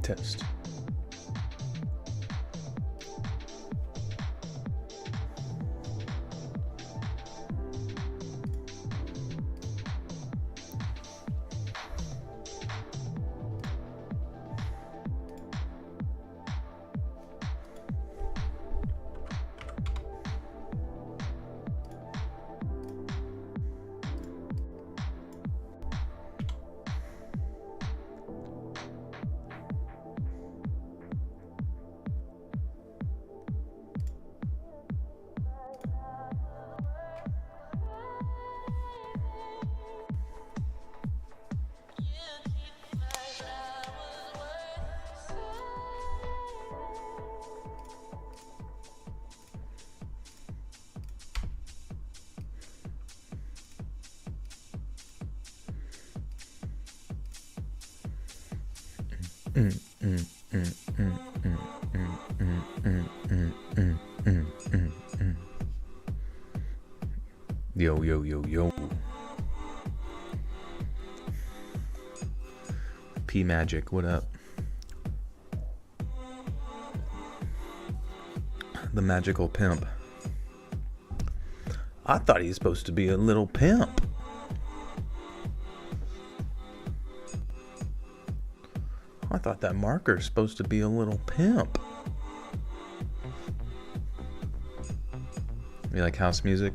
Test. Yo, yo, yo, yo. P Magic, what up? The magical pimp. I thought he was supposed to be a little pimp. I thought that marker's supposed to be a little pimp. You like house music?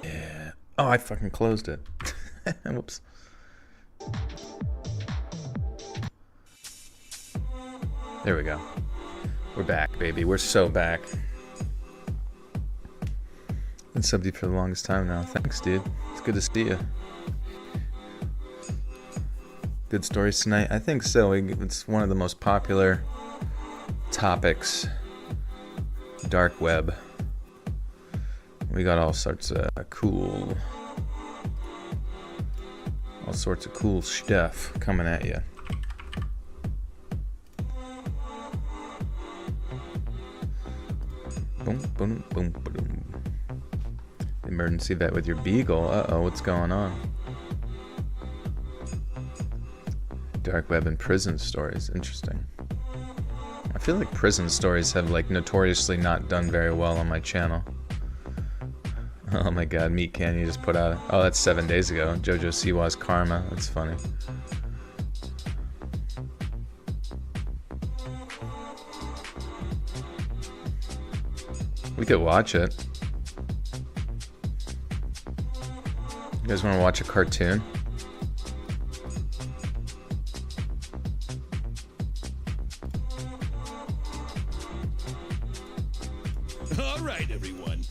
Yeah. Oh, I fucking closed it. Whoops. There we go. We're back, baby. We're so back. Been subbed you for the longest time now. Thanks, dude. It's good to see you. Good stories tonight? I think so. It's one of the most popular topics. Dark web. We got all sorts of cool stuff coming at you. Boom, boom, boom, boom. Emergency vet with your beagle. Uh-oh, what's going on? Dark web and prison stories. Interesting. I feel like prison stories have like notoriously not done very well on my channel. Oh my god, Meat Canyon just put out. Oh, that's 7 days ago. JoJo Siwa's Karma. That's funny. We could watch it. You guys want to watch a cartoon? All right, everyone.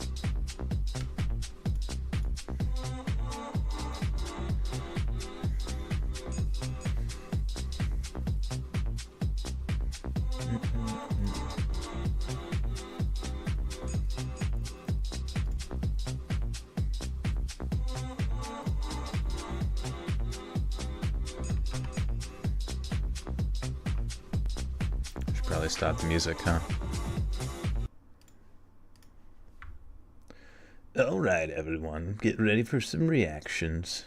Should probably stop the music, huh? Alright, everyone. Get ready for some reactions.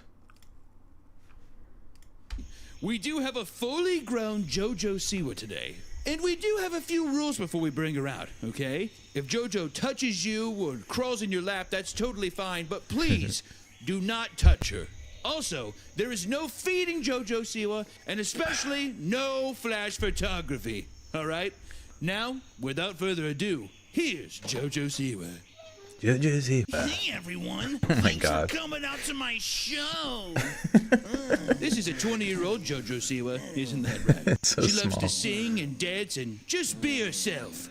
We do have a fully grown JoJo Siwa today. And we do have a few rules before we bring her out, okay? If JoJo touches you or crawls in your lap, that's totally fine, but please do not touch her. Also, there is no feeding JoJo Siwa, and especially no flash photography, alright? Now, without further ado, here's JoJo Siwa. JoJo Siwa. Hey everyone! Oh my Thanks god. for coming out to my show. This is a 20-year-old JoJo Siwa, isn't that right? It's so She loves small. to sing and dance and just be herself.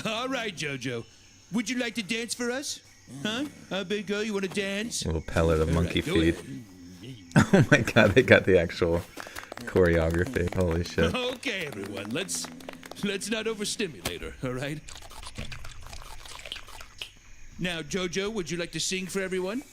All right, JoJo. Would you like to dance for us? Huh? Big girl, you want to dance? Little pellet of monkey go feet. Oh my god, they got the actual choreography. Holy shit. Okay, everyone. Let's not overstimulate her, all right? Now, JoJo, would you like to sing for everyone?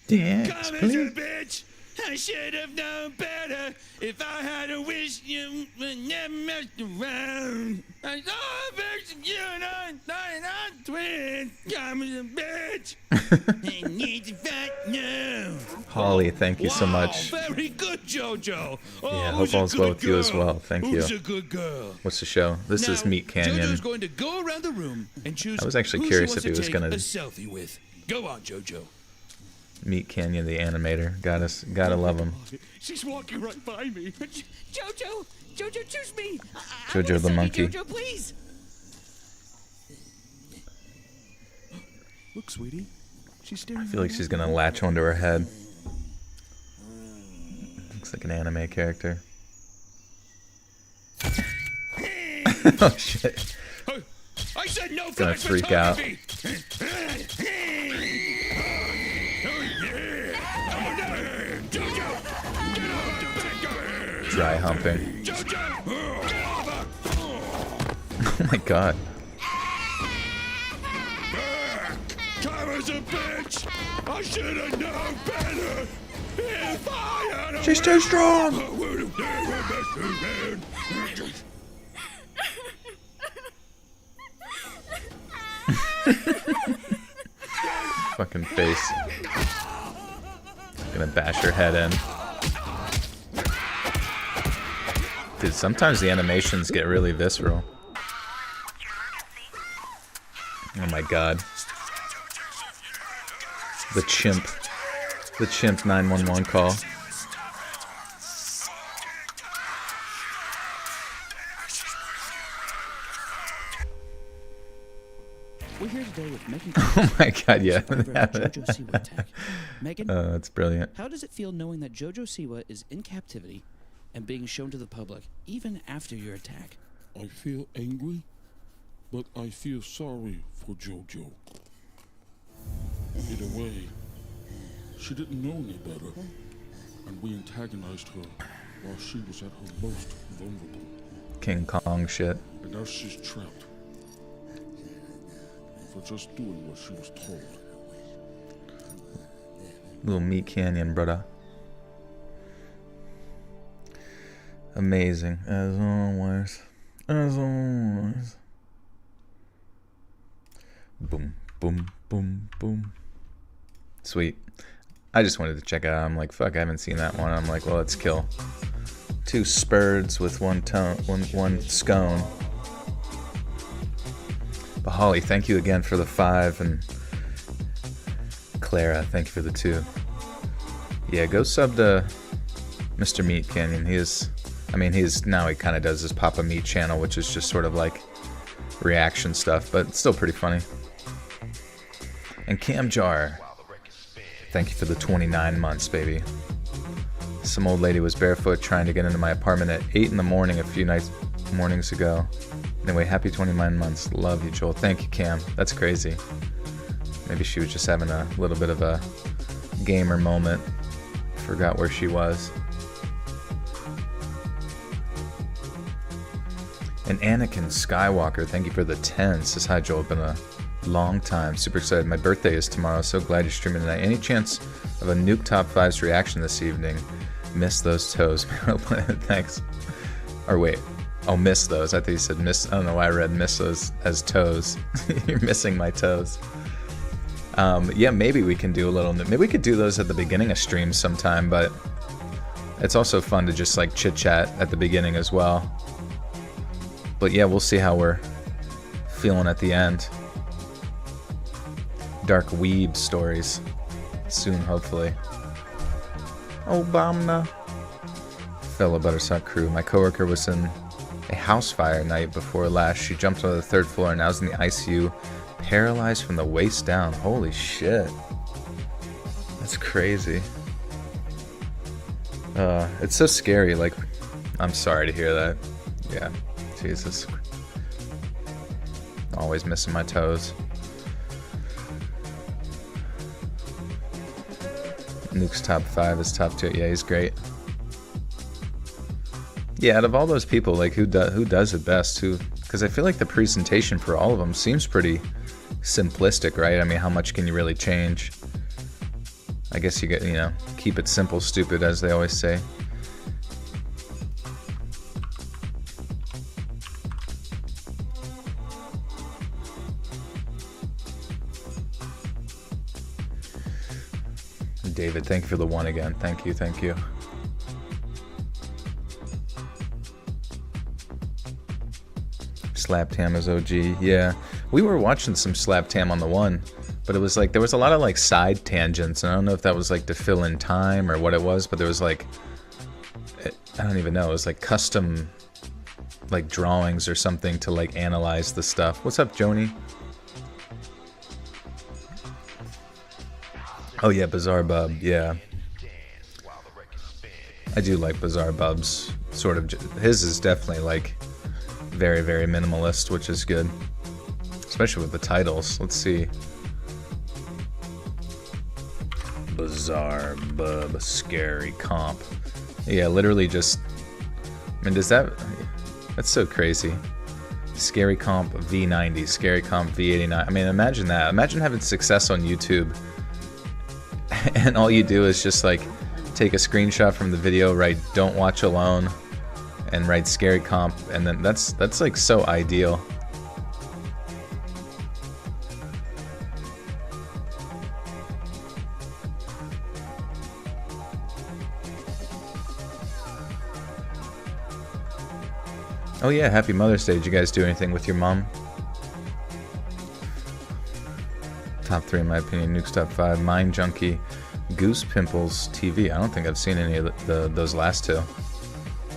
Dance, Come please. here, bitch! I should have known better. If I had a wish, you would never mess around. I saw a version you and I'm twins. I'm a bitch. I need to fight now. Holly, thank you so much. Very good, JoJo. Oh, Yeah, who's hope a all's good well with you as girl? well. Thank you. Who's a good girl? What's the show? This is Now, Meat Canyon. JoJo's going to go around the room and choose I was actually who curious she if he wants was to gonna- take a selfie with. Go on, JoJo. Meat Canyon, the animator. Gotta love him. She's walking right by me. Jojo, choose me. Jojo the monkey. Jojo, please. Look, sweetie. She's staring. I feel like she's gonna latch onto her head. Looks like an anime character. Oh shit. I said no Gonna freak out. photography. Dry humping. Oh my god. Tara's a bitch. I should have known better. If I had a She's too strong. I would have never messed around. Fucking face. Gonna bash her head in. Dude, sometimes the animations get really visceral. Oh my god. The chimp. The chimp 911 call. We're here today with Megan. Oh my god, yeah. Jojo Siwa attack. Megan, Oh, that's brilliant. how does it feel knowing that Jojo Siwa is in captivity and being shown to the public even after your attack? I feel angry, but I feel sorry for Jojo. In a way, she didn't know any better, and we antagonized her while she was at her most vulnerable. King Kong shit. And now she's trapped for just doing what she was told. Little Meat Canyon, brother. Amazing, as always. As always. Boom, boom, boom, boom. Sweet. I just wanted to check it out. I'm like, fuck, I haven't seen that one. I'm like, well, let's kill 2 spurds with one scone. But Holly, thank you again for the 5, and Clara, thank you for the 2. Yeah, go sub to Mr. Meat Canyon. He kind of does his Papa Meat channel, which is just sort of like reaction stuff, but it's still pretty funny. And Cam Jar, thank you for the 29 months, baby. Some old lady was barefoot trying to get into my apartment at 8 in the morning a few mornings ago. Anyway, happy 29 months. Love you, Joel. Thank you, Cam. That's crazy. Maybe she was just having a little bit of a gamer moment. Forgot where she was. And Anakin Skywalker, thank you for the 10. Says, hi, Joel. Been a long time. Super excited. My birthday is tomorrow. So glad you're streaming tonight. Any chance of a Nuke Top 5's reaction this evening? Miss those toes. Thanks. Or wait. Oh, miss those. I thought you said miss. I don't know why I read miss those as toes. You're missing my toes. Yeah, maybe we can do a little. Maybe we could do those at the beginning of streams sometime, but it's also fun to just like chit chat at the beginning as well. But yeah, we'll see how we're feeling at the end. Dark weeb stories soon, hopefully. Obama. Fellow Buttersuck crew. My coworker was in a house fire night before last. She jumped onto the 3rd floor and now is in the ICU, paralyzed from the waist down. Holy shit. That's crazy. It's so scary. Like, I'm sorry to hear that. Yeah. Jesus. Always missing my toes. Nuke's top 5 is top 2. Yeah, he's great. Yeah, out of all those people, like who does it best? Because I feel like the presentation for all of them seems pretty simplistic, right? I mean, how much can you really change? I guess you get, you know, keep it simple, stupid, as they always say. David, thank you for the one again. Thank you, thank you. Slap Tam is OG. Yeah, we were watching some Slap Tam on the one, but it was like there was a lot of like side tangents, and I don't know if that was like to fill in time or what it was, but there was like, I don't even know, it was like custom like drawings or something to like analyze the stuff. What's up, Joni? Oh yeah, Bizarre Bub, yeah. I do like Bizarre Bub's sort of, his is definitely like very, very minimalist, which is good. Especially with the titles. Let's see. Bizarre Bub, Scary Comp. Yeah, literally just, I mean, does that, that's so crazy. Scary Comp V90, Scary Comp V89. I mean, imagine that. Imagine having success on YouTube and all you do is just like take a screenshot from the video, write "Don't watch alone," and write "Scary Comp," and then that's like so ideal. Oh yeah, happy Mother's Day. Did you guys do anything with your mom? Top 3 in my opinion, Nuke's top 5, Mind Junkie, Goose Pimples TV. I don't think I've seen any of those last two.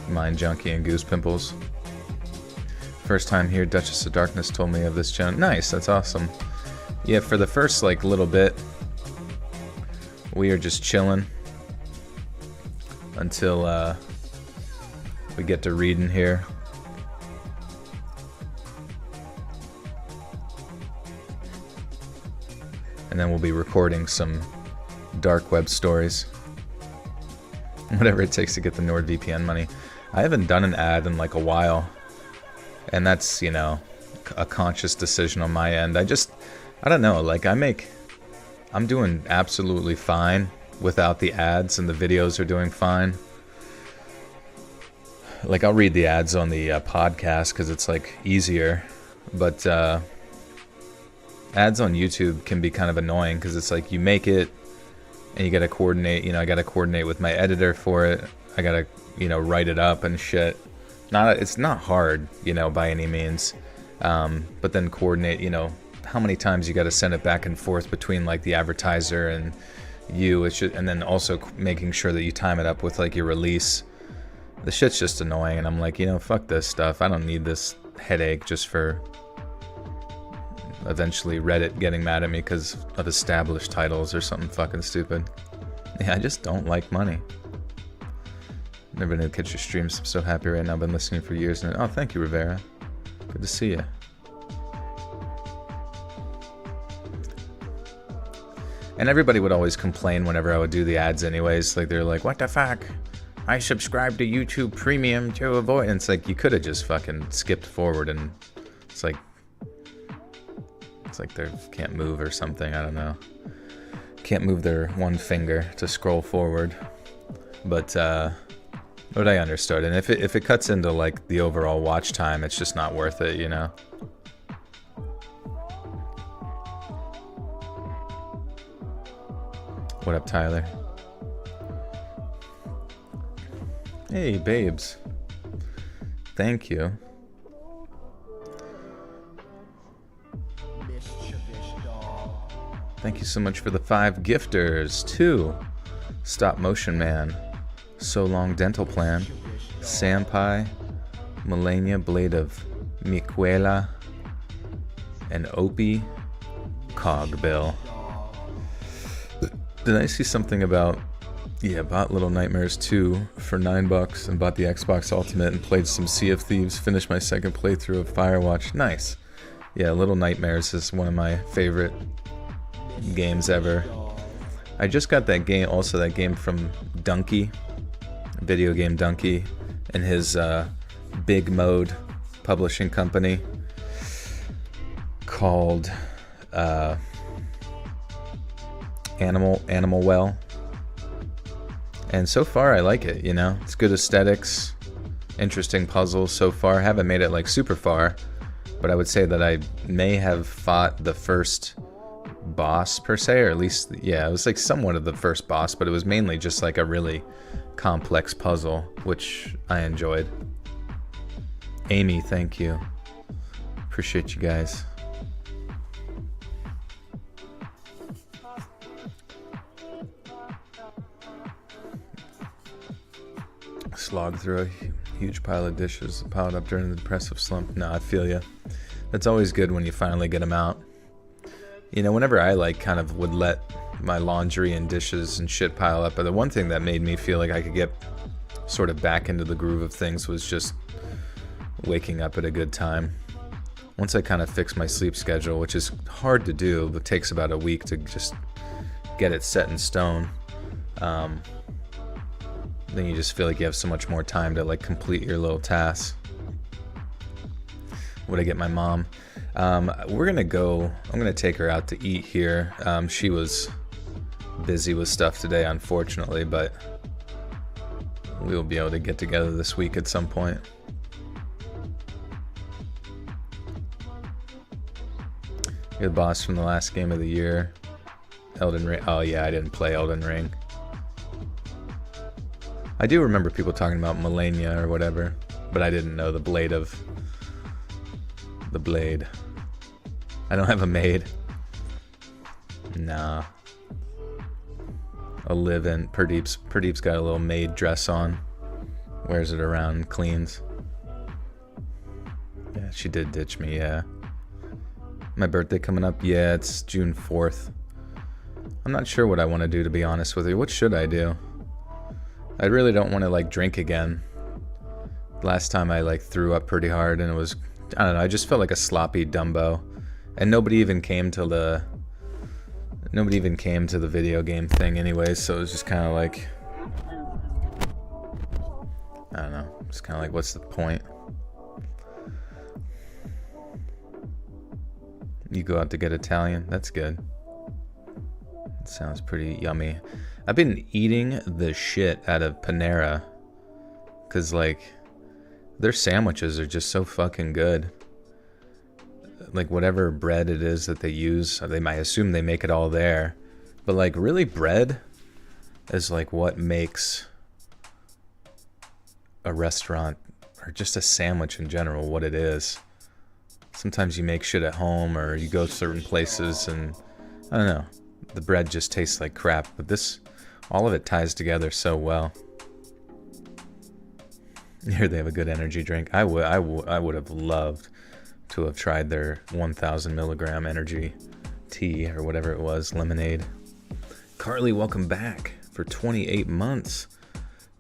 Mind Junkie and Goose Pimples. First time here, Duchess of Darkness told me of this channel. Nice, that's awesome. Yeah, for the first like little bit, we are just chilling until we get to reading here. And then we'll be recording some dark web stories. Whatever it takes to get the NordVPN money. I haven't done an ad in like a while. And that's, you know, a conscious decision on my end. I don't know, like I'm doing absolutely fine without the ads, and the videos are doing fine. Like I'll read the ads on the podcast because it's like easier. But ads on YouTube can be kind of annoying because it's like you make it and you gotta coordinate, you know, I gotta coordinate with my editor for it. I gotta, you know, write it up and shit. It's not hard, you know, by any means. But then coordinate, you know, how many times you gotta send it back and forth between like the advertiser and you. And then also making sure that you time it up with like your release. The shit's just annoying, and I'm like, you know, fuck this stuff. I don't need this headache just for eventually Reddit getting mad at me because of established titles or something fucking stupid. Yeah, I just don't like money. Never knew to catch your streams. I'm so happy right now. I've been listening for years. And oh, thank you, Rivera. Good to see you. And everybody would always complain whenever I would do the ads anyways. Like, they're like, what the fuck? I subscribe to YouTube Premium to avoid... And it's like, you could have just fucking skipped forward, and it's like they can't move or something. I don't know. Can't move their one finger to scroll forward. But I understood. And if it cuts into like the overall watch time, it's just not worth it, you know. What up, Tyler? Hey, babes. Thank you. Thank you so much for the 5 gifters. 2. Stop Motion Man. So Long Dental Plan. Sampai. Melania Blade of Miquela. And Opie. Cogbill. Did I see something about... Yeah, bought Little Nightmares 2 for $9 and bought the Xbox Ultimate and played some Sea of Thieves. Finished my second playthrough of Firewatch. Nice. Yeah, Little Nightmares is one of my favorite games ever. I just got that game, also that game from Donkey, video game Donkey, and his Big Mode publishing company called animal well. And so far, I like it, you know? It's good aesthetics, interesting puzzles so far. Haven't made it like super far, but I would say that I may have fought the first boss per se, or at least, yeah, it was like somewhat of the first boss, but it was mainly just like a really complex puzzle, which I enjoyed. Amy, thank you. Appreciate you guys. Slog through a huge pile of dishes piled up during the depressive slump. No, I feel you. It's always good when you finally get them out. You know, whenever I like kind of would let my laundry and dishes and shit pile up, but the one thing that made me feel like I could get sort of back into the groove of things was just waking up at a good time. Once I kind of fixed my sleep schedule, which is hard to do, but takes about a week to just get it set in stone, then you just feel like you have so much more time to like complete your little tasks. Would I get my mom? We're gonna go, I'm gonna take her out to eat here. She was busy with stuff today, unfortunately, but we'll be able to get together this week at some point. You're the boss from the last game of the year. Elden Ring. Oh yeah, I didn't play Elden Ring. I do remember people talking about Melania or whatever, but I didn't know the blade. I don't have a maid. Nah. I'll live in Pradeep's got a little maid dress on. Wears it around, cleans. Yeah, she did ditch me, yeah. My birthday coming up? Yeah, it's June 4th. I'm not sure what I want to do, to be honest with you. What should I do? I really don't want to like drink again. Last time I like threw up pretty hard and it was, I don't know, I just felt like a sloppy Dumbo. And nobody even came to the video game thing anyway, so it was just kind of like, I don't know, it's kind of like, what's the point? You go out to get Italian? That's good. It sounds pretty yummy. I've been eating the shit out of Panera, cause like their sandwiches are just so fucking good. Like whatever bread it is that they use, they might assume they make it all there, but like really bread is like what makes a restaurant or just a sandwich in general what it is. Sometimes you make shit at home or you go to certain places and I don't know, the bread just tastes like crap, but this, all of it ties together so well. Here they have a good energy drink. I would have loved to have tried their 1,000 milligram energy tea or whatever it was, lemonade. Carly, welcome back for 28 months.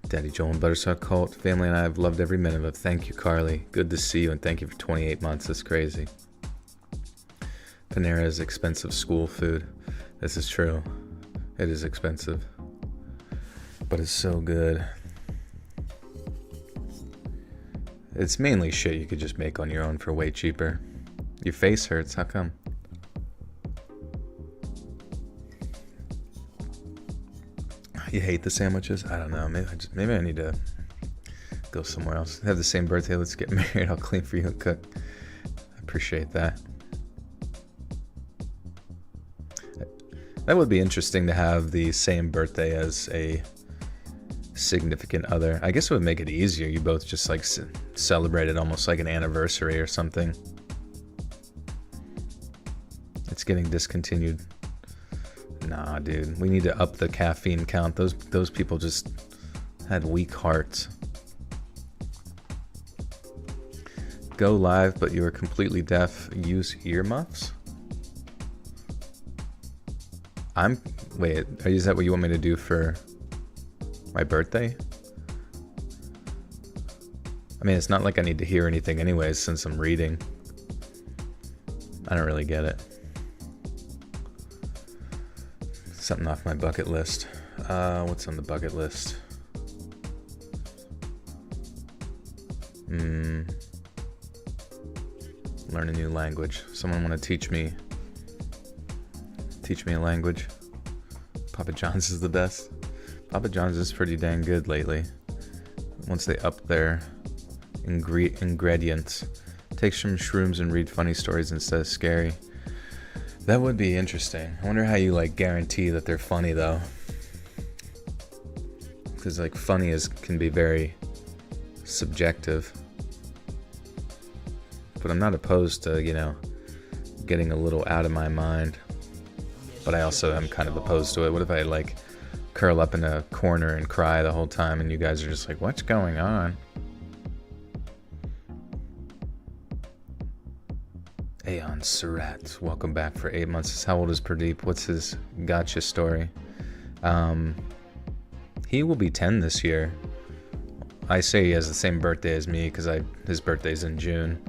Daddy Joel and Butterscotch Cult family and I have loved every minute of it. Thank you, Carly. Good to see you and thank you for 28 months. That's crazy. Panera is expensive school food. This is true. It is expensive, but it's so good. It's mainly shit you could just make on your own for way cheaper. Your face hurts, how come? You hate the sandwiches? I don't know, maybe I need to go somewhere else. Have the same birthday, let's get married, I'll clean for you and cook. I appreciate that. That would be interesting to have the same birthday as a significant other. I guess it would make it easier. You both just like celebrate it almost like an anniversary or something. It's getting discontinued. Nah, dude. We need to up the caffeine count. Those people just had weak hearts. Go live, but you are completely deaf. Use earmuffs? Wait, is that what you want me to do for my birthday? I mean, it's not like I need to hear anything anyways since I'm reading. I don't really get it. Something off my bucket list. What's on the bucket list? Learn a new language. Someone want to teach me a language? Papa John's is the best. Papa John's is pretty dang good lately. Once they up their ingredients. Take some shrooms and read funny stories instead of scary. That would be interesting. I wonder how you like guarantee that they're funny though. Because like funny can be very subjective. But I'm not opposed to, you know, getting a little out of my mind. But I also am kind of opposed to it. What if I like curl up in a corner and cry the whole time and you guys are just like, what's going on? Aeon Surat, welcome back for 8 months. How old is Pradeep? What's his gotcha story? He will be 10 this year. I say he has the same birthday as me because his birthday's in June.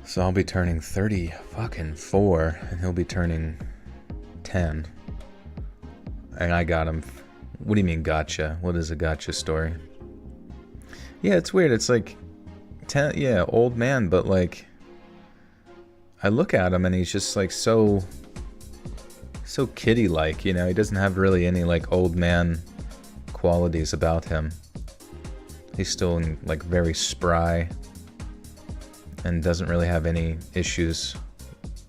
So I'll be turning 34 and he'll be turning 10. And I got him. What do you mean gotcha? What is a gotcha story? Yeah, it's weird. It's like 10, yeah, old man, but like I look at him and he's just like so kiddie-like, you know. He doesn't have really any like old man qualities about him. He's still like very spry and doesn't really have any issues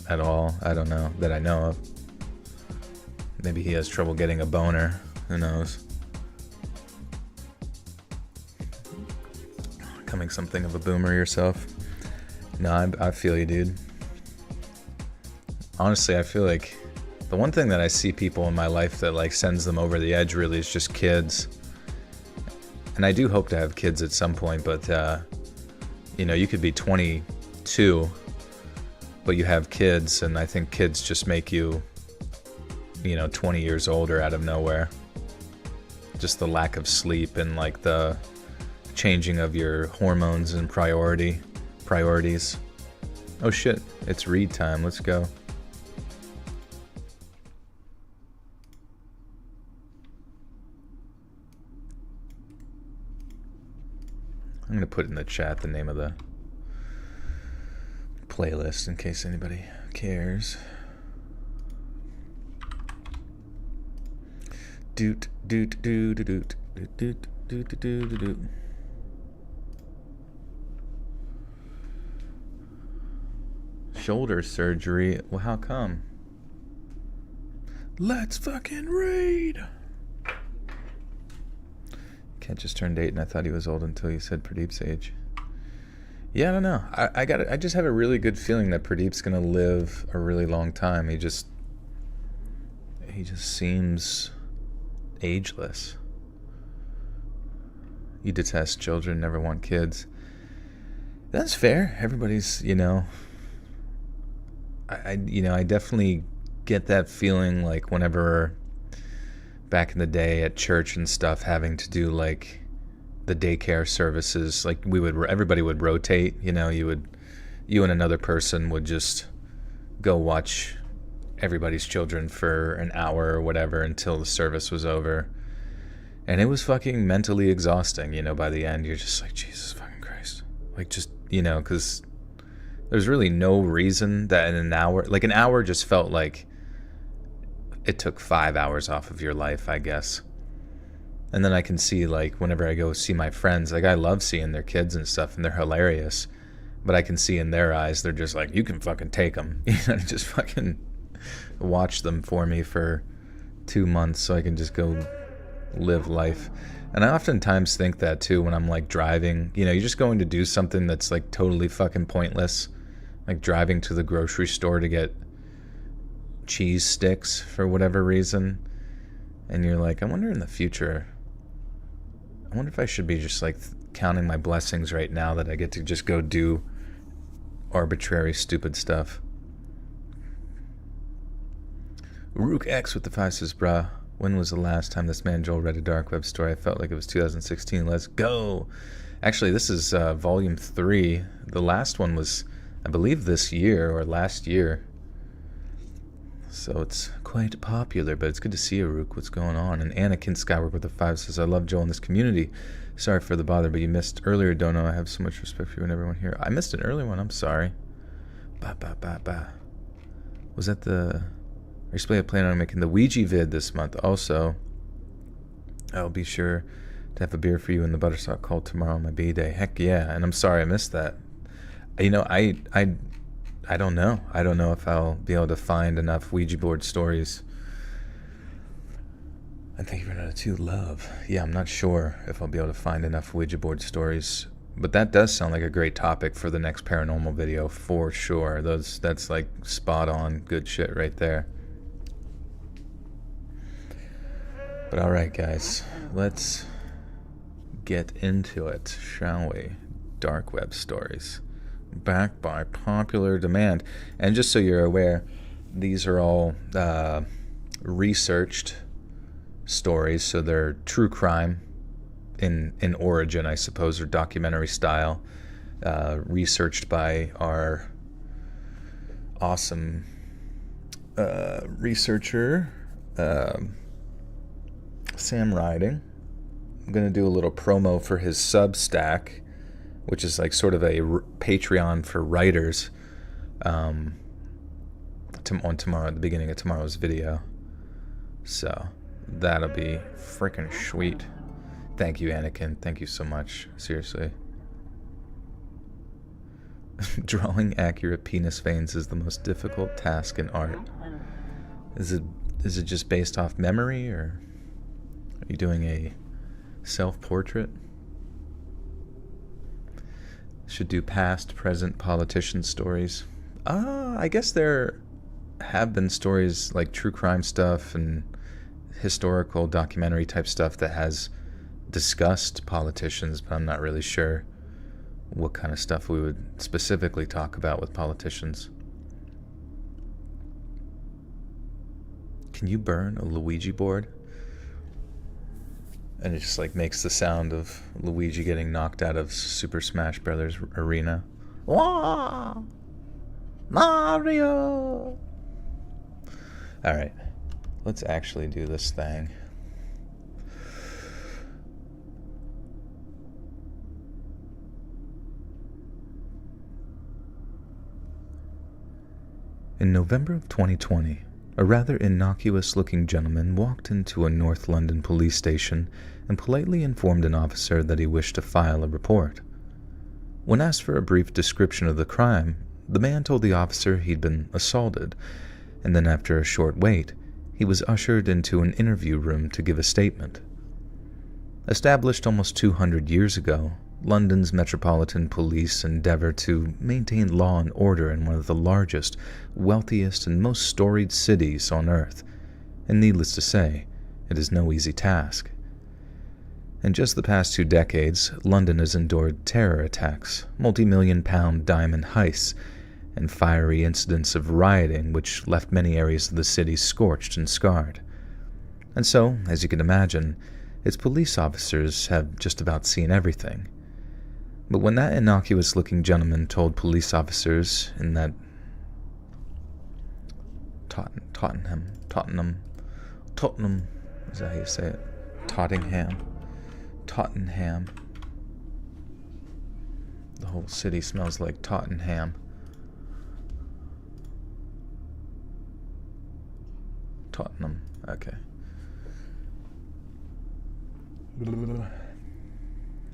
at all. I don't know that I know of. Maybe he has trouble getting a boner. Who knows? Becoming something of a boomer yourself. No, I feel you, dude. Honestly, I feel like the one thing that I see people in my life that like sends them over the edge really is just kids. And I do hope to have kids at some point, but you know, you could be 22, but you have kids, and I think kids just make you, you know, 20 years older out of nowhere. Just the lack of sleep and like the changing of your hormones and priorities. Oh shit, it's read time. Let's go. I'm going to put in the chat the name of the playlist in case anybody cares. Doot doot doot doot doot doot doot doot doot. Shoulder surgery. Well, how come? Let's fucking read. Cat just turned 8 and I thought he was old until you said Pradeep's age. Yeah, I don't know. I just have a really good feeling that Pradeep's gonna live a really long time. He just seems ageless. You detest children, never want kids. That's fair. Everybody's, you know, I definitely get that feeling like whenever back in the day at church and stuff, having to do like the daycare services, like everybody would rotate, you know, you and another person would just go watch everybody's children for an hour or whatever until the service was over. And it was fucking mentally exhausting, you know. By the end you're just like, Jesus fucking Christ, like, just, you know, because there's really no reason that in an hour just felt like it took 5 hours off of your life, I guess. And then I can see, like, whenever I go see my friends, like, I love seeing their kids and stuff, and they're hilarious. But I can see in their eyes, they're just like, you can fucking take them. You know, just fucking watch them for me for 2 months so I can just go live life. And I oftentimes think that, too, when I'm, like, driving. You know, you're just going to do something that's, like, totally fucking pointless. Like, driving to the grocery store to get cheese sticks for whatever reason. And you're like, I wonder in the future, I wonder if I should be just like counting my blessings right now that I get to just go do arbitrary stupid stuff. Rook X with the 5 says, bruh, when was the last time this man Joel read a dark web story? I felt like it was 2016. Let's go. Actually, this is volume 3. The last one was, I believe, this year or last year. So it's quite popular, but it's good to see you, Rook. What's going on? And Anakin Skywalker with the 5 says, I love Joel in this community. Sorry for the bother, but you missed earlier, Dono. I have so much respect for you and everyone here. I missed an early one. I'm sorry. Ba ba ba ba. Was that the... Are I plan on making the Ouija vid this month. Also, I'll be sure to have a beer for you in the Buttersock Cult tomorrow on my B-Day. Heck yeah, and I'm sorry I missed that. You know, I don't know. I don't know if I'll be able to find enough Ouija board stories. And thank you for another 2 love. Yeah, I'm not sure if I'll be able to find enough Ouija board stories. But that does sound like a great topic for the next paranormal video, for sure. That's like spot on good shit right there. But alright guys, let's get into it, shall we? Dark web stories. Backed by popular demand. And just so you're aware, these are all researched stories, so they're true crime in origin, I suppose, or documentary style, researched by our awesome researcher, Sam Riding. I'm going to do a little promo for his Substack, which is like sort of a Patreon for writers, on tomorrow, at the beginning of tomorrow's video. So that'll be freaking sweet. Thank you, Anakin. Thank you so much. Seriously. Drawing accurate penis veins is the most difficult task in art. Is it just based off memory, or are you doing a self-portrait? Should do past, present politician stories. I guess there have been stories like true crime stuff and historical documentary type stuff that has discussed politicians, but I'm not really sure what kind of stuff we would specifically talk about with politicians. Can you burn a Luigi board? And it just like makes the sound of Luigi getting knocked out of Super Smash Brothers Arena. Wah! Mario! Alright, let's actually do this thing. In November of 2020, a rather innocuous-looking gentleman walked into a North London police station and politely informed an officer that he wished to file a report. When asked for a brief description of the crime, the man told the officer he'd been assaulted, and then after a short wait, he was ushered into an interview room to give a statement. Established almost 200 years ago, London's Metropolitan Police endeavor to maintain law and order in one of the largest, wealthiest, and most storied cities on Earth, and needless to say, it is no easy task. In just the past 2 decades, London has endured terror attacks, multi-million-pound diamond heists, and fiery incidents of rioting which left many areas of the city scorched and scarred. And so, as you can imagine, its police officers have just about seen everything. But when that innocuous-looking gentleman told police officers in that Tottenham, is that how you say it? Tottenham. The whole city smells like Tottenham. Tottenham, okay.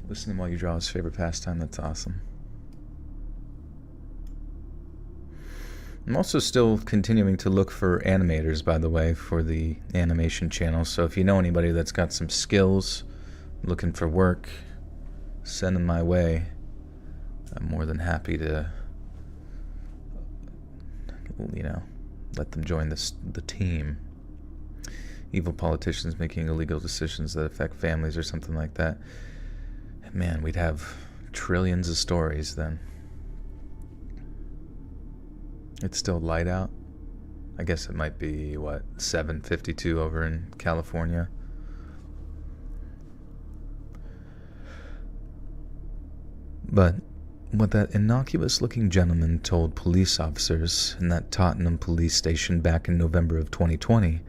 Listen to him while you draw his favorite pastime, that's awesome. I'm also still continuing to look for animators, by the way, for the animation channel, so if you know anybody that's got some skills, looking for work, send them my way. I'm more than happy to, let them join the team. Evil politicians making illegal decisions that affect families or something like that. Man, we'd have trillions of stories then. It's still light out. I guess it might be, 7:52 over in California. But what that innocuous-looking gentleman told police officers in that Tottenham police station back in November of 2020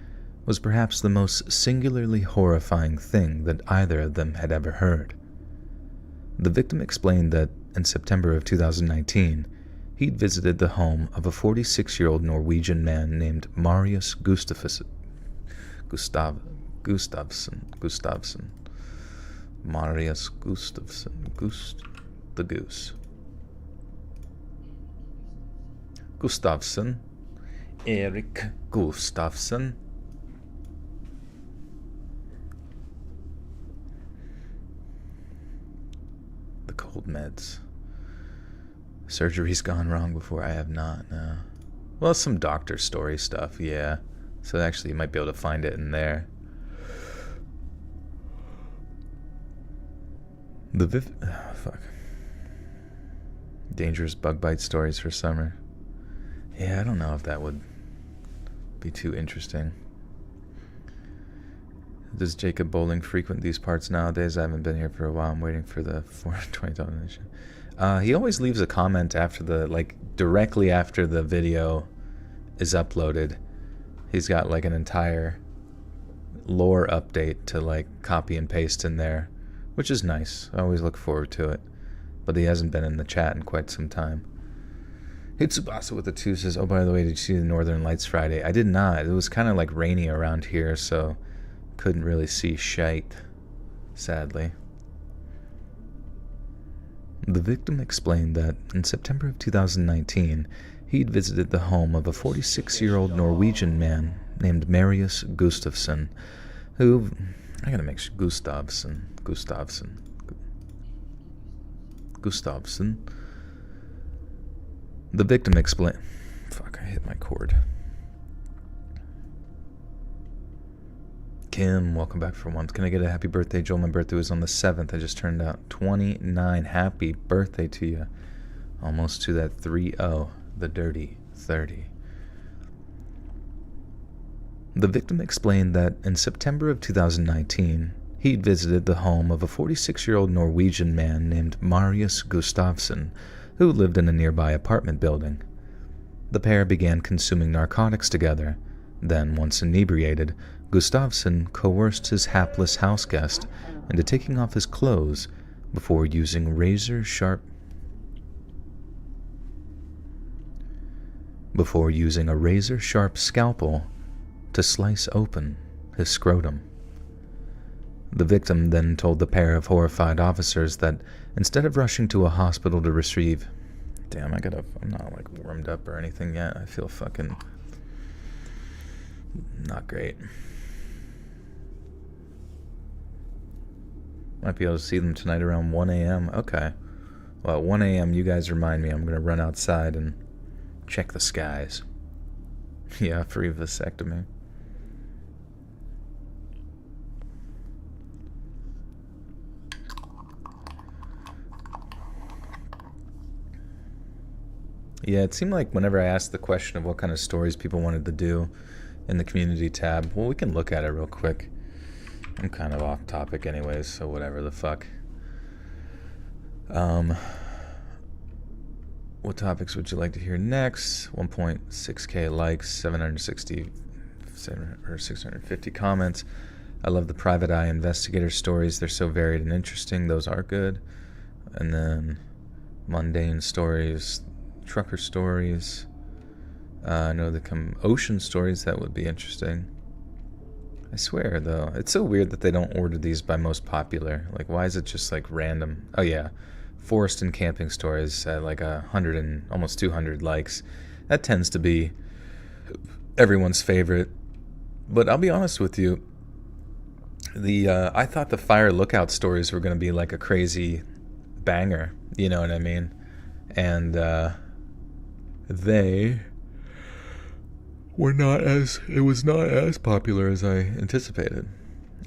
was perhaps the most singularly horrifying thing that either of them had ever heard. The victim explained that, in September of 2019, he'd visited the home of a 46-year-old Norwegian man named Marius Gustavsson. Gustavsson. Marius Gustavsson. The goose. Gustavsson. Erik Gustavsson. The cold meds. Surgery's gone wrong before. I have not, no. Well, some doctor story stuff, yeah. So actually you might be able to find it in there. Fuck. Dangerous bug bite stories for summer. Yeah, I don't know if that would be too interesting. Does Jacob Bowling frequent these parts nowadays? I haven't been here for a while. I'm waiting for the $420 edition. He always leaves a comment after the, like, directly after the video is uploaded. He's got, like, an entire lore update to, like, copy and paste in there, which is nice. I always look forward to it. But he hasn't been in the chat in quite some time. Hitsubasa with the 2 says, oh, by the way, did you see the Northern Lights Friday? I did not. It was kind of, like, rainy around here, so couldn't really see shite, sadly. The victim explained that in September of 2019, he'd visited the home of a 46-year-old Norwegian man named Marius Gustavsson, who... I gotta make sure... Gustavsson. The victim explained... Fuck, I hit my cord. Kim, welcome back for once. Can I get a happy birthday, Joel? My birthday was on the 7th. I just turned out 29. Happy birthday to you. Almost to that 3-0. The dirty 30. The victim explained that in September of 2019, he'd visited the home of a 46-year-old Norwegian man named Marius Gustavsson, who lived in a nearby apartment building. The pair began consuming narcotics together. Then, once inebriated, Gustavsson coerced his hapless houseguest into taking off his clothes before using a razor-sharp scalpel to slice open his scrotum. The victim then told the pair of horrified officers that instead of rushing to a hospital to receive... Damn, I'm not, like, warmed up or anything yet. I feel fucking... not great. Might be able to see them tonight around 1 a.m. Okay. Well, at 1 a.m., you guys remind me. I'm going to run outside and check the skies. Yeah, free vasectomy. Yeah, it seemed like whenever I asked the question of what kind of stories people wanted to do in the community tab, well, we can look at it real quick. I'm kind of off topic anyways, so whatever the fuck. What topics would you like to hear next? 1.6k likes, 650 comments. I love the private eye investigator stories. They're so varied and interesting. Those are good. And then mundane stories, trucker stories. I know they come ocean stories. That would be interesting. I swear, though, it's so weird that they don't order these by most popular. Like, why is it just, like, random? Oh, yeah. Forest and camping stories at, like, 100 and almost 200 likes. That tends to be everyone's favorite. But I'll be honest with you. I thought the fire lookout stories were going to be, like, a crazy banger. You know what I mean? And, they... it was not as popular as I anticipated.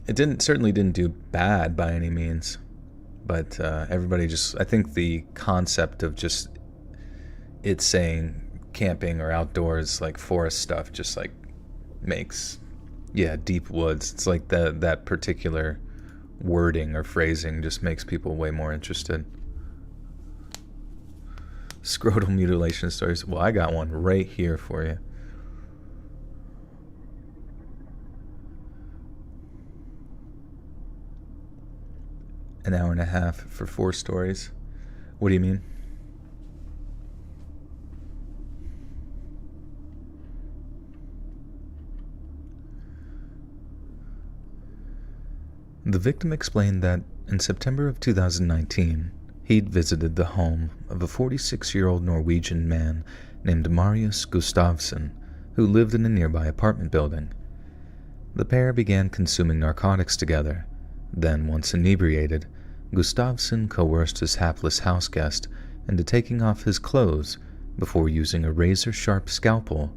It certainly didn't do bad by any means, but everybody I think the concept of just it saying camping or outdoors, like forest stuff, just like makes, deep woods. It's like that particular wording or phrasing just makes people way more interested. Scrotal mutilation stories. Well, I got one right here for you. An hour and a half for 4 stories. What do you mean? The victim explained that in September of 2019, he'd visited the home of a 46-year-old Norwegian man named Marius Gustavsen, who lived in a nearby apartment building. The pair began consuming narcotics together. Then, once inebriated, Gustavsen coerced his hapless houseguest into taking off his clothes before using a razor-sharp scalpel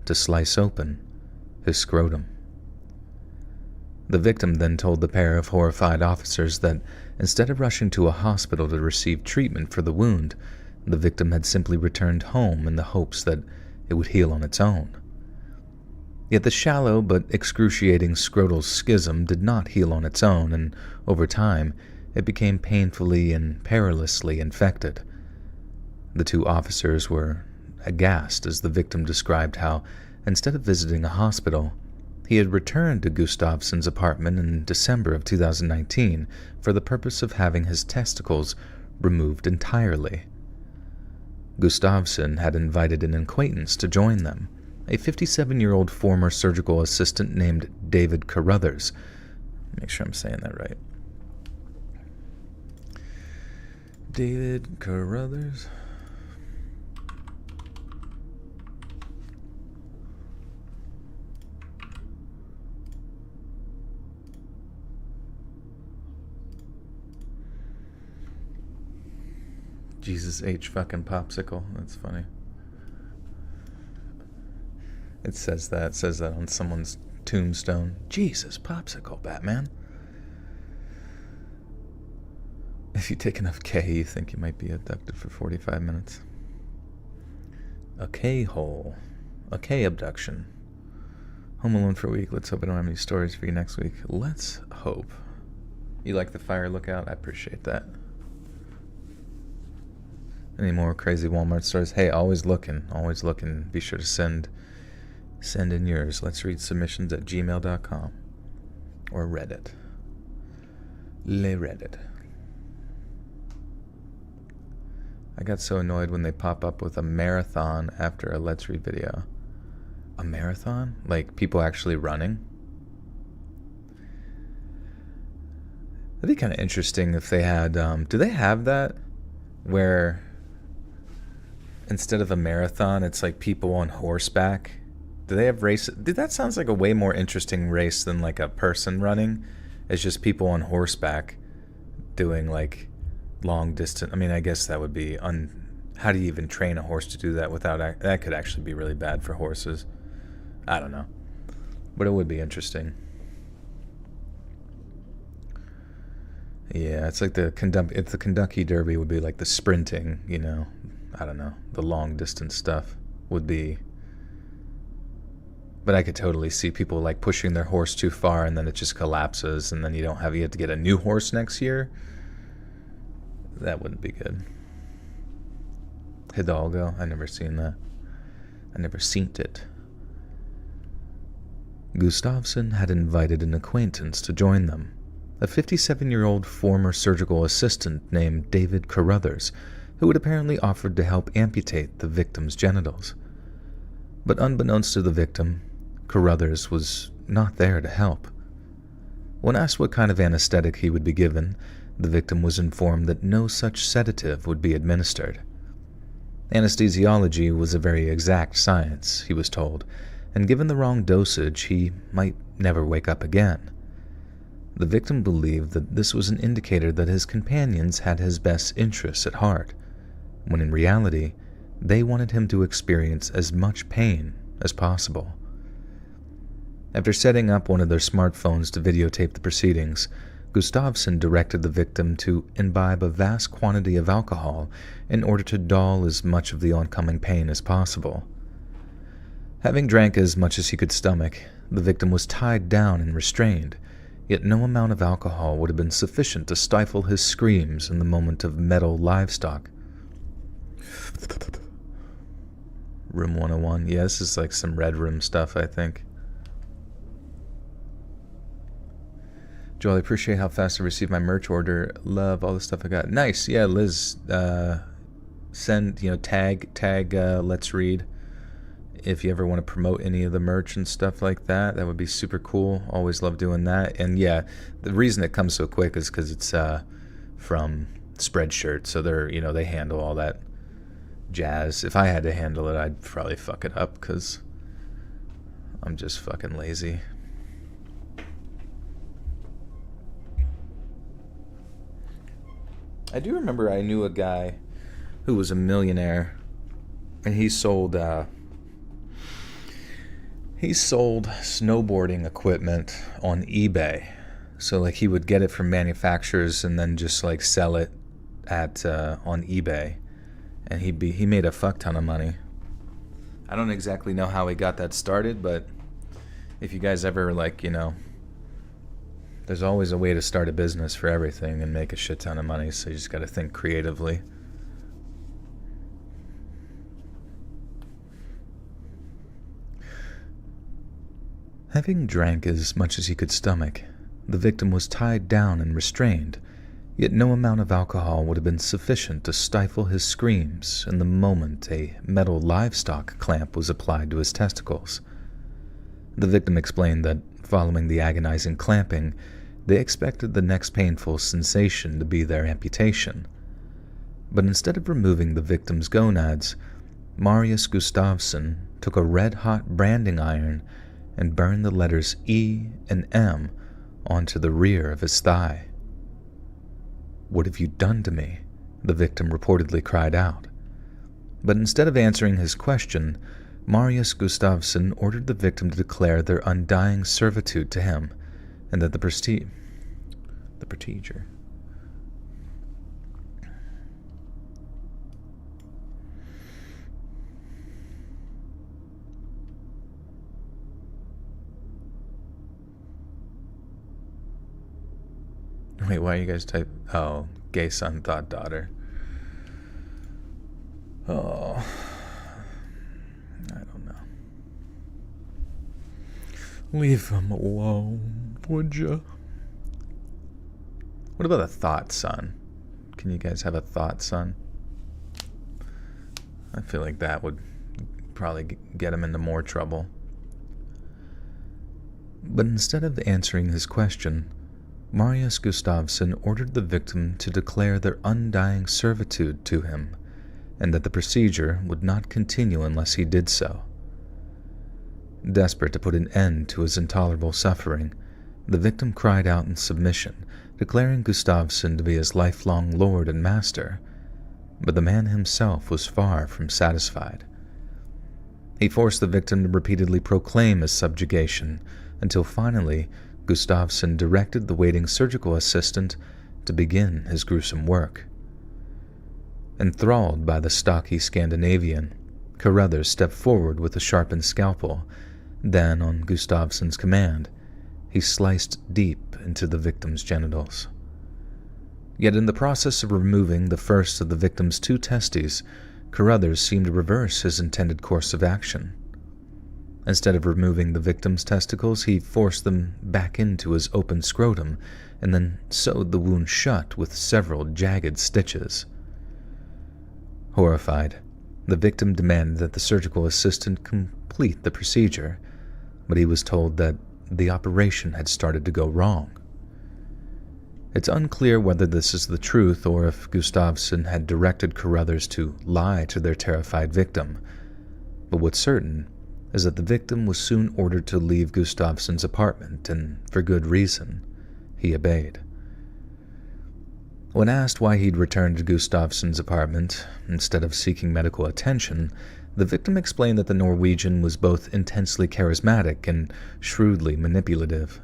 to slice open his scrotum. The victim then told the pair of horrified officers that instead of rushing to a hospital to receive treatment for the wound, the victim had simply returned home in the hopes that it would heal on its own. Yet the shallow but excruciating scrotal schism did not heal on its own, and over time it became painfully and perilously infected. The two officers were aghast as the victim described how, instead of visiting a hospital, he had returned to Gustavsen's apartment in December of 2019 for the purpose of having his testicles removed entirely. Gustavsen had invited an acquaintance to join them, a 57-year-old former surgical assistant named David Carruthers. Make sure I'm saying that right. David Carruthers. Jesus H fucking popsicle. That's funny. It says that on someone's tombstone. Jesus popsicle, Batman. If you take enough K, you think you might be abducted for 45 minutes. A K-hole. A K abduction. Home alone for a week. Let's hope I don't have any stories for you next week. Let's hope. You like the fire lookout? I appreciate that. Any more crazy Walmart stories? Hey, always looking. Always looking. Be sure to send in yours. Let's read submissions at gmail.com or Reddit. Le Reddit. I got so annoyed when they pop up with a marathon after a Let's Read video. A marathon? Like people actually running? That'd be kind of interesting if they had, do they have that? Where instead of a marathon, it's like people on horseback. Do they have races? Dude, that sounds like a way more interesting race than like a person running. It's just people on horseback doing like long distance. I mean, I guess that would be how do you even train a horse to do that without that could actually be really bad for horses. I don't know. But it would be interesting. Yeah, it's like if the Kentucky Derby would be like the sprinting, you know. I don't know. The long distance stuff would be. But I could totally see people like pushing their horse too far and then it just collapses and then you have to get a new horse next year. That wouldn't be good. Hidalgo, I never seen that. I never seen it. Gustavsen had invited an acquaintance to join them, a 57-year-old former surgical assistant named David Carruthers, who had apparently offered to help amputate the victim's genitals. But unbeknownst to the victim, Carruthers was not there to help. When asked what kind of anesthetic he would be given, the victim was informed that no such sedative would be administered. Anesthesiology was a very exact science, he was told, and given the wrong dosage, he might never wake up again. The victim believed that this was an indicator that his companions had his best interests at heart, when in reality, they wanted him to experience as much pain as possible. After setting up one of their smartphones to videotape the proceedings, Gustavsen directed the victim to imbibe a vast quantity of alcohol in order to dull as much of the oncoming pain as possible. Having drank as much as he could stomach, the victim was tied down and restrained, yet no amount of alcohol would have been sufficient to stifle his screams in the moment of metal livestock. Room 101. Yeah, this is like some Red Room stuff, I think. Joel, I appreciate how fast I received my merch order. Love all the stuff I got. Nice. Yeah, Liz, send, tag Let's Read if you ever want to promote any of the merch and stuff like that, that would be super cool. Always love doing that. And yeah, the reason it comes so quick is because it's from Spreadshirt, so they handle all that jazz. If I had to handle it, I'd probably fuck it up because I'm just fucking lazy. I do remember I knew a guy who was a millionaire, and he sold snowboarding equipment on eBay. So like he would get it from manufacturers and then just like sell it at on eBay, and he made a fuck ton of money. I don't exactly know how he got that started, but if you guys ever there's always a way to start a business for everything and make a shit ton of money, so you just gotta think creatively. Having drank as much as he could stomach, the victim was tied down and restrained, yet no amount of alcohol would have been sufficient to stifle his screams in the moment a metal livestock clamp was applied to his testicles. The victim explained that, following the agonizing clamping, they expected the next painful sensation to be their amputation. But instead of removing the victim's gonads, Marius Gustafsson took a red-hot branding iron and burned the letters E and M onto the rear of his thigh. "What have you done to me?" the victim reportedly cried out. But instead of answering his question, Marius Gustafsson ordered the victim to declare their undying servitude to him, and that the procedure. Wait, why you guys type? Oh, gay son thought daughter. Oh, I don't know. Leave him alone, would you? What about a thought son? Can you guys have a thought son? I feel like that would probably get him into more trouble. But instead of answering his question, Marius Gustafsson ordered the victim to declare their undying servitude to him, and that the procedure would not continue unless he did so. Desperate to put an end to his intolerable suffering, the victim cried out in submission, declaring Gustafsson to be his lifelong lord and master, but the man himself was far from satisfied. He forced the victim to repeatedly proclaim his subjugation, until finally Gustafsson directed the waiting surgical assistant to begin his gruesome work. Enthralled by the stocky Scandinavian, Carruthers stepped forward with a sharpened scalpel. Then, on Gustafsson's command, he sliced deep into the victim's genitals. Yet in the process of removing the first of the victim's 2 testes, Carruthers seemed to reverse his intended course of action. Instead of removing the victim's testicles, he forced them back into his open scrotum and then sewed the wound shut with several jagged stitches. Horrified, the victim demanded that the surgical assistant complete the procedure, but he was told that the operation had started to go wrong. It's unclear whether this is the truth or if Gustafsson had directed Carruthers to lie to their terrified victim, but what's certain is that the victim was soon ordered to leave Gustafsson's apartment, and for good reason. He obeyed. When asked why he'd returned to Gustafsson's apartment instead of seeking medical attention, the victim explained that the Norwegian was both intensely charismatic and shrewdly manipulative.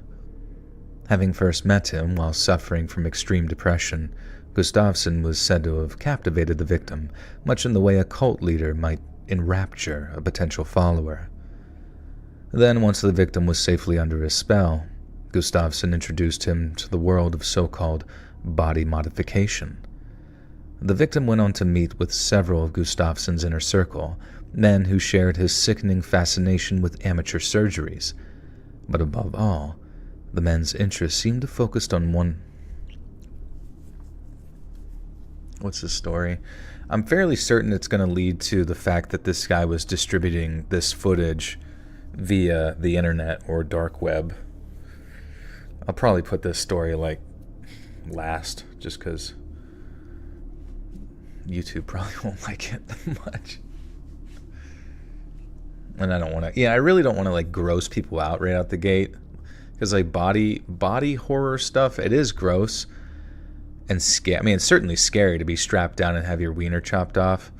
Having first met him while suffering from extreme depression, Gustafsson was said to have captivated the victim, much in the way a cult leader might enrapture a potential follower. Then, once the victim was safely under his spell, Gustafsson introduced him to the world of so-called body modification. The victim went on to meet with several of Gustafsson's inner circle, men who shared his sickening fascination with amateur surgeries. But above all, the men's interest seemed to focus on one What's the story? I'm fairly certain it's going to lead to the fact that this guy was distributing this footage via the internet or dark web. I'll probably put this story like last, just because YouTube probably won't like it much. And I don't want to, I really don't want to like gross people out right out the gate, because like body horror stuff, it is gross and scary. I mean, it's certainly scary to be strapped down and have your wiener chopped off,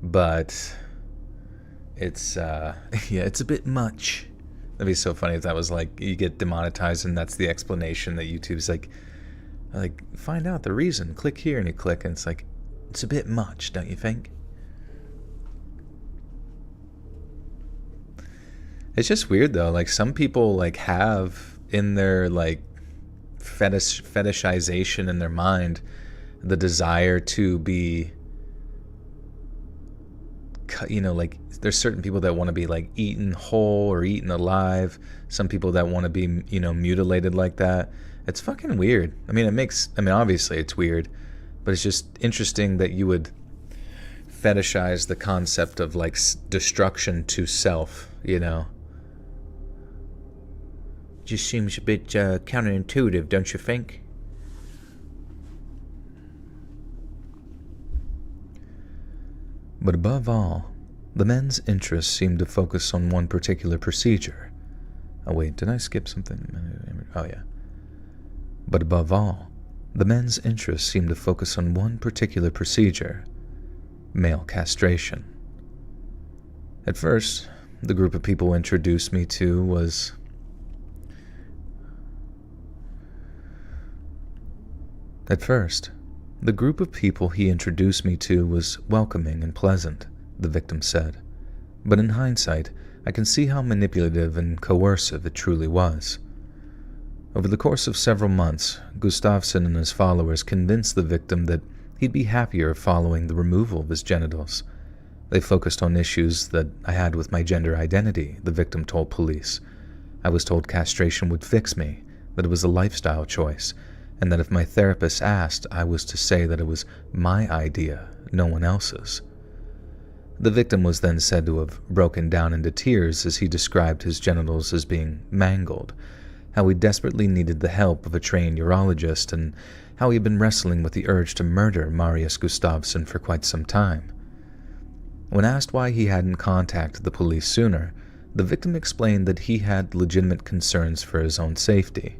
but it's it's a bit much. That'd be so funny if that was like you get demonetized and that's the explanation that YouTube's like find out the reason, click here, and you click and it's like, it's a bit much, don't you think? It's just weird though, like some people like have in their like fetishization in their mind the desire to be, like there's certain people that want to be like eaten whole or eaten alive, some people that want to be mutilated like that. It's fucking weird. I mean obviously it's weird, but it's just interesting that you would fetishize the concept of like destruction to self, Just seems a bit counterintuitive, don't you think? But above all, the men's interests seemed to focus on one particular procedure. Oh wait, did I skip something? Oh yeah. But above all, the men's interests seemed to focus on one particular procedure: male castration. At first, the group of people introduced me to was welcoming and pleasant, the victim said. But in hindsight, I can see how manipulative and coercive it truly was. Over the course of several months, Gustafsson and his followers convinced the victim that he'd be happier following the removal of his genitals. They focused on issues that I had with my gender identity, the victim told police. I was told castration would fix me, that it was a lifestyle choice, and that if my therapist asked, I was to say that it was my idea, no one else's. The victim was then said to have broken down into tears as he described his genitals as being mangled, how he desperately needed the help of a trained urologist, and how he had been wrestling with the urge to murder Marius Gustafsson for quite some time. When asked why he hadn't contacted the police sooner, the victim explained that he had legitimate concerns for his own safety.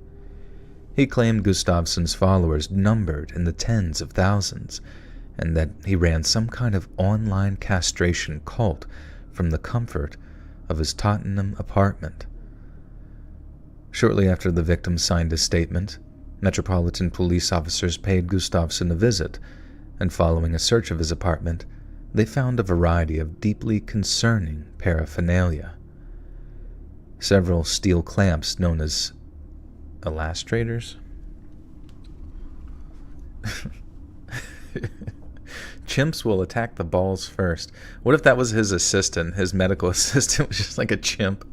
He claimed Gustafsson's followers numbered in the tens of thousands, and that he ran some kind of online castration cult from the comfort of his Tottenham apartment. Shortly after the victim signed his statement, Metropolitan police officers paid Gustafsson a visit, and following a search of his apartment, they found a variety of deeply concerning paraphernalia. Several steel clamps known as elastrators? Chimps will attack the balls first. What if that was his assistant? His medical assistant was just like a chimp.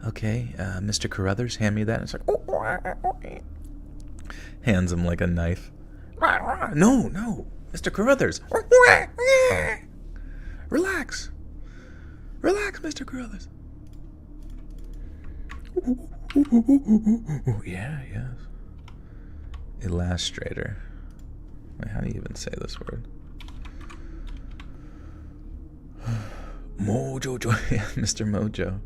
Okay, Mr. Carruthers, hand me that. It's like, hands him like a knife. No, Mr. Carruthers. Relax, Mr. Carruthers. Yeah, yes. Illustrator. Wait, how do you even say this word? Mojo, yeah, Mr. Mojo.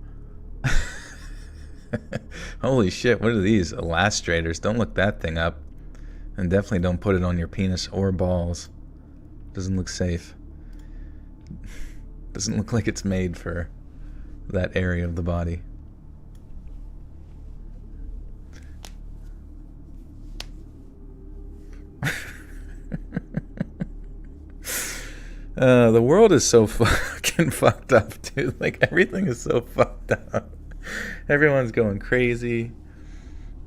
Holy shit, what are these? Illustrators. Don't look that thing up. And definitely don't put it on your penis or balls. Doesn't look safe. Doesn't look like it's made for that area of the body. The world is so fucking fucked up, dude. Like, everything is so fucked up. Everyone's going crazy.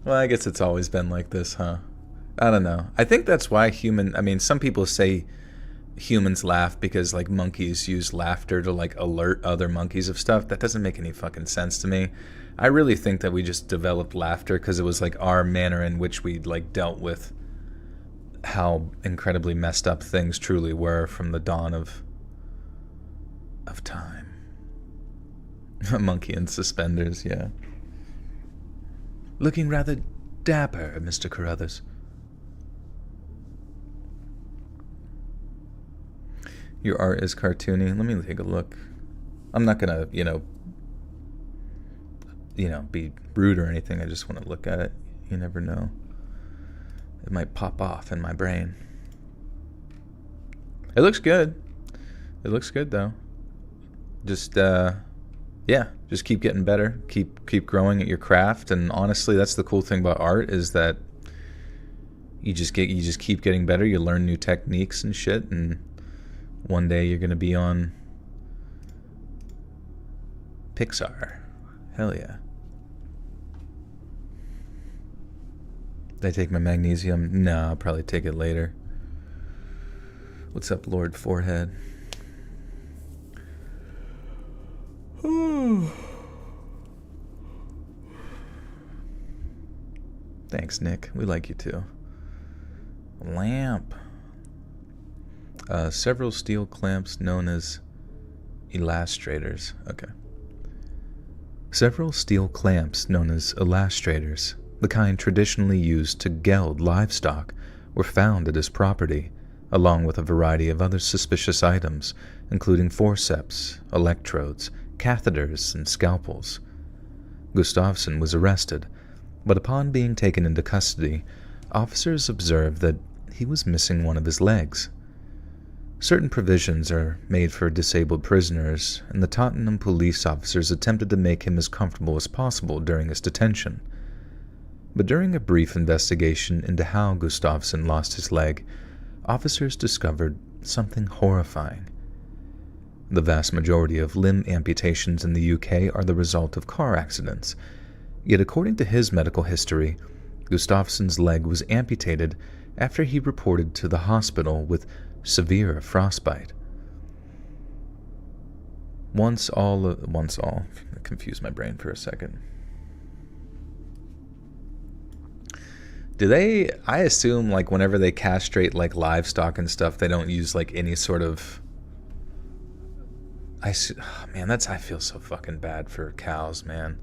Well, I guess it's always been like this, huh? I don't know. I think that's why some people say humans laugh because, like, monkeys use laughter to, like, alert other monkeys of stuff. That doesn't make any fucking sense to me. I really think that we just developed laughter because it was, like, our manner in which we, like, dealt with how incredibly messed up things truly were from the dawn of time. A monkey in suspenders, yeah. Looking rather dapper, Mr. Carruthers. Your art is cartoony. Let me take a look. I'm not gonna, you know, be rude or anything. I just want to look at it. You never know. It might pop off in my brain. It looks good. It looks good though. Just yeah, just keep getting better. Keep growing at your craft. And honestly, that's the cool thing about art, is that you just keep getting better. You learn new techniques and shit, and one day you're gonna be on Pixar. Hell yeah. Did I take my magnesium? No, I'll probably take it later. What's up, Lord Forehead? Thanks, Nick. We like you too. Lamp. Several steel clamps known as elastrators. Okay. Several steel clamps known as elastrators, the kind traditionally used to geld livestock, were found at his property, along with a variety of other suspicious items, including forceps, electrodes, catheters, and scalpels. Gustafsson was arrested, but upon being taken into custody, officers observed that he was missing one of his legs. Certain provisions are made for disabled prisoners, and the Tottenham police officers attempted to make him as comfortable as possible during his detention. But during a brief investigation into how Gustafsson lost his leg, officers discovered something horrifying. The vast majority of limb amputations in the UK are the result of car accidents, yet according to his medical history, Gustafsson's leg was amputated after he reported to the hospital with severe frostbite. Once all, confused my brain for a second. Do they, I assume, like, whenever they castrate, like, livestock and stuff, they don't use, like, any sort of, man, I feel so fucking bad for cows, man.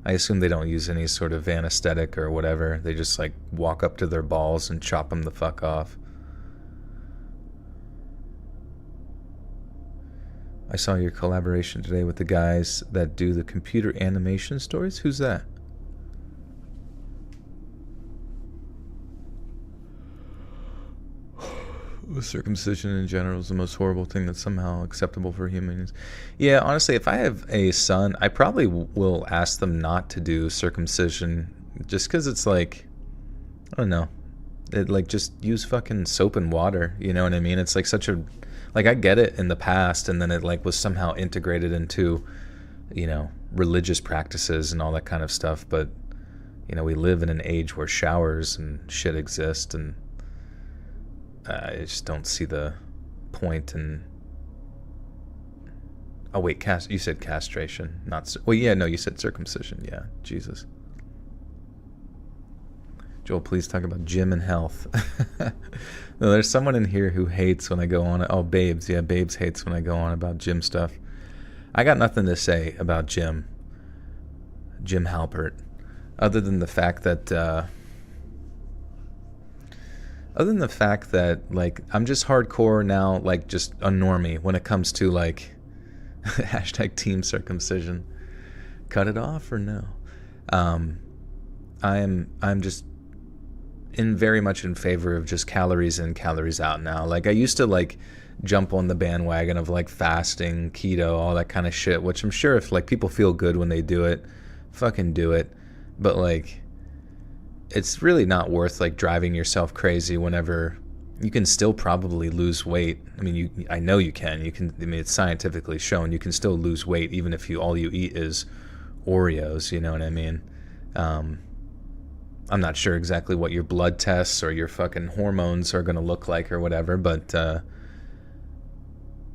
I assume they don't use any sort of anesthetic or whatever. They just, like, walk up to their balls and chop them the fuck off. I saw your collaboration today with the guys that do the computer animation stories. Who's that? Circumcision in general is the most horrible thing that's somehow acceptable for humans. Yeah, honestly, if I have a son, I probably will ask them not to do circumcision, just because it's like, I don't know, it, like, just use fucking soap and water, you know what I mean? It's like such a, like, I get it in the past, and then it, like, was somehow integrated into, you know, religious practices and all that kind of stuff, but, you know, we live in an age where showers and shit exist, and I just don't see the point in... Oh, wait, you said castration, not... Well, yeah, no, you said circumcision. Yeah, Jesus. Joel, please talk about gym and health. No, there's someone in here who hates when I go on... Oh, Babes. Yeah, Babes hates when I go on about gym stuff. I got nothing to say about Jim Halpert, other than the fact that... like, I'm just hardcore now, like, just a normie when it comes to, like, hashtag team circumcision. Cut it off or no? I'm just very much in favor of just calories in, calories out now. Like, I used to, like, jump on the bandwagon of, like, fasting, keto, all that kind of shit, which I'm sure if, like, people feel good when they do it, fucking do it. But, like, it's really not worth, like, driving yourself crazy whenever you can still probably lose weight. I mean, I know you can. I mean, it's scientifically shown you can still lose weight even if all you eat is Oreos, you know what I mean? I'm not sure exactly what your blood tests or your fucking hormones are going to look like or whatever, but,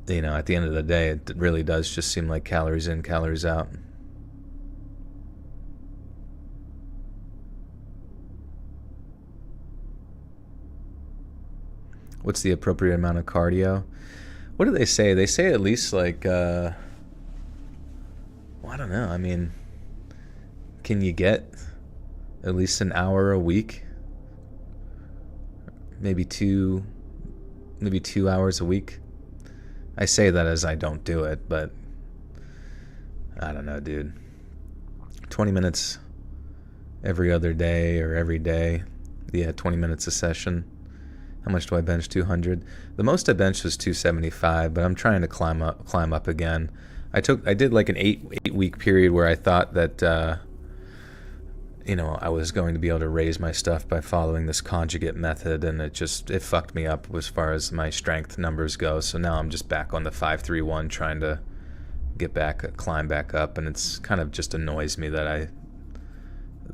you know, at the end of the day, it really does just seem like calories in, calories out. What's the appropriate amount of cardio? What do they say? They say at least like, well, I don't know. I mean, can you get at least an hour a week? Maybe 2 hours a week. I say that as I don't do it, but I don't know, dude. 20 minutes every other day or every day. Yeah, 20 minutes a session. How much do I bench? 200. The most I benched was 275, but I'm trying to climb up again. I did like an 8-week period where I thought that I was going to be able to raise my stuff by following this conjugate method, and it fucked me up as far as my strength numbers go. So now I'm just back on the 5-3-1, trying to climb back up, and it's kind of just annoys me that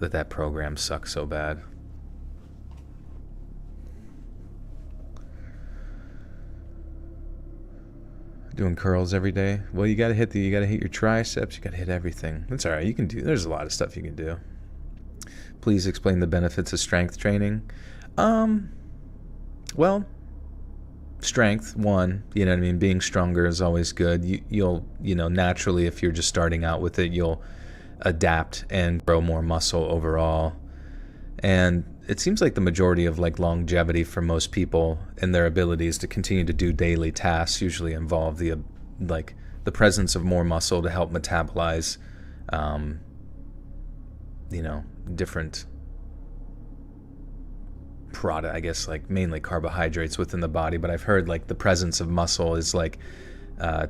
that program sucks so bad. Doing curls every day. Well, you gotta hit your triceps. You gotta hit everything. That's all right. You can do. There's a lot of stuff you can do. Please explain the benefits of strength training. Well, strength, one, you know what I mean? Being stronger is always good. You'll naturally, if you're just starting out with it, you'll adapt and grow more muscle overall. And it seems like the majority of like longevity for most people and their abilities to continue to do daily tasks usually involve the presence of more muscle to help metabolize different product, I guess, like mainly carbohydrates within the body. But I've heard like the presence of muscle is like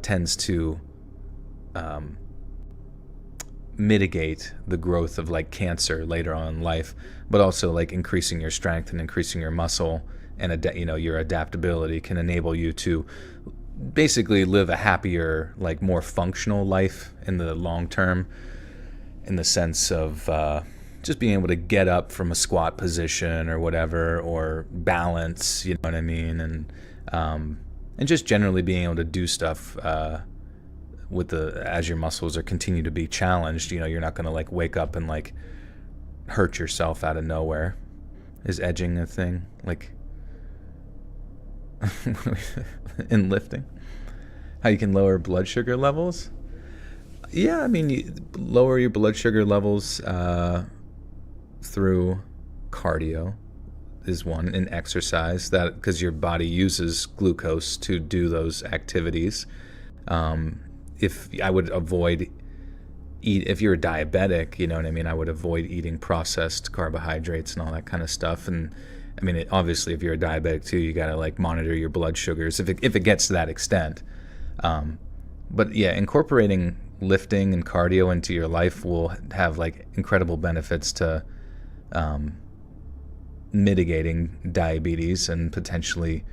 tends to mitigate the growth of like cancer later on in life, but also like increasing your strength and increasing your muscle and your adaptability can enable you to basically live a happier, like more functional life in the long term, in the sense of just being able to get up from a squat position or whatever, or balance, you know what I mean, and just generally being able to do stuff as your muscles are continue to be challenged. You're not going to like wake up and like hurt yourself out of nowhere. Is edging a thing, like in lifting? How you can lower blood sugar levels? Yeah, I mean, you lower your blood sugar levels through cardio is one, and exercise, that because your body uses glucose to do those activities. If you're a diabetic, you know what I mean, I would avoid eating processed carbohydrates and all that kind of stuff. And I mean, obviously, if you're a diabetic too, you gotta like monitor your blood sugars if it gets to that extent. But yeah, incorporating lifting and cardio into your life will have like incredible benefits to mitigating diabetes and potentially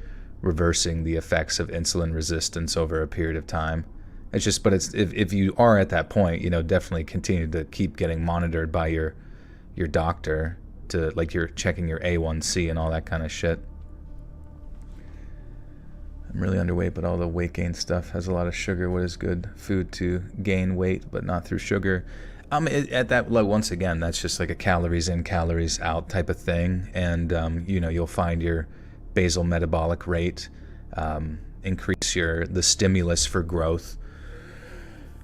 reversing the effects of insulin resistance over a period of time. If you are at that point, definitely continue to keep getting monitored by your doctor to like you're checking your A1C and all that kind of shit. I'm really underweight, but all the weight gain stuff has a lot of sugar. What is good food to gain weight, but not through sugar? At that, like, once again, that's just like a calories in, calories out type of thing. And, you'll find your basal metabolic rate increase the stimulus for growth,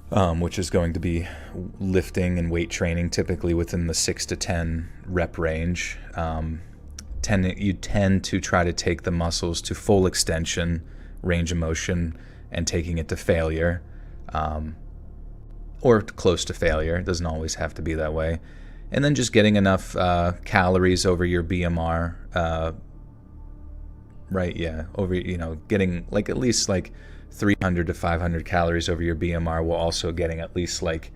which is going to be lifting and weight training, typically within the 6 to 10 rep range. You tend to try to take the muscles to full extension, range of motion, and taking it to failure, or close to failure. It doesn't always have to be that way. And then just getting enough calories over your BMR, right? Yeah, getting like at least like 300 to 500 calories over your BMR, while also getting at least like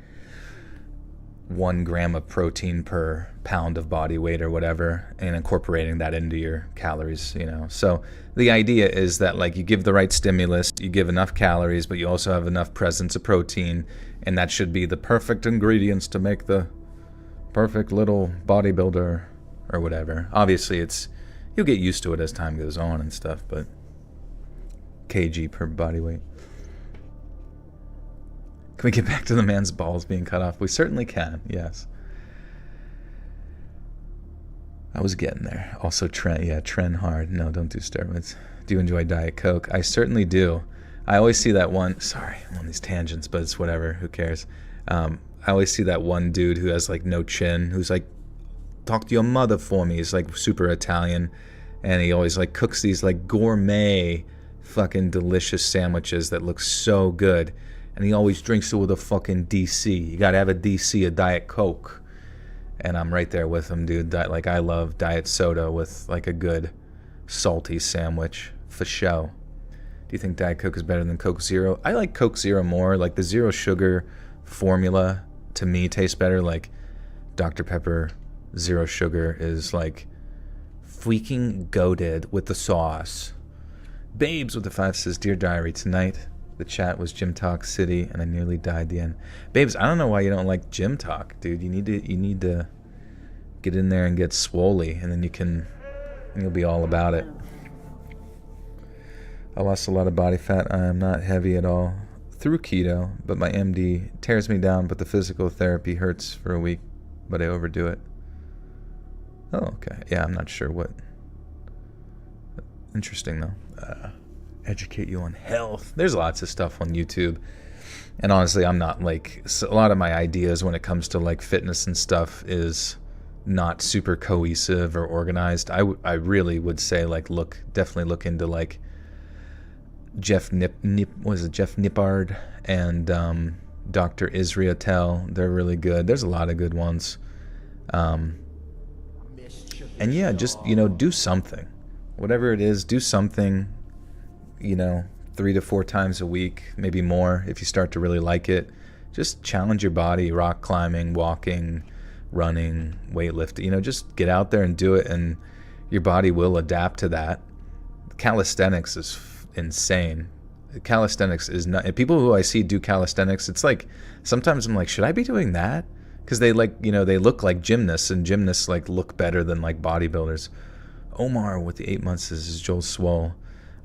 1 gram of protein per pound of body weight or whatever, and incorporating that into your calories, So the idea is that like you give the right stimulus, you give enough calories, but you also have enough presence of protein, and that should be the perfect ingredients to make the perfect little bodybuilder or whatever. Obviously, you'll get used to it as time goes on and stuff, but kg per body weight. Can we get back to the man's balls being cut off? We certainly can, yes. I was getting there. Also, trend hard. No, don't do steroids. Do you enjoy Diet Coke? I certainly do. I always see that one. Sorry, I'm on these tangents, but it's whatever. Who cares? I always see that one dude who has like no chin, who's like, talk to your mother for me. He's like super Italian, and he always like cooks these like gourmet, fucking delicious sandwiches that look so good. And he always drinks it with a fucking DC. You gotta have a DC, a Diet Coke. And I'm right there with him, dude. Like, I love diet soda with like a good salty sandwich for show. Do you think Diet Coke is better than Coke Zero? I like Coke Zero more. Like, the zero sugar formula to me tastes better. Like, Dr. Pepper Zero Sugar is like freaking goated with the sauce. Babes with the 5 says, Dear Diary, tonight the chat was Gym Talk City and I nearly died the end. Babes, I don't know why you don't like Gym Talk, dude. You need to get in there and get swoly, and then you'll be all about it. I lost a lot of body fat. I am not heavy at all through keto, but my MD tears me down, but the physical therapy hurts for a week, but I overdo it. Oh, okay. Yeah, I'm not sure what. Interesting, though. Educate you on health. There's lots of stuff on YouTube. And honestly, I'm not like, a lot of my ideas when it comes to like fitness and stuff is not super cohesive or organized. I really would say like definitely look into like Jeff Nippard and Dr. Israel Tell. They're really good. There's a lot of good ones. And yeah, just, do something. Whatever it is, do something, 3 to 4 times a week, maybe more if you start to really like it. Just challenge your body, rock climbing, walking, running, weightlifting, just get out there and do it, and your body will adapt to that. Calisthenics is insane. Calisthenics is not, and people who I see do calisthenics, it's like, sometimes I'm like, should I be doing that? Because they like, they look like gymnasts, and gymnasts like look better than like bodybuilders. Omar with the 8 months is Joel Swole.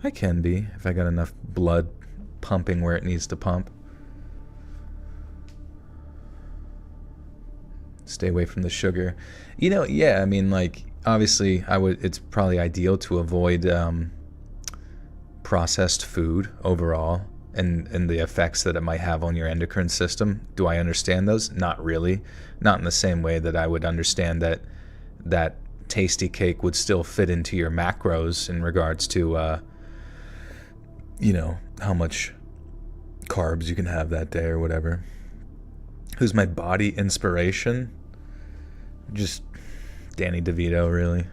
I can be, if I got enough blood pumping where it needs to pump. Stay away from the sugar. Yeah, I mean, like, obviously, it's probably ideal to avoid processed food overall and the effects that it might have on your endocrine system. Do I understand those? Not really. Not in the same way that I would understand that tasty cake would still fit into your macros in regards to how much carbs you can have that day or whatever. Who's my body inspiration? Just Danny DeVito, really.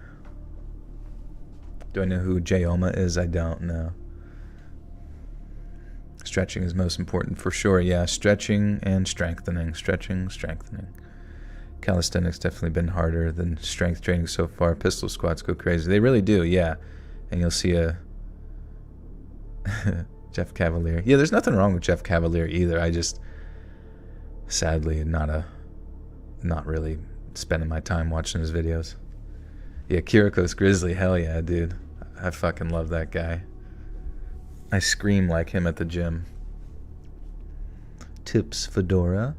Do I know who Jayoma is? I don't know. Stretching is most important for sure. Yeah, stretching and strengthening. Stretching, strengthening. Calisthenics definitely been harder than strength training so far. Pistol squats go crazy. They really do, yeah. And you'll see a Jeff Cavalier. Yeah, there's nothing wrong with Jeff Cavalier either. I just sadly not really spending my time watching his videos. Yeah, Kirikos Grizzly, hell yeah, dude. I fucking love that guy. I scream like him at the gym. Tips Fedora.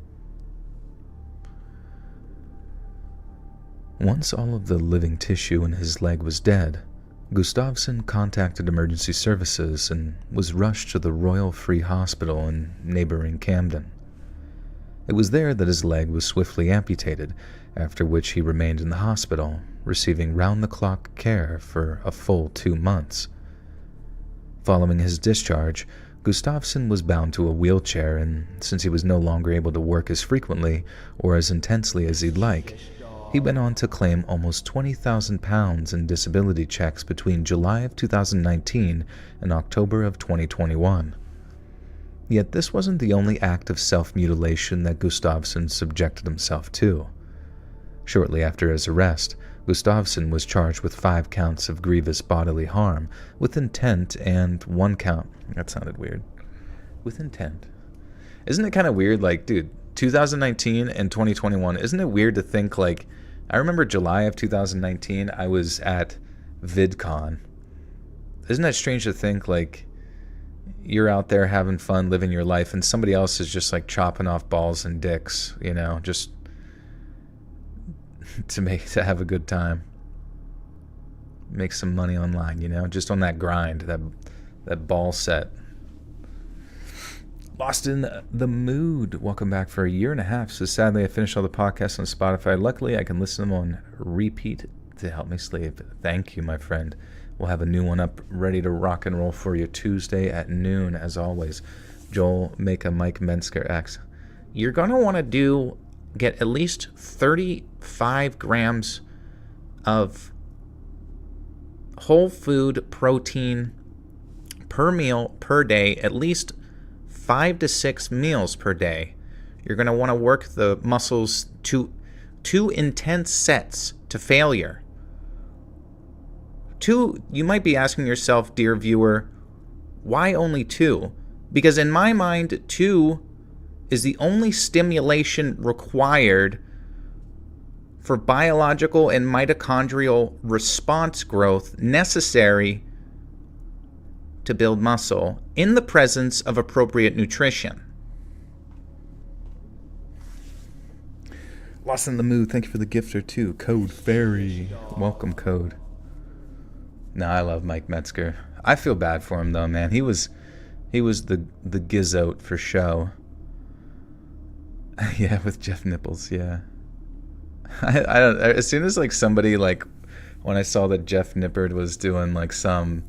Once all of the living tissue in his leg was dead, Gustafsson contacted emergency services and was rushed to the Royal Free Hospital in neighboring Camden. It was there that his leg was swiftly amputated, after which he remained in the hospital, receiving round-the-clock care for a full 2 months. Following his discharge, Gustafsson was bound to a wheelchair, and since he was no longer able to work as frequently or as intensely as he'd like, he went on to claim almost £20,000 in disability checks between July of 2019 and October of 2021. Yet this wasn't the only act of self-mutilation that Gustafsson subjected himself to. Shortly after his arrest, Gustafsson was charged with 5 counts of grievous bodily harm with intent and 1 count. That sounded weird. With intent. Isn't it kind of weird, like, dude, 2019 and 2021, isn't it weird to think, like, I remember July of 2019, I was at VidCon. Isn't that strange to think, like, you're out there having fun, living your life, and somebody else is just, like, chopping off balls and dicks, just to have a good time. make some money online, you know, just on that grind, that ball set. Lost in the Mood. Welcome back for a year and a half. So sadly, I finished all the podcasts on Spotify. Luckily, I can listen to them on repeat to help me sleep. Thank you, my friend. We'll have a new one up ready to rock and roll for you Tuesday at noon, as always. Joel, make a Mike Mensker X. You're going to want to get at least 35 grams of whole food protein per meal per day, at least 5 to 6 meals per day. You're going to want to work the muscles to 2 intense sets to failure. You might be asking yourself, dear viewer, why only 2? Because in my mind, 2 is the only stimulation required for biological and mitochondrial response growth necessary to build muscle in the presence of appropriate nutrition. Lost in the Mood, thank you for the gift or two. Code Fairy. Welcome, Code. No, I love Mike Metzger. I feel bad for him though, man. He was the Gizote for show. Yeah, with Jeff Nipples, yeah. I don't, as soon as like somebody, like when I saw that Jeff Nippard was doing like some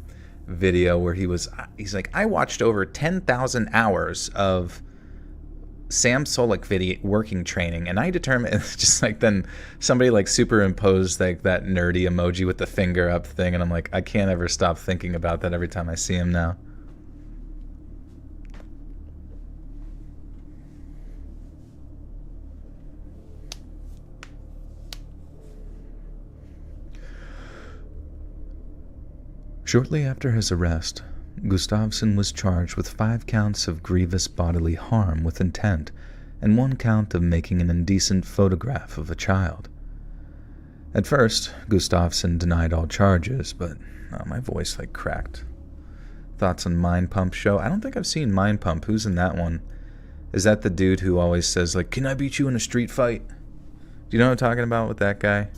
video where he's like, I watched over 10,000 hours of Sam Solik video working training, and I determined, it's just like, then somebody like superimposed like that nerdy emoji with the finger up thing, and I'm like, I can't ever stop thinking about that every time I see him now. Shortly after his arrest, Gustafsson was charged with 5 counts of grievous bodily harm with intent and 1 count of making an indecent photograph of a child. At first, Gustafsson denied all charges, but my voice like cracked. Thoughts on Mind Pump show? I don't think I've seen Mind Pump. Who's in that one? Is that the dude who always says like, can I beat you in a street fight? Do you know what I'm talking about with that guy?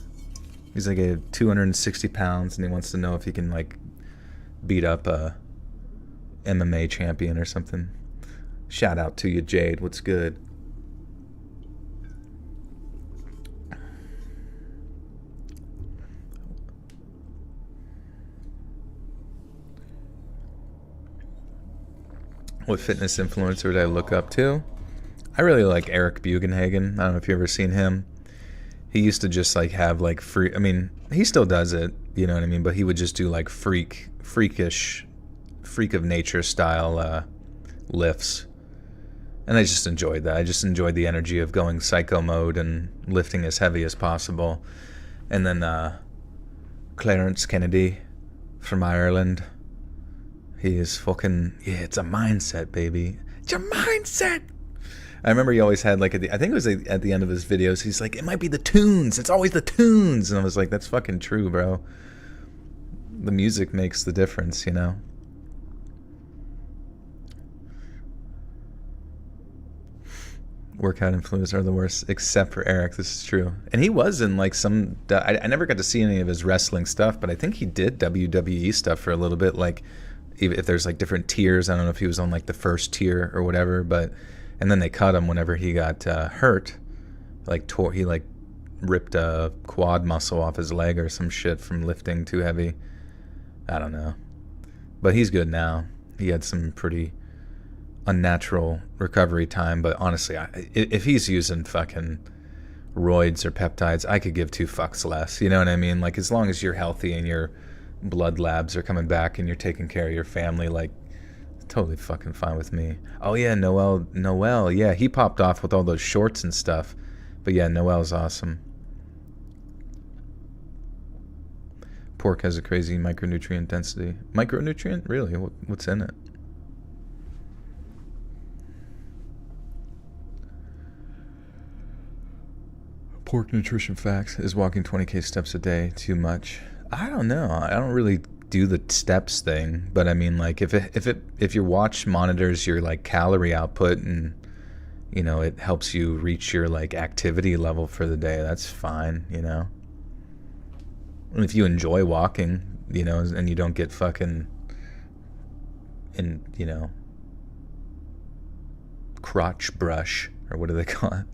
He's like 260 pounds and he wants to know if he can like beat up a MMA champion or something. Shout out to you, Jade. What's good? What fitness influencer did I look up to? I really like Eric Bugenhagen. I don't know if you've ever seen him. He used to just like have like free, I mean, he still does it, you know what I mean? But he would just do like freak of nature style lifts. And I just enjoyed that. I just enjoyed the energy of going psycho mode and lifting as heavy as possible. And then Clarence Kennedy from Ireland. He is fucking, yeah, it's a mindset, baby. It's a mindset. I remember he always had like, I think it was at the end of his videos, he's like, it might be the tunes. It's always the tunes. And I was like, that's fucking true, bro. The music makes the difference, you know? Workout influencers are the worst, except for Eric. This is true. And he was in like some, I never got to see any of his wrestling stuff, but I think he did WWE stuff for a little bit. Like, if there's like different tiers, I don't know if he was on like the first tier or whatever, but, and then they cut him whenever he got hurt. Like, he like ripped a quad muscle off his leg or some shit from lifting too heavy. I don't know. But he's good now. He had some pretty unnatural recovery time, but honestly, if he's using fucking roids or peptides, I could give 2 fucks less. You know what I mean? Like, as long as you're healthy and your blood labs are coming back and you're taking care of your family, like, totally fucking fine with me. Oh yeah, Noel, yeah, he popped off with all those shorts and stuff. But yeah, Noel's awesome. Pork has a crazy micronutrient density. Micronutrient? Really? What's in it? Pork nutrition facts. Is walking 20k steps a day too much? I don't know. I don't really do the steps thing, but I mean, like, if your watch monitors your like calorie output and, you know, it helps you reach your like activity level for the day, that's fine, you know. And if you enjoy walking, you know, and you don't get fucking you know, crotch brush, or what do they call it?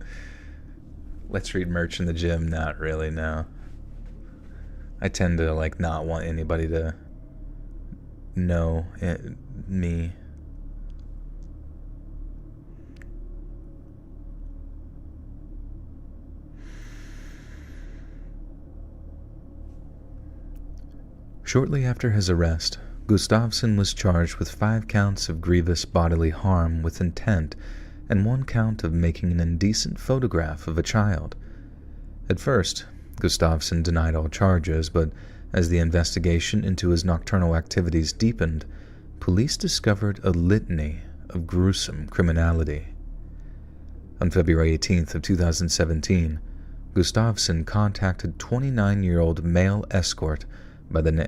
Let's read merch in the gym. Not really, no. I tend to like not want anybody to know me. Shortly after his arrest, Gustafsson was charged with 5 counts of grievous bodily harm with intent and 1 count of making an indecent photograph of a child. At first, Gustafsson denied all charges, but as the investigation into his nocturnal activities deepened, police discovered a litany of gruesome criminality. On February 18th of 2017, Gustafsson contacted 29-year-old male escort by the name...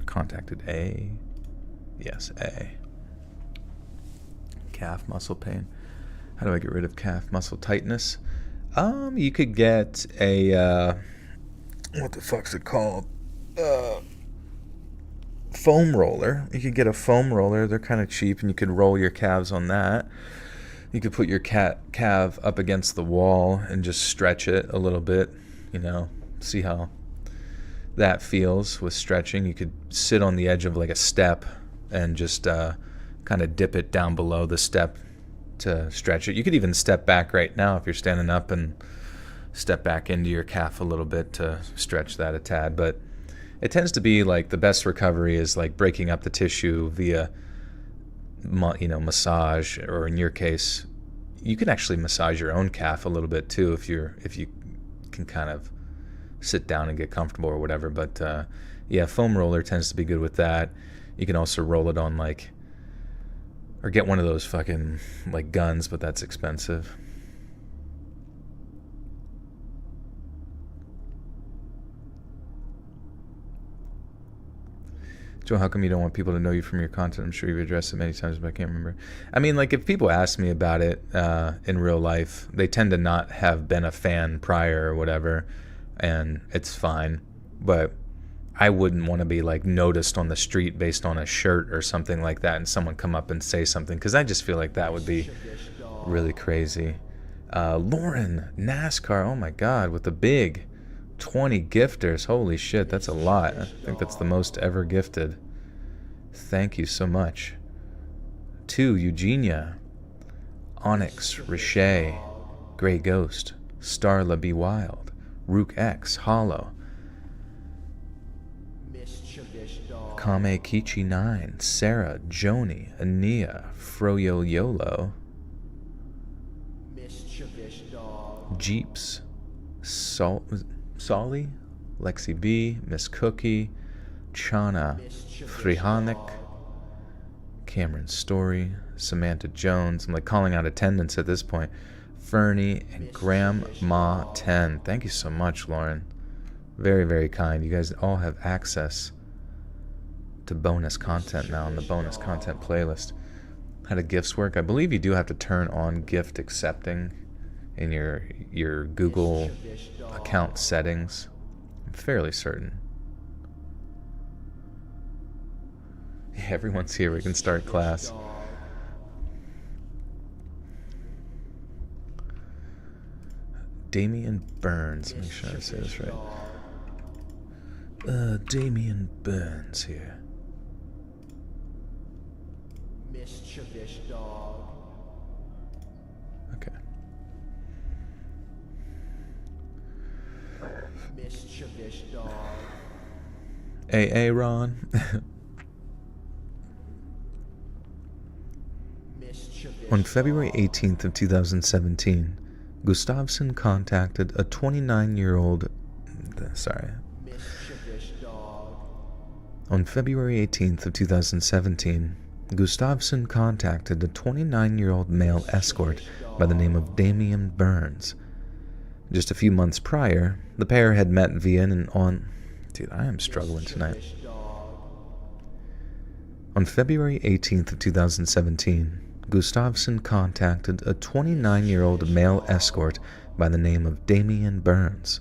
Contacted A. Yes, A. Calf muscle pain. How do I get rid of calf muscle tightness? You could get a, what the fuck's it called? Foam roller. You could get a foam roller. They're kind of cheap, and you could roll your calves on that. You could put your calf up against the wall and just stretch it a little bit, you know, see how that feels with stretching. You could sit on the edge of like a step and just kind of dip it down below the step to stretch it. You could even step back right now if you're standing up and step back into your calf a little bit to stretch that a tad. But it tends to be like the best recovery is like breaking up the tissue via, you know, massage, or in your case, you can actually massage your own calf a little bit too if you can kind of sit down and get comfortable or whatever. But yeah, foam roller tends to be good with that. You can also roll it on like, or get one of those fucking like guns, but that's expensive. Joe, how come you don't want people to know you from your content? I'm sure you've addressed it many times, but I can't remember. I mean, like, if people ask me about it in real life, they tend to not have been a fan prior or whatever, and it's fine. But I wouldn't want to be, like, noticed on the street based on a shirt or something like that, and someone come up and say something, because I just feel like that would be really crazy. Lauren, NASCAR, oh my God, with the big 20 gifters. Holy shit, that's a lot. I think that's the most ever gifted. Thank you so much. 2, Eugenia, Onyx, Riche, Grey Ghost, Starla Be Wild, Rook X, Hollow, Kame Kichi 9, Sarah, Joni, Ania, Froyo Yolo, Jeeps, Solly, Lexi B, Miss Cookie, Chana, Frihanik, Cameron Story, Samantha Jones. I'm like calling out attendance at this point. Fernie and Grandma 10. Thank you so much, Lauren. Very, very kind. You guys all have access to bonus content now on the bonus content playlist. How do gifts work? I believe you do have to turn on gift accepting in your Google account settings. I'm fairly certain. Yeah, everyone's here. We can start class. Damian Burns. Make sure I say this right. Damian Burns here. Mischievous dog. Okay. Mischievous dog. Hey, Ron. On February 18th of 2017, Gustafsson contacted a 29-year-old... Sorry. On February 18th of 2017, Gustafsson contacted a 29-year-old male escort by the name of Damian Burns. Just a few months prior, the pair had met via an on... Dude, I am struggling tonight. On February 18th of 2017, Gustafsson contacted a 29-year-old male escort by the name of Damian Burns.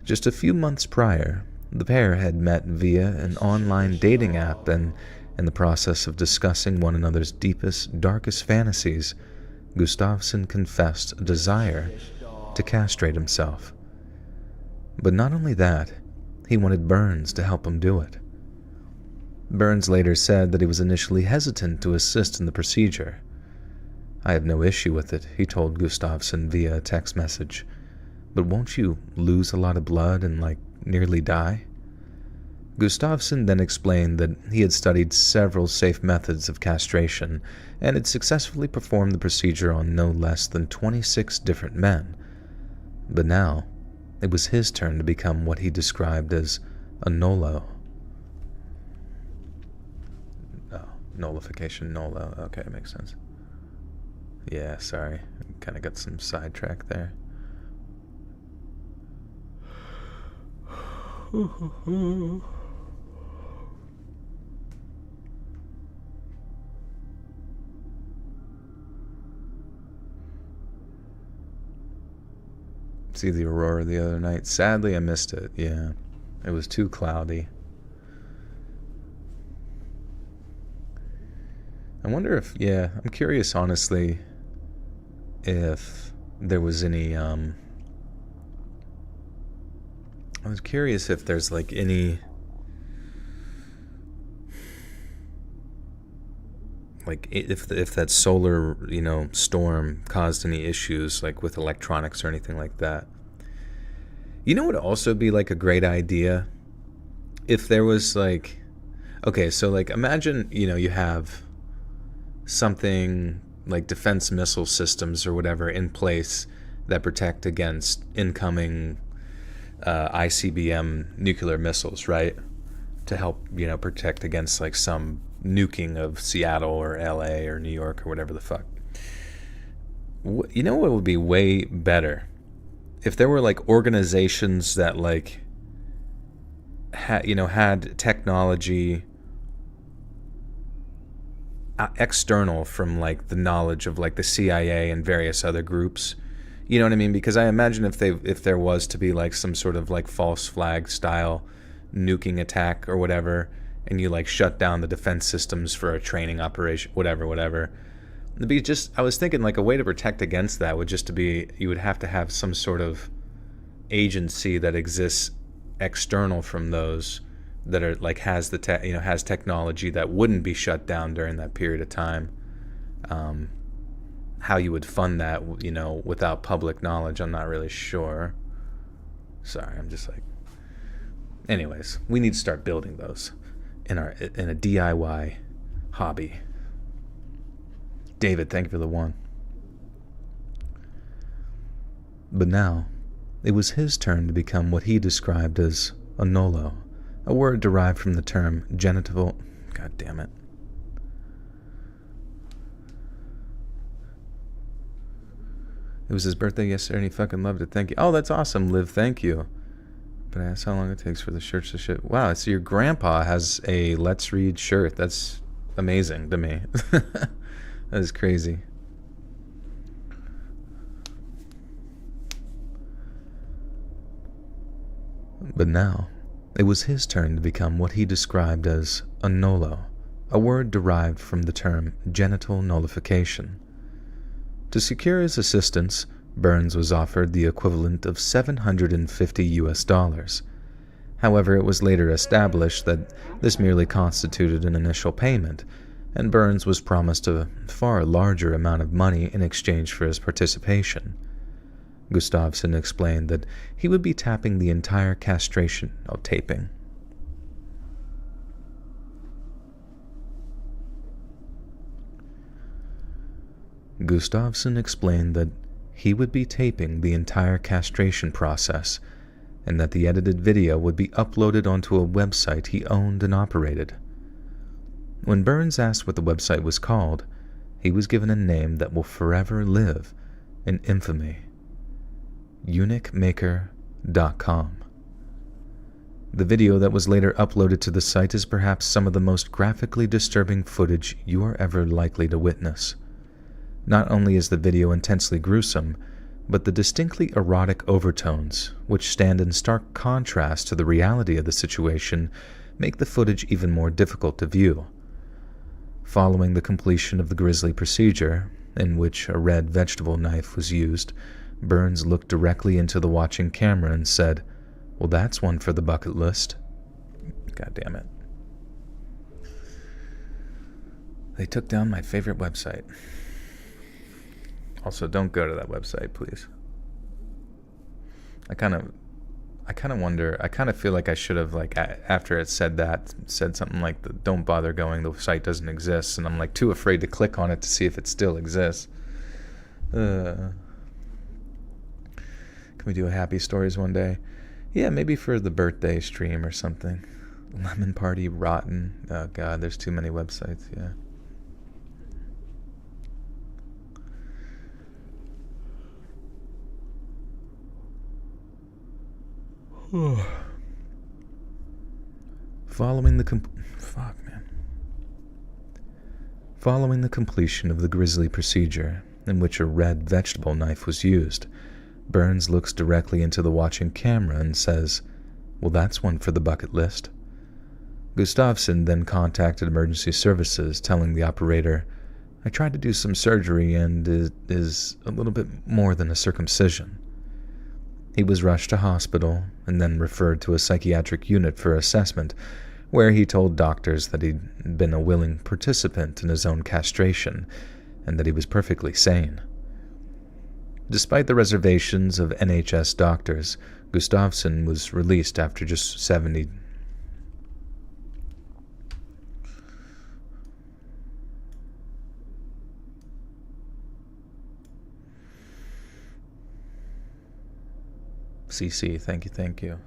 Just a few months prior, The pair had met via an online dating app, and in the process of discussing one another's deepest, darkest fantasies, Gustafsson confessed a desire to castrate himself. But not only that, he wanted Burns to help him do it. Burns later said that he was initially hesitant to assist in the procedure. "I have no issue with it," he told Gustafsson via a text message. "But won't you lose a lot of blood and, nearly die?" Gustafsson then explained that he had studied several safe methods of castration and had successfully performed the procedure on no less than 26 different men. But now, it was his turn to become what he described as a nolo. Oh, nullification, nolo. Okay, makes sense. Yeah, sorry. Kind of got some sidetrack there. See the aurora the other night. Sadly, I missed it. Yeah, it was too cloudy. I wonder if, I'm curious, honestly, if there was any, I was curious if there's, any, if that solar, storm caused any issues, with electronics or anything like that. You know what would also be, a great idea? If there was, okay, so, imagine, you have something like defense missile systems or whatever in place that protect against incoming ICBM nuclear missiles, right? To help, protect against some nuking of Seattle or LA or New York or whatever the fuck. You know what would be way better? If there were organizations that had technology external from the knowledge of the CIA and various other groups, you know what I mean? Because I imagine if there was to be some sort of false flag style nuking attack or whatever, and you shut down the defense systems for a training operation, whatever. It'd be just, I was thinking a way to protect against that would just to be, you would have to have some sort of agency that exists external from those that are has the has technology that wouldn't be shut down during that period of time. How you would fund that, without public knowledge, I'm not really sure. Sorry, I'm just anyways, we need to start building those in a DIY hobby. David, thank you for the one. But now, it was his turn to become what he described as a nolo, a word derived from the term genital. God damn it. It was his birthday yesterday and he fucking loved it. Thank you. Oh, that's awesome, Liv. Thank you. But I asked how long it takes for the shirts to ship. Wow, so your grandpa has a Let's Read shirt. That's amazing to me. That is crazy. But now, it was his turn to become what he described as a nolo, a word derived from the term genital nullification. To secure his assistance, Burns was offered the equivalent of $750. However, it was later established that this merely constituted an initial payment, and Burns was promised a far larger amount of money in exchange for his participation. Gustafsson explained that he would be tapping the entire castration taping. Gustafsson explained that he would be taping the entire castration process, and that the edited video would be uploaded onto a website he owned and operated. When Burns asked what the website was called, he was given a name that will forever live in infamy: eunuchmaker.com. The video that was later uploaded to the site is perhaps some of the most graphically disturbing footage you are ever likely to witness. Not only is the video intensely gruesome, but the distinctly erotic overtones, which stand in stark contrast to the reality of the situation, make the footage even more difficult to view. Following the completion of the grisly procedure, in which a red vegetable knife was used, Burns looked directly into the watching camera and said, "Well, that's one for the bucket list." God damn it. They took down my favorite website. Also, don't go to that website, please. I kind of wonder, I kind of feel like I should have, like, after it said that, said something like, don't bother going, the site doesn't exist, and I'm, like, too afraid to click on it to see if it still exists. Can we do a happy stories one day? Yeah, maybe for the birthday stream or something. Lemon Party, Rotten. Oh, God, there's too many websites, yeah. Following the completion of the grisly procedure, in which a red vegetable knife was used, Burns looks directly into the watching camera and says, "Well, that's one for the bucket list." Gustafsson then contacted emergency services, telling the operator, "I tried to do some surgery and it is a little bit more than a circumcision." He was rushed to hospital and then referred to a psychiatric unit for assessment, where he told doctors that he'd been a willing participant in his own castration and that he was perfectly sane. Despite the reservations of NHS doctors, Gustafsson was released after just 70. CC, thank you.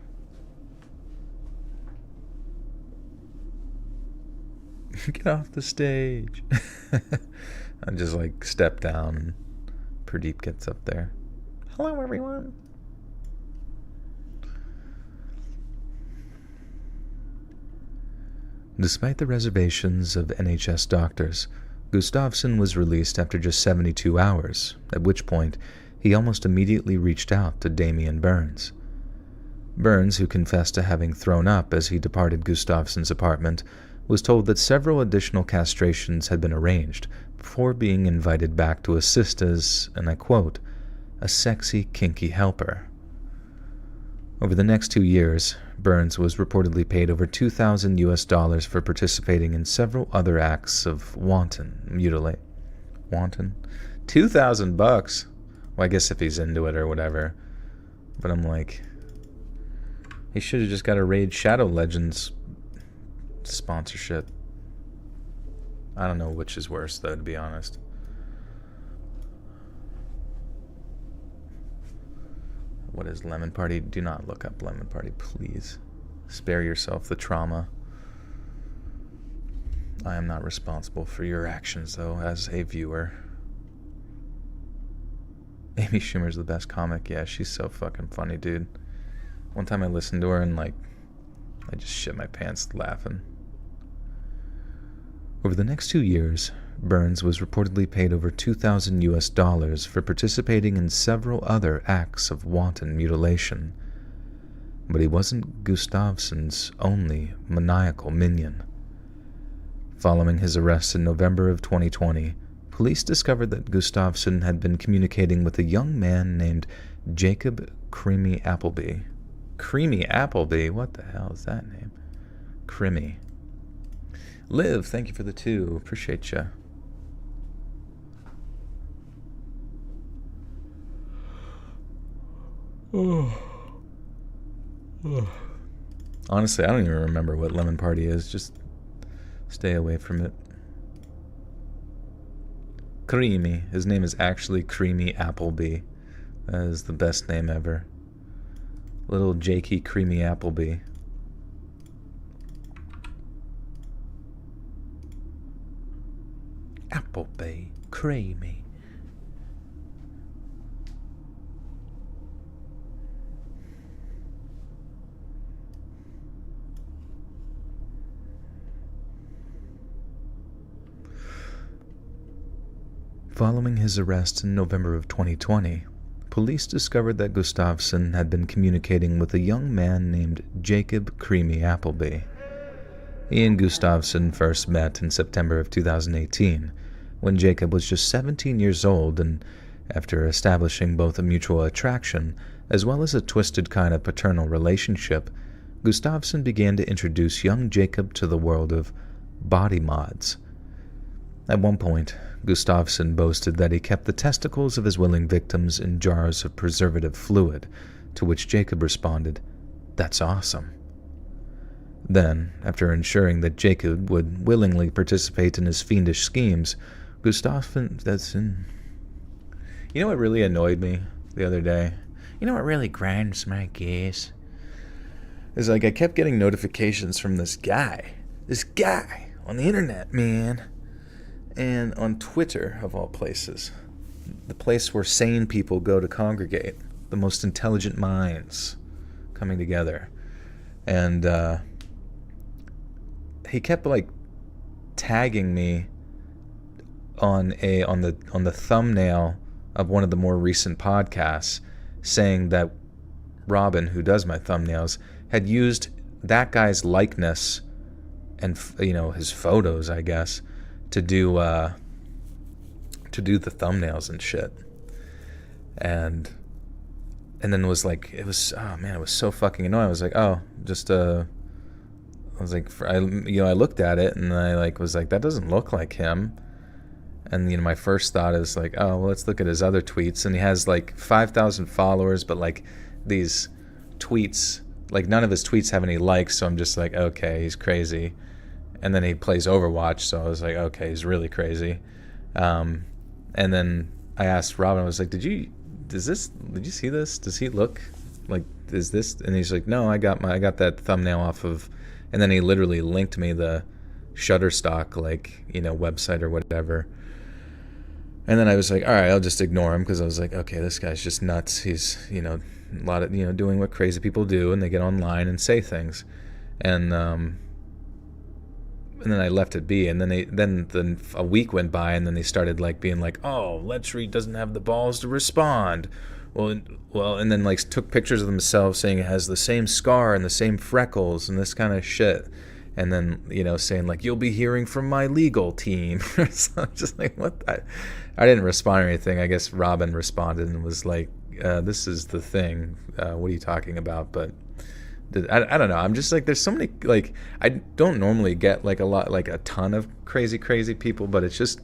Get off the stage. I just like step down and Pradeep gets up there. Hello, everyone. Despite the reservations of NHS doctors, Gustafsson was released after just 72 hours, at which point he almost immediately reached out to Damien Burns. Burns, who confessed to having thrown up as he departed Gustafsson's apartment, was told that several additional castrations had been arranged before being invited back to assist as, and I quote, "a sexy, kinky helper." Over the next 2 years, Burns was reportedly paid over $2,000 for participating in several other acts of wanton mutilation. Wanton? $2,000? Well, I guess if he's into it or whatever. But I'm like, he should have just got a Raid Shadow Legends sponsorship. I don't know which is worse, though, to be honest. What is Lemon Party? Do not look up Lemon Party, please. Spare yourself the trauma. I am not responsible for your actions, though, as a viewer. Amy Schumer's the best comic. Yeah, she's so fucking funny, dude. One time I listened to her and, like, I just shit my pants laughing. Over the next 2 years, Burns was reportedly paid over $2,000 for participating in several other acts of wanton mutilation. But he wasn't Gustafsson's only maniacal minion. Following his arrest in November of 2020, police discovered that Gustafsson had been communicating with a young man named Jacob Creamy Appleby. Creamy Appleby? What the hell is that name? Creamy. Liv, thank you for the 2. Appreciate ya. Honestly, I don't even remember what Lemon Party is. Just stay away from it. Creamy. His name is actually Creamy Appleby. That is the best name ever. Little Jakey Creamy Appleby. Appleby. Creamy. Following his arrest in November of 2020, police discovered that Gustafsson had been communicating with a young man named Jacob Creamy Appleby. He and Gustafsson first met in September of 2018, when Jacob was just 17 years old, and after establishing both a mutual attraction as well as a twisted kind of paternal relationship, Gustafsson began to introduce young Jacob to the world of body mods. At one point, Gustafsson boasted that he kept the testicles of his willing victims in jars of preservative fluid, to which Jacob responded, "That's awesome." Then, after ensuring that Jacob would willingly participate in his fiendish schemes, Gustafsson... You know what really annoyed me the other day? You know what really grinds my gears? Is like I kept getting notifications from this guy on the internet, man. And on Twitter, of all places, the place where sane people go to congregate, the most intelligent minds coming together. And he kept like tagging me on the thumbnail of one of the more recent podcasts, saying that Robin, who does my thumbnails, had used that guy's likeness and his photos, I guess, to do the thumbnails and shit. And then it was so fucking annoying. I was like, I looked at it and I was like, that doesn't look like him. And my first thought is like, oh, well, let's look at his other tweets. And he has like 5,000 followers, but like these tweets, like none of his tweets have any likes. So I'm just like, okay, he's crazy. And then he plays Overwatch, so I was like, okay, he's really crazy. And then I asked Robin, I was like, did you see this? Does he look like, is this? And he's like, no, I got that thumbnail off of, and then he literally linked me the Shutterstock website or whatever. And then I was like, all right, I'll just ignore him, because I was like, okay, this guy's just nuts. He's a lot of doing what crazy people do, and they get online and say things, and then I left it be. And then a week went by, and then they started being like, oh, Let's Read doesn't have the balls to respond. Well, and then took pictures of themselves saying it has the same scar and the same freckles and this kind of shit. And then, saying you'll be hearing from my legal team. So I'm just like, what? I didn't respond or anything. I guess Robin responded and was like, this is the thing. What are you talking about? But I don't know. I'm just there's so many, I don't normally get a ton of crazy people, but it's just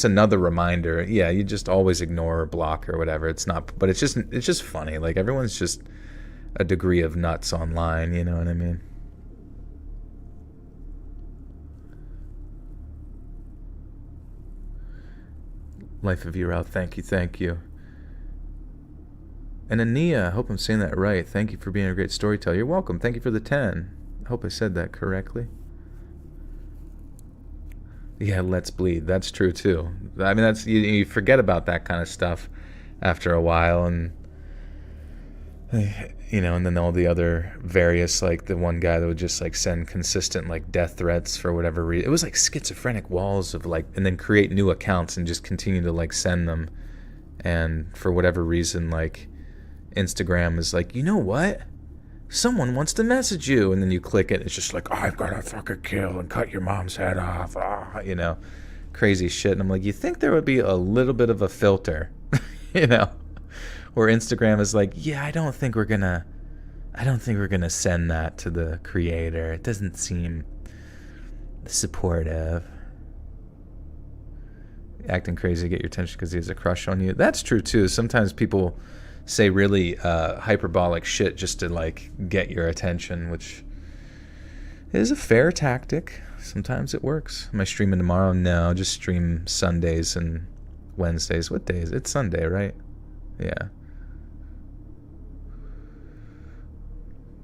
another reminder. Yeah, you just always ignore or block or whatever. It's not, but it's just funny. Everyone's just a degree of nuts online. You know what I mean? Life of Urao, thank you. And Ania, I hope I'm saying that right. Thank you for being a great storyteller. You're welcome. Thank you for the 10. I hope I said that correctly. Yeah, Let's Bleed. That's true too. I mean, that's you forget about that kind of stuff after a while, and and then all the other various, the one guy that would just send consistent death threats for whatever reason. It was schizophrenic walls of and then create new accounts and just continue to send them. And for whatever reason, Instagram is you know what? Someone wants to message you, and then you click it. It's just I've got to fucking kill and cut your mom's head off. Crazy shit. And I'm like, you think there would be a little bit of a filter, where Instagram is yeah, I don't think we're gonna send that to the creator. It doesn't seem supportive. Acting crazy to get your attention because he has a crush on you. That's true too. Sometimes people say really hyperbolic shit just to get your attention, which is a fair tactic. Sometimes it works. Am I streaming tomorrow? No, just stream Sundays and Wednesdays. What days? It's Sunday, right? Yeah.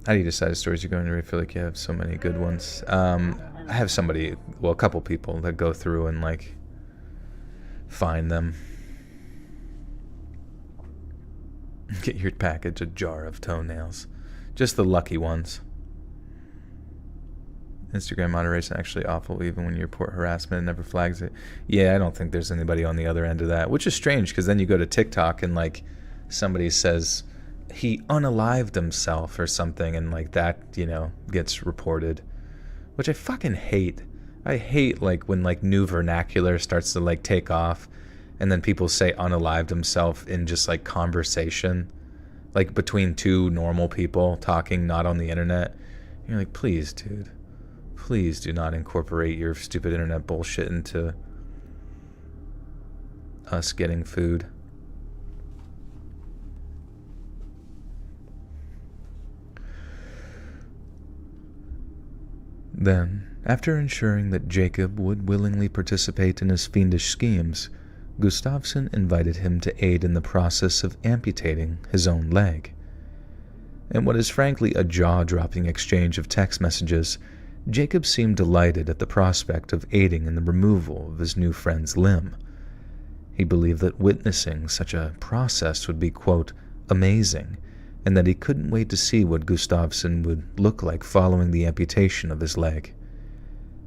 How do you decide the stories you're going to read? I feel like you have so many good ones. I have a couple people that go through and find them. Get your package, a jar of toenails. Just the lucky ones. Instagram moderation actually awful, even when you report harassment, it never flags it. Yeah, I don't think there's anybody on the other end of that, which is strange, because then you go to TikTok and somebody says he unalived himself or something, and like that, you know, gets reported, which I fucking hate. I hate like when like new vernacular starts to like take off, and then people say unalived himself in just like conversation, like between two normal people talking, not on the internet. And you're like, please, dude, please do not incorporate your stupid internet bullshit into us getting food. Then, after ensuring that Jacob would willingly participate in his fiendish schemes, Gustafsson invited him to aid in the process of amputating his own leg. In what is frankly a jaw-dropping exchange of text messages, Jacob seemed delighted at the prospect of aiding in the removal of his new friend's limb. He believed that witnessing such a process would be, quote, amazing, and that he couldn't wait to see what Gustafsson would look like following the amputation of his leg.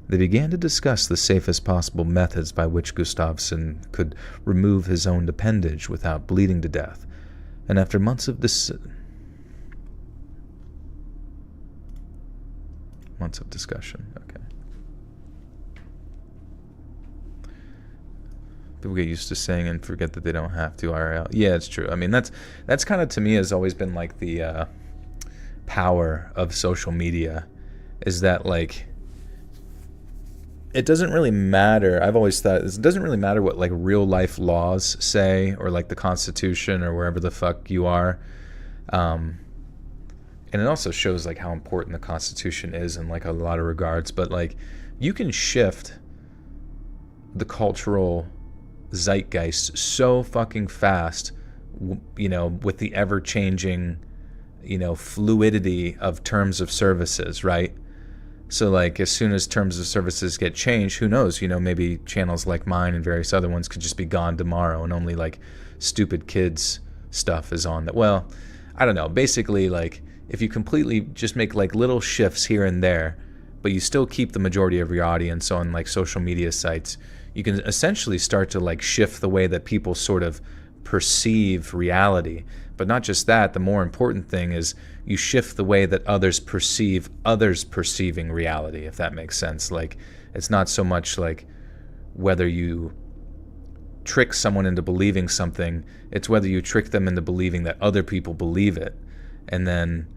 They began to discuss the safest possible methods by which Gustafsson could remove his own appendage without bleeding to death, and after months of discussion. Okay. People get used to saying and forget that they don't have to IRL. Yeah, it's true. I mean, that's kind of, to me, has always been like the power of social media, is that like it doesn't really matter. I've always thought it doesn't really matter what like real life laws say, or like the Constitution, or wherever the fuck you are. And it also shows like how important the Constitution is in like a lot of regards. But like you can shift the cultural zeitgeist so fucking fast, you know, with the ever-changing, you know, fluidity of terms of services, right? So like as soon as terms of services get changed, who knows, you know, maybe channels like mine and various other ones could just be gone tomorrow, and only like stupid kids stuff is on that. Well, I don't know. Basically, like if you completely just make like little shifts here and there, but you still keep the majority of your audience on like social media sites, you can essentially start to like shift the way that people sort of perceive reality. But not just that, the more important thing is you shift the way that others perceive others perceiving reality, if that makes sense. Like it's not so much like whether you trick someone into believing something, it's whether you trick them into believing that other people believe it. And then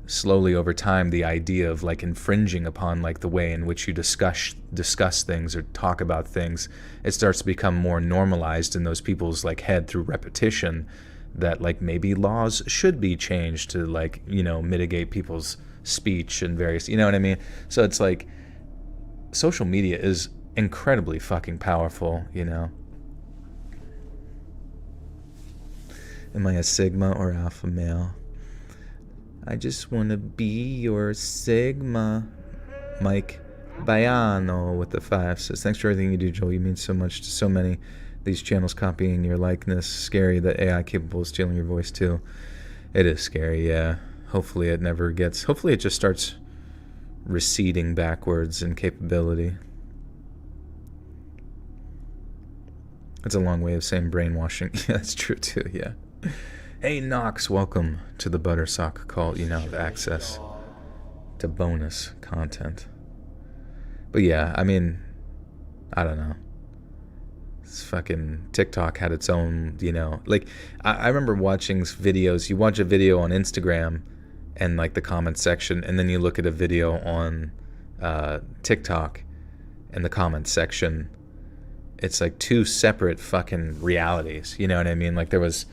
slowly over time, the idea of like infringing upon like the way in which you discuss things or talk about things, it starts to become more normalized in those people's like head through repetition, that like maybe laws should be changed to like, you know, mitigate people's speech and various, you know what I mean? So it's like social media is incredibly fucking powerful, you know. Am I a Sigma or Alpha male? I just want to be your Sigma. Mike Baiano with the 5 says, thanks for everything you do, Joel. You mean so much to so many. These channels copying your likeness. Scary that AI capable of stealing your voice too. It is scary, yeah. Hopefully it never gets... Hopefully it just starts receding backwards in capability. That's a long way of saying brainwashing. Yeah, that's true too, yeah. Hey Knox, welcome to the Buttersock cult. You now have access to bonus content. But yeah, I mean, I don't know. This fucking TikTok had its own, you know, like I remember watching videos. You watch a video on Instagram and like the comment section, and then you look at a video on TikTok and the comment section. It's like two separate fucking realities. You know what I mean? Like there was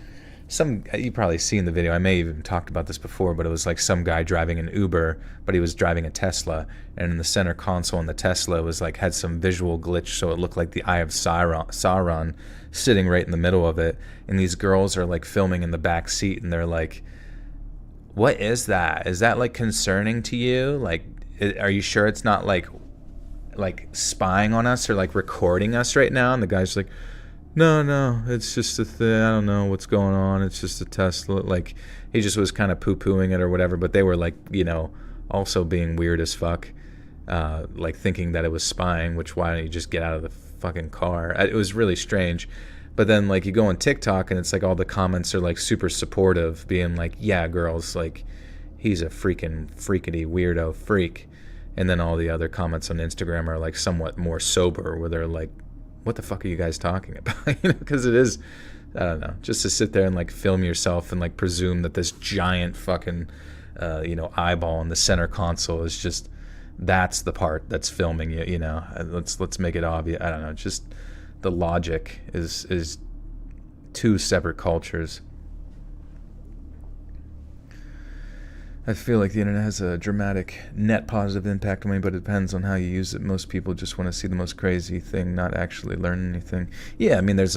some, you probably seen the video, I may have even talked about this before, but it was like some guy driving an Uber, but he was driving a Tesla, and in the center console in the Tesla was like, had some visual glitch, so it looked like the Eye of Sauron sitting right in the middle of it, and these girls are like filming in the back seat, and they're like, what is that? Is that like concerning to you? Like, are you sure it's not like spying on us or like recording us right now? And the guy's like, no, it's just a thing. I don't know what's going on. It's just a Tesla. Like, he just was kind of poo-pooing it or whatever, but they were like, you know, also being weird as fuck, like thinking that it was spying, which why don't you just get out of the fucking car? It was really strange. But then like you go on TikTok and it's like all the comments are like super supportive, being like, yeah, girls, like he's a freaking freakity weirdo freak. And then all the other comments on Instagram are like somewhat more sober, where they're like, what the fuck are you guys talking about? You know, because it is, I don't know, just to sit there and like film yourself and like presume that this giant fucking you know, eyeball in the center console is just, that's the part that's filming you, you know. Let's make it obvious. I don't know, just the logic is two separate cultures. I feel like the internet has a dramatic net positive impact on me, but it depends on how you use it. Most people just want to see the most crazy thing, not actually learn anything. Yeah, I mean, there's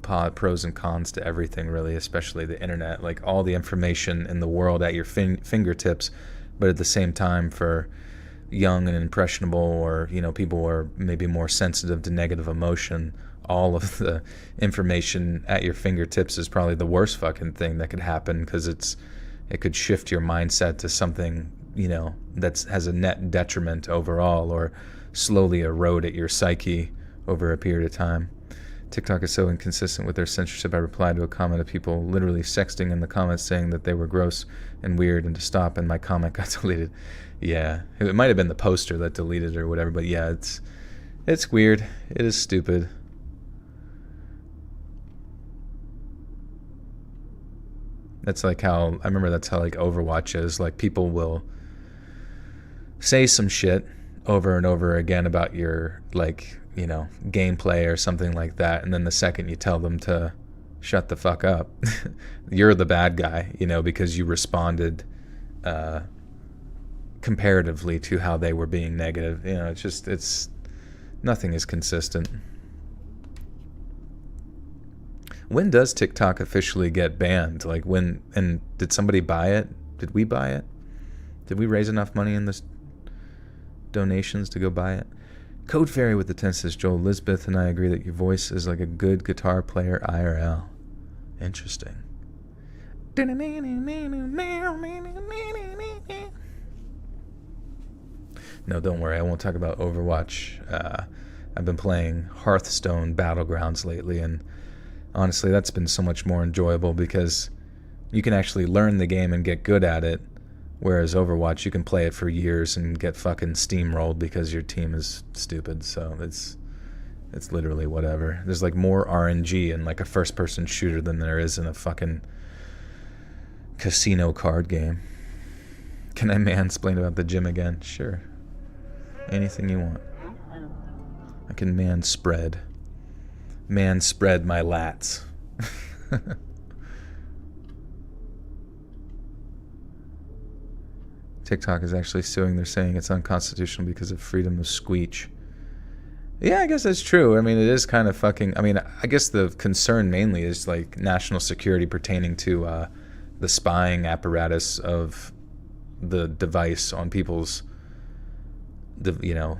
pros and cons to everything, really, especially the internet. Like all the information in the world at your fingertips, but at the same time, for young and impressionable, or you know, people who are maybe more sensitive to negative emotion, all of the information at your fingertips is probably the worst fucking thing that could happen, because it could shift your mindset to something, you know, that has a net detriment overall, or slowly erode at your psyche over a period of time. TikTok is so inconsistent with their censorship. I replied to a comment of people literally sexting in the comments saying that they were gross and weird and to stop, and my comment got deleted. Yeah, it might have been the poster that deleted or whatever, but yeah, it's weird. It is stupid. That's like how, I remember that's how like Overwatch is. Like people will say some shit over and over again about your, like, you know, gameplay or something like that, and then the second you tell them to shut the fuck up, you're the bad guy, you know, because you responded comparatively to how they were being negative. You know, it's nothing is consistent. When does TikTok officially get banned? Like when, and did somebody buy it? Did we buy it? Did we raise enough money in this donations to go buy it? Code Fairy with the 10 says, Joel, Lisbeth and I agree that your voice is like a good guitar player IRL. Interesting. No, don't worry. I won't talk about Overwatch. I've been playing Hearthstone Battlegrounds lately, and honestly, that's been so much more enjoyable because you can actually learn the game and get good at it, whereas Overwatch, you can play it for years and get fucking steamrolled because your team is stupid. So it's literally whatever. There's like more RNG in like a first-person shooter than there is in a fucking casino card game. Can I mansplain about the gym again? Sure. Anything you want. I can manspread my lats. TikTok is actually suing. They're saying it's unconstitutional because of freedom of speech. Yeah, I guess that's true. I mean, it is kind of fucking, I mean, I guess the concern mainly is like national security pertaining to the spying apparatus of the device on people's, you know,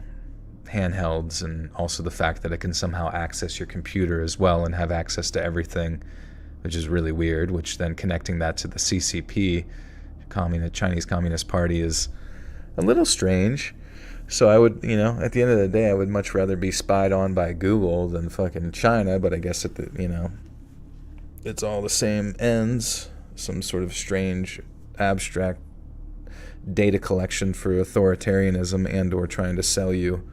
handhelds, and also the fact that it can somehow access your computer as well and have access to everything, which is really weird, which then connecting that to the CCP, Chinese Communist Party, is a little strange. So I would, you know, at the end of the day, I would much rather be spied on by Google than fucking China, but I guess at the, you know, it's all the same ends, some sort of strange abstract data collection for authoritarianism and or trying to sell you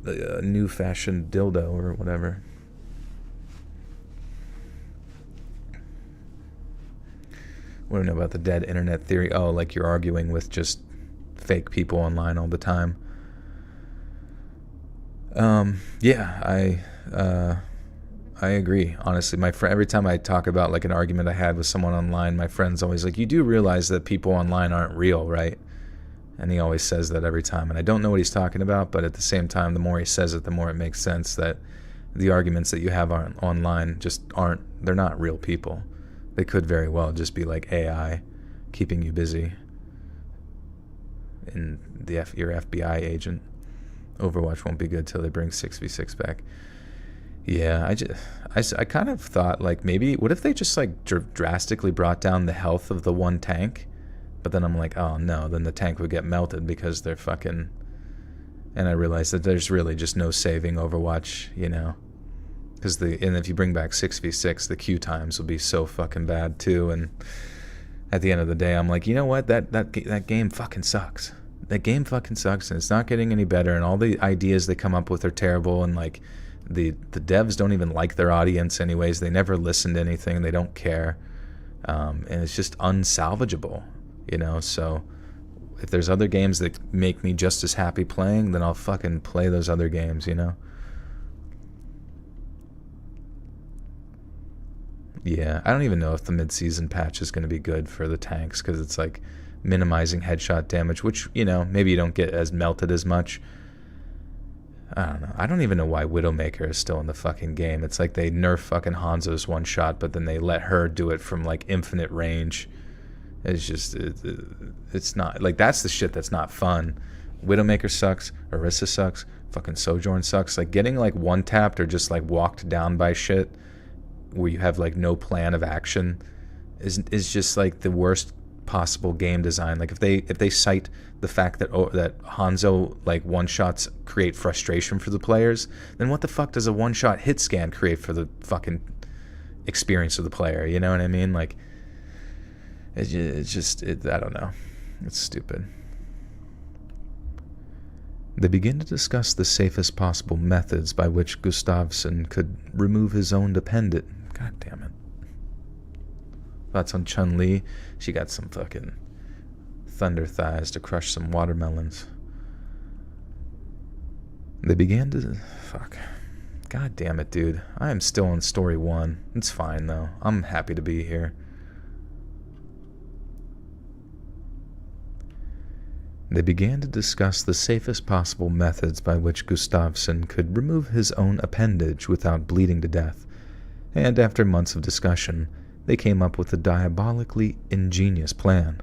the new fashioned dildo or whatever. What do you know about the dead internet theory? Oh, like you're arguing with just fake people online all the time. Yeah, I agree. Honestly, my friend, every time I talk about like an argument I had with someone online, my friend's always like, "You do realize that people online aren't real, right?" And he always says that every time, and I don't know what he's talking about, but at the same time, the more he says it, the more it makes sense that the arguments that you have online just aren't, they're not real people. They could very well just be like AI keeping you busy and your FBI agent. Overwatch won't be good till they bring 6v6 back. Yeah, I kind of thought like maybe, what if they just like drastically brought down the health of the one tank? But then I'm like, oh no, then the tank would get melted because they're fucking... And I realized that there's really just no saving Overwatch, you know? Because and if you bring back 6v6, the queue times will be so fucking bad too. And at the end of the day, I'm like, you know what? That game fucking sucks. That game fucking sucks, and it's not getting any better. And all the ideas they come up with are terrible. And like, the devs don't even like their audience anyways. They never listen to anything. They don't care, and it's just unsalvageable. You know, so if there's other games that make me just as happy playing, then I'll fucking play those other games. You know. Yeah, I don't even know if the mid-season patch is going to be good for the tanks, because it's like minimizing headshot damage, which, you know, maybe you don't get as melted as much. I don't know. I don't even know why Widowmaker is still in the fucking game. It's like they nerf fucking Hanzo's one shot, but then they let her do it from like infinite range. It's just, it's not, like, that's the shit that's not fun. Widowmaker sucks, Orisa sucks, fucking Sojourn sucks. Like, getting like one-tapped or just like walked down by shit where you have like no plan of action is just like the worst possible game design. Like, if they cite the fact that that Hanzo like one shots create frustration for the players, then what the fuck does a one shot hit scan create for the fucking experience of the player? You know what I mean? Like, it's just I don't know. It's stupid. They begin to discuss the safest possible methods by which Gustafsson could remove his own dependent. God damn it. Thoughts on Chun-Li? She got some fucking thunder thighs to crush some watermelons. They began to... Fuck. God damn it, dude. I am still on story 1. It's fine, though. I'm happy to be here. They began to discuss the safest possible methods by which Gustafsson could remove his own appendage without bleeding to death, and after months of discussion, they came up with a diabolically ingenious plan.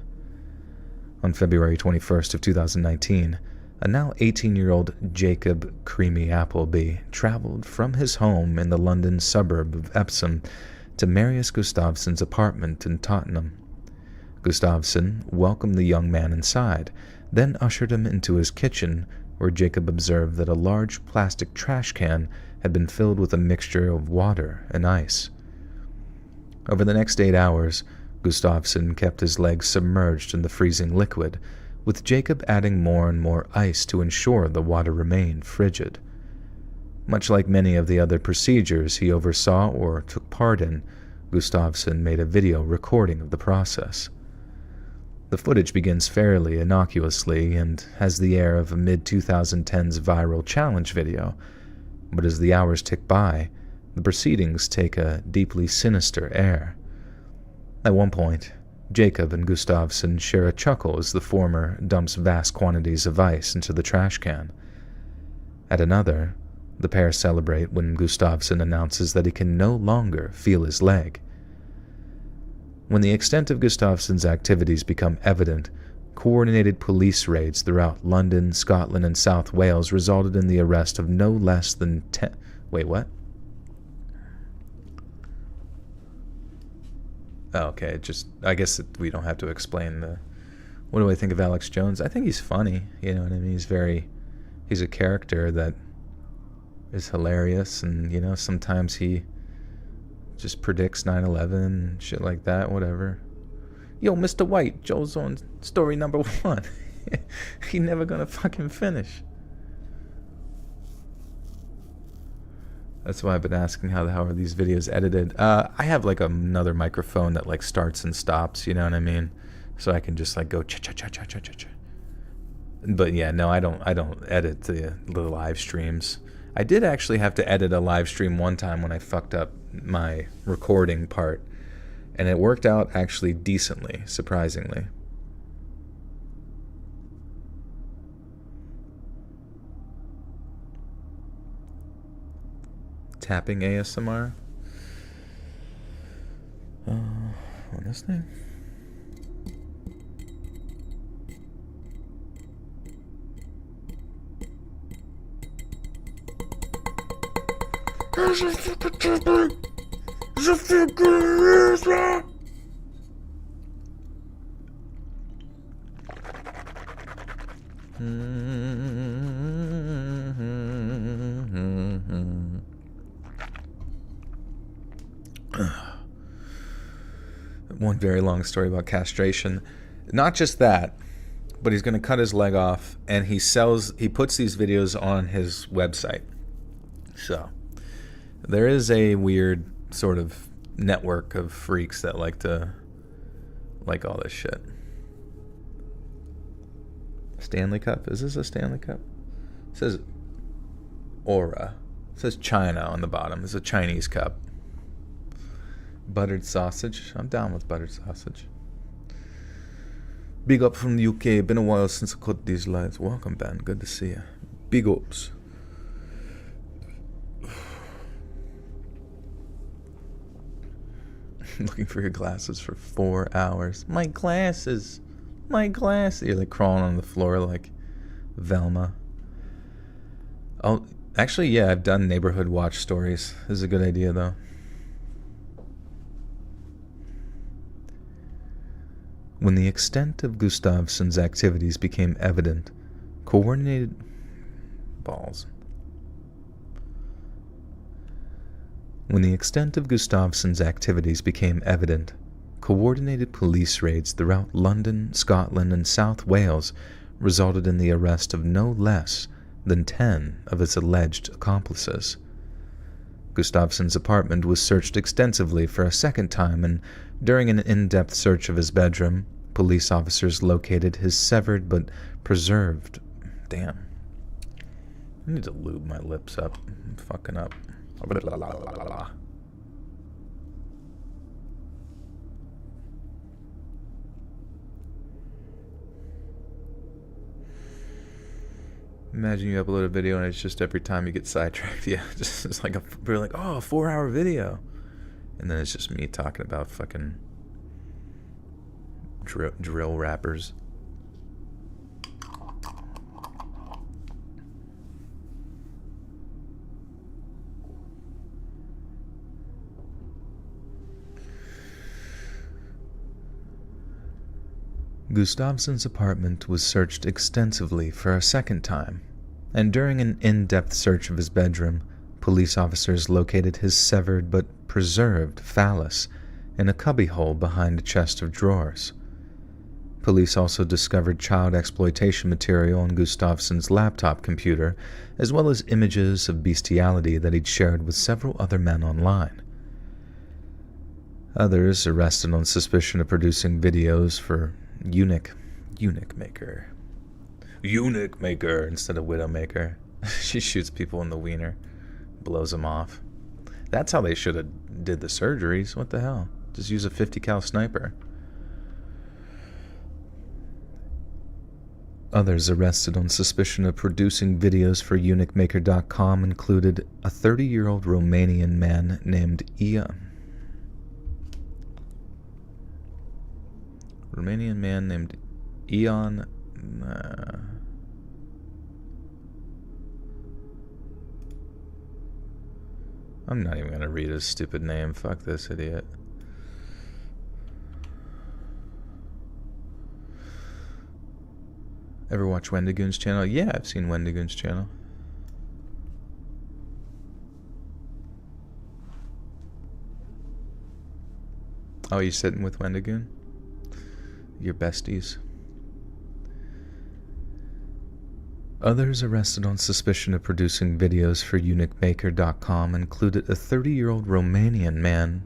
On February 21st of 2019, a now 18-year-old Jacob Creamy Appleby traveled from his home in the London suburb of Epsom to Marius Gustafsson's apartment in Tottenham. Gustafsson welcomed the young man inside, then ushered him into his kitchen, where Jacob observed that a large plastic trash can had been filled with a mixture of water and ice. Over the next 8 hours, Gustafsson kept his legs submerged in the freezing liquid, with Jacob adding more and more ice to ensure the water remained frigid. Much like many of the other procedures he oversaw or took part in, Gustafsson made a video recording of the process. The footage begins fairly innocuously and has the air of a mid-2010s viral challenge video, but as the hours tick by, the proceedings take a deeply sinister air. At one point, Jacob and Gustafsson share a chuckle as the former dumps vast quantities of ice into the trash can. At another, the pair celebrate when Gustafsson announces that he can no longer feel his leg. When the extent of Gustafsson's activities become evident, coordinated police raids throughout London, Scotland, and South Wales resulted in the arrest of no less than 10... Wait, what? Oh, okay, I guess we don't have to explain the... What do I think of Alex Jones? I think he's funny, you know what I mean? He's a character that is hilarious, and, you know, sometimes he just predicts 9/11 and shit like that, whatever. Yo, Mr. White, Joe's on story number 1. He never gonna fucking finish. That's why I've been asking how the hell are these videos edited. I have like another microphone that like starts and stops, you know what I mean? So I can just like go cha-cha-cha-cha-cha-cha-cha. But yeah, no, I don't edit the live streams. I did actually have to edit a live stream one time when I fucked up my recording part, and it worked out actually decently, surprisingly. Tapping ASMR. On this thing. one very long story about castration. Not just that, but he's going to cut his leg off, and he puts these videos on his website. So there is a weird sort of network of freaks that like all this shit. Stanley Cup? Is this a Stanley Cup? It says Aura. It says China on the bottom. It's a Chinese cup. Buttered sausage. I'm down with buttered sausage. Big up from the UK. Been a while since I caught these lights. Welcome, Ben. Good to see you. Big ups. Looking for your glasses for 4 hours. My glasses. My glasses. You're like crawling on the floor like Velma. Oh, actually, yeah, I've done neighborhood watch stories. This is a good idea, though. When the extent of Gustafsson's activities became evident, coordinated balls. When the extent of Gustafsson's activities became evident, coordinated police raids throughout London, Scotland, and South Wales resulted in the arrest of no less than 10 of its alleged accomplices. Gustafsson's apartment was searched extensively for a second time, and during an in-depth search of his bedroom, police officers located his severed but preserved... Damn. I need to lube my lips up. I'm fucking up. Imagine you upload a video and it's just every time you get sidetracked. Yeah, just it's like we're like, oh, a 4-hour video, and then it's just me talking about fucking drill rappers. Gustafsson's apartment was searched extensively for a second time, and during an in-depth search of his bedroom, police officers located his severed but preserved phallus in a cubbyhole behind a chest of drawers. Police also discovered child exploitation material on Gustafsson's laptop computer, as well as images of bestiality that he'd shared with several other men online. Others arrested on suspicion of producing videos for Eunuch Maker instead of Widowmaker. She shoots people in the wiener, blows them off. That's how they should have did the surgeries. What the hell? Just use a 50 cal sniper. Others arrested on suspicion of producing videos for eunuchmaker.com included a 30-year-old Romanian man named Ian. I'm not even gonna read his stupid name. Fuck this idiot. Ever watch Wendigoon's channel? Yeah, I've seen Wendigoon's channel. Oh, you sitting with Wendigoon? Your besties. Others arrested on suspicion of producing videos for eunuchmaker.com included a 30-year-old Romanian man,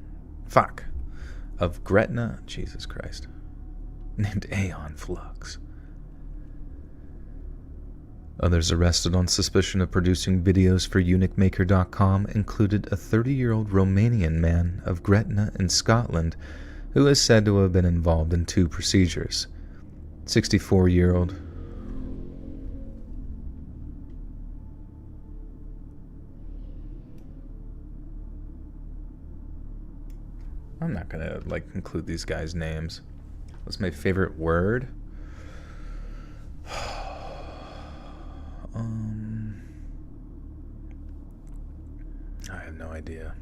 of Gretna, Jesus Christ, named Aeon Flux. Others arrested on suspicion of producing videos for eunuchmaker.com included a 30-year-old Romanian man of Gretna in Scotland who is said to have been involved in 2 procedures. 64-year-old I'm not gonna include these guys' names. What's my favorite word? I have no idea.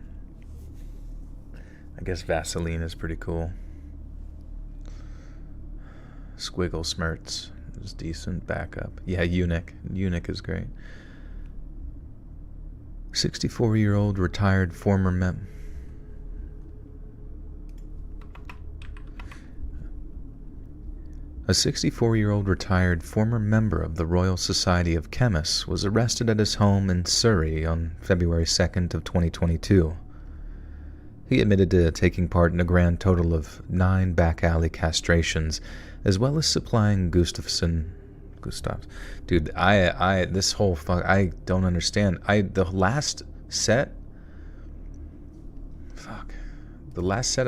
I guess Vaseline is pretty cool. Squiggle Smirts is decent backup. Yeah, Eunuch. Eunuch is great. 64-year-old retired former A 64-year-old retired former member of the Royal Society of Chemists was arrested at his home in Surrey on February 2nd of 2022. He admitted to taking part in a grand total of 9 back-alley castrations, as well as supplying Dude, this whole I don't understand. The last set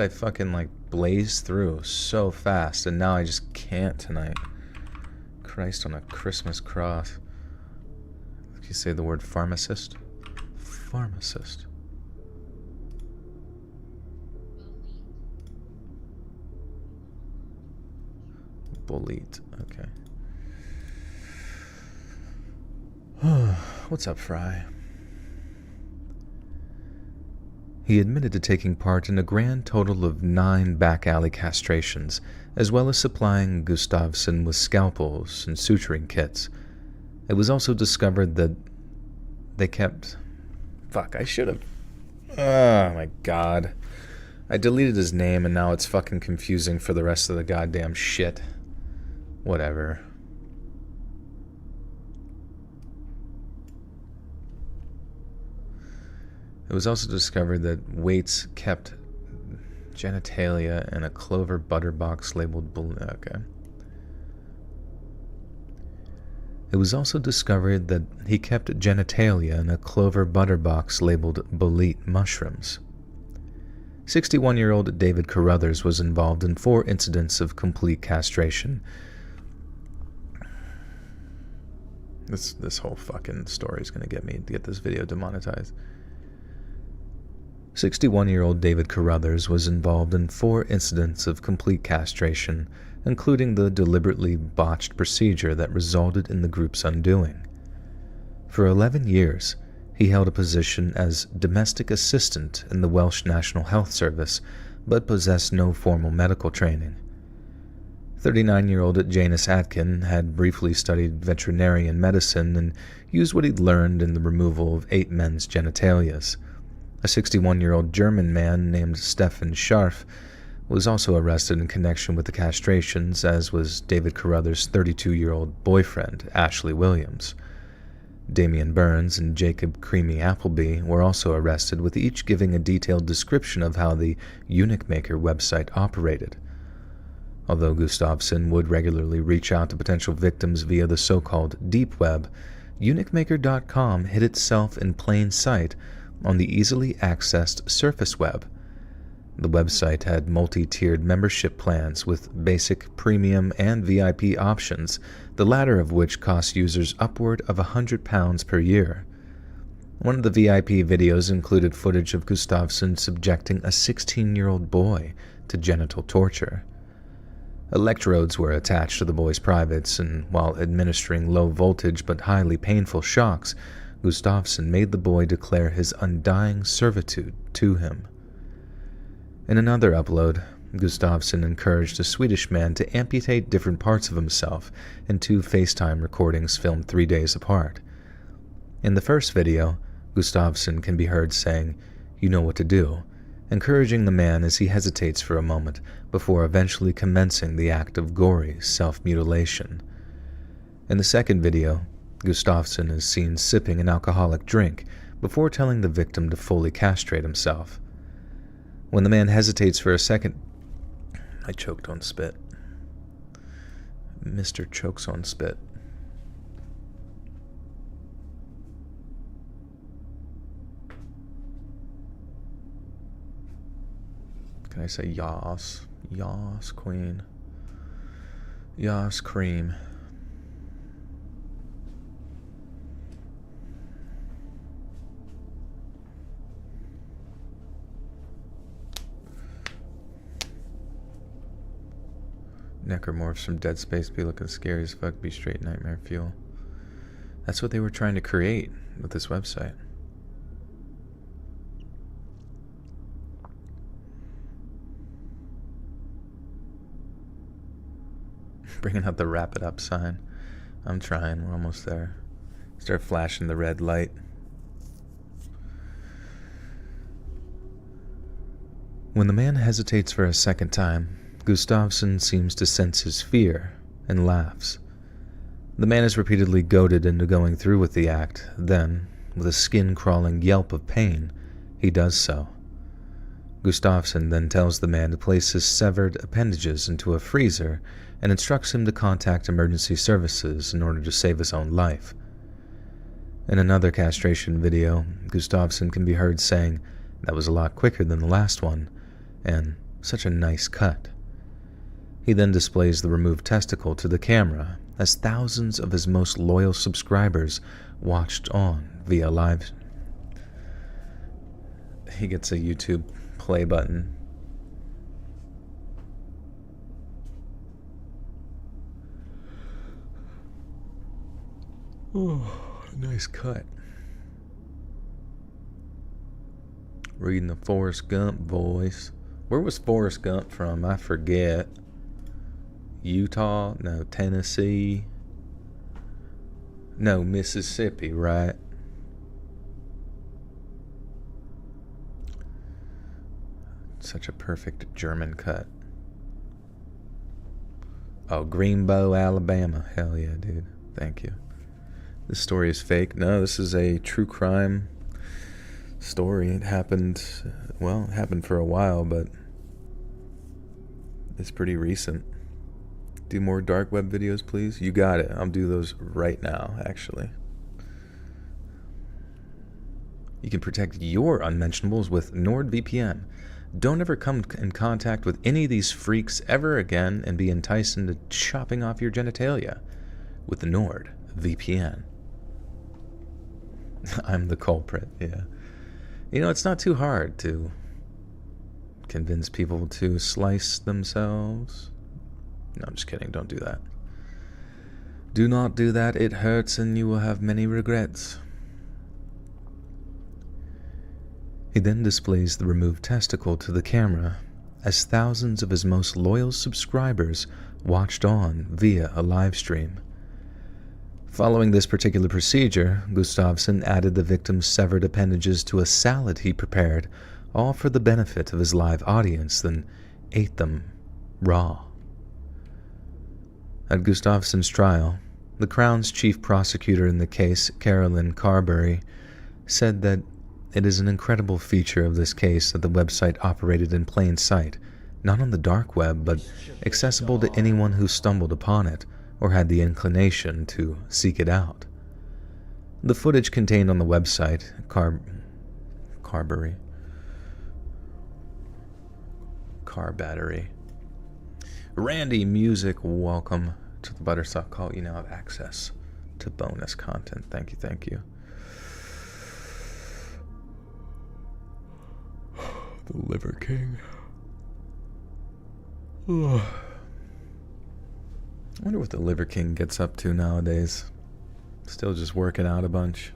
I fucking like blazed through so fast, and now I just can't tonight. Christ on a Christmas cross. Can you say the word pharmacist? Pharmacist. Bullied. Okay. What's up, Fry? He admitted to taking part in a grand total of 9 back-alley castrations, as well as supplying Gustafsson with scalpels and suturing kits. It was also discovered that they kept... I should have... Oh my god. I deleted his name and now it's fucking confusing for the rest of the goddamn shit. Whatever. It was also discovered that Waits kept genitalia in a clover butter box labeled okay. It was also discovered that he kept genitalia in a clover butter box labeled bolete mushrooms. 61-year-old David Carruthers was involved in 4 incidents of complete castration. This whole fucking story is going to get this video demonetized. 61-year-old David Carruthers was involved in 4 incidents of complete castration, including the deliberately botched procedure that resulted in the group's undoing. For 11 years, he held a position as domestic assistant in the Welsh National Health Service, but possessed no formal medical training. 39-year-old Janus Atkin had briefly studied veterinarian medicine and used what he'd learned in the removal of 8 men's genitalias. A 61-year-old German man named Stefan Scharf was also arrested in connection with the castrations, as was David Carruthers' 32-year-old boyfriend, Ashley Williams. Damian Burns and Jacob Creamy Appleby were also arrested, with each giving a detailed description of how the Eunuch Maker website operated. Although Gustafsson would regularly reach out to potential victims via the so-called deep web, eunuchmaker.com hid itself in plain sight on the easily accessed surface web. The website had multi-tiered membership plans with basic, premium, and VIP options, the latter of which cost users upward of £100 per year. One of the VIP videos included footage of Gustafsson subjecting a 16-year-old boy to genital torture. Electrodes were attached to the boy's privates, and while administering low-voltage but highly painful shocks, Gustafsson made the boy declare his undying servitude to him. In another upload, Gustafsson encouraged a Swedish man to amputate different parts of himself in 2 FaceTime recordings filmed 3 days apart. In the first video, Gustafsson can be heard saying, "You know what to do," encouraging the man as he hesitates for a moment before eventually commencing the act of gory self-mutilation. In the second video, Gustafsson is seen sipping an alcoholic drink before telling the victim to fully castrate himself. When the man hesitates for a second... I choked on spit. Mr. chokes on spit. Can I say yas? Yas, queen. Yas, cream. Necromorphs from Dead Space be looking scary as fuck, be straight nightmare fuel. That's what they were trying to create with this website. Bringing out the wrap it up sign. I'm trying, we're almost there. Start flashing the red light. When the man hesitates for a second time, Gustafsson seems to sense his fear and laughs. The man is repeatedly goaded into going through with the act. Then, with a skin-crawling yelp of pain, he does so. Gustafsson then tells the man to place his severed appendages into a freezer and instructs him to contact emergency services in order to save his own life. In another castration video, Gustafsson can be heard saying, "That was a lot quicker than the last one," and "such a nice cut." He then displays the removed testicle to the camera as thousands of his most loyal subscribers watched on via live. He gets a YouTube play button. Oh, nice cut. Reading the Forrest Gump voice. Where was Forrest Gump from? I forget. Utah? No, Tennessee? No, Mississippi, right? Such a perfect German cut. Oh, Greenbow, Alabama. Hell yeah, dude. Thank you. This story is fake. No, this is a true crime story. It happened, well, it happened for a while, but it's pretty recent. Do more dark web videos, please? You got it. I'll do those right now, actually. You can protect your unmentionables with NordVPN. Don't ever come in contact with any of these freaks ever again and be enticed into chopping off your genitalia with the NordVPN. I'm the culprit, yeah. You know, it's not too hard to convince people to slice themselves. No, I'm just kidding. Don't do that. Do not do that. It hurts and you will have many regrets. He then displays the removed testicle to the camera as thousands of his most loyal subscribers watched on via a live stream. Following this particular procedure, Gustafsson added the victim's severed appendages to a salad he prepared, all for the benefit of his live audience, then ate them raw. At Gustafsson's trial, the Crown's chief prosecutor in the case, Carolyn Carberry, said that it is an incredible feature of this case that the website operated in plain sight, not on the dark web, but accessible to anyone who stumbled upon it or had the inclination to seek it out. The footage contained on the website, Carberry. Car battery. Randy Music, welcome to the Buttersoft Call. You now have access to bonus content. Thank you, thank you. The Liver King. I wonder what the Liver King gets up to nowadays. Still just working out a bunch.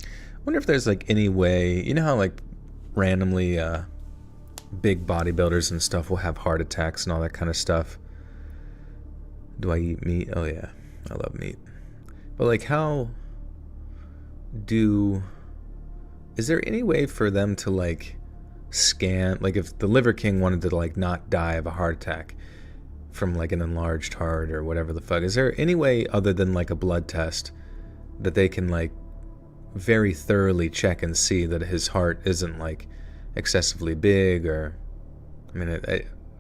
I wonder if there's like any way, you know how like randomly big bodybuilders and stuff will have heart attacks and all that kind of stuff. Do I eat meat? Oh yeah, I love meat. But like is there any way for them to like scan, like if the Liver King wanted to like not die of a heart attack from like an enlarged heart or whatever the fuck, is there any way other than like a blood test that they can like very thoroughly check and see that his heart isn't like excessively big? Or I mean,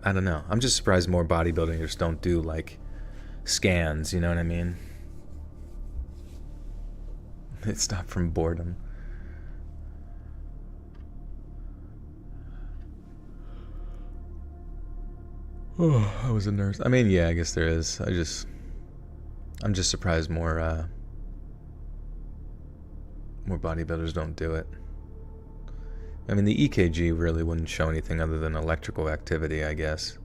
I don't know. I'm just surprised more bodybuilders don't do like scans, you know what I mean? It stopped from boredom. Oh, I was a nurse. I mean, yeah, I guess there is. I'm just surprised more bodybuilders don't do it. I mean, the EKG really wouldn't show anything other than electrical activity, I guess.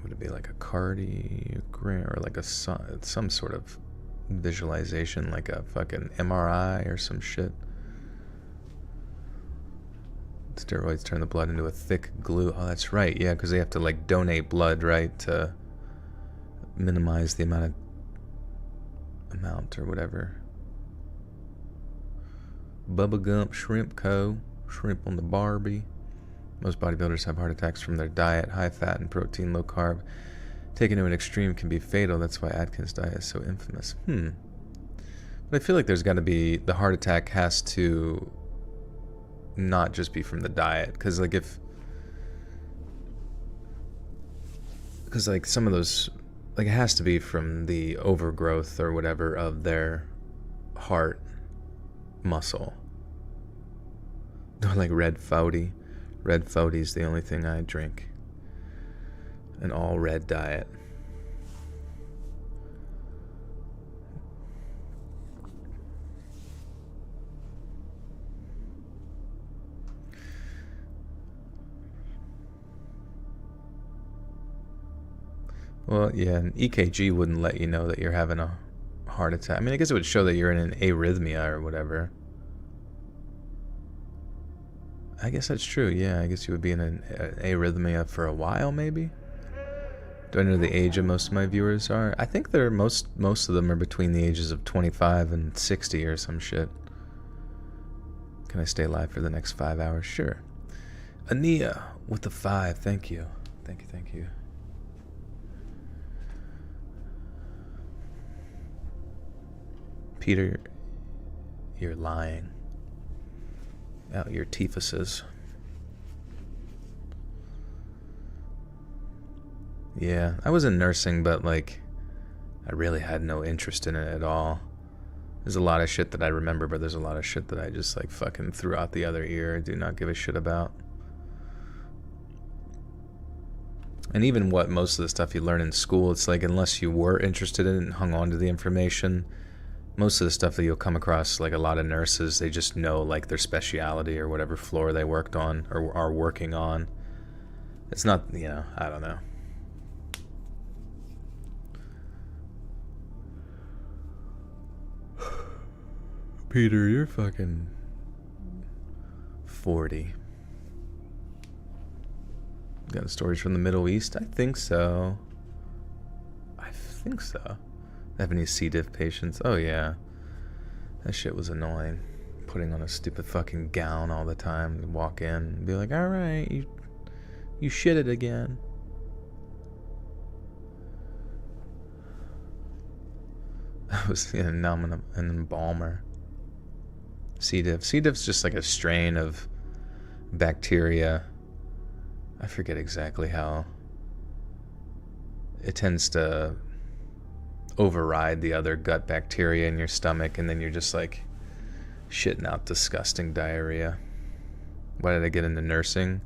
Would it be like a cardiogram or like some sort of visualization, like a fucking MRI or some shit? Steroids turn the blood into a thick glue. Oh, that's right. Yeah, because they have to like donate blood, right, to minimize the amount or whatever. Bubba Gump Shrimp Co. Shrimp on the Barbie. Most bodybuilders have heart attacks from their diet. High fat and protein, low carb. Taken to an extreme can be fatal. That's why Atkins' diet is so infamous. But I feel like there's got to be... The heart attack has to not just be from the diet. Because, like, if... Because, like, some of those... Like, it has to be from the overgrowth or whatever of their heart muscle. Like red Foudy. Red Foudy's the only thing I drink. An all red diet. Well, yeah, an EKG wouldn't let you know that you're having a heart attack. I mean, I guess it would show that you're in an arrhythmia or whatever. I guess that's true, yeah. I guess you would be in an arrhythmia for a while, maybe? Do I know the age of most of my viewers are? I think they're most of them are between the ages of 25 and 60 or some shit. Can I stay live for the next 5 hours? Sure. Ania with the 5, thank you. Thank you, thank you. Peter, you're lying. Out your teefuses. Yeah, I was in nursing, but like, I really had no interest in it at all. There's a lot of shit that I remember, but there's a lot of shit that I just like fucking threw out the other ear. I do not give a shit about. And even what most of the stuff you learn in school, it's like unless you were interested in it and hung on to the information, most of the stuff that you'll come across, like a lot of nurses, they just know like their speciality or whatever floor they worked on or are working on. It's not, you know, I don't know. Peter, you're fucking 40. Got stories from the Middle East? I think so. I think so. Have any C. diff patients? Oh yeah. That shit was annoying. Putting on a stupid fucking gown all the time and walk in and be like, alright, you shit it again. That was an embalmer. C. diff. C. diff's just like a strain of bacteria. I forget exactly how. It tends to override the other gut bacteria in your stomach, and then you're just like shitting out disgusting diarrhea. Why did I get into nursing?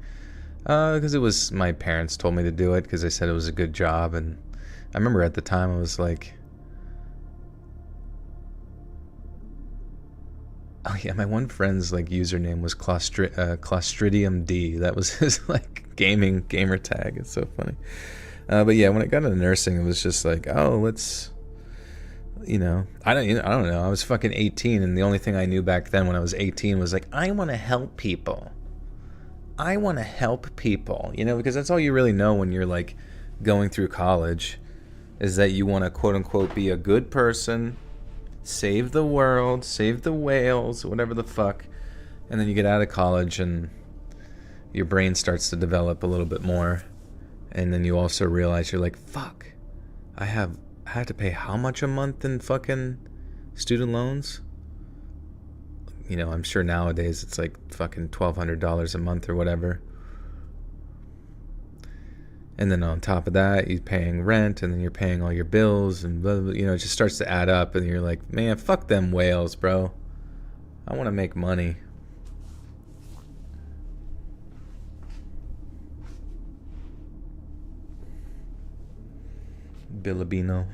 Because it was, my parents told me to do it because they said it was a good job, and I remember at the time I was like, oh yeah, my one friend's like username was Clostridium D. That was his like gamer tag. It's so funny. But yeah, when I got into nursing, it was just like, oh, let's, you know, I don't know. I was fucking 18, and the only thing I knew back then when I was 18 was like, I want to help people. I want to help people, you know, because that's all you really know when you're like going through college, is that you want to quote unquote be a good person, save the world, save the whales, whatever the fuck. And then you get out of college and your brain starts to develop a little bit more. And then you also realize you're like, fuck, I have to pay how much a month in fucking student loans? You know, I'm sure nowadays it's like fucking $1,200 a month or whatever. And then on top of that, you're paying rent, and then you're paying all your bills, and blah, blah, you know, it just starts to add up, and you're like, man, fuck them whales, bro. I want to make money. Billabino.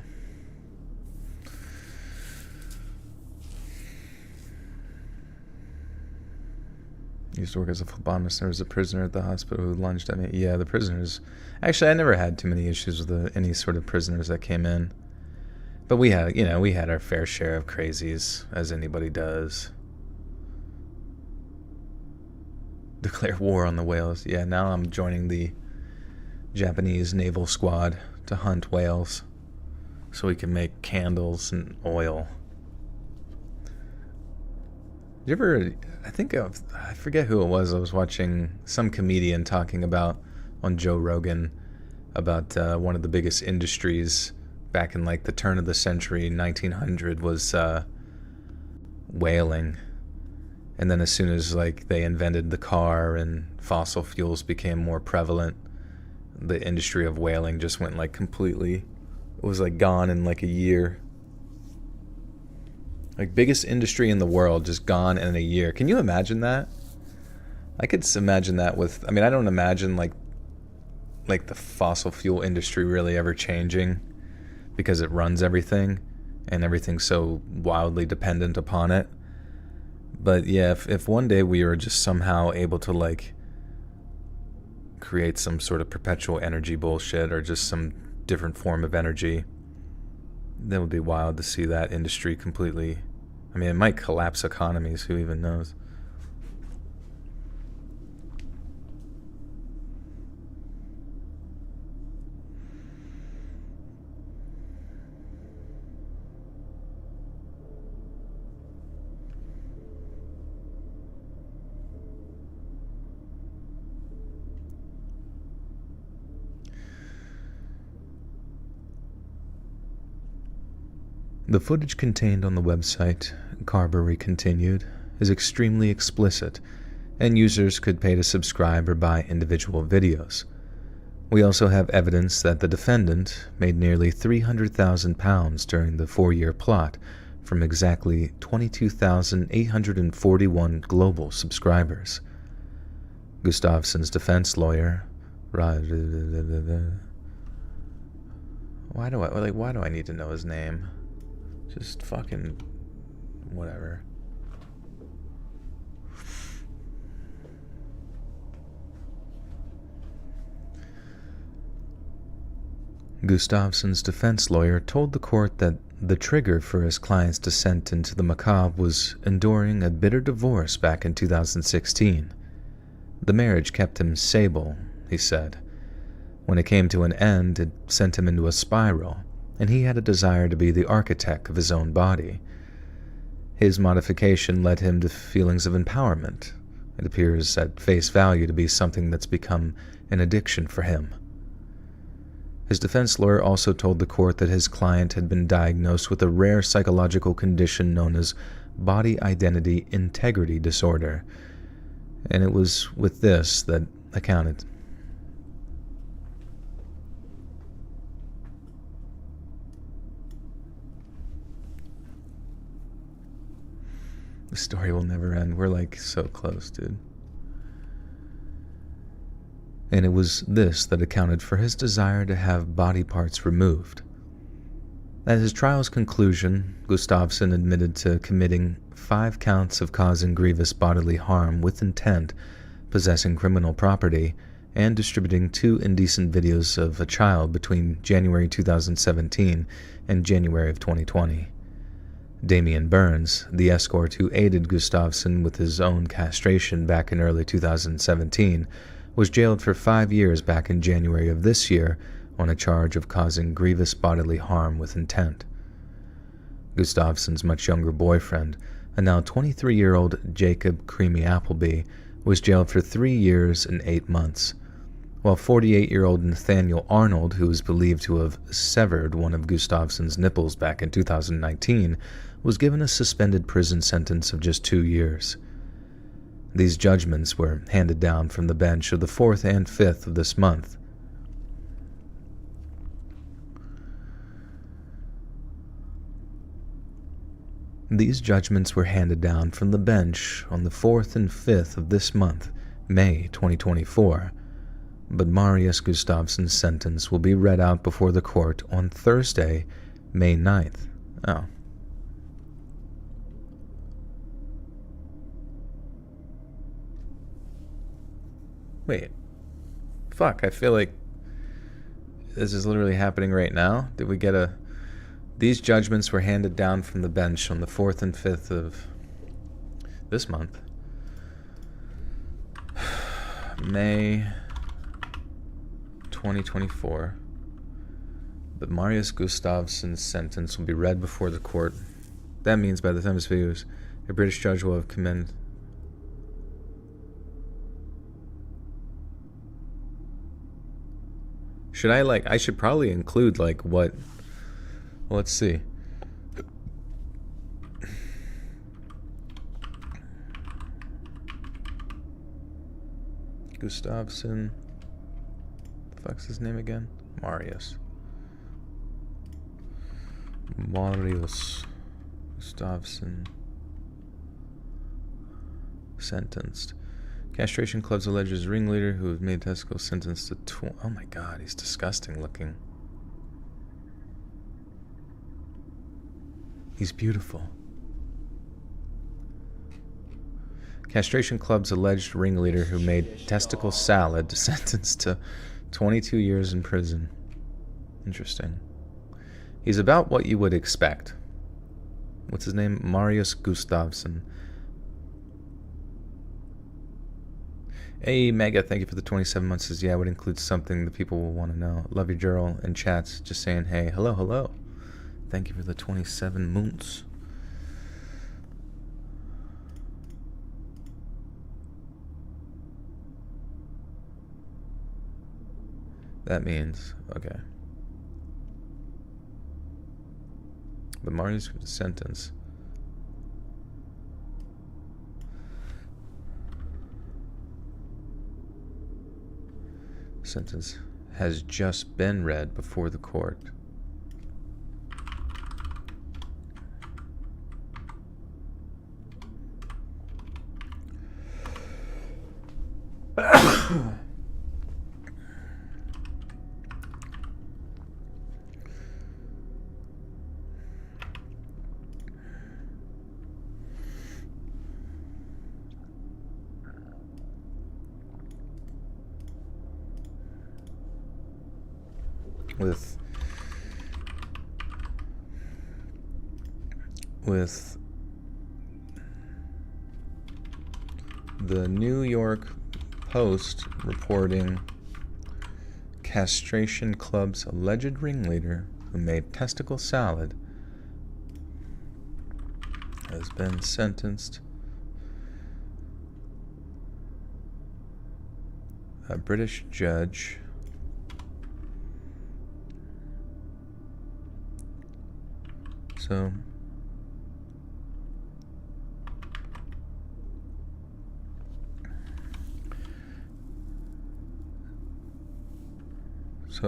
Used to work as a phlebotomist. There was a prisoner at the hospital who lunged at me. Yeah, the prisoners. Actually, I never had too many issues with any sort of prisoners that came in. But we had, you know, we had our fair share of crazies, as anybody does. Declare war on the whales. Yeah, now I'm joining the Japanese naval squad to hunt whales so we can make candles and oil. you ever, I forget who it was. I was watching some comedian talking about on Joe Rogan about one of the biggest industries back in like the turn of the century, 1900, was whaling. And then as soon as like they invented the car and fossil fuels became more prevalent, the industry of whaling just went like completely, it was like gone in like a year. Like biggest industry in the world just gone in a year. Can you imagine that? I could imagine that with, I mean, I don't imagine like the fossil fuel industry really ever changing because it runs everything and everything's so wildly dependent upon it. But yeah, if one day we were just somehow able to like create some sort of perpetual energy bullshit or just some different form of energy, that would be wild to see that industry completely. I mean, it might collapse economies, who even knows? The footage contained on the website, Carberry continued, is extremely explicit, and users could pay to subscribe or buy individual videos. We also have evidence that the defendant made nearly £300,000 during the 4-year plot from exactly 22,841 global subscribers. Gustafsson's defense lawyer, why do I need to know his name? Just fucking whatever. Gustafsson's defense lawyer told the court that the trigger for his client's descent into the macabre was enduring a bitter divorce back in 2016. The marriage kept him sable, he said. When it came to an end, it sent him into a spiral, and he had a desire to be the architect of his own body. His modification led him to feelings of empowerment. It appears at face value to be something that's become an addiction for him. His defense lawyer also told the court that his client had been diagnosed with a rare psychological condition known as body identity integrity disorder, and it was with this that accounted. The story will never end. We're like so close, dude. And it was this that accounted for his desire to have body parts removed. At his trial's conclusion, Gustafsson admitted to committing 5 counts of causing grievous bodily harm with intent, possessing criminal property, and distributing 2 indecent videos of a child between January 2017 and January of 2020. Damian Burns, the escort who aided Gustafsson with his own castration back in early 2017, was jailed for 5 years back in January of this year on a charge of causing grievous bodily harm with intent. Gustafsson's much younger boyfriend, a now 23-year-old Jacob Creamy Appleby, was jailed for 3 years and 8 months, while 48-year-old Nathaniel Arnold, who is believed to have severed one of Gustafsson's nipples back in 2019, was given a suspended prison sentence of just 2 years. These judgments were handed down from the bench of the 4th and 5th of this month. These judgments were handed down from the bench on the 4th and 5th of this month, May 2024, but Marius Gustafsson's sentence will be read out before the court on Thursday, May 9th. Oh. Wait. Fuck, I feel like this is literally happening right now. Did we get a... These judgments were handed down from the bench on the 4th and 5th of this month. May 2024. But Marius Gustafsson's sentence will be read before the court. That means by the time this video A British judge will have commended. Should I I should probably include what, well, let's see. Gustafsson. The fuck's his name again? Marius Gustafsson. Sentenced. Castration Club's alleged ringleader who was made testicle sentenced to oh my god, he's disgusting looking. He's beautiful. Castration Club's alleged ringleader who made testicle salad sentenced to 22 years in prison. Interesting. He's about what you would expect. What's his name? Marius Gustafsson. Hey, Mega, thank you for the 27 months. Says, yeah, I would include something that people will want to know. Love your journal and chats. Just saying, hey, hello, hello. Thank you for the 27 moons. That means, okay. But Marius sentence. Sentence has just been read before the court. With the New York Post reporting Castration Club's alleged ringleader who made testicle salad has been sentenced. A British judge So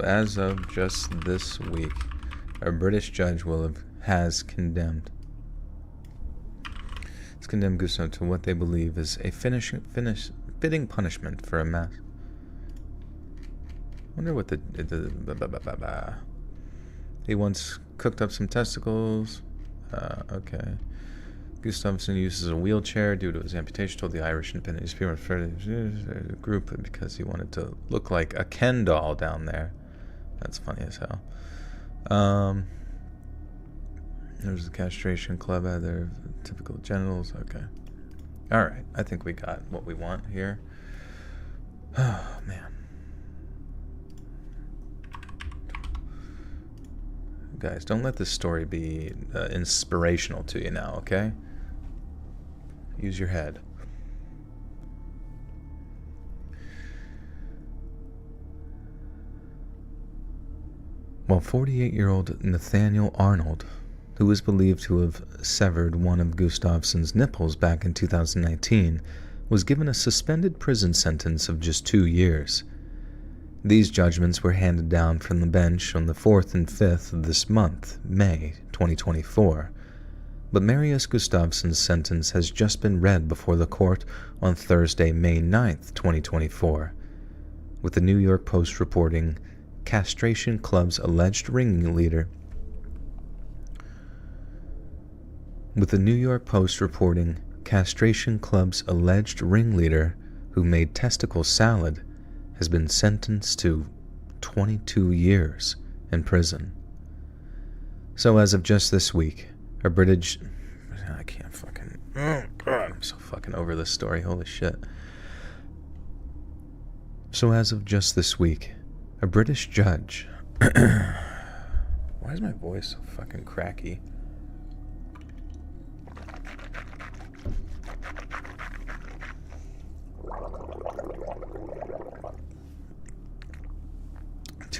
as of just this week, a British judge has condemned. It's condemned Gruesome to what they believe is a fitting punishment for a mass. Wonder what he once cooked up some testicles. Okay. Gustafsson uses a wheelchair due to his amputation. Told the Irish Independent newspaper the group because he wanted to look like a Ken doll down there. That's funny as hell. There's the Castration Club. Their typical genitals. Okay. All right. I think we got what we want here. Oh man. Guys, don't let this story be inspirational to you now, okay? Use your head. Well, 48-year-old Nathaniel Arnold, who was believed to have severed one of Gustafsson's nipples back in 2019, was given a suspended prison sentence of just 2 years. These judgments were handed down from the bench on the 4th and 5th of this month, May 2024. But Marius Gustafsson's sentence has just been read before the court on Thursday, May 9th, 2024, with the New York Post reporting Castration Club's alleged ringleader. With the New York Post reporting Castration Club's alleged ringleader who made testicle salad has been sentenced to 22 years in prison. So as of just this week, a British... I can't fucking... Oh, God, I'm so fucking over this story. Holy shit. So as of just this week, a British judge... Why is my voice so fucking cracky?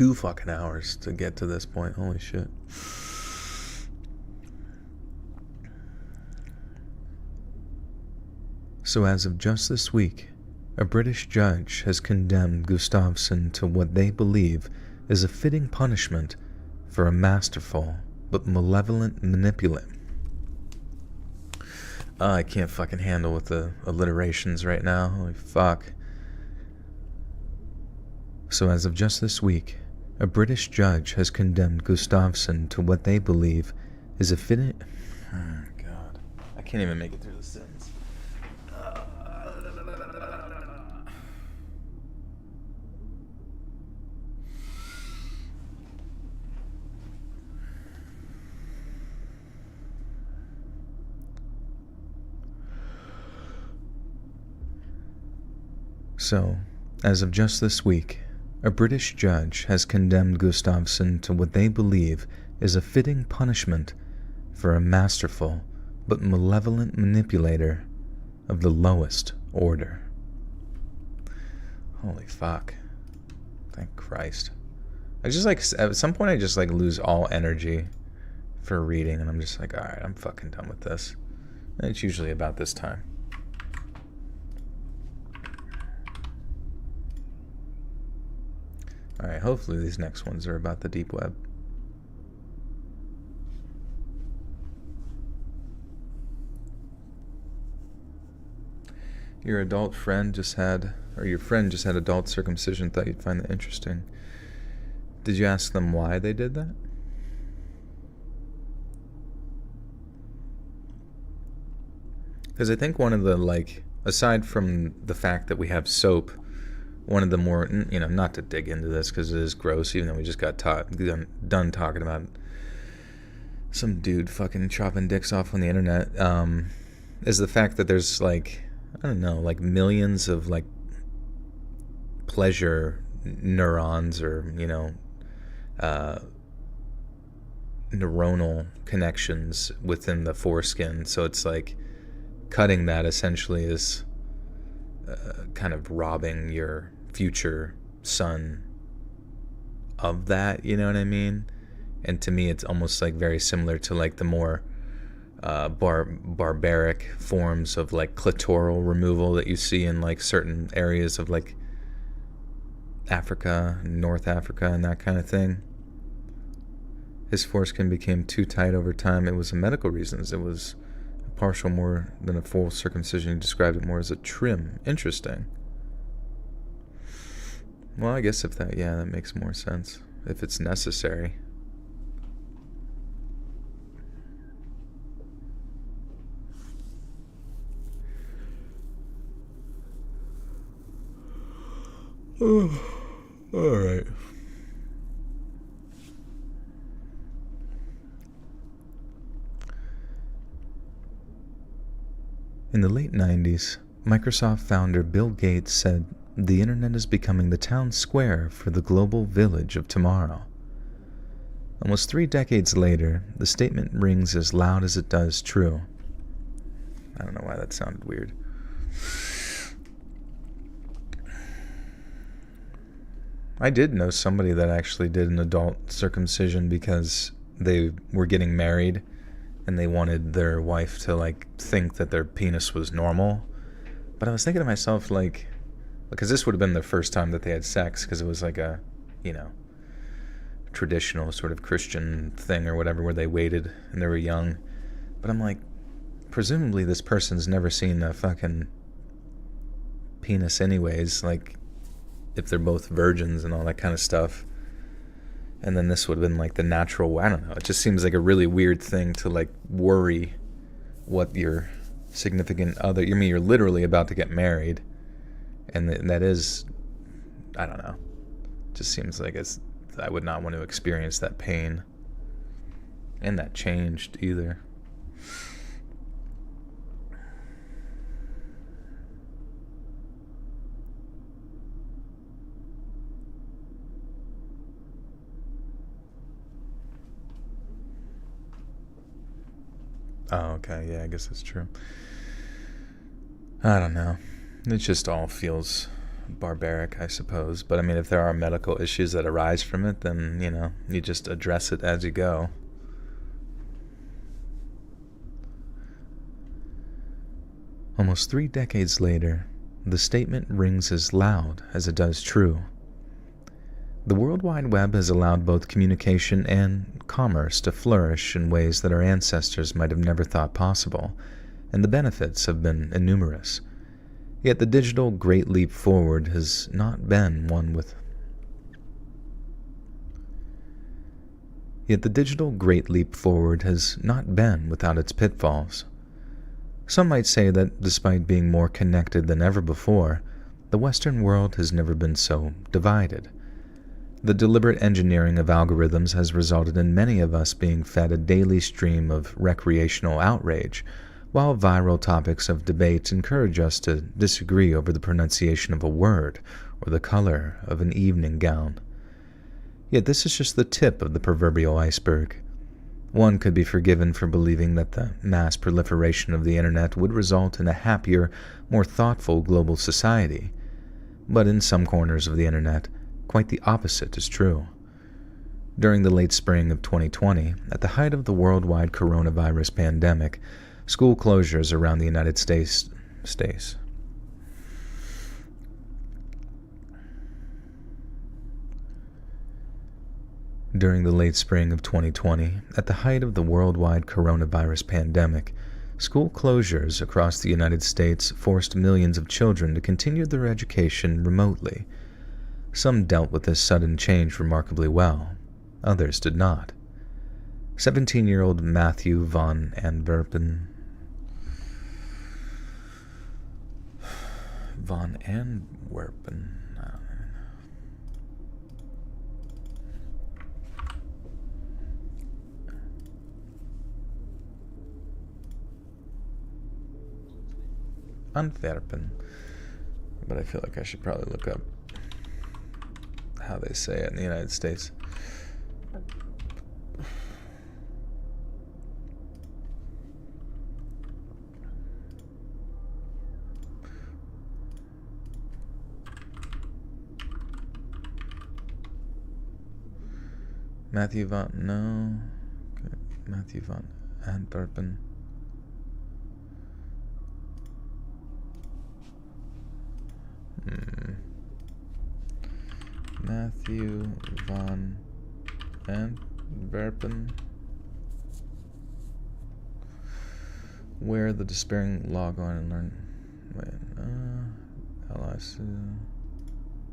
2 fucking hours to get to this point. Holy shit. So as of just this week, a British judge has condemned Gustafsson to what they believe is a fitting punishment for a masterful but malevolent manipulation. I can't fucking handle with the alliterations right now. Holy fuck. So as of just this week, a British judge has condemned Gustafsson to what they believe is a fitting... Oh, God. I can't even make it through the sentence. So, as of just this week, a British judge has condemned Gustafsson to what they believe is a fitting punishment for a masterful but malevolent manipulator of the lowest order. Holy fuck. Thank Christ. I just like, at some point I just like lose all energy for reading and I'm just like, alright, I'm fucking done with this. And it's usually about this time. Alright, hopefully these next ones are about the deep web. Your adult friend just had, or your friend just had adult circumcision, thought you'd find that interesting. Did you ask them why they did that? Because I think one of the, like, aside from the fact that we have soap, one of the more, you know, not to dig into this because it is gross, even though we just got done talking about some dude fucking chopping dicks off on the internet, is the fact that there's, like, I don't know, like millions of, like, pleasure neurons or, you know, neuronal connections within the foreskin. So it's like cutting that essentially is kind of robbing your future son of that, you know what I mean? And to me it's almost like very similar to like the more barbaric forms of like clitoral removal that you see in like certain areas of like Africa, North Africa and that kind of thing. His foreskin became too tight over time. It was a medical reasons. It was a partial more than a full circumcision. He described it more as a trim. Interesting. Well, I guess if that, yeah, that makes more sense. If it's necessary. Oh, all right. In the late 90s, Microsoft founder Bill Gates said, "The internet is becoming the town square for the global village of tomorrow." Almost 3 decades later, the statement rings as loud as it does true. I don't know why that sounded weird. I did know somebody that actually did an adult circumcision because they were getting married and they wanted their wife to like think that their penis was normal. But I was thinking to myself, like, because this would have been the first time that they had sex, because it was like a, you know, traditional sort of Christian thing or whatever where they waited and they were young. But I'm like, presumably this person's never seen a fucking penis anyways, like if they're both virgins and all that kind of stuff. And then this would have been like the natural, I don't know, it just seems like a really weird thing to like worry what your significant other, I mean, you're literally about to get married, and that is, I don't know, just seems like it's, I would not want to experience that pain and that changed either. Oh, okay, yeah, I guess that's true. I don't know. It just all feels barbaric, I suppose. But I mean, if there are medical issues that arise from it, then, you just address it as you go. Almost 3 decades later, the statement rings as loud as it does true. The World Wide Web has allowed both communication and commerce to flourish in ways that our ancestors might have never thought possible, and the benefits have been innumerous. Yet the digital great leap forward has not been without its pitfalls. Some might say that despite being more connected than ever before, the Western world has never been so divided. The deliberate engineering of algorithms has resulted in many of us being fed a daily stream of recreational outrage, while viral topics of debate encourage us to disagree over the pronunciation of a word or the color of an evening gown. Yet this is just the tip of the proverbial iceberg. One could be forgiven for believing that the mass proliferation of the internet would result in a happier, more thoughtful global society. But in some corners of the internet, quite the opposite is true. During the late spring of 2020, at the height of the worldwide coronavirus pandemic, school closures around the United States. During the late spring of 2020, at the height of the worldwide coronavirus pandemic, school closures across the United States forced millions of children to continue their education remotely. Some dealt with this sudden change remarkably well. Others did not. 17-year-old Matthew von Antwerpen but I feel like I should probably look up how they say it in the United States. Matthew von Antwerpen. Matthew von Antwerpen. Where the despairing log on and learn. LIC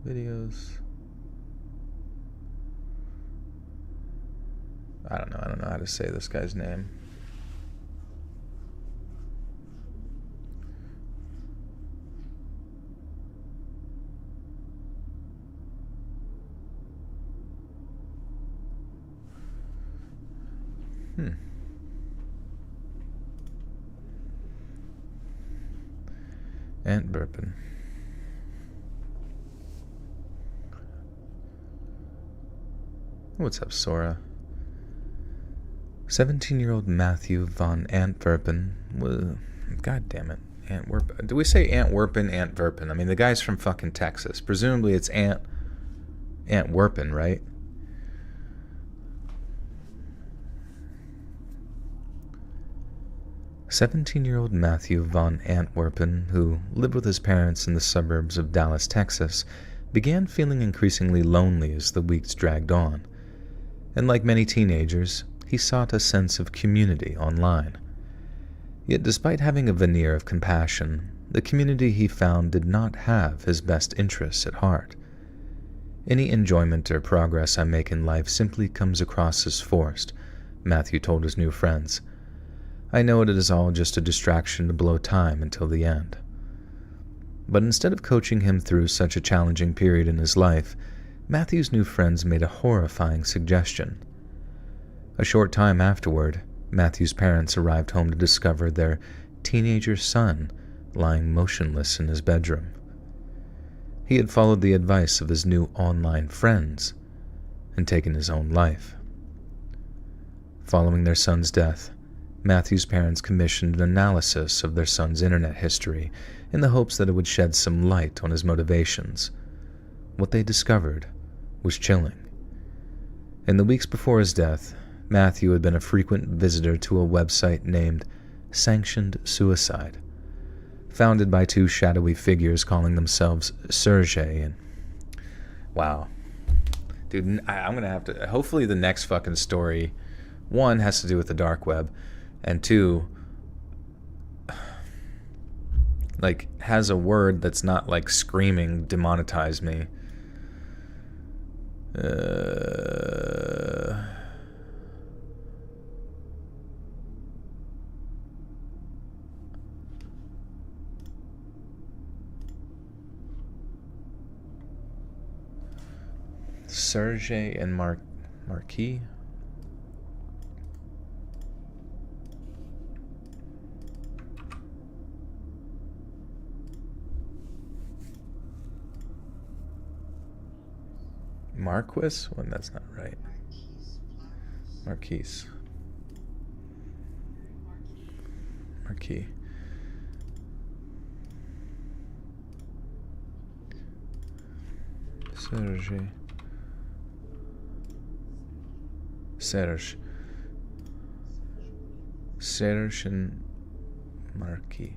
videos. I don't know how to say this guy's name. Antwerpen. What's up, Sora? 17-year-old Matthew von Antwerpen was... God damn it. Antwerpen. Do we say Antwerpen, Antwerpen? I mean, the guy's from fucking Texas. Presumably it's Antwerpen, right? "17-year-old Matthew von Antwerpen, who lived with his parents in the suburbs of Dallas, Texas, began feeling increasingly lonely as the weeks dragged on. And like many teenagers, he sought a sense of community online. Yet despite having a veneer of compassion, the community he found did not have his best interests at heart. Any enjoyment or progress I make in life simply comes across as forced," Matthew told his new friends. "I know it is all just a distraction to blow time until the end." But instead of coaching him through such a challenging period in his life, Matthew's new friends made a horrifying suggestion. A short time afterward, Matthew's parents arrived home to discover their teenager son lying motionless in his bedroom. He had followed the advice of his new online friends and taken his own life. Following their son's death, Matthew's parents commissioned an analysis of their son's internet history in the hopes that it would shed some light on his motivations. What they discovered was chilling. In the weeks before his death, Matthew had been a frequent visitor to a website named Sanctioned Suicide, founded by two shadowy figures calling themselves Sergey and... Wow. Dude, I'm gonna have to... Hopefully the next fucking story, one, has to do with the dark web, and two, like, has a word that's not, like, screaming, demonetize me. Sergey and Marquis? Marquis? Well, that's not right. Marquis. Serge and Marquis.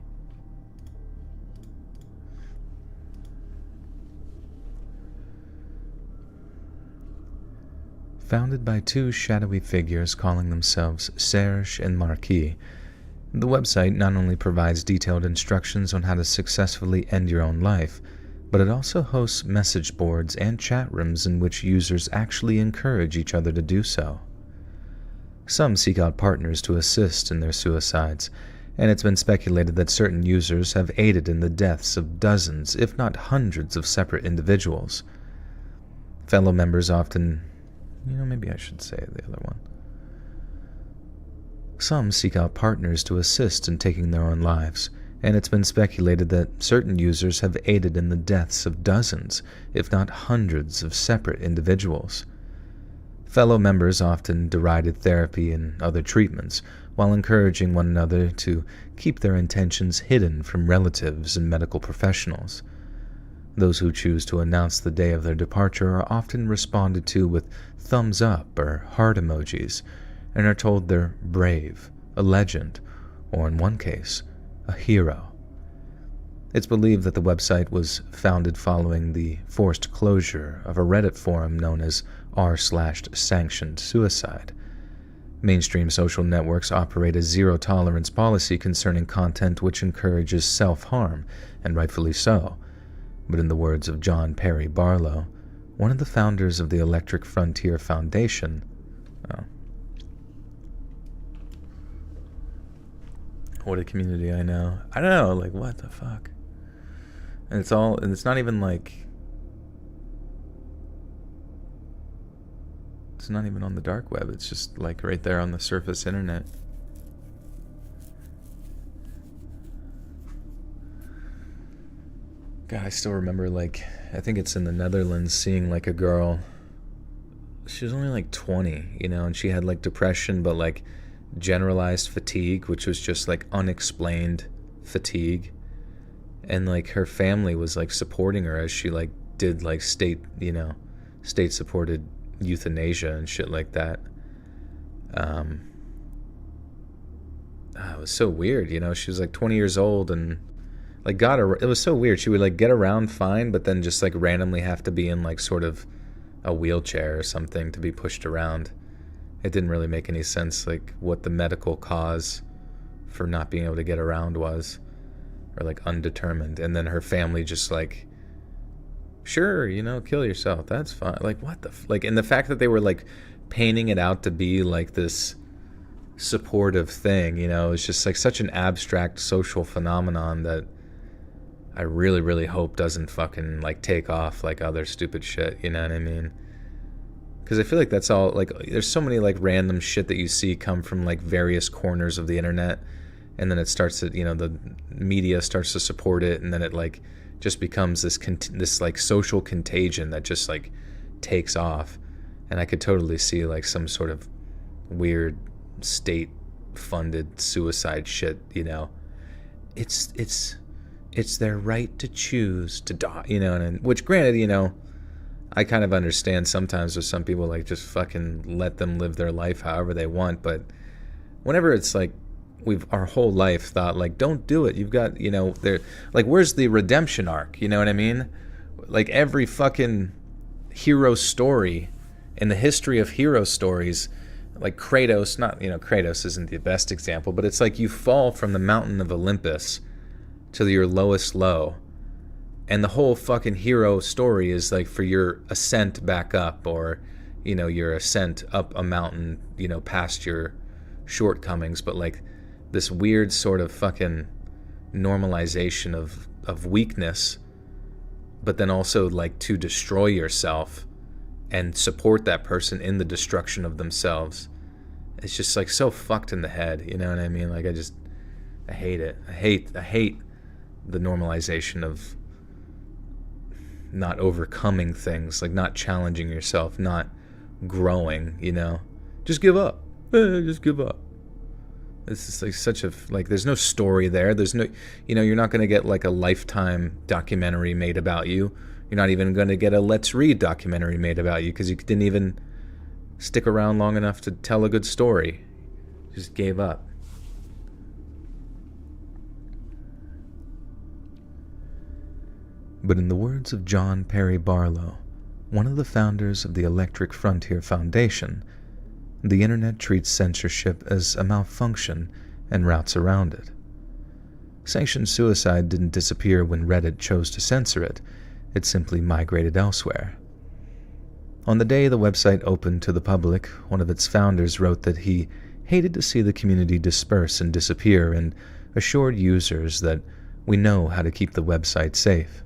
Founded by two shadowy figures calling themselves Serge and Marquis, the website not only provides detailed instructions on how to successfully end your own life, but it also hosts message boards and chat rooms in which users actually encourage each other to do so. Some seek out partners to assist in their suicides, and it's been speculated that certain users have aided in the deaths of dozens, if not hundreds, of separate individuals. Fellow members often... maybe I should say the other one. Some seek out partners to assist in taking their own lives, and it's been speculated that certain users have aided in the deaths of dozens, if not hundreds, of separate individuals. Fellow members often derided therapy and other treatments, while encouraging one another to keep their intentions hidden from relatives and medical professionals. Those who choose to announce the day of their departure are often responded to with thumbs up or heart emojis, and are told they're brave, a legend, or in one case, a hero. It's believed that the website was founded following the forced closure of a Reddit forum known as r/sanctioned suicide. Mainstream social networks operate a zero-tolerance policy concerning content which encourages self-harm, and rightfully so. But in the words of John Perry Barlow, one of the founders of the Electric Frontier Foundation... What a community I know. I don't know, like, what the fuck? And it's not even like... It's not even on the dark web, it's just like right there on the surface internet. God, I still remember, like, I think it's in the Netherlands, seeing like a girl. She was only like 20, and she had like depression, but like generalized fatigue, which was just like unexplained fatigue. And like her family was like supporting her as she like did like state supported euthanasia and shit like that. It was so weird, she was like 20 years old and like it was so weird. She would like get around fine, but then just like randomly have to be in like sort of a wheelchair or something to be pushed around. It didn't really make any sense, like what the medical cause for not being able to get around was, or like undetermined. And then her family just like, sure, kill yourself, that's fine. Like what the like, and the fact that they were like painting it out to be like this supportive thing, it's just like such an abstract social phenomenon that I really, really hope doesn't fucking like take off like other stupid shit, you know what I mean? Because I feel like that's all, like, there's so many like random shit that you see come from like various corners of the internet, and then it starts to, the media starts to support it, and then it like just becomes this like social contagion that just like takes off. And I could totally see like some sort of weird state funded suicide shit, you know. It's their right to choose to die, you know, and which granted, you know, I kind of understand sometimes with some people, like, just fucking let them live their life however they want, but whenever it's like we've our whole life thought, like, don't do it, you've got, you know, there, like, where's the redemption arc, you know what I mean? Like, every fucking hero story in the history of hero stories, like Kratos, not, you know, Kratos isn't the best example, but it's like you fall from the mountain of Olympus to your lowest low, and the whole fucking hero story is like for your ascent back up, or, you know, your ascent up a mountain, you know, past your shortcomings, but like this weird sort of fucking normalization of weakness, but then also like to destroy yourself and support that person in the destruction of themselves. It's just like so fucked in the head, you know what I mean? Like, I hate it. I hate the normalization of not overcoming things, like not challenging yourself, not growing, you know? Just give up. Just give up. It's just like such a, like, there's no story there. There's no, you know, you're not going to get like a Lifetime documentary made about you. You're not even going to get a Let's Read documentary made about you because you didn't even stick around long enough to tell a good story. Just gave up. But in the words of John Perry Barlow, one of the founders of the Electric Frontier Foundation, the internet treats censorship as a malfunction and routes around it. Sanctioned suicide didn't disappear when Reddit chose to censor it. It simply migrated elsewhere. On the day the website opened to the public, one of its founders wrote that he hated to see the community disperse and disappear, and assured users that we know how to keep the website safe.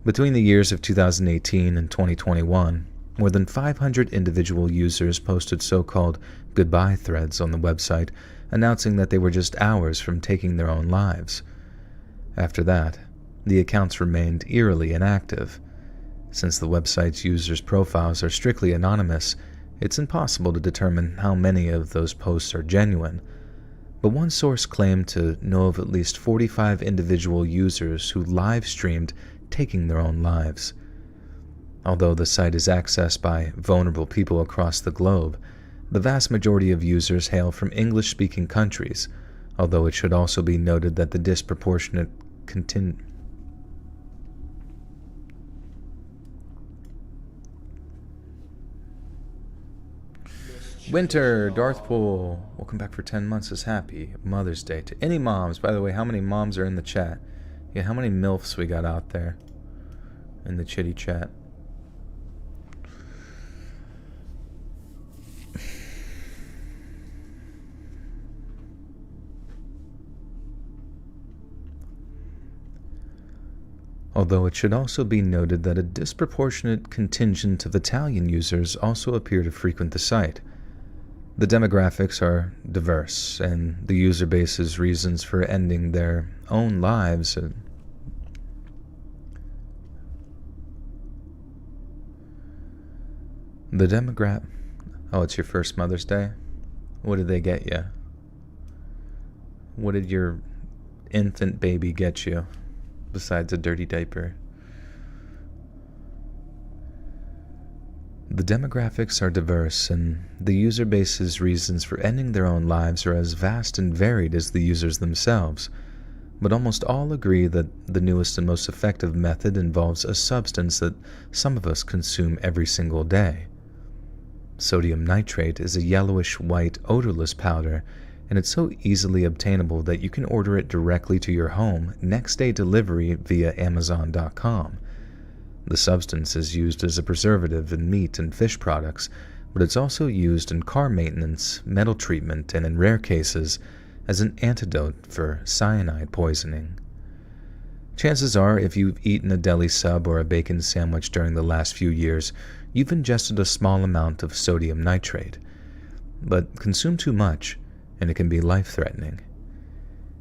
Between the years of 2018 and 2021, more than 500 individual users posted so-called goodbye threads on the website, announcing that they were just hours from taking their own lives. After that, the accounts remained eerily inactive. Since the website's users' profiles are strictly anonymous, it's impossible to determine how many of those posts are genuine. But one source claimed to know of at least 45 individual users who live-streamed taking their own lives. Although the site is accessed by vulnerable people across the globe, the vast majority of users hail from English-speaking countries, although it should also be noted that the disproportionate Winter, Darthpool, welcome back for 10 months is happy. Mother's Day to any moms. By the way, how many moms are in the chat? Yeah, how many MILFs we got out there in the chitty chat? Although it should also be noted that a disproportionate contingent of Italian users also appear to frequent the site. The demographics are diverse, and the user base's reasons for ending their own lives Oh, it's your first Mother's Day? What did they get you? What did your infant baby get you, besides a dirty diaper? The demographics are diverse, and the user base's reasons for ending their own lives are as vast and varied as the users themselves, but almost all agree that the newest and most effective method involves a substance that some of us consume every single day. Sodium nitrate is a yellowish-white, odorless powder, and it's so easily obtainable that you can order it directly to your home, next-day delivery via Amazon.com. The substance is used as a preservative in meat and fish products, but it's also used in car maintenance, metal treatment, and in rare cases, as an antidote for cyanide poisoning. Chances are, if you've eaten a deli sub or a bacon sandwich during the last few years, you've ingested a small amount of sodium nitrate. But consume too much, and it can be life-threatening.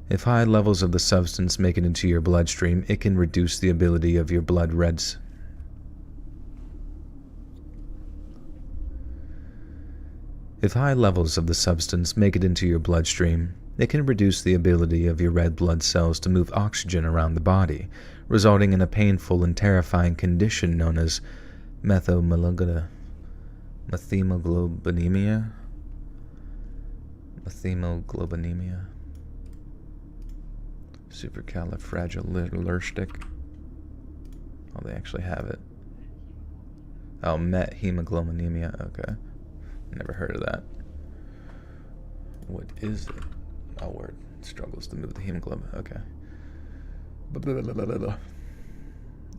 If high levels of the substance make it into your bloodstream, it can reduce the ability of your blood reds. If high levels of the substance make it into your bloodstream, it can reduce the ability of your red blood cells to move oxygen around the body, resulting in a painful and terrifying condition known as methemoglobinemia. Supercalifragilistic. Oh, they actually have it. Oh, methemoglobinemia. Okay. Never heard of that. What is it? Oh, word. Struggles to move the hemoglobin. Okay. A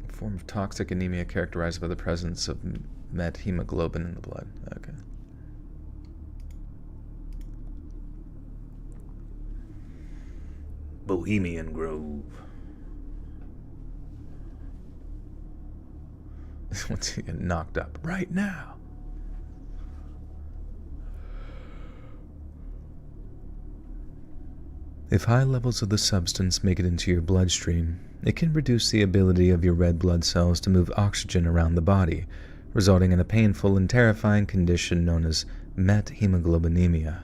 form of toxic anemia characterized by the presence of methemoglobin in the blood. Okay. Bohemian Grove. Once you get knocked up right now. If high levels of the substance make it into your bloodstream, it can reduce the ability of your red blood cells to move oxygen around the body, resulting in a painful and terrifying condition known as methemoglobinemia.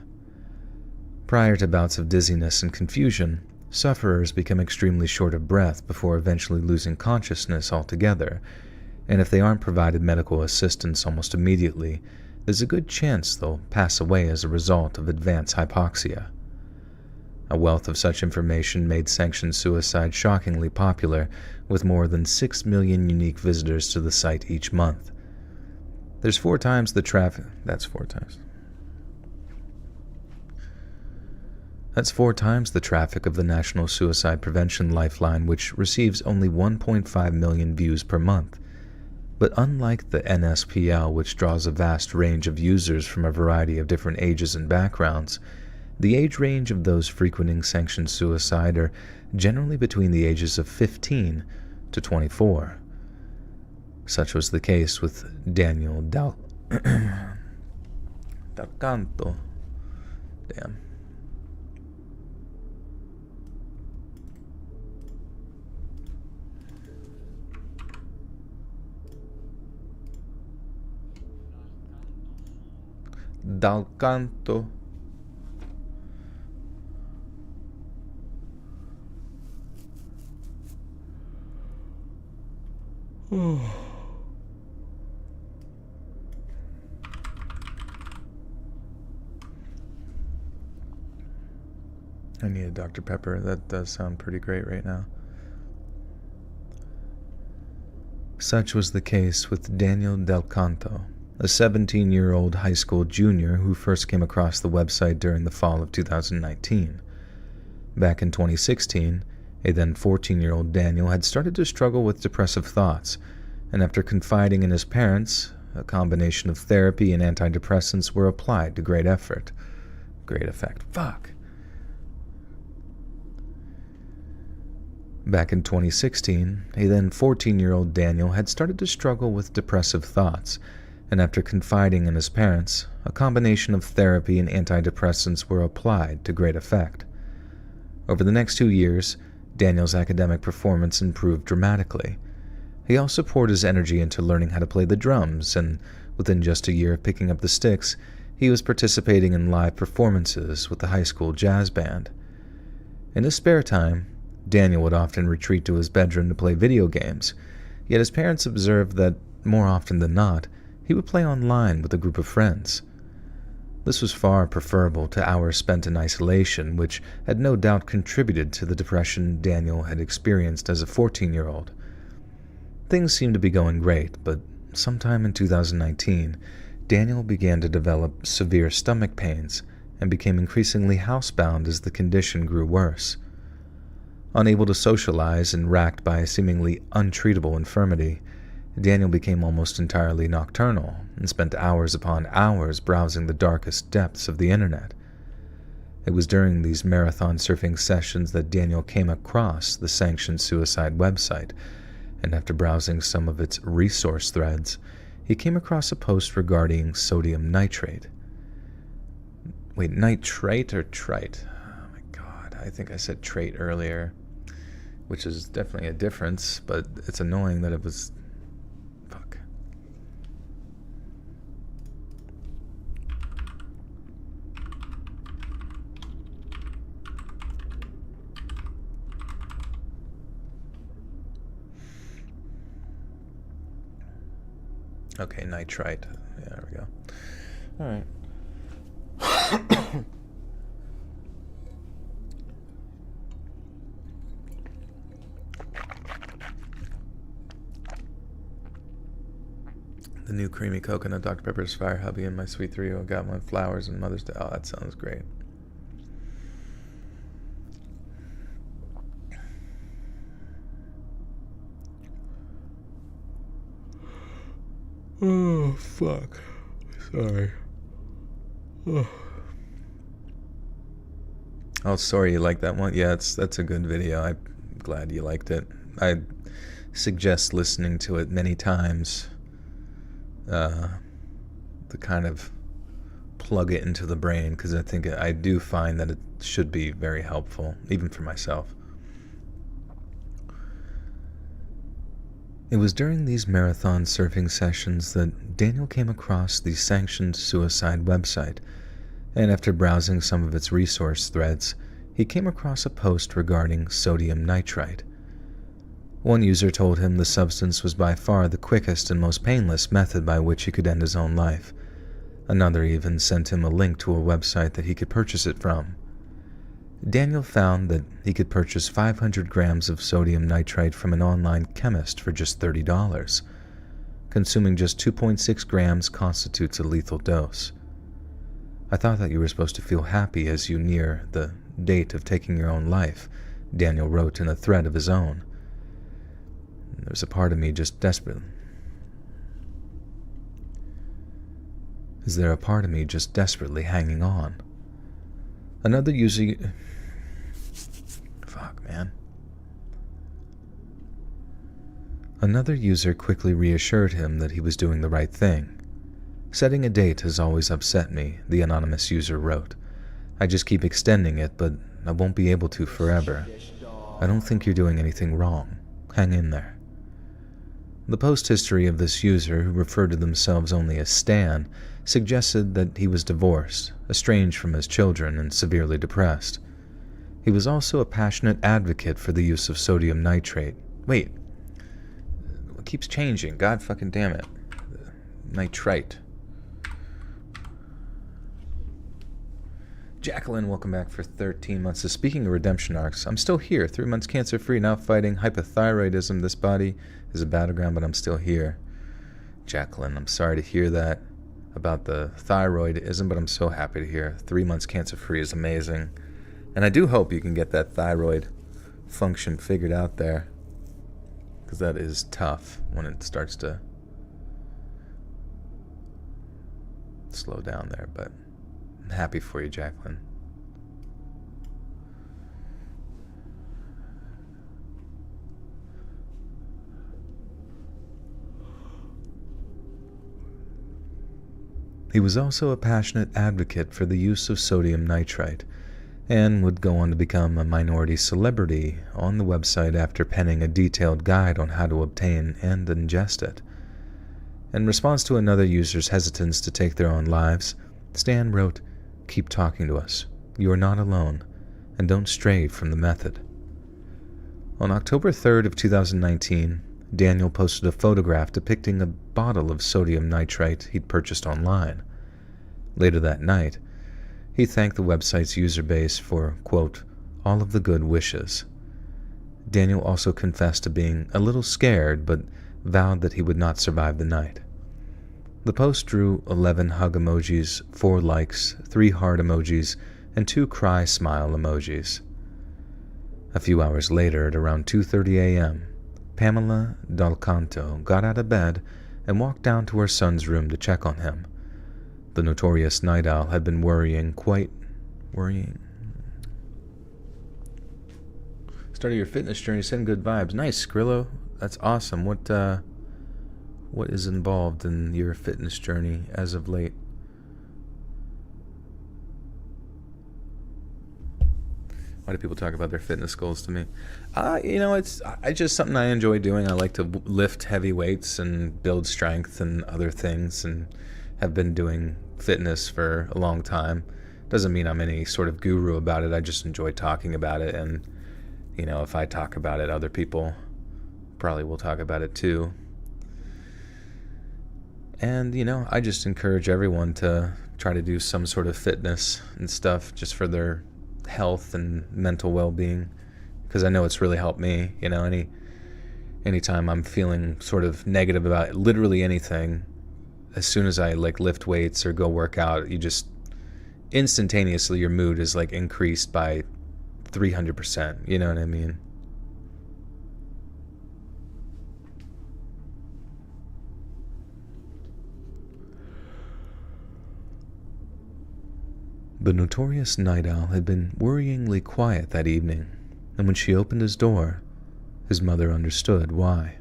Prior to bouts of dizziness and confusion, sufferers become extremely short of breath before eventually losing consciousness altogether, and if they aren't provided medical assistance almost immediately, there's a good chance they'll pass away as a result of advanced hypoxia. A wealth of such information made sanctioned suicide shockingly popular, with more than 6 million unique visitors to the site each month. There's 4 times the traffic. That's 4 times. That's 4 times the traffic of the National Suicide Prevention Lifeline, which receives only 1.5 million views per month. But unlike the NSPL, which draws a vast range of users from a variety of different ages and backgrounds, the age range of those frequenting sanctioned suicide are generally between the ages of 15 to 24. Such was the case with Daniel Dalcanto. Damn. Dalcanto. I need a Dr. Pepper. That does sound pretty great right now. Such was the case with Daniel Del Canto, a 17-year-old high school junior who first came across the website during the fall of 2019. Back in 2016, a then 14-year-old Daniel had started to struggle with depressive thoughts, and after confiding in his parents, a combination of therapy and antidepressants were applied to great effect. Back in 2016, a then 14-year-old Daniel had started to struggle with depressive thoughts, and after confiding in his parents, a combination of therapy and antidepressants were applied to great effect. Over the next 2 years, Daniel's academic performance improved dramatically. He also poured his energy into learning how to play the drums, and within just a year of picking up the sticks, he was participating in live performances with the high school jazz band. In his spare time, Daniel would often retreat to his bedroom to play video games, yet his parents observed that, more often than not, he would play online with a group of friends. This was far preferable to hours spent in isolation, which had no doubt contributed to the depression Daniel had experienced as a 14-year-old. Things seemed to be going great, but sometime in 2019, Daniel began to develop severe stomach pains and became increasingly housebound as the condition grew worse. Unable to socialize and racked by a seemingly untreatable infirmity, Daniel became almost entirely nocturnal and spent hours upon hours browsing the darkest depths of the internet. It was during these marathon surfing sessions that Daniel came across the sanctioned suicide website, and after browsing some of its resource threads, he came across a post regarding sodium nitrate. Wait, nitrate or trite? Oh my god, I think I said trait earlier, which is definitely a difference, but it's annoying that it was... Fuck. Okay, nitrite. Yeah, there we go. All right. The new creamy coconut Dr. Pepper's Fire Hubby and my sweet 3-0 got one flowers and Mother's Day. Oh, that sounds great. Oh, fuck. Sorry. Oh, sorry you liked that one? Yeah, that's a good video. I'm glad you liked it. I suggest listening to it many times to kind of plug it into the brain, because I do find that it should be very helpful, even for myself. It was during these marathon surfing sessions that Daniel came across the sanctioned suicide website, and after browsing some of its resource threads, he came across a post regarding sodium nitrite. One user told him the substance was by far the quickest and most painless method by which he could end his own life. Another even sent him a link to a website that he could purchase it from. Daniel found that he could purchase 500 grams of sodium nitrite from an online chemist for just $30. Consuming just 2.6 grams constitutes a lethal dose. I thought that you were supposed to feel happy as you near the date of taking your own life, Daniel wrote in a thread of his own. There's a part of me just desperate. Is there a part of me just desperately hanging on? Another user... Fuck, man. Another user quickly reassured him that he was doing the right thing. Setting a date has always upset me, the anonymous user wrote. I just keep extending it, but I won't be able to forever. I don't think you're doing anything wrong. Hang in there. The post history of this user, who referred to themselves only as Stan, suggested that he was divorced, estranged from his children, and severely depressed. He was also a passionate advocate for the use of sodium nitrate. Wait. It keeps changing. God fucking damn it. Nitrite. Jacqueline, welcome back for 13 months. So speaking of redemption arcs, I'm still here. 3 months cancer-free, now fighting hypothyroidism. This body is a battleground, but I'm still here. Jacqueline, I'm sorry to hear that about the thyroidism, but I'm so happy to hear 3 months cancer-free is amazing. And I do hope you can get that thyroid function figured out there, because that is tough when it starts to slow down there, but I'm happy for you, Jacqueline. He was also a passionate advocate for the use of sodium nitrite, and would go on to become a minority celebrity on the website after penning a detailed guide on how to obtain and ingest it. In response to another user's hesitance to take their own lives, Stan wrote, "Keep talking to us. You are not alone, and don't stray from the method." On October 3rd of 2019, Daniel posted a photograph depicting a bottle of sodium nitrite he'd purchased online. Later that night, he thanked the website's user base for, quote, all of the good wishes. Daniel also confessed to being a little scared, but vowed that he would not survive the night. The post drew 11 hug emojis, 4 likes, 3 heart emojis, and 2 cry smile emojis. A few hours later, at around 2:30 a.m., Pamela Dal Canto got out of bed and walked down to her son's room to check on him. The notorious night owl had been worrying. Started your fitness journey, send good vibes. Nice, Skrillo. That's awesome. What is involved in your fitness journey as of late? Why do people talk about their fitness goals to me? It's just something I enjoy doing. I like to lift heavy weights and build strength and other things, and have been doing fitness for a long time. Doesn't mean I'm any sort of guru about it. I just enjoy talking about it, and if I talk about it, other people probably will talk about it too. And, I just encourage everyone to try to do some sort of fitness and stuff just for their health and mental well-being, because I know it's really helped me. Anytime I'm feeling sort of negative about literally anything, as soon as I lift weights or go work out, you just instantaneously, your mood is increased by 300%. You know what I mean? The notorious night owl had been worryingly quiet that evening, and when she opened his door, his mother understood why.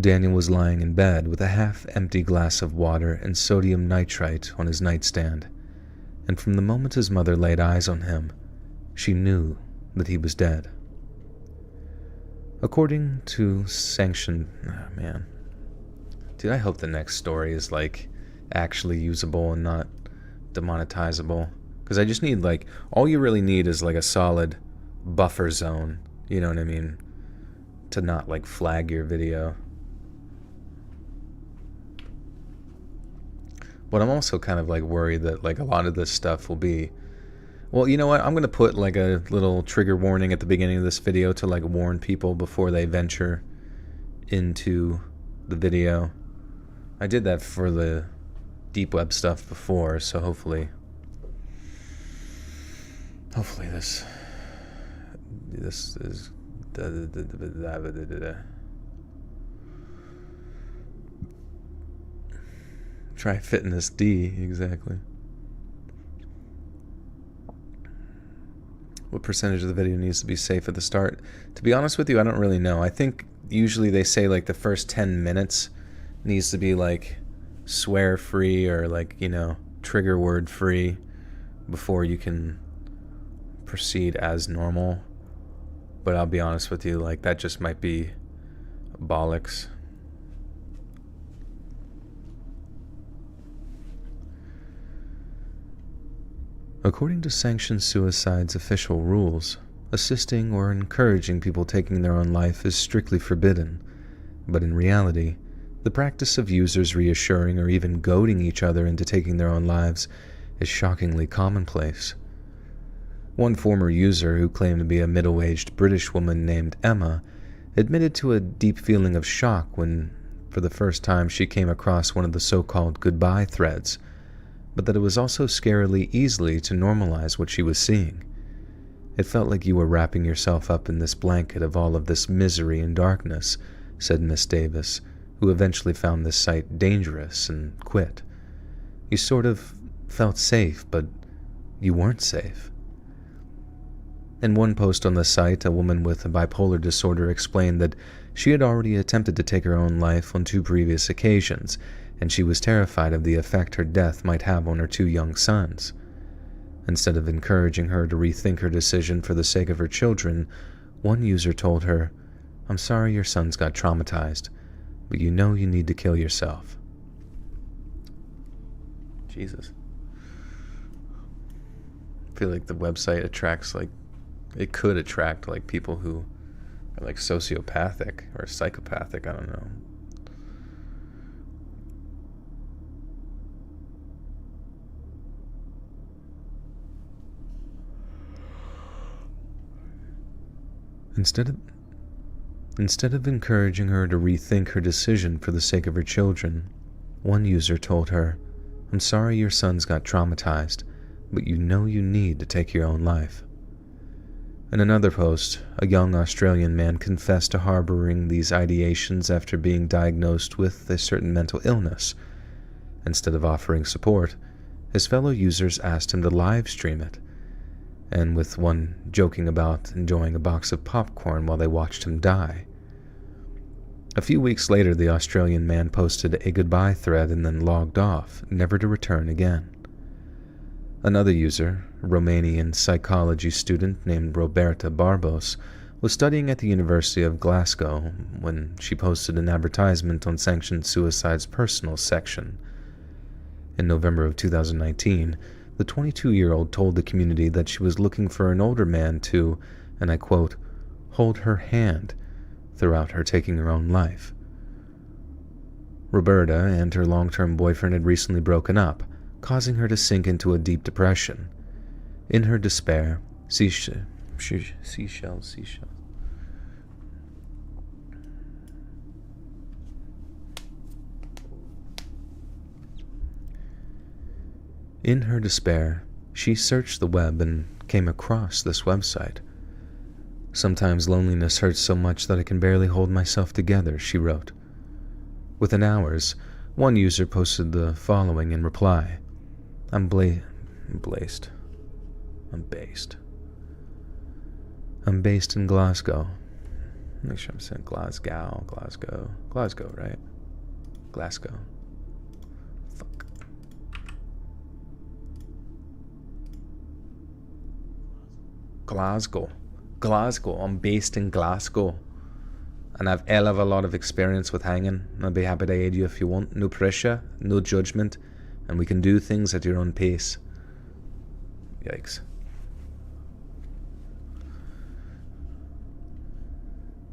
Daniel was lying in bed with a half-empty glass of water and sodium nitrite on his nightstand, and from the moment his mother laid eyes on him, she knew that he was dead. According to sanctioned... Oh, man. Dude, I hope the next story is, actually usable and not demonetizable, because I just need all you really need is a solid buffer zone, you know what I mean, to not flag your video. But I'm also kind of worried that a lot of this stuff will be, well, you know what, I'm gonna put a little trigger warning at the beginning of this video to warn people before they venture into the video. I did that for the deep web stuff before, so hopefully this is try fitness D, exactly. What percentage of the video needs to be safe at the start? To be honest with you, I don't really know. I think usually they say the first 10 minutes needs to be swear free or trigger word free before you can proceed as normal. But I'll be honest with you, that just might be bollocks. According to Sanctioned Suicide's official rules, assisting or encouraging people taking their own life is strictly forbidden, but in reality, the practice of users reassuring or even goading each other into taking their own lives is shockingly commonplace. One former user, who claimed to be a middle-aged British woman named Emma, admitted to a deep feeling of shock when, for the first time, she came across one of the so-called goodbye threads, but that it was also scarily easy to normalize what she was seeing. It felt like you were wrapping yourself up in this blanket of all of this misery and darkness, said Miss Davis, who eventually found this site dangerous and quit. You sort of felt safe, but you weren't safe. In one post on the site, a woman with a bipolar disorder explained that she had already attempted to take her own life on 2 previous occasions, and she was terrified of the effect her death might have on her 2 young sons. Instead of encouraging her to rethink her decision for the sake of her children, one user told her, "I'm sorry your sons got traumatized, but you know you need to kill yourself." Jesus. I feel like the website attracts it could attract people who are sociopathic or psychopathic, I don't know. Instead of encouraging her to rethink her decision for the sake of her children, one user told her, "I'm sorry your sons got traumatized, but you know you need to take your own life." In another post, a young Australian man confessed to harboring these ideations after being diagnosed with a certain mental illness. Instead of offering support, his fellow users asked him to live stream it, and with one joking about enjoying a box of popcorn while they watched him die. A few weeks later, the Australian man posted a goodbye thread and then logged off, never to return again. Another user, a Romanian psychology student named Roberta Barbos, was studying at the University of Glasgow when she posted an advertisement on Sanctioned Suicide's personal section. In November of 2019, the 22-year-old told the community that she was looking for an older man to, and I quote, "hold her hand" throughout her taking her own life. Roberta and her long-term boyfriend had recently broken up, causing her to sink into a deep depression. In her despair, seashells. In her despair, she searched the web and came across this website. "Sometimes loneliness hurts so much that I can barely hold myself together," she wrote. Within hours, one user posted the following in reply. I'm based in Glasgow. Make sure I'm saying Glasgow, right? Glasgow. Fuck. Glasgow. I'm based in Glasgow. And I've hell of a lot of experience with hanging. I'd be happy to aid you if you want. No pressure, no judgment, and we can do things at your own pace. Yikes.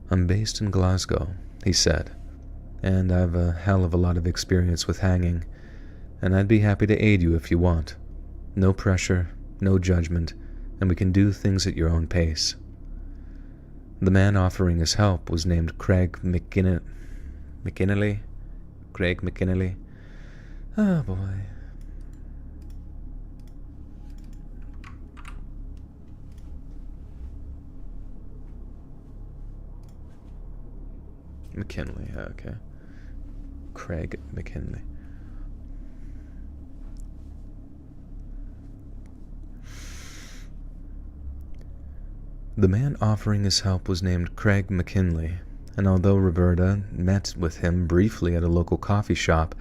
I'm based in Glasgow, he said, and I've a hell of a lot of experience with hanging, and I'd be happy to aid you if you want. No pressure, no judgment, and we can do things at your own pace. The man offering his help was named Craig McKinley. Oh boy. McKinley, okay. Craig McKinley. The man offering his help was named Craig McKinley, and although Roberta met with him briefly at a local coffee shop,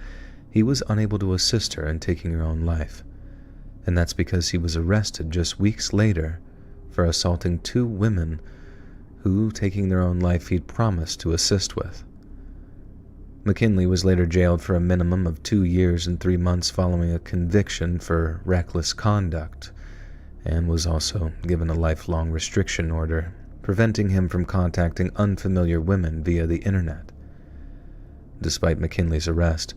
he was unable to assist her in taking her own life. And that's because he was arrested just weeks later for assaulting 2 women who, taking their own life, he'd promised to assist with. McKinley was later jailed for a minimum of 2 years and 3 months following a conviction for reckless conduct, and was also given a lifelong restriction order, preventing him from contacting unfamiliar women via the internet. Despite McKinley's arrest,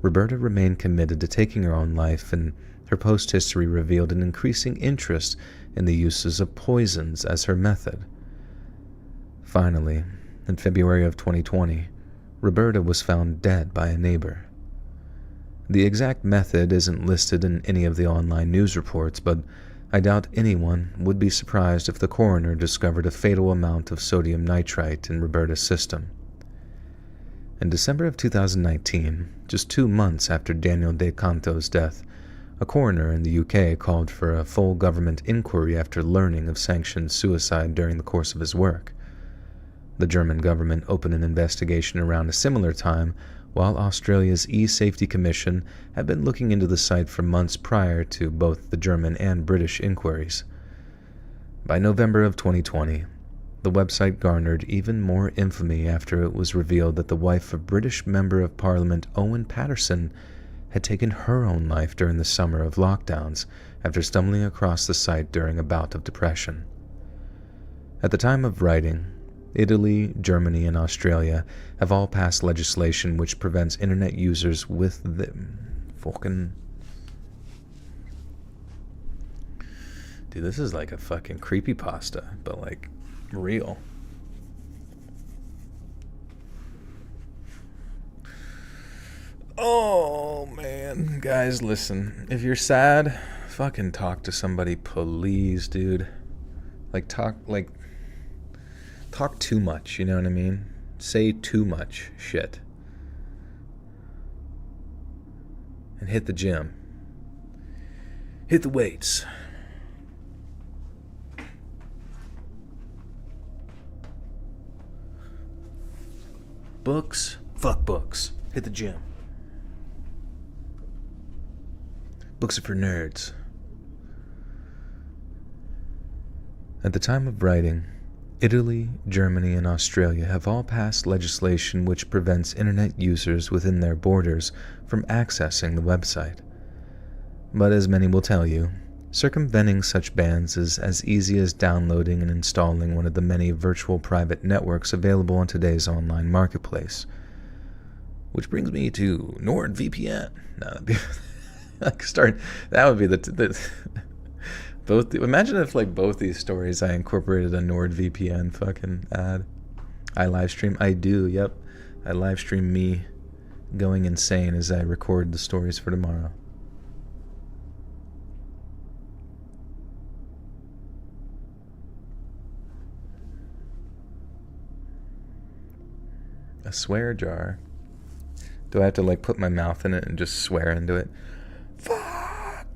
Roberta remained committed to taking her own life, and her post history revealed an increasing interest in the uses of poisons as her method. Finally, in February of 2020, Roberta was found dead by a neighbor. The exact method isn't listed in any of the online news reports, but I doubt anyone would be surprised if the coroner discovered a fatal amount of sodium nitrite in Roberta's system. In December of 2019, just 2 months after Daniel De Canto's death, a coroner in the UK called for a full government inquiry after learning of sanctioned suicide during the course of his work. The German government opened an investigation around a similar time, while Australia's E-Safety Commission had been looking into the site for months prior to both the German and British inquiries. By November of 2020, the website garnered even more infamy after it was revealed that the wife of British Member of Parliament Owen Paterson had taken her own life during the summer of lockdowns after stumbling across the site during a bout of depression. At the time of writing, Italy, Germany, and Australia have all passed legislation which prevents internet users with the fucking... Dude, this is like a fucking creepypasta, but like real. Oh man, guys, listen. If you're sad, fucking talk to somebody, please, dude. Talk too much, you know what I mean? Say too much shit. And hit the gym. Hit the weights. Books? Fuck books. Hit the gym. Books are for nerds. At the time of writing, Italy, Germany, and Australia have all passed legislation which prevents internet users within their borders from accessing the website. But as many will tell you, circumventing such bans is as easy as downloading and installing one of the many virtual private networks available in today's online marketplace. Which brings me to NordVPN. No, that'd be like start. That would be the both. Imagine if like both these stories I incorporated a NordVPN fucking ad. I live stream. I do. Yep. I live stream me going insane as I record the stories for tomorrow. A swear jar. Do I have to like put my mouth in it and just swear into it? Fuck!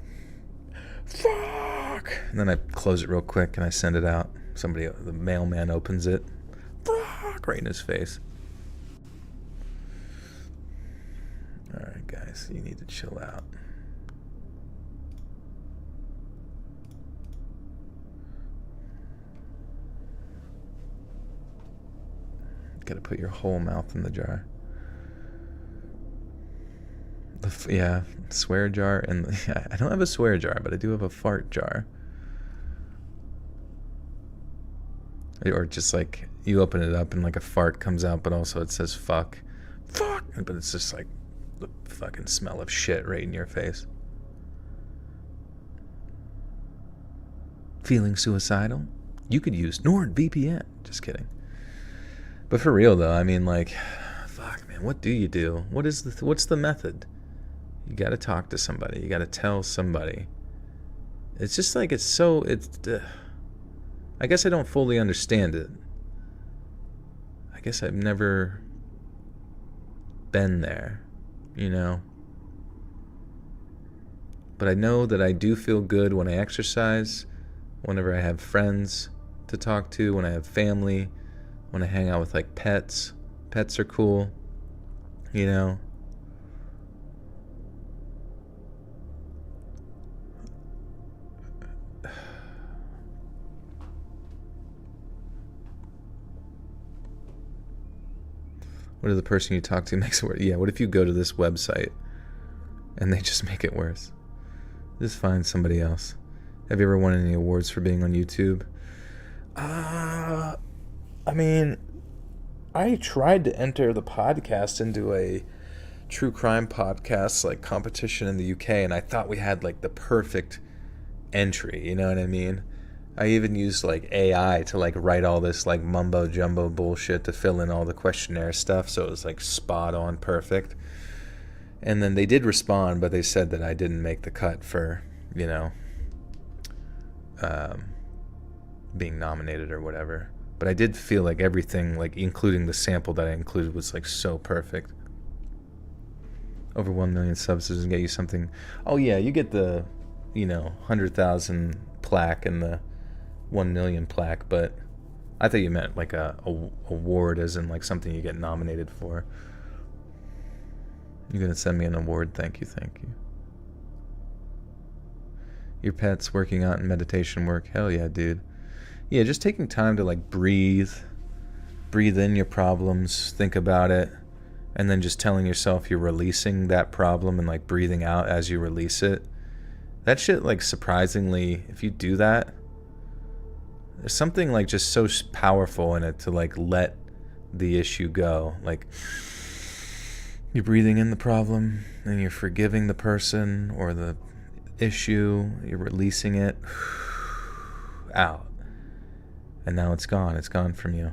Fuck! And then I close it real quick and I send it out. The mailman opens it. Fuck! Right in his face. Alright guys, you need to chill out. Gotta put your whole mouth in the jar. Yeah, swear jar, and yeah, I don't have a swear jar, but I do have a fart jar. Or just like you open it up and like a fart comes out, but also it says fuck, fuck, but it's just like the fucking smell of shit right in your face. Feeling suicidal? You could use NordVPN. Just kidding. But for real though, I mean, like, fuck, man, what do you do? What's the method? You gotta talk to somebody. You gotta tell somebody. It's just like I guess I don't fully understand it. I guess I've never been there, you know? But I know that I do feel good when I exercise, whenever I have friends to talk to, when I have family, when I hang out with like pets. Pets are cool, you know? What if the person you talk to makes it worse? Yeah, what if you go to this website and they just make it worse? Just find somebody else. Have you ever won any awards for being on YouTube? I mean, I tried to enter the podcast into a true crime podcast like competition in the UK, and I thought we had like the perfect entry, you know what I mean? I even used like AI to like write all this like mumbo jumbo bullshit to fill in all the questionnaire stuff, so it was like spot on perfect. And then they did respond, but they said that I didn't make the cut for, you know, being nominated or whatever. But I did feel like everything, like including the sample that I included, was like so perfect. Over 1 million subs doesn't get you something. Oh yeah, you get the, you know, 100,000 plaque and the 1 million plaque, but I thought you meant like a award, as in like something you get nominated for. You're gonna send me an award? Thank you. Your pet's working out and meditation work? Hell yeah, dude. Yeah, just taking time to like breathe in your problems, think about it, and then just telling yourself you're releasing that problem and like breathing out as you release it. That shit, like, surprisingly, if you do that, there's something like just so powerful in it to like let the issue go. Like, you're breathing in the problem and you're forgiving the person or the issue, you're releasing it out, and now it's gone from you.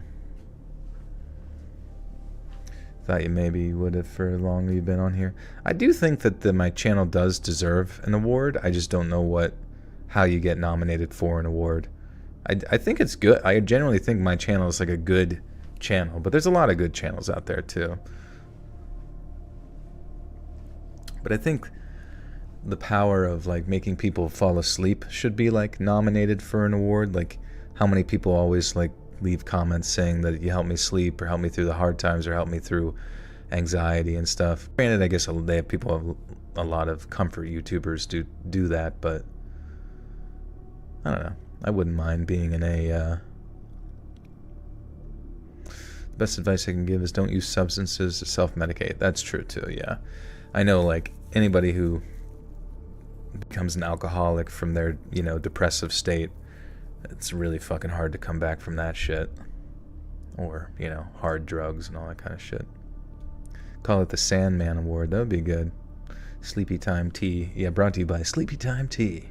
Thought you maybe would have for longer you've been on here. I do think that my channel does deserve an award. I just don't know how you get nominated for an award. I think it's good. I generally think my channel is like a good channel, but there's a lot of good channels out there too. But I think the power of like making people fall asleep should be like nominated for an award. Like, how many people always like leave comments saying that you helped me sleep or help me through the hard times or help me through anxiety and stuff. Granted, I guess a lot of comfort YouTubers do that, but I don't know. I wouldn't mind being in a the best advice I can give is don't use substances to self-medicate. That's true too, yeah. I know like anybody who becomes an alcoholic from their, you know, depressive state, it's really fucking hard to come back from that shit. Or, you know, hard drugs and all that kind of shit. Call it the Sandman Award. That would be good. Sleepy Time Tea. Yeah, brought to you by Sleepy Time Tea.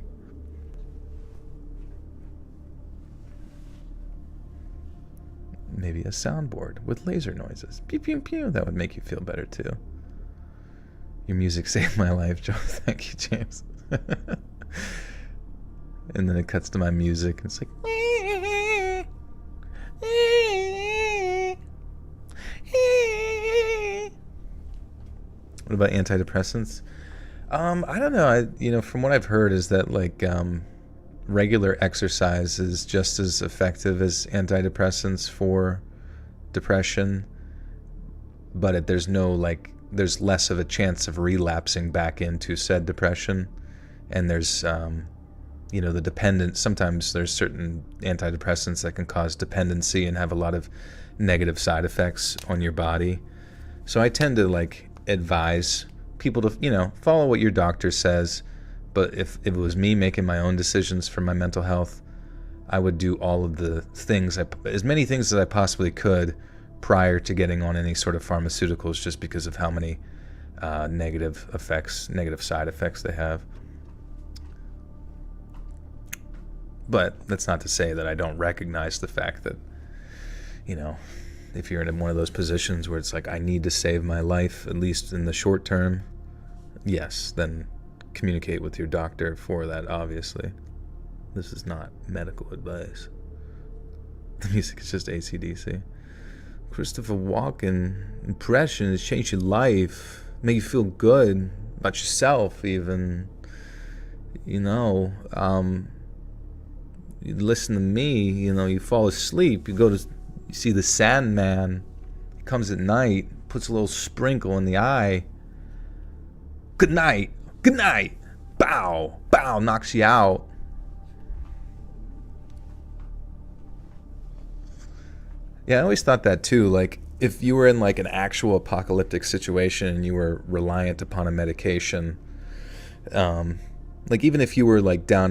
Maybe a soundboard with laser noises. Pew, pew, pew. That would make you feel better, too. Your music saved my life, Joe. Thank you, James. And then it cuts to my music, and it's like... What about antidepressants? I don't know. From what I've heard is that, like, regular exercise is just as effective as antidepressants for depression, but there's less of a chance of relapsing back into said depression. And there's, the dependent, sometimes there's certain antidepressants that can cause dependency and have a lot of negative side effects on your body. So I tend to, like, advise people to, follow what your doctor says. But if it was me making my own decisions for my mental health, I would do all of the things, as many things as I possibly could prior to getting on any sort of pharmaceuticals, just because of how many negative side effects they have. But that's not to say that I don't recognize the fact that, if you're in one of those positions where it's like, I need to save my life, at least in the short term, yes, then communicate with your doctor for that, obviously. This is not medical advice. The music is just AC/DC. Christopher Walken, impressions change your life, make you feel good about yourself even. You listen to me, you fall asleep, you see the Sandman, he comes at night, puts a little sprinkle in the eye. Good night. Good night. Bow. Bow. Knocks you out. Yeah, I always thought that too. Like, if you were in like an actual apocalyptic situation and you were reliant upon a medication, like even if you were like I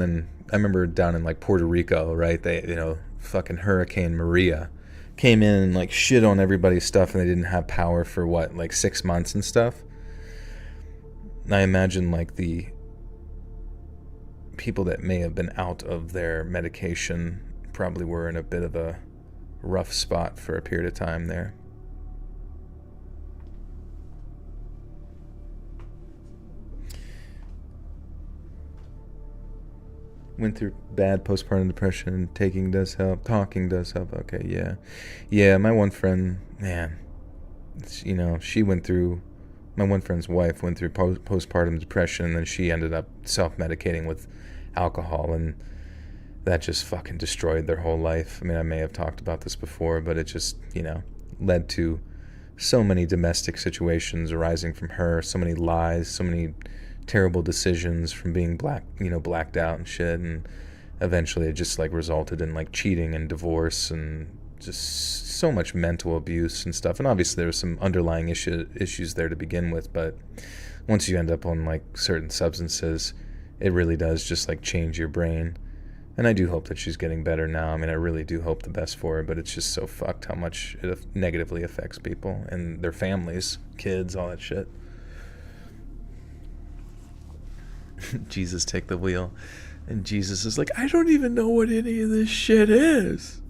remember down in like Puerto Rico, right? They, fucking Hurricane Maria came in and like shit on everybody's stuff, and they didn't have power for like 6 months and stuff. I imagine like the people that may have been out of their medication probably were in a bit of a rough spot for a period of time there. Went through bad postpartum depression. Talking does help. Okay, yeah. Yeah, my one friend, man, my one friend's wife went through postpartum depression, and then she ended up self-medicating with alcohol, and that just fucking destroyed their whole life. I mean, I may have talked about this before, but it just, led to so many domestic situations arising from her, so many lies, so many terrible decisions from being blacked out and shit, and eventually it just like resulted in like cheating and divorce and just so much mental abuse and stuff. And obviously there was some underlying issues there to begin with, but once you end up on like certain substances, it really does just like change your brain. And I do hope that she's getting better now. I mean, I really do hope the best for her, but it's just so fucked how much it negatively affects people and their families, kids, all that shit. Jesus, take the wheel. And Jesus is like, I don't even know what any of this shit is.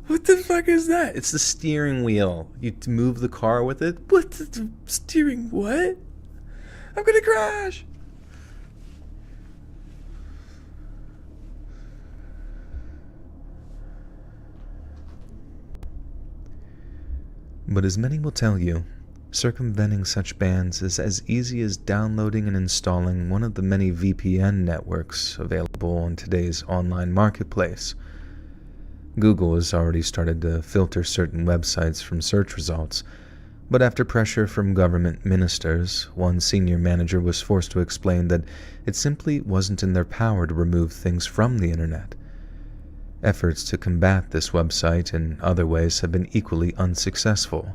What the fuck is that? It's the steering wheel. You move the car with it. What the steering? What? I'm gonna crash. But as many will tell you, circumventing such bans is as easy as downloading and installing one of the many VPN networks available in today's online marketplace. Google has already started to filter certain websites from search results, but after pressure from government ministers, one senior manager was forced to explain that it simply wasn't in their power to remove things from the internet. Efforts to combat this website in other ways have been equally unsuccessful.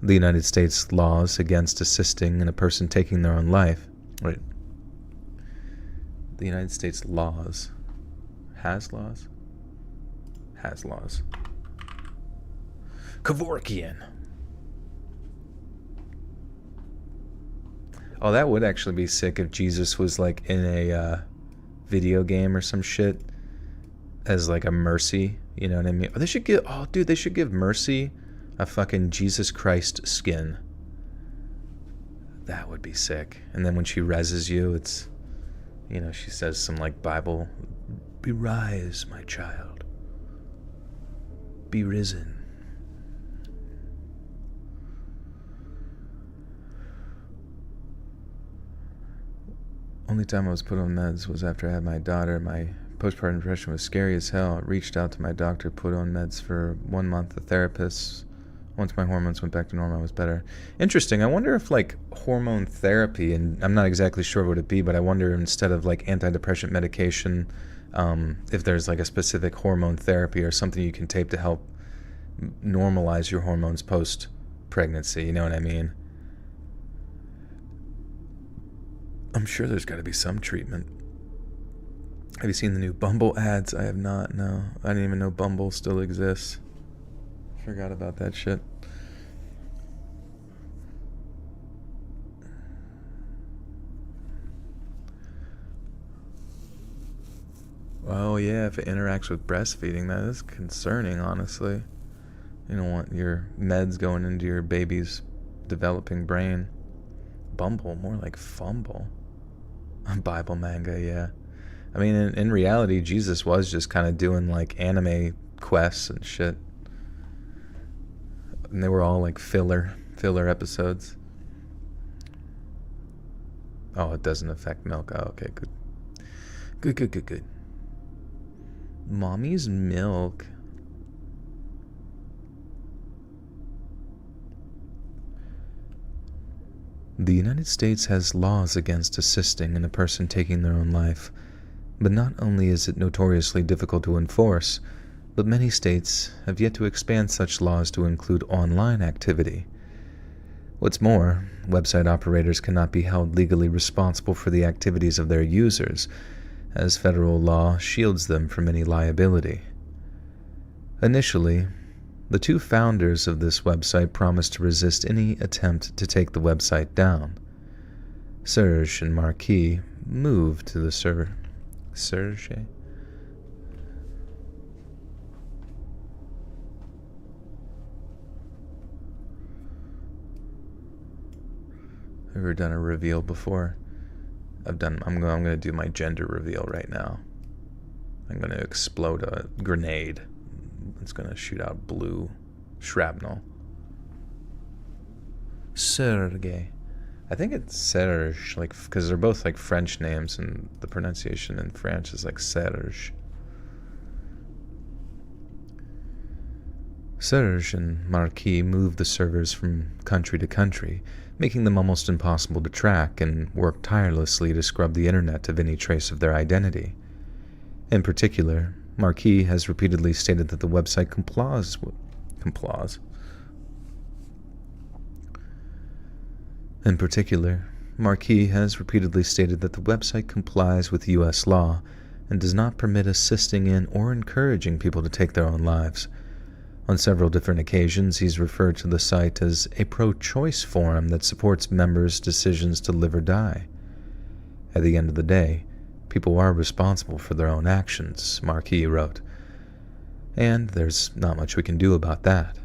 The United States laws against assisting in a person taking their own life. Wait. The United States laws has laws? Has laws. Kevorkian. Oh, that would actually be sick if Jesus was like in a video game or some shit as like a Mercy. You know what I mean? They should give. Oh, dude, they should give Mercy a fucking Jesus Christ skin. That would be sick. And then when she reses you, it's, you know, she says some like Bible, "Be rise, my child. Be risen." Only time I was put on meds was after I had my daughter. My postpartum depression was scary as hell. I reached out to my doctor, put on meds for 1 month. The therapist, once my hormones went back to normal, I was better. Interesting. I wonder if like hormone therapy, and I'm not exactly sure what it'd be, but I wonder instead of like antidepressant medication, if there's like a specific hormone therapy or something you can take to help normalize your hormones post-pregnancy. You know what I mean? I'm sure there's got to be some treatment. Have you seen the new Bumble ads? I have not, no. I didn't even know Bumble still exists. Forgot about that shit. Oh yeah, if it interacts with breastfeeding, that is concerning, honestly. You don't want your meds going into your baby's developing brain. Bumble, more like fumble. A Bible manga, yeah. I mean, in reality, Jesus was just kind of doing like anime quests and shit. And they were all like filler episodes. Oh, it doesn't affect milk. Oh, okay, good. Good. Mommy's milk. The United States has laws against assisting in a person taking their own life, but not only is it notoriously difficult to enforce, but many states have yet to expand such laws to include online activity. What's more, website operators cannot be held legally responsible for the activities of their users, as federal law shields them from any liability. Initially, the two founders of this website promised to resist any attempt to take the website down. Serge and Marquis moved to the server. Serge? Ever done a reveal before? I'm going to do my gender reveal right now. I'm going to explode a grenade. It's going to shoot out blue shrapnel. Sergei. I think it's Serge, like, because they're both like French names, and the pronunciation in French is like Serge. Serge and Marquis moved the servers from country to country, making them almost impossible to track, and worked tirelessly to scrub the internet of any trace of their identity. In particular, Marquis has repeatedly stated that the website complies. In particular, Marquis has repeatedly stated that the website complies with U.S. law and does not permit assisting in or encouraging people to take their own lives. On several different occasions, he's referred to the site as a pro-choice forum that supports members' decisions to live or die. At the end of the day, people are responsible for their own actions, Marquis wrote. And there's not much we can do about that.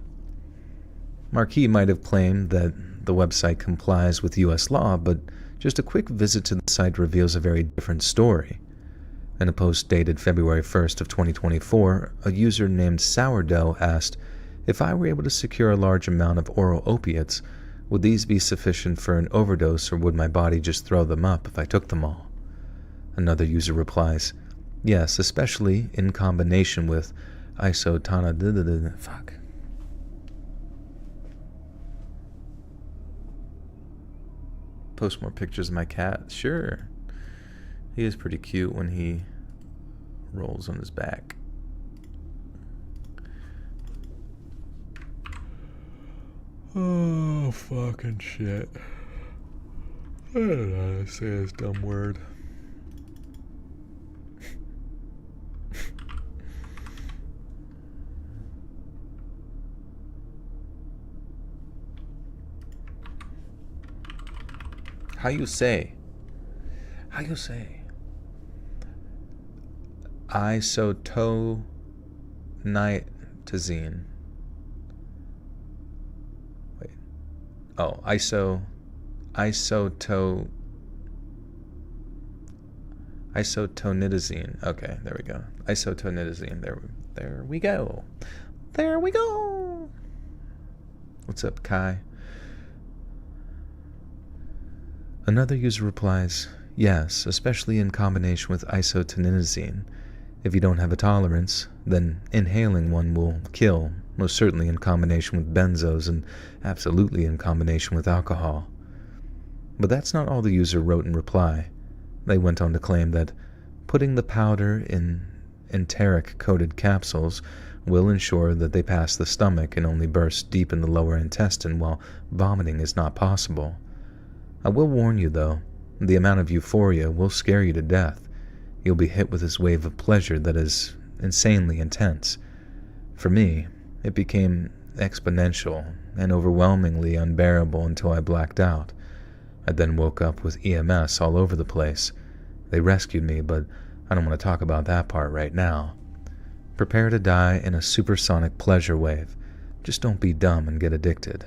Marquis might have claimed that the website complies with U.S. law, but just a quick visit to the site reveals a very different story. In a post dated February 1st of 2024, a user named Sourdough asked, "If I were able to secure a large amount of oral opiates, would these be sufficient for an overdose, or would my body just throw them up if I took them all?" Another user replies, "Yes, especially in combination with isotana." Fuck. Post more pictures of my cat. Sure. He is pretty cute when he rolls on his back. Oh, fucking shit. I don't know how to say this dumb word. How you say? How you say? Isotonitazine. Wait. Oh, isotonitazine. Okay, there we go. Isotonitazine. There we go. There we go. What's up, Kai? Another user replies, yes, especially in combination with isotonitazine. If you don't have a tolerance, then inhaling one will kill, most certainly in combination with benzos and absolutely in combination with alcohol. But that's not all the user wrote in reply. They went on to claim that putting the powder in enteric-coated capsules will ensure that they pass the stomach and only burst deep in the lower intestine while vomiting is not possible. I will warn you, though, the amount of euphoria will scare you to death. You'll be hit with this wave of pleasure that is insanely intense. For me, it became exponential and overwhelmingly unbearable until I blacked out. I then woke up with EMS all over the place. They rescued me, but I don't want to talk about that part right now. Prepare to die in a supersonic pleasure wave. Just don't be dumb and get addicted.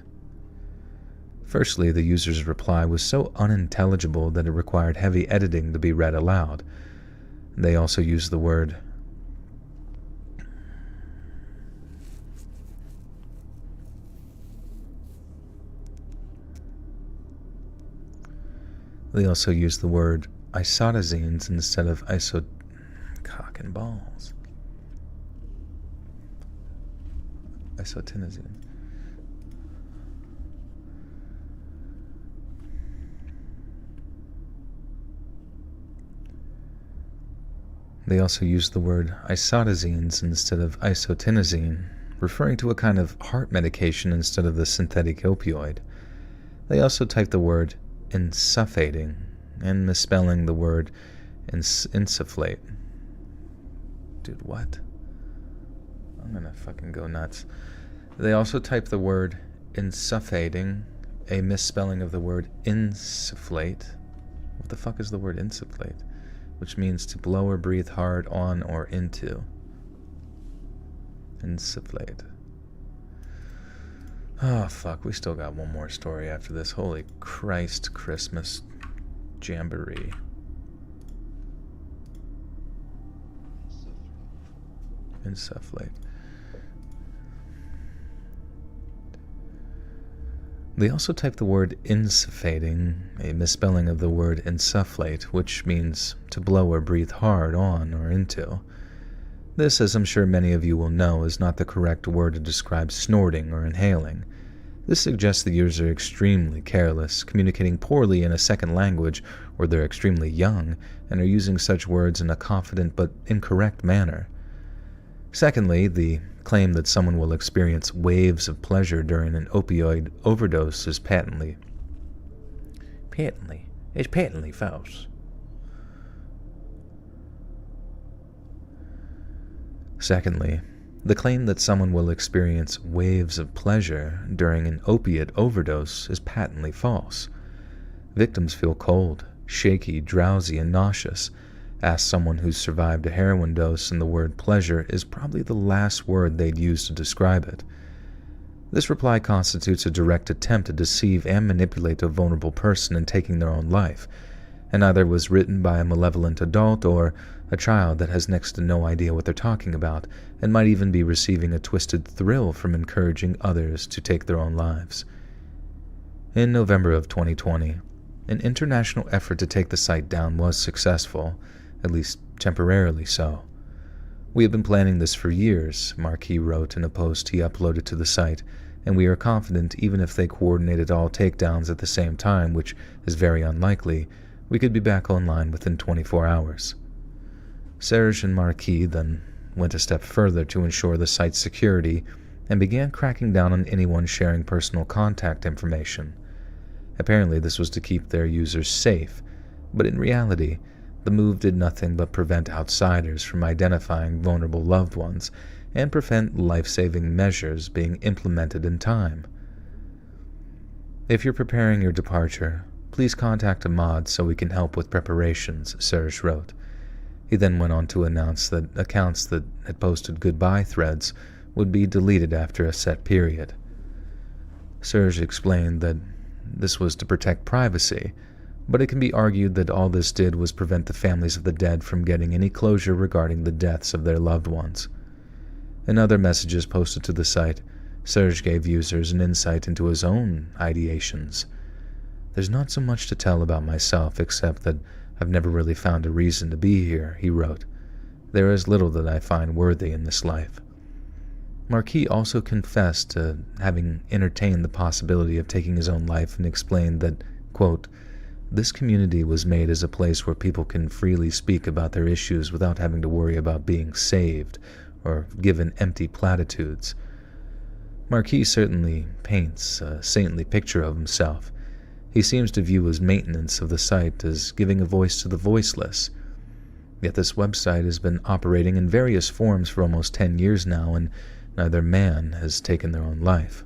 Firstly, the user's reply was so unintelligible that it required heavy editing to be read aloud. They also used the word isotazines instead of cock and balls. Isotinazine. They also used the word isotazines instead of isotinazine, referring to a kind of heart medication instead of the synthetic opioid. They also typed the word insuffating and misspelling the word insufflate. Dude, what? I'm gonna fucking go nuts. They also typed the word insuffating, a misspelling of the word insufflate. What the fuck is the word insufflate? Which means to blow or breathe hard on or into. Insufflate. Oh, fuck. We still got one more story after this. Holy Christ, Christmas jamboree. Insufflate. They also typed the word insuffating, a misspelling of the word insufflate, which means to blow or breathe hard on or into. This, as I'm sure many of you will know, is not the correct word to describe snorting or inhaling. This suggests the users are extremely careless, communicating poorly in a second language, or they're extremely young and are using such words in a confident but incorrect manner. Secondly, the claim that someone will experience waves of pleasure during an opioid overdose is patently false. Secondly, the claim that someone will experience waves of pleasure during an opiate overdose is patently false. Victims feel cold, shaky, drowsy, and nauseous. Ask someone who's survived a heroin dose, and the word pleasure is probably the last word they'd use to describe it. This reply constitutes a direct attempt to deceive and manipulate a vulnerable person in taking their own life, and either was written by a malevolent adult or a child that has next to no idea what they're talking about and might even be receiving a twisted thrill from encouraging others to take their own lives. In November of 2020, an international effort to take the site down was successful, at least temporarily so. We have been planning this for years, Marquis wrote in a post he uploaded to the site, and we are confident even if they coordinated all takedowns at the same time, which is very unlikely, we could be back online within 24 hours. Serge and Marquis then went a step further to ensure the site's security and began cracking down on anyone sharing personal contact information. Apparently this was to keep their users safe, but in reality, the move did nothing but prevent outsiders from identifying vulnerable loved ones and prevent life-saving measures being implemented in time. If you're preparing your departure, please please contact a mod so we can help with preparations, Serge wrote. He then went on to announce that accounts that had posted goodbye threads would be deleted after a set period. Serge explained that this was to protect privacy, but it can be argued that all this did was prevent the families of the dead from getting any closure regarding the deaths of their loved ones. In other messages posted to the site, Serge gave users an insight into his own ideations. There's not so much to tell about myself except that I've never really found a reason to be here, he wrote. There is little that I find worthy in this life. Marquis also confessed to having entertained the possibility of taking his own life and explained that, quote, this community was made as a place where people can freely speak about their issues without having to worry about being saved or given empty platitudes. Marquis certainly paints a saintly picture of himself. He seems to view his maintenance of the site as giving a voice to the voiceless. Yet this website has been operating in various forms for almost 10 years now, and neither man has taken their own life.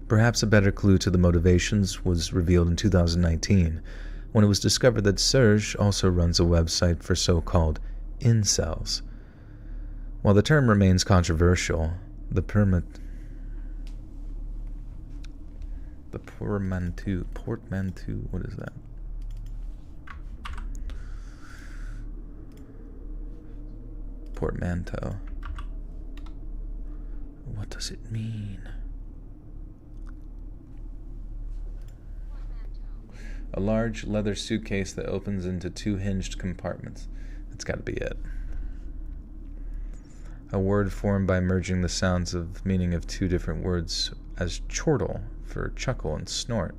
Perhaps a better clue to the motivations was revealed in 2019, when it was discovered that Serge also runs a website for so-called incels. While the term remains controversial, the portmanteau, what is that? Portmanteau. What does it mean? A large leather suitcase that opens into 2 hinged compartments. That's got to be it. A word formed by merging the sounds of meaning of 2 different words as chortle for chuckle and snort.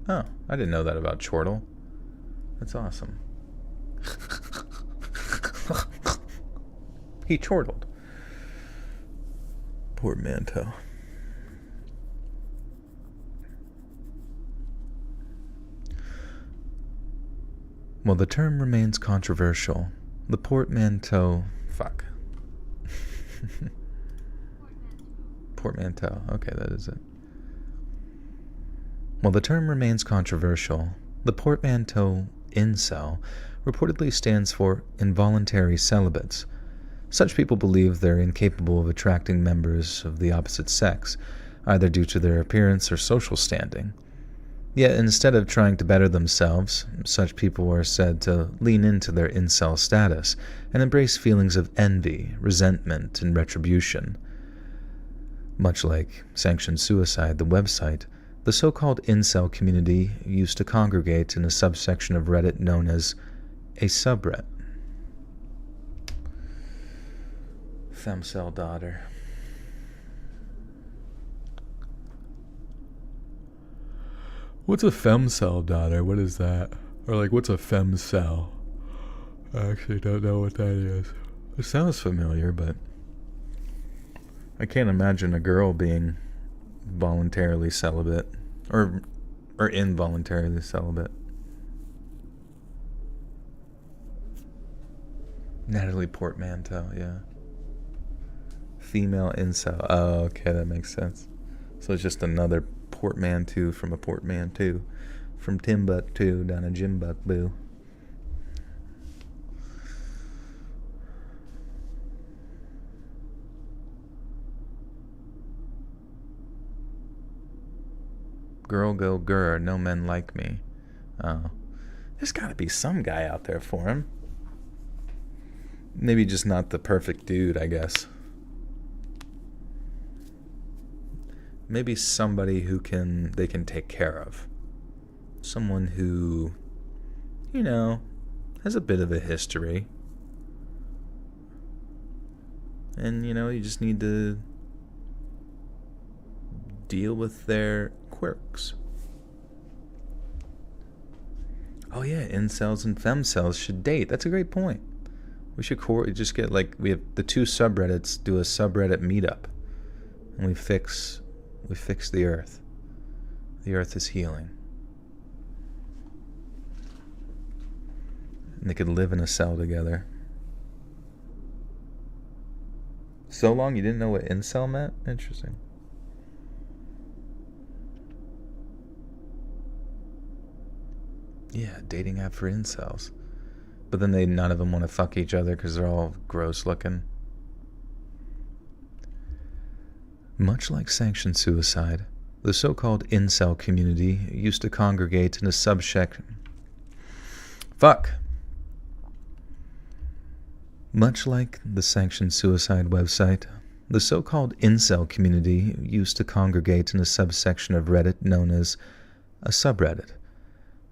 Oh, I didn't know that about chortle. That's awesome. He chortled. Portmanteau. While the term remains controversial, the portmanteau... Fuck. Portmanteau. Okay, that is it. While the term remains controversial, the portmanteau incel reportedly stands for involuntary celibates. Such people believe they're incapable of attracting members of the opposite sex, either due to their appearance or social standing. Yet instead of trying to better themselves, such people are said to lean into their incel status and embrace feelings of envy, resentment, and retribution. Much like sanctioned suicide, the website, the so-called incel community used to congregate in a subsection of Reddit known as a subreddit. Femcel daughter. What's a femcel daughter? What is that? Or like, what's a femcel? I actually don't know what that is. It sounds familiar, but I can't imagine a girl being voluntarily celibate or involuntarily celibate. Natalie Portmanteau, yeah. Female incel. Oh, okay, that makes sense. So it's just another portmanteau from a portmanteau. From Timbuktu down to Jimbukboo. Girl go grr, no men like me. Oh. There's gotta be some guy out there for him. Maybe just not the perfect dude, I guess. Maybe somebody who they can take care of. Someone who, you know, has a bit of a history. And, you know, you just need to deal with their quirks. Oh yeah, incels and femcels should date. That's a great point. We should just get, like, we have the 2 subreddits do a subreddit meetup. And we fix the earth. The earth is healing. And they could live in a cell together. So long you didn't know what incel meant? Interesting. Yeah, dating app for incels. But then none of them want to fuck each other because they're all gross looking. Much like sanctioned suicide, the so-called incel community used to congregate in a subsection. Much like the sanctioned suicide website, the so-called incel community used to congregate in a subsection of Reddit known as a subreddit.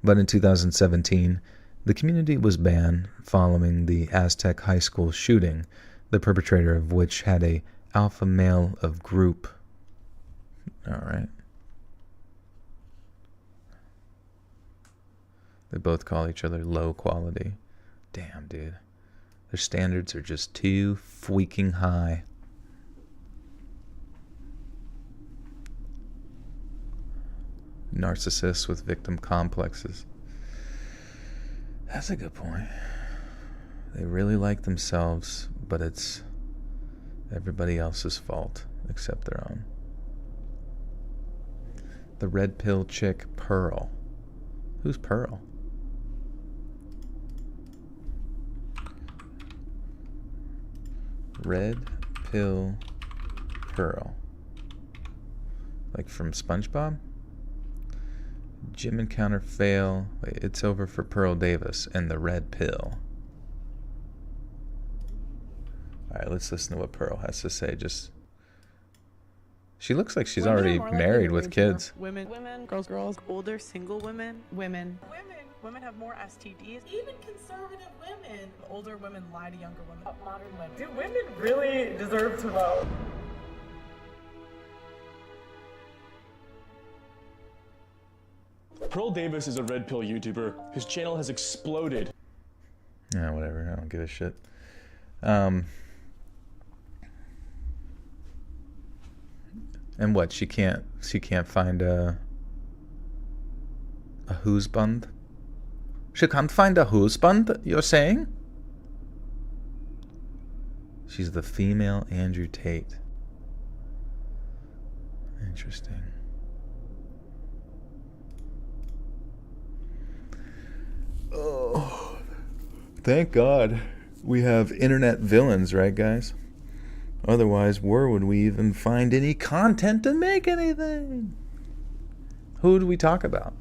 But in 2017, the community was banned following the Aztec High School shooting, the perpetrator of which had a alpha male of group. Alright. They both call each other low quality. Damn, dude. Their standards are just too freaking high. Narcissists with victim complexes. That's a good point. They really like themselves, but it's everybody else's fault except their own. The red pill chick, Pearl. Who's Pearl? Red pill Pearl. Like from SpongeBob? Gym encounter fail. Wait, it's over for Pearl Davis and the red pill. Alright, let's listen to what Pearl has to say. She looks like she's already married with kids. Women, girls, older single women, women have more STDs. Even conservative women. Older women lie to younger women. Modern women. Do women really deserve to vote? Pearl Davis is a red pill YouTuber. His channel has exploded. Yeah, whatever. I don't give a shit. And what? She can't find a husband? She can't find a husband, you're saying? She's the female Andrew Tate. Interesting. Oh, thank God we have internet villains, right, guys? Otherwise, where would we even find any content to make anything? Who do we talk about?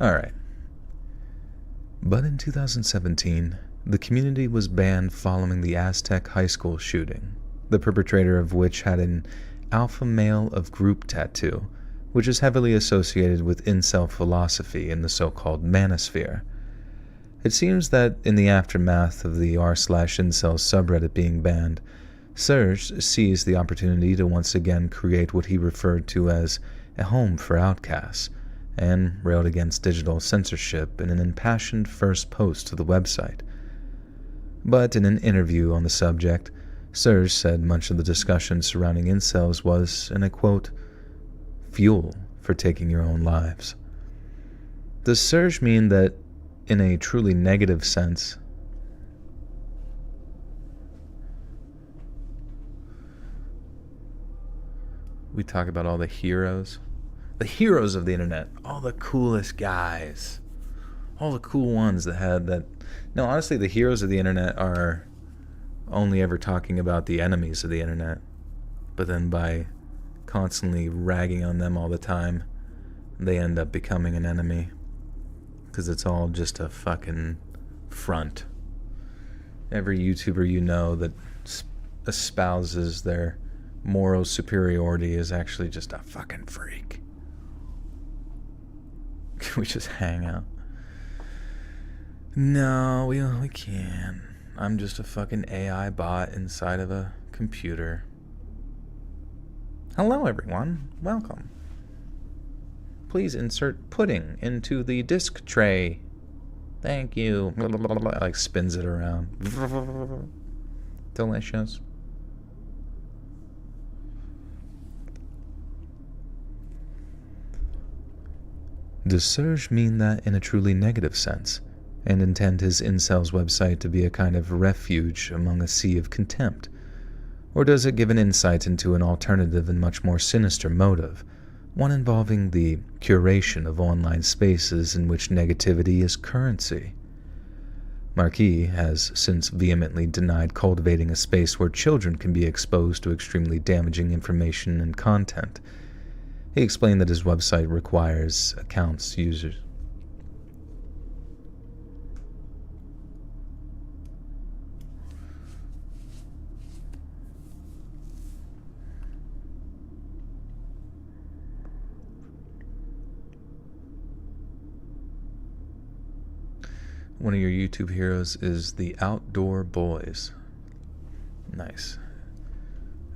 Alright. But in 2017, the community was banned following the Aztec High School shooting, the perpetrator of which had an alpha male of group tattoo, which is heavily associated with incel philosophy in the so-called manosphere. It seems that in the aftermath of the r/incel subreddit being banned, Serge seized the opportunity to once again create what he referred to as a home for outcasts, and railed against digital censorship in an impassioned first post to the website. But in an interview on the subject, Serge said much of the discussion surrounding incels was, and I quote, fuel for taking your own lives. Does Serge mean that, in a truly negative sense, we talk about all the heroes of the internet, all the coolest guys, all the cool ones that had that. No, honestly, the heroes of the internet are only ever talking about the enemies of the internet, but then by constantly ragging on them all the time, they end up becoming an enemy, because it's all just a fucking front. Every YouTuber you know that espouses their moral superiority is actually just a fucking freak. Can we just hang out? No, we can't. I'm just a fucking AI bot inside of a computer. Hello, everyone. Welcome. Please insert pudding into the disc tray. Thank you. Like spins it around. Delicious. Does Serge mean that in a truly negative sense, and intend his incel's website to be a kind of refuge among a sea of contempt? Or does it give an insight into an alternative and much more sinister motive, one involving the curation of online spaces in which negativity is currency. Marquis has since vehemently denied cultivating a space where children can be exposed to extremely damaging information and content. He explained that his website requires accounts users. One of your YouTube heroes is the Outdoor Boys. Nice.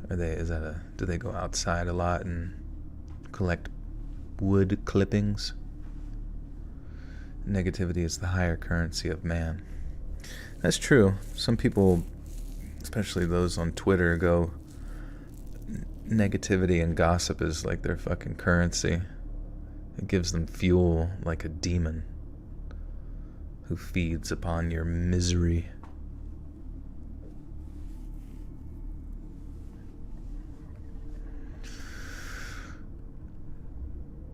Do they go outside a lot and collect wood clippings? Negativity is the higher currency of man. That's true. Some people, especially those on Twitter, go negativity and gossip is like their fucking currency. It gives them fuel like a demon who feeds upon your misery.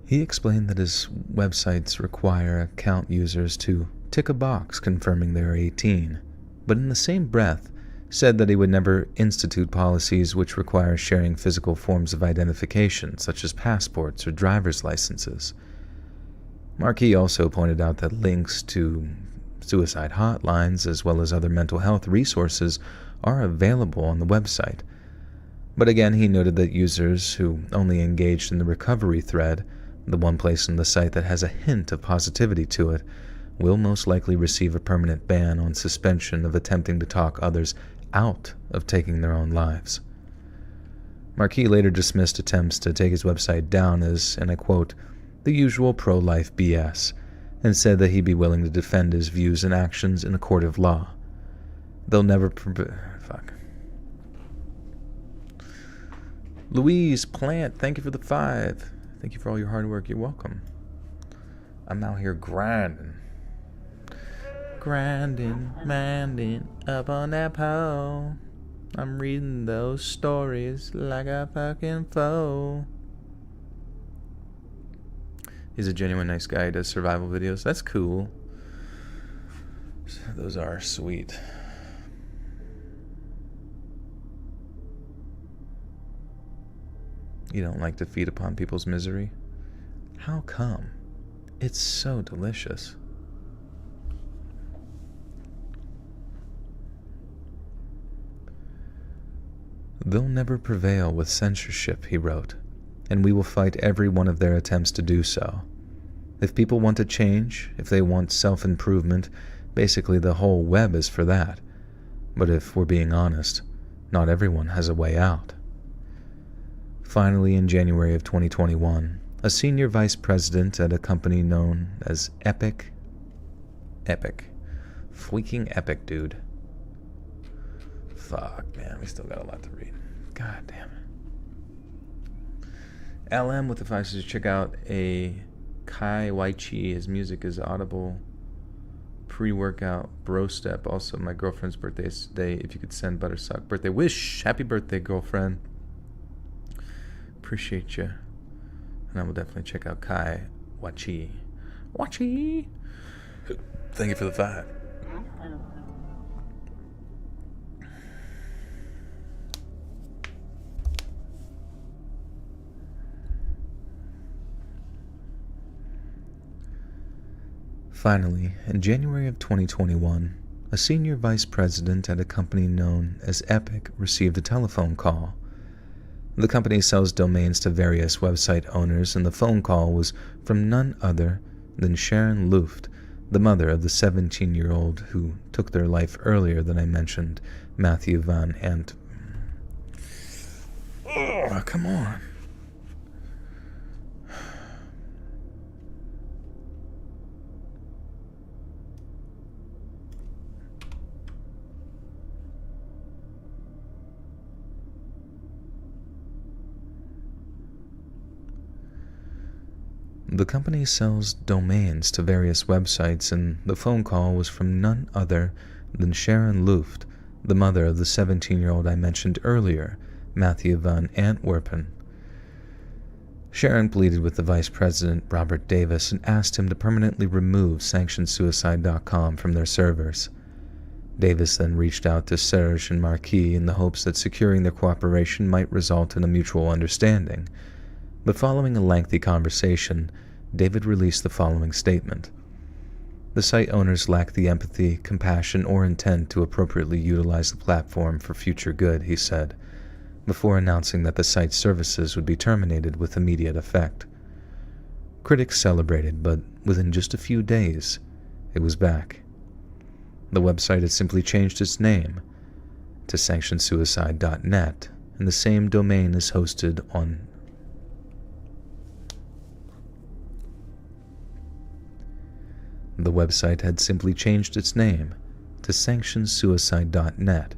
He explained that his websites require account users to tick a box confirming they're 18, but in the same breath said that he would never institute policies which require sharing physical forms of identification, such as passports or driver's licenses. Marquis also pointed out that links to suicide hotlines as well as other mental health resources are available on the website. But again, he noted that users who only engaged in the recovery thread, the one place on the site that has a hint of positivity to it, will most likely receive a permanent ban on suspension of attempting to talk others out of taking their own lives. Marquis later dismissed attempts to take his website down as, and I quote, the usual pro-life BS, and said that he'd be willing to defend his views and actions in a court of law. They'll never fuck. Louise Plant, thank you for the 5. Thank you for all your hard work. You're welcome. I'm out here grinding. Minding up on that pole. I'm reading those stories like a fucking foe. He's a genuine nice guy. He does survival videos. That's cool. Those are sweet. You don't like to feed upon people's misery? How come? It's so delicious. They'll never prevail with censorship, he wrote, and we will fight every one of their attempts to do so. If people want to change, if they want self-improvement, basically the whole web is for that. But if we're being honest, not everyone has a way out. Finally, in January of 2021, a senior vice president at a company known as Epic, freaking Epic, dude. Fuck, man, we still got a lot to read. God damn it. LM with the 5 says, check out a Kai Waichi. His music is audible. Pre-workout bro step. Also, my girlfriend's birthday is today. If you could send Buttersuck birthday wish. Happy birthday, girlfriend. Appreciate you. And I will definitely check out Kai Waichi. Thank you for the 5. Finally, in January of 2021, a senior vice president at a company known as Epic received a telephone call. The company sells domains to various website owners, and the phone call was from none other than Sharon Luft, the mother of the 17-year-old who took their life earlier than I mentioned, Matthew Van Ant. Oh, come on. The company sells domains to various websites, and the phone call was from none other than Sharon Luft, the mother of the 17-year-old I mentioned earlier, Matthew van Antwerpen. Sharon pleaded with the vice president, Robert Davis, and asked him to permanently remove sanctionsuicide.com from their servers. Davis then reached out to Serge and Marquis in the hopes that securing their cooperation might result in a mutual understanding. But following a lengthy conversation, David released the following statement. The site owners lacked the empathy, compassion, or intent to appropriately utilize the platform for future good, he said, before announcing that the site's services would be terminated with immediate effect. Critics celebrated, but within just a few days, it was back. The website had simply changed its name to sanctionsuicide.net, and the same domain is hosted on The website had simply changed its name to sanctionsuicide.net,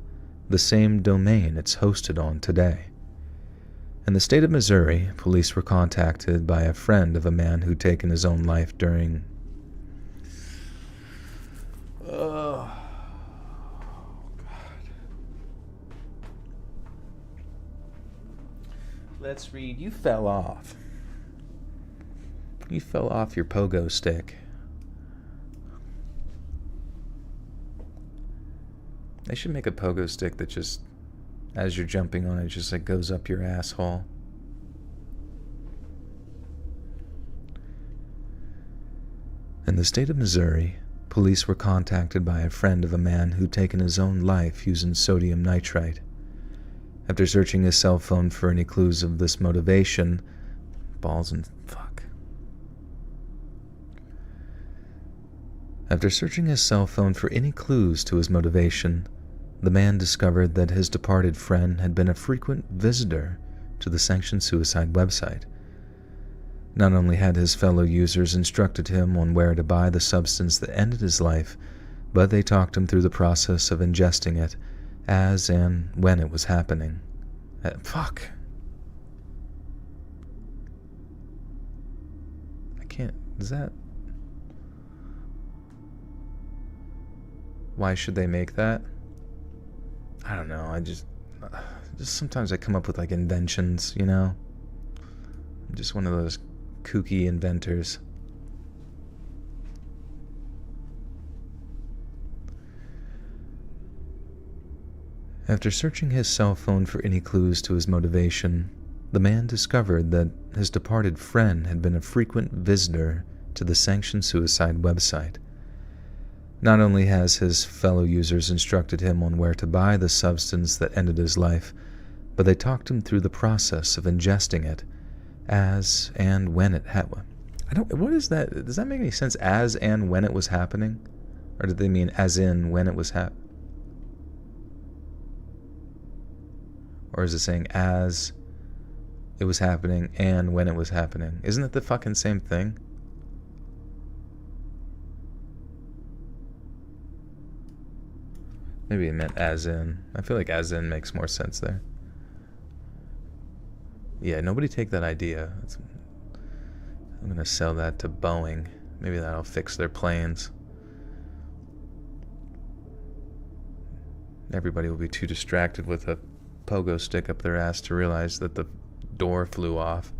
the same domain it's hosted on today. In the state of Missouri, police were contacted by a friend of a man who'd taken his own life during... Oh, God. Let's read. You fell off. You fell off your pogo stick. They should make a pogo stick that just, as you're jumping on it, just like goes up your asshole. In the state of Missouri, police were contacted by a friend of a man who'd taken his own life using sodium nitrite. After searching his cell phone for any clues of this motivation, After searching his cell phone for any clues to his motivation, the man discovered that his departed friend had been a frequent visitor to the Sanctioned Suicide website. Not only had his fellow users instructed him on where to buy the substance that ended his life, but they talked him through the process of ingesting it as and when it was happening. Fuck. I can't... Is that... Why should they make that? I don't know, just sometimes I come up with like inventions, you know? I'm just one of those kooky inventors. After searching his cell phone for any clues to his motivation, the man discovered that his departed friend had been a frequent visitor to the Sanctioned Suicide website. Not only has his fellow users instructed him on where to buy the substance that ended his life, but they talked him through the process of ingesting it, as and when it happened. What is that? Does that make any sense? As and when it was happening? Or did they mean as in when it was happening? Or is it saying as it was happening and when it was happening? Isn't it the fucking same thing? Maybe it meant as in. I feel like as in makes more sense there. Yeah, nobody take that idea. I'm gonna sell that to Boeing. Maybe that'll fix their planes. Everybody will be too distracted with a pogo stick up their ass to realize that the door flew off.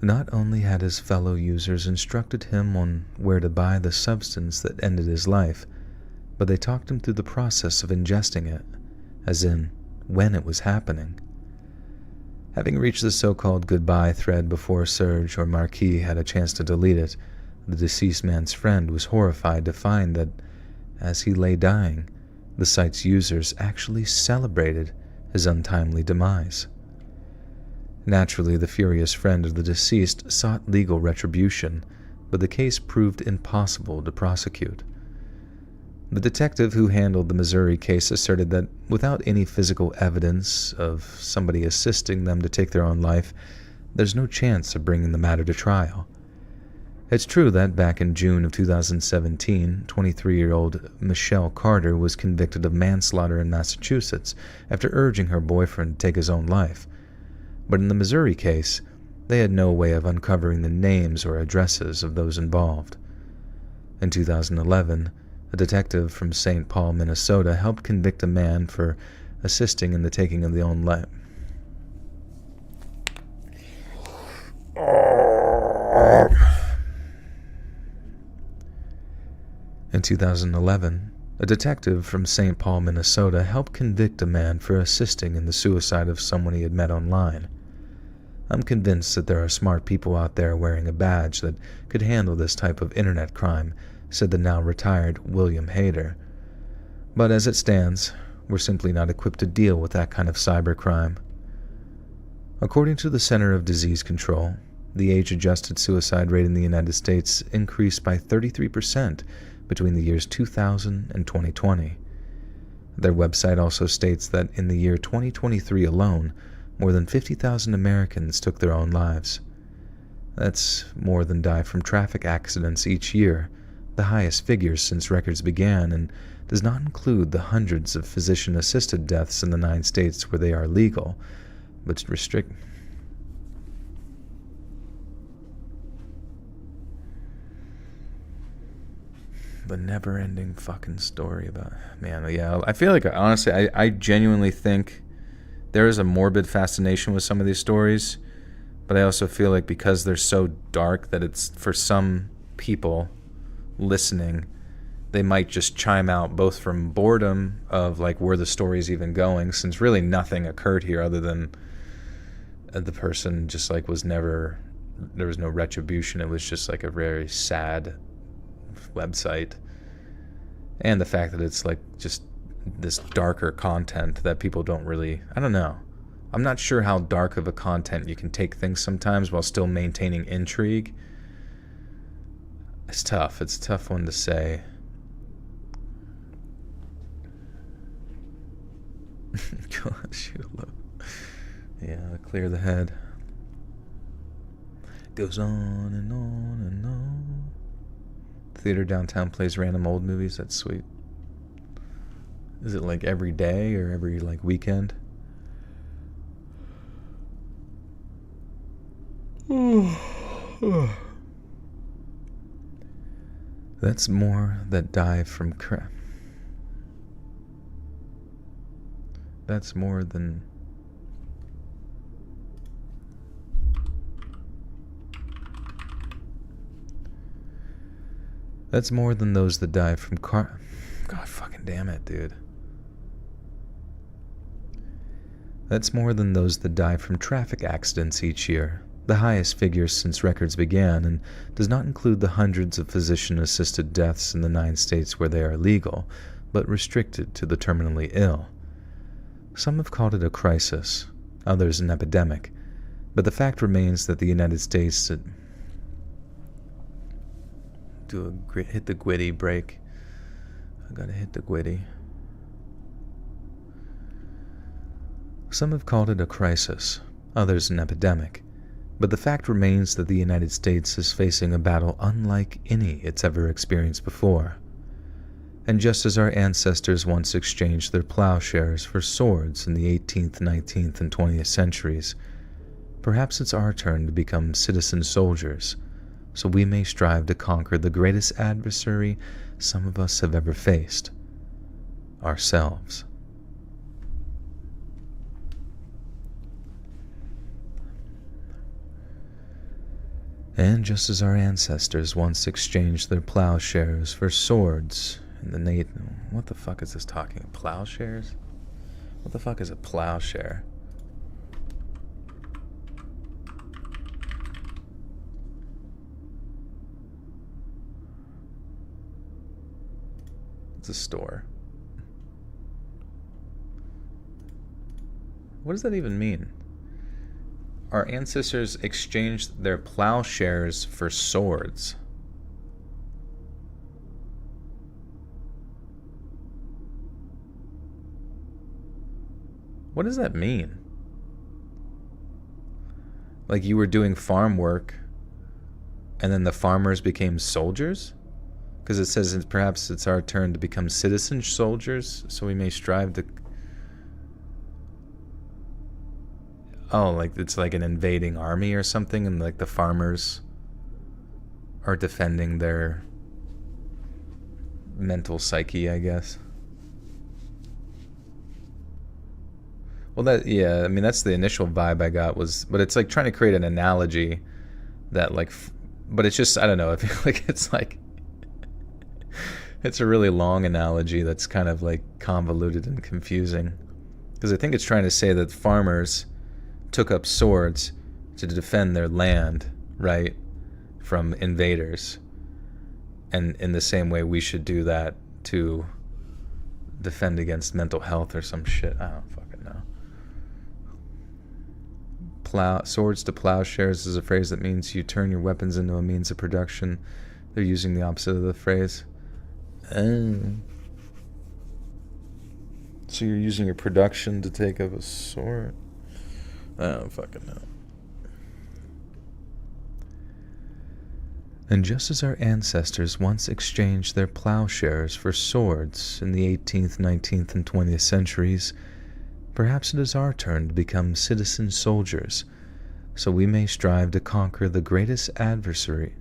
Not only had his fellow users instructed him on where to buy the substance that ended his life, but they talked him through the process of ingesting it, as in when it was happening. Having reached the so-called goodbye thread before Serge or Marquis had a chance to delete it, the deceased man's friend was horrified to find that, as he lay dying, the site's users actually celebrated his untimely demise. Naturally, the furious friend of the deceased sought legal retribution, but the case proved impossible to prosecute. The detective who handled the Missouri case asserted that without any physical evidence of somebody assisting them to take their own life, there's no chance of bringing the matter to trial. It's true that back in June of 2017, 23-year-old Michelle Carter was convicted of manslaughter in Massachusetts after urging her boyfriend to take his own life. But in the Missouri case, they had no way of uncovering the names or addresses of those involved. In 2011, a detective from St. Paul, Minnesota helped convict a man for assisting in the taking of their own life. In 2011, a detective from St. Paul, Minnesota, helped convict a man for assisting in the suicide of someone he had met online. I'm convinced that there are smart people out there wearing a badge that could handle this type of internet crime, said the now retired William Hayter. But as it stands, we're simply not equipped to deal with that kind of cybercrime. According to the Center of Disease Control, the age-adjusted suicide rate in the United States increased by 33% between the years 2000 and 2020. Their website also states that in the year 2023 alone, more than 50,000 Americans took their own lives. That's more than die from traffic accidents each year, the highest figures since records began, and does not include the hundreds of physician-assisted deaths in the 9 states where they are legal, but restrict. The never-ending fucking story about... Man, yeah, I feel like, honestly, I genuinely think there is a morbid fascination with some of these stories, but I also feel like because they're so dark that it's, for some people listening, they might just chime out both from boredom of like where the story's even going, since really nothing occurred here other than the person just like was never, there was no retribution. It was just like a very sad website, and the fact that it's like just this darker content that people don't really, I don't know, I'm not sure how dark of a content you can take things sometimes while still maintaining intrigue. It's tough. It's a tough one to say. Shoot, yeah, clear the head. Goes on and on and on. Theater downtown plays random old movies. That's sweet. Is it like every day or every like weekend? That's more that die from crap. That's more than... That's more than those that die from car... God fucking damn it, dude. That's more than those that die from traffic accidents each year, the highest figures since records began, and does not include the hundreds of physician-assisted deaths in the 9 states where they are legal, but restricted to the terminally ill. Some have called it a crisis, others an epidemic, but the fact remains that the United States... hit the gwitty break. I gotta hit the gwitty. Some have called it a crisis, others an epidemic, but the fact remains that the United States is facing a battle unlike any it's ever experienced before. And just as our ancestors once exchanged their plowshares for swords in the 18th, 19th, and 20th centuries, perhaps it's our turn to become citizen soldiers, so we may strive to conquer the greatest adversary some of us have ever faced, ourselves. And just as our ancestors once exchanged their plowshares for swords in the what the fuck is this talking? Plowshares? What the fuck is a plowshare? It's a store. What does that even mean? Our ancestors exchanged their plowshares for swords. What does that mean? Like you were doing farm work and then the farmers became soldiers? Because it says perhaps it's our turn to become citizen soldiers, so we may strive to... Oh, like it's like an invading army or something, and like the farmers are defending their mental psyche, I guess. Well, that, yeah, I mean, that's the initial vibe I got was, but it's like trying to create an analogy that like, but it's just, I don't know, I feel like it's a really long analogy that's kind of like convoluted and confusing. Because I think it's trying to say that farmers took up swords to defend their land, right, from invaders. And in the same way, we should do that to defend against mental health or some shit. I don't fucking know. Swords to plowshares is a phrase that means you turn your weapons into a means of production. They're using the opposite of the phrase. So you're using your production to take up a sword? I don't fucking know. And just as our ancestors once exchanged their plowshares for swords in the 18th, 19th, and 20th centuries, perhaps it is our turn to become citizen soldiers, so we may strive to conquer the greatest adversary.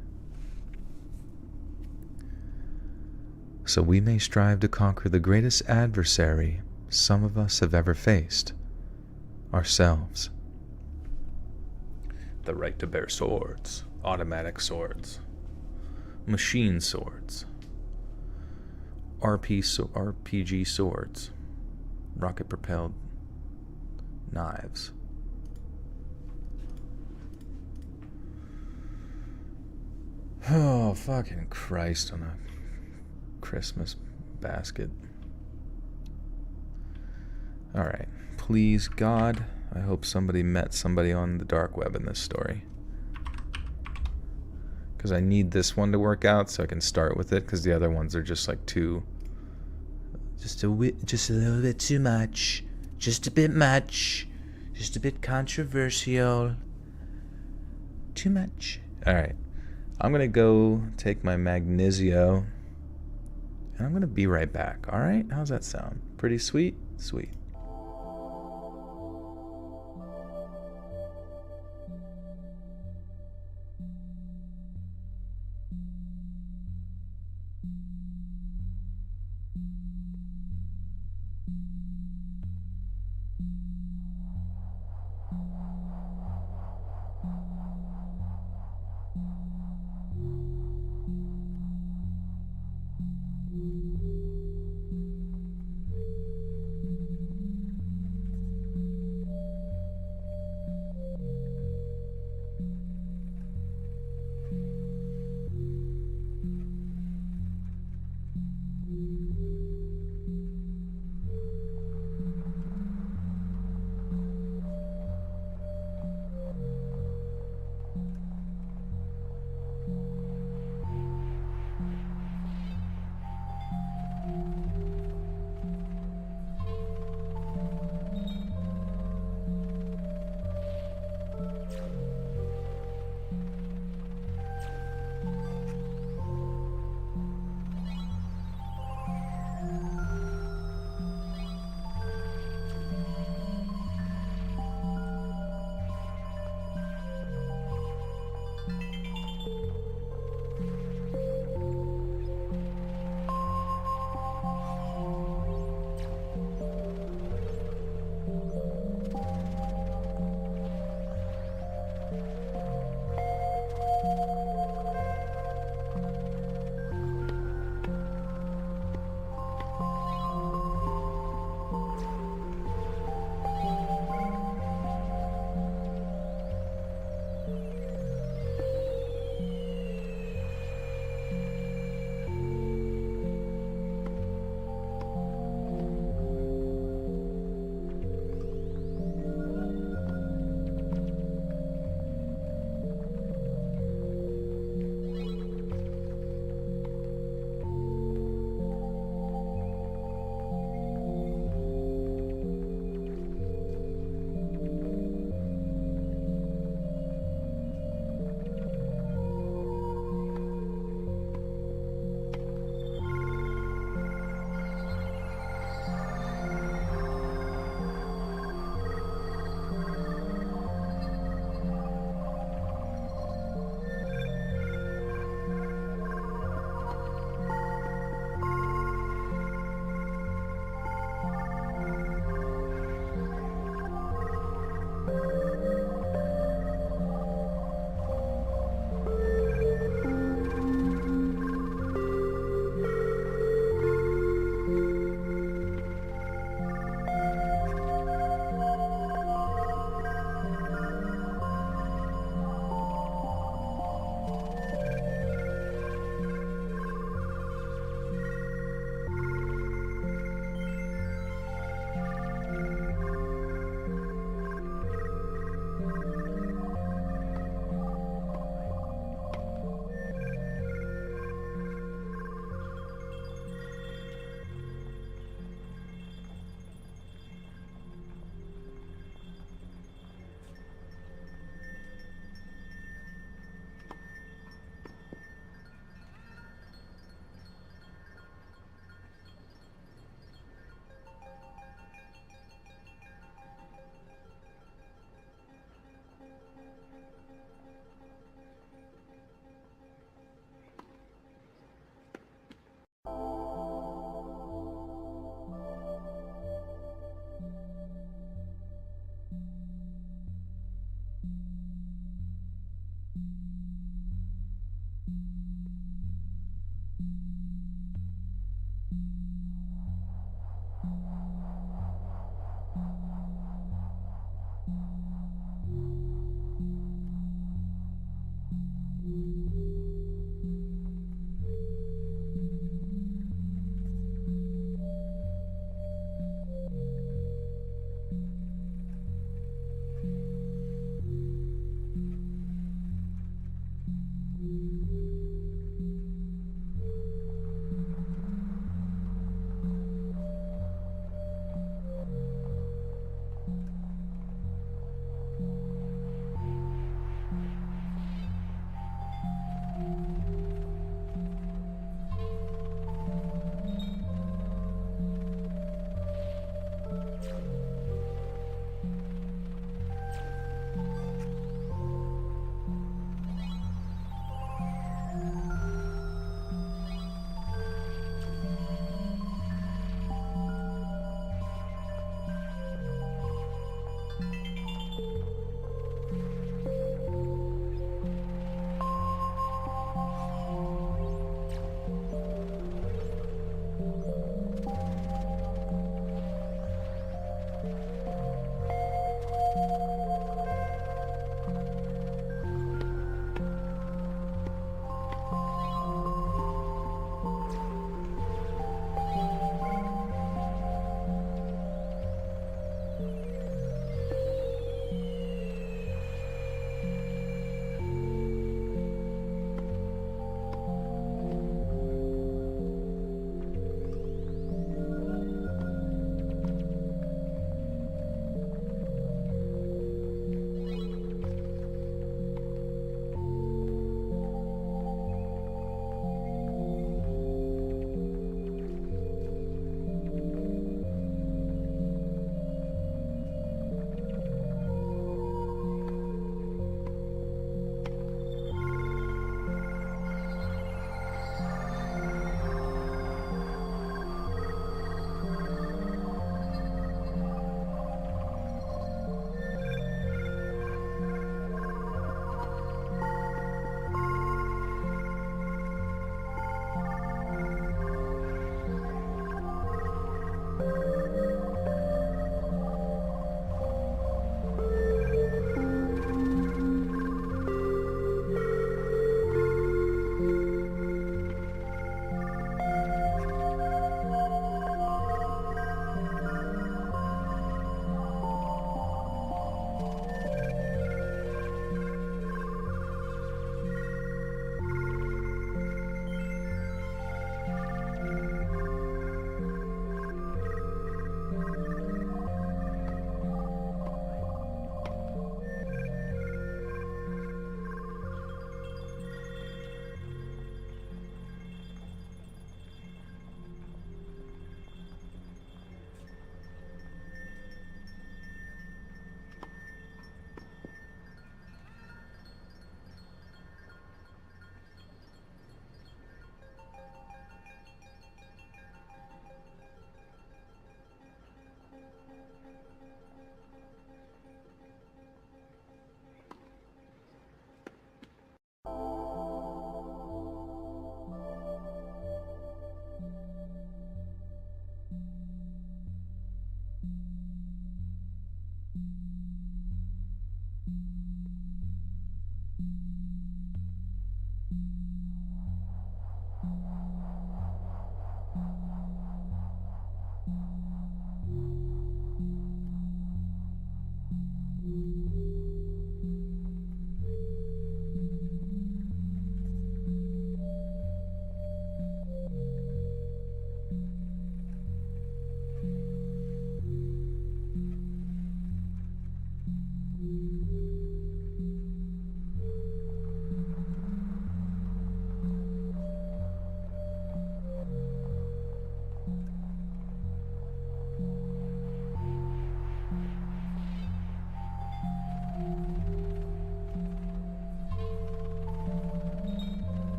So we may strive to conquer the greatest adversary some of us have ever faced, ourselves. The right to bear swords, automatic swords, machine swords, RPG swords, rocket-propelled knives. Oh, fucking Christ on a Christmas basket. Alright. Please, God, I hope somebody met somebody on the dark web in this story. Because I need this one to work out so I can start with it, because the other ones are just like too... Just a little bit too much. Just a bit much. Just a bit controversial. Too much. Alright. I'm going to go take my Magnesio, and I'm going to be right back. Alright? How's that sound? Pretty sweet? Sweet.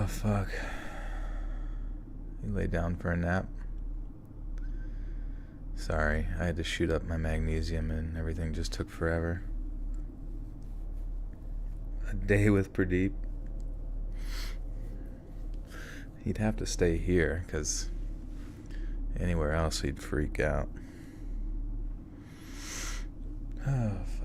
Oh, fuck. You lay down for a nap? Sorry, I had to shoot up my magnesium and everything just took forever. A day with Pradeep. He'd have to stay here, because anywhere else he'd freak out. Oh, fuck.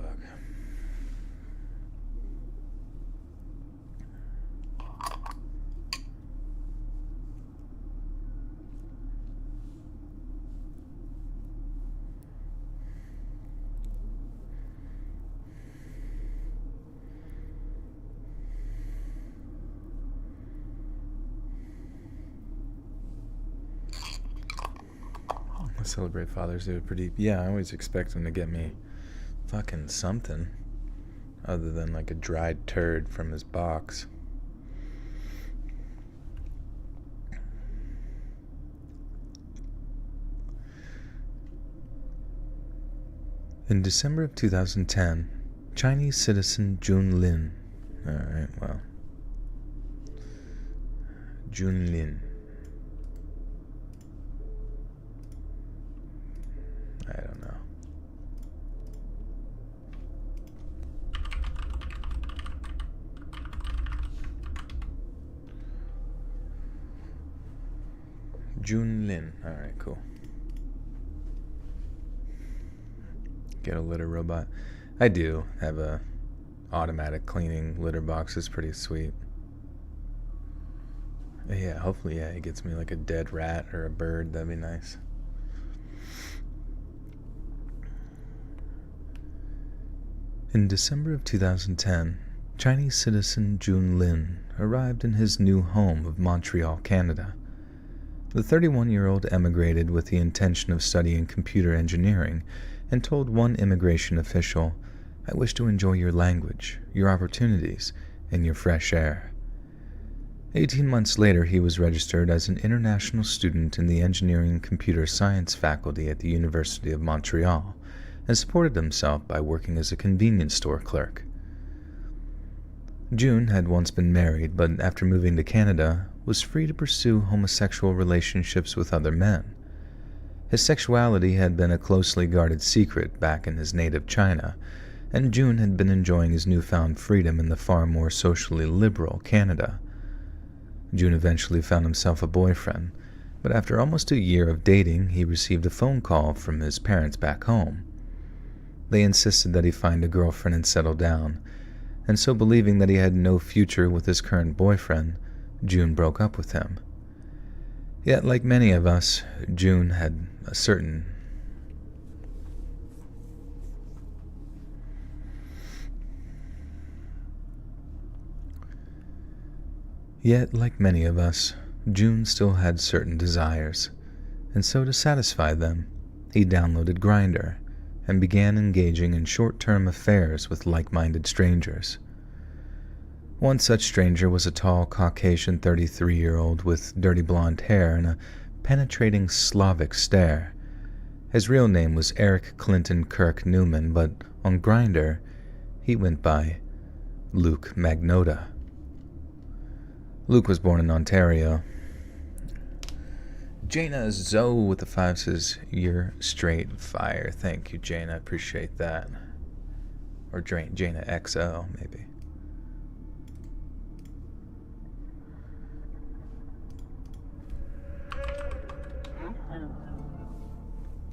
I celebrate Father's Day with Pradeep. Yeah, I always expect him to get me fucking something other than like a dried turd from his box. In December of 2010, Chinese citizen Jun Lin. Alright, well. Jun Lin. I don't know. Jun Lin. Alright, cool. Get a litter robot. I do have a automatic cleaning litter box. It's pretty sweet. Yeah, hopefully, yeah, it gets me like a dead rat or a bird. That'd be nice. In December of 2010, Chinese citizen Jun Lin arrived in his new home of Montreal, Canada. The 31-year-old emigrated with the intention of studying computer engineering and told one immigration official, "I wish to enjoy your language, your opportunities, and your fresh air." 18 months later, he was registered as an international student in the engineering and computer science faculty at the University of Montreal, and supported himself by working as a convenience store clerk. June had once been married, but after moving to Canada, was free to pursue homosexual relationships with other men. His sexuality had been a closely guarded secret back in his native China, and June had been enjoying his newfound freedom in the far more socially liberal Canada. June eventually found himself a boyfriend, but after almost a year of dating, he received a phone call from his parents back home. They insisted that he find a girlfriend and settle down, and so believing that he had no future with his current boyfriend, June broke up with him. Yet, like many of us, June had a certain June still had certain desires, and so to satisfy them, he downloaded Grindr and began engaging in short-term affairs with like-minded strangers. One such stranger was a tall, Caucasian 33-year-old with dirty blonde hair and a penetrating Slavic stare. His real name was Eric Clinton Kirk Newman, but on Grindr, he went by Luke Magnota. Luke was born in Ontario. Jaina Zoe with the 5 says, "You're straight fire." Thank you, Jaina. I appreciate that. Or Jaina XO, maybe.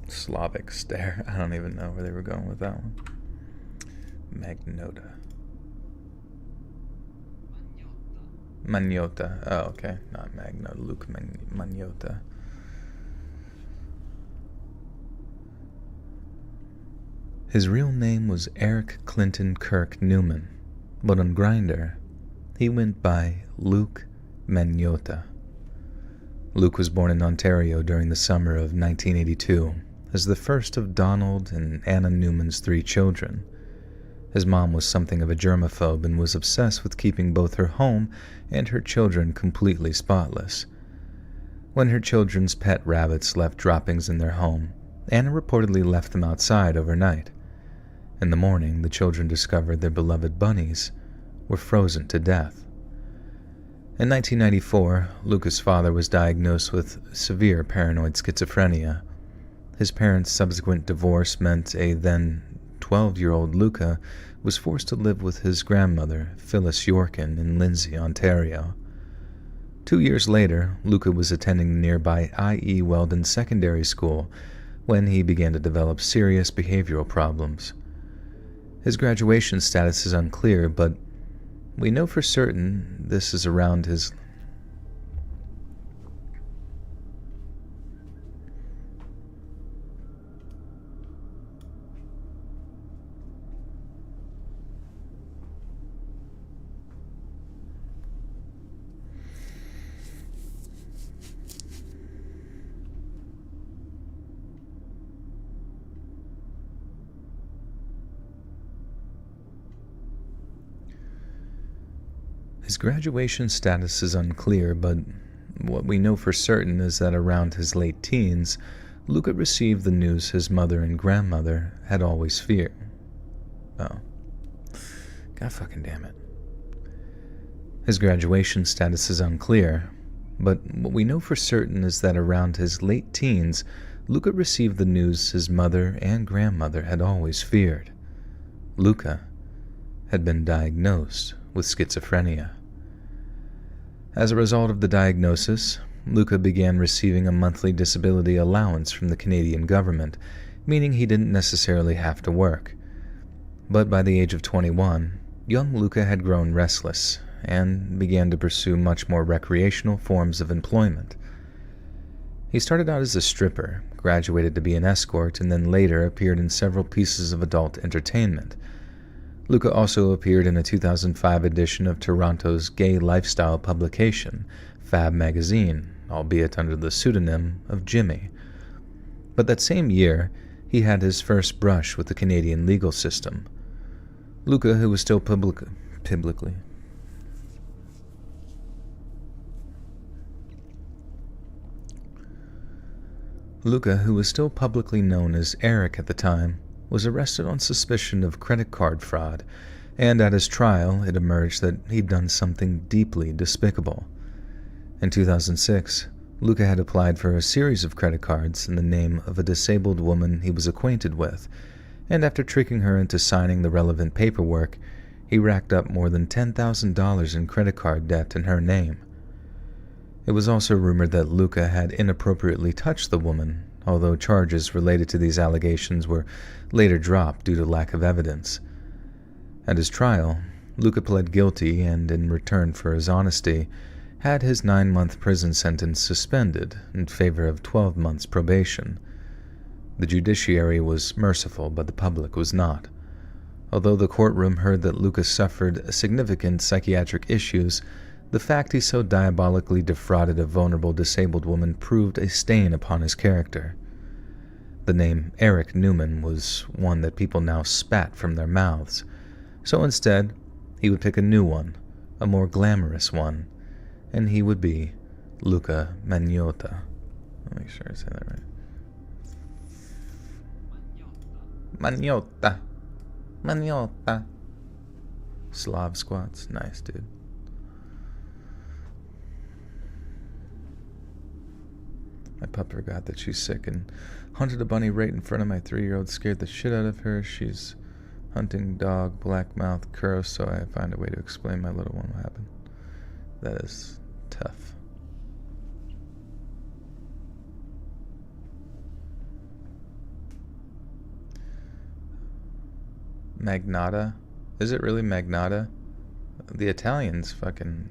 Slavic stare. I don't even know where they were going with that one. Magnota. Magnota. Oh, okay. Not Magno. Luke Magnota. His real name was Eric Clinton Kirk Newman, but on Grindr, he went by Luke Magnota. Luke was born in Ontario during the summer of 1982 as the first of Donald and Anna Newman's 3 children. His mom was something of a germaphobe and was obsessed with keeping both her home and her children completely spotless. When her children's pet rabbits left droppings in their home, Anna reportedly left them outside overnight. In the morning, the children discovered their beloved bunnies were frozen to death. In 1994, Luca's father was diagnosed with severe paranoid schizophrenia. His parents' subsequent divorce meant a then 12-year-old Luca was forced to live with his grandmother, Phyllis Yorkin, in Lindsay, Ontario. 2 years later, Luca was attending the nearby I.E. Weldon Secondary School when he began to develop serious behavioral problems. His graduation status is unclear, but we know for certain this is around his His graduation status is unclear, but what we know for certain is that around his late teens, Luca received the news his mother and grandmother had always feared. Oh. God fucking damn it. His graduation status is unclear, but what we know for certain is that around his late teens, Luca received the news his mother and grandmother had always feared. Luca had been diagnosed with schizophrenia. As a result of the diagnosis, Luca began receiving a monthly disability allowance from the Canadian government, meaning he didn't necessarily have to work. But by the age of 21, young Luca had grown restless and began to pursue much more recreational forms of employment. He started out as a stripper, graduated to be an escort, and then later appeared in several pieces of adult entertainment. Luca also appeared in a 2005 edition of Toronto's gay lifestyle publication, Fab magazine, albeit under the pseudonym of Jimmy. But that same year, he had his first brush with the Canadian legal system. Luca, who was still publicly known as Eric at the time, was arrested on suspicion of credit card fraud, and at his trial it emerged that he'd done something deeply despicable. In 2006, Luca had applied for a series of credit cards in the name of a disabled woman he was acquainted with, and after tricking her into signing the relevant paperwork, he racked up more than $10,000 in credit card debt in her name. It was also rumored that Luca had inappropriately touched the woman, although charges related to these allegations were later dropped due to lack of evidence. At his trial, Luca pled guilty and, in return for his honesty, had his 9-month prison sentence suspended in favor of 12 months probation. The judiciary was merciful, but the public was not. Although the courtroom heard that Luca suffered significant psychiatric issues, the fact he so diabolically defrauded a vulnerable disabled woman proved a stain upon his character. The name Eric Newman was one that people now spat from their mouths, so instead, he would pick a new one, a more glamorous one, and he would be Luca Magnotta. I'll make sure I say that right. Magnotta. Magnotta. Slav squats. Nice, dude. My pup forgot that she's sick and hunted a bunny right in front of my 3-year-old, scared the shit out of her. She's hunting dog, black-mouthed crow, so I find a way to explain my little one what happened. That is tough. Magnotta? Is it really Magnotta? The Italians fucking...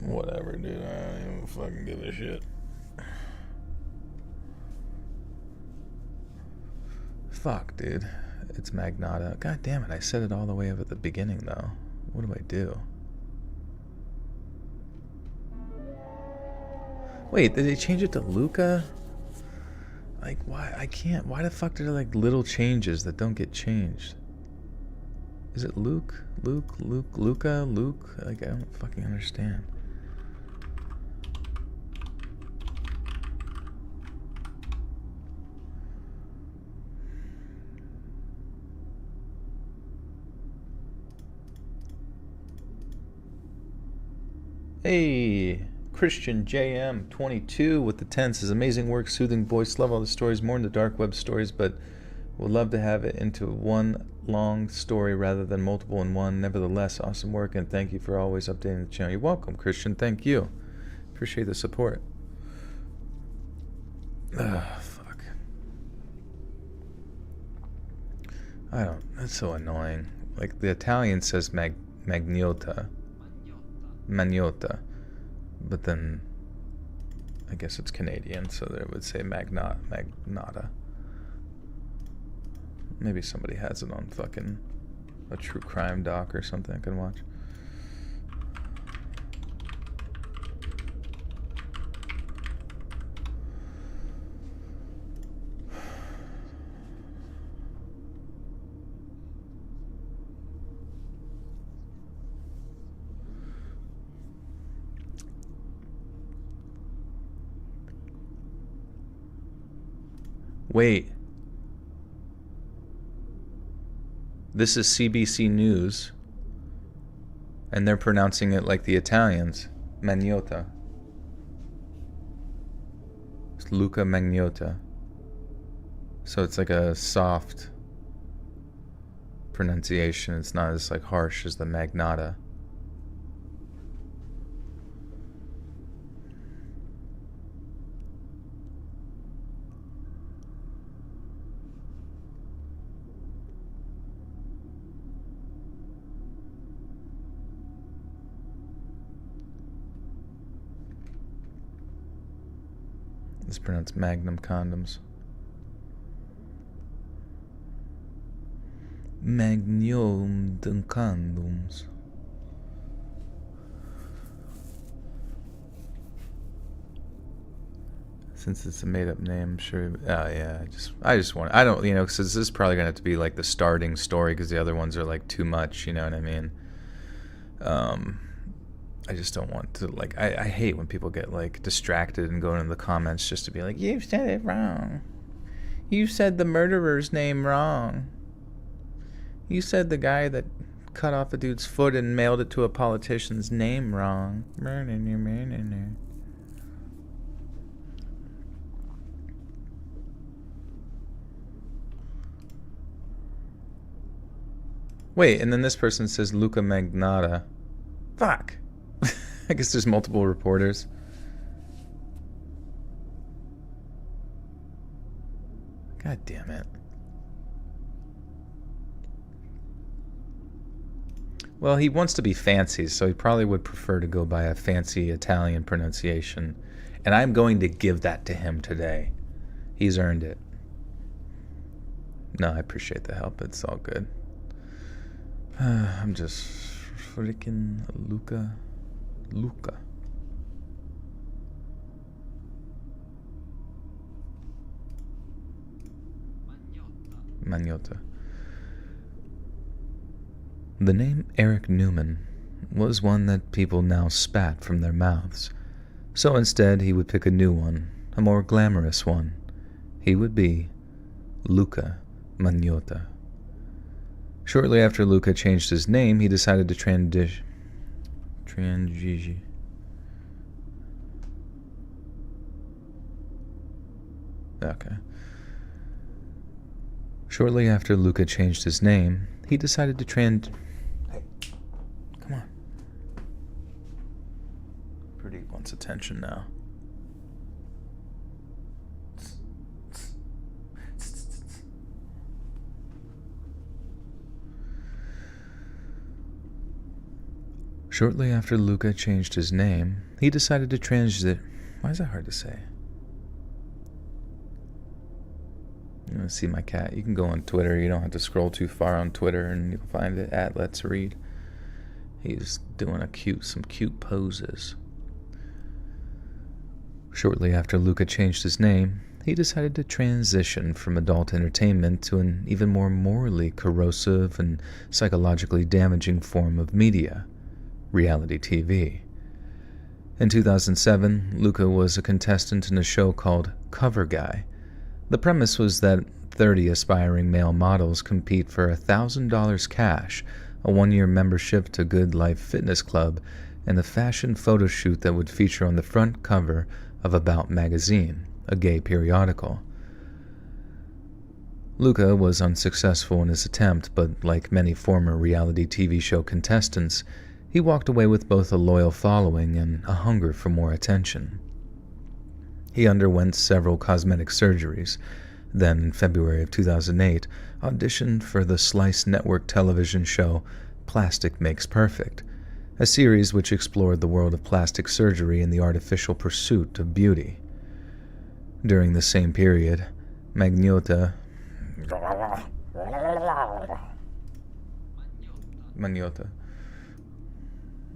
Whatever, dude. I don't even fucking give a shit. Fuck, dude. It's Magnotta. God damn it, I said it all the way up at the beginning, though. What do I do? Wait, did they change it to Luca? Like, why? I can't. Why the fuck are there, like, little changes that don't get changed? Is it Luke? Luca? Luke? Like, I don't fucking understand. Hey, Christian JM22 with the 10 says amazing work, soothing voice, love all the stories, more in the dark web stories, but would love to have it into one long story rather than multiple in one. Nevertheless, awesome work, and thank you for always updating the channel. You're welcome, Christian. Thank you. Appreciate the support. Fuck. That's so annoying. Like, the Italian says magnotta. Magnotta. But then, I guess it's Canadian, so they would say magnata. Maybe somebody has it on fucking a true crime doc or something I can watch. Wait. This is CBC News. And they're pronouncing it like the Italians. Magnotta. It's Luca Magnotta. So it's like a soft pronunciation. It's not as like harsh as the Magnata. It's pronounced Magnum condoms. Magnum condoms. Since it's a made-up name, I'm sure. Oh yeah, I just want. I don't, because this is probably gonna have to be like the starting story because the other ones are like too much. You know what I mean? I just don't want to, like, I hate when people get, like, distracted and go into the comments just to be like, you said it wrong. You said the murderer's name wrong. You said the guy that cut off a dude's foot and mailed it to a politician's name wrong. Wait, and then this person says Luca Magnotta. Fuck. I guess there's multiple reporters. God damn it. Well, he wants to be fancy, so he probably would prefer to go by a fancy Italian pronunciation. And I'm going to give that to him today. He's earned it. No, I appreciate the help. It's all good. I'm just freaking Luca. Magnotta. The name Eric Newman was one that people now spat from their mouths. So instead he would pick a new one, a more glamorous one. He would be Luca Magnotta. Shortly after Luca changed his name, he decided to transition. Okay. Shortly after Luca changed his name, he decided to Hey, come on. Pretty wants attention now. Shortly after Luca changed his name, he decided to transit. Why is that hard to say? You want to see my cat? You can go on Twitter. You don't have to scroll too far on Twitter, and you'll find it at Let's Read. He's doing some cute poses. Shortly after Luca changed his name, he decided to transition from adult entertainment to an even more morally corrosive and psychologically damaging form of media. Reality TV. In 2007, Luca was a contestant in a show called Cover Guy. The premise was that 30 aspiring male models compete for $1,000 cash a 1-year membership to Good Life Fitness Club, and a fashion photo shoot that would feature on the front cover of About magazine, a gay periodical. Luca was unsuccessful in his attempt, but like many former reality TV show contestants, he walked away with both a loyal following and a hunger for more attention. He underwent several cosmetic surgeries, then in February of 2008, auditioned for the Slice Network television show Plastic Makes Perfect, a series which explored the world of plastic surgery and the artificial pursuit of beauty. During the same period, Magnotta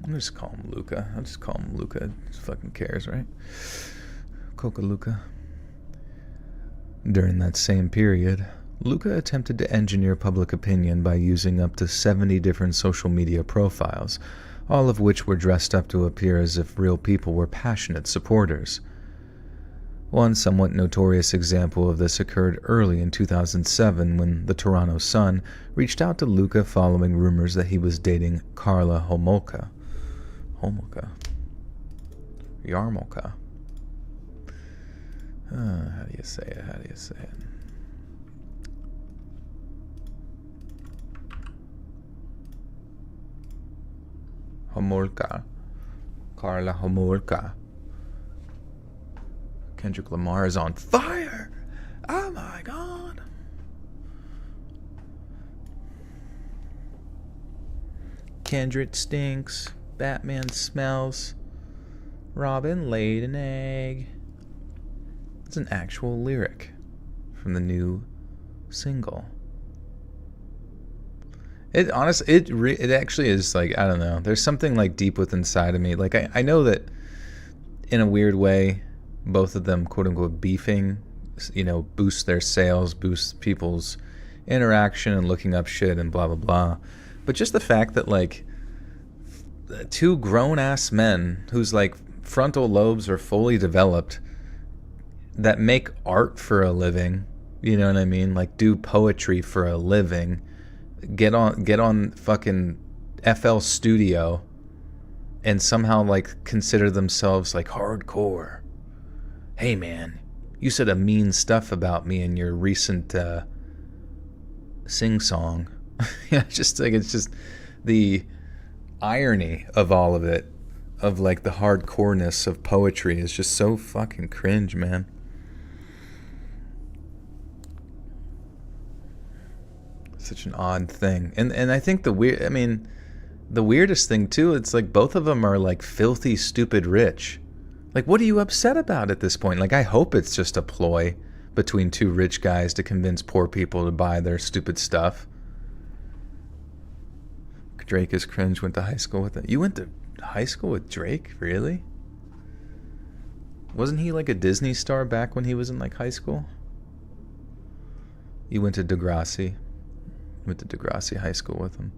I'll just call him Luca. I'll just call him Luca. Just fucking cares, right? Coca Luca. During that same period, Luca attempted to engineer public opinion by using up to 70 different social media profiles, all of which were dressed up to appear as if real people were passionate supporters. One somewhat notorious example of this occurred early in 2007 when the Toronto Sun reached out to Luca following rumors that he was dating Karla Homolka. Yarmolka. How do you say it? Homolka. Karla Homolka. Kendrick Lamar is on fire! Oh my god! Kendrick stinks. Batman smells. Robin laid an egg. It's an actual lyric from the new single. It honestly, it actually is like, I don't know. There's something like deep within inside of me. Like I know that in a weird way, both of them, quote unquote, beefing, boost their sales, boost people's interaction and looking up shit and blah, blah, blah. But just the fact that, like, two grown-ass men whose, like, frontal lobes are fully developed that make art for a living, you know what I mean? Like, do poetry for a living, get on fucking FL Studio and somehow, like, consider themselves, like, hardcore. Hey man, you said a mean stuff about me in your recent sing-song. It's just the irony of all of it, of like the hardcoreness of poetry is just so fucking cringe, man. Such an odd thing. And I think the weirdest thing too, it's like both of them are like filthy, stupid rich. Like, what are you upset about at this point? Like, I hope it's just a ploy between two rich guys to convince poor people to buy their stupid stuff. Drake is cringe, went to high school with it. You went to high school with Drake? Really? Wasn't he like a Disney star back when he was in like high school? You went to Degrassi. Went to Degrassi High School with him.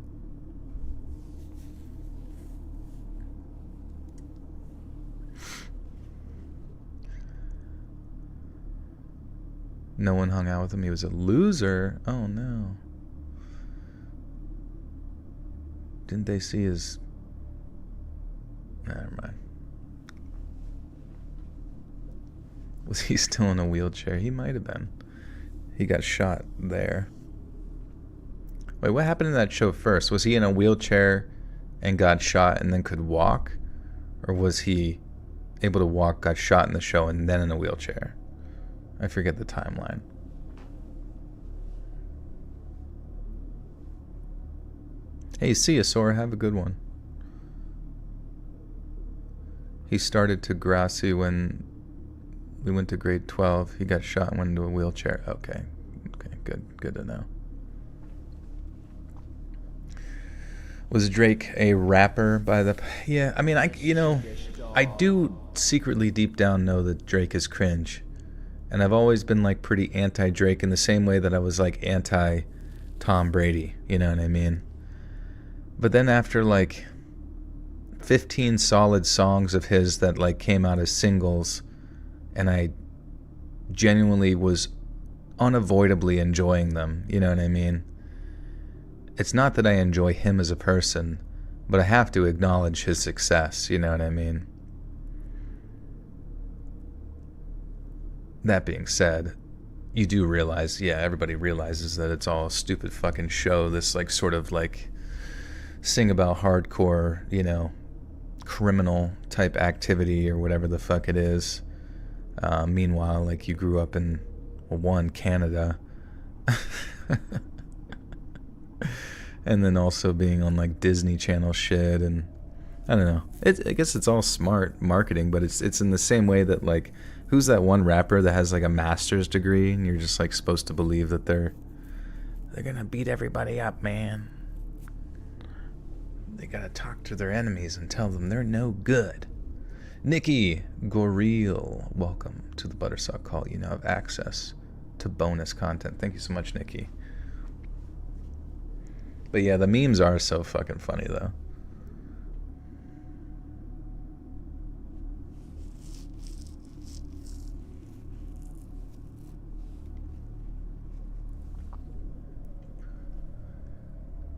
No one hung out with him. He was a loser. Oh no. Didn't they see his... Never mind. Was he still in a wheelchair? He might have been. He got shot there. Wait, what happened in that show first? Was he in a wheelchair and got shot and then could walk? Or was he able to walk, got shot in the show, and then in a wheelchair? I forget the timeline. Hey, see ya, Sora. Have a good one. He started to Degrassi when we went to grade 12. He got shot and went into a wheelchair. Okay, good to know. Was Drake a rapper by the... Yeah, I mean, I do secretly deep down know that Drake is cringe. And I've always been like pretty anti-Drake in the same way that I was like anti-Tom Brady, you know what I mean? But then after like 15 solid songs of his that like came out as singles, and I genuinely was unavoidably enjoying them, you know what I mean? it's not that I enjoy him as a person, but I have to acknowledge his success, you know what I mean? That being said, you do realize, yeah, everybody realizes that it's all a stupid fucking show, this like sort of like sing about hardcore, you know, criminal type activity or whatever the fuck it is. Meanwhile, like, you grew up in, well, one, Canada, and then also being on like Disney Channel shit, and I don't know. I guess it's all smart marketing, but it's in the same way that, like, who's that one rapper that has like a master's degree and you're just like supposed to believe that they're gonna beat everybody up, man. They gotta talk to their enemies and tell them they're no good. Nikki Goril, welcome to the Buttersock Call. You now have access to bonus content. Thank you so much, Nikki. But yeah, the memes are so fucking funny, though.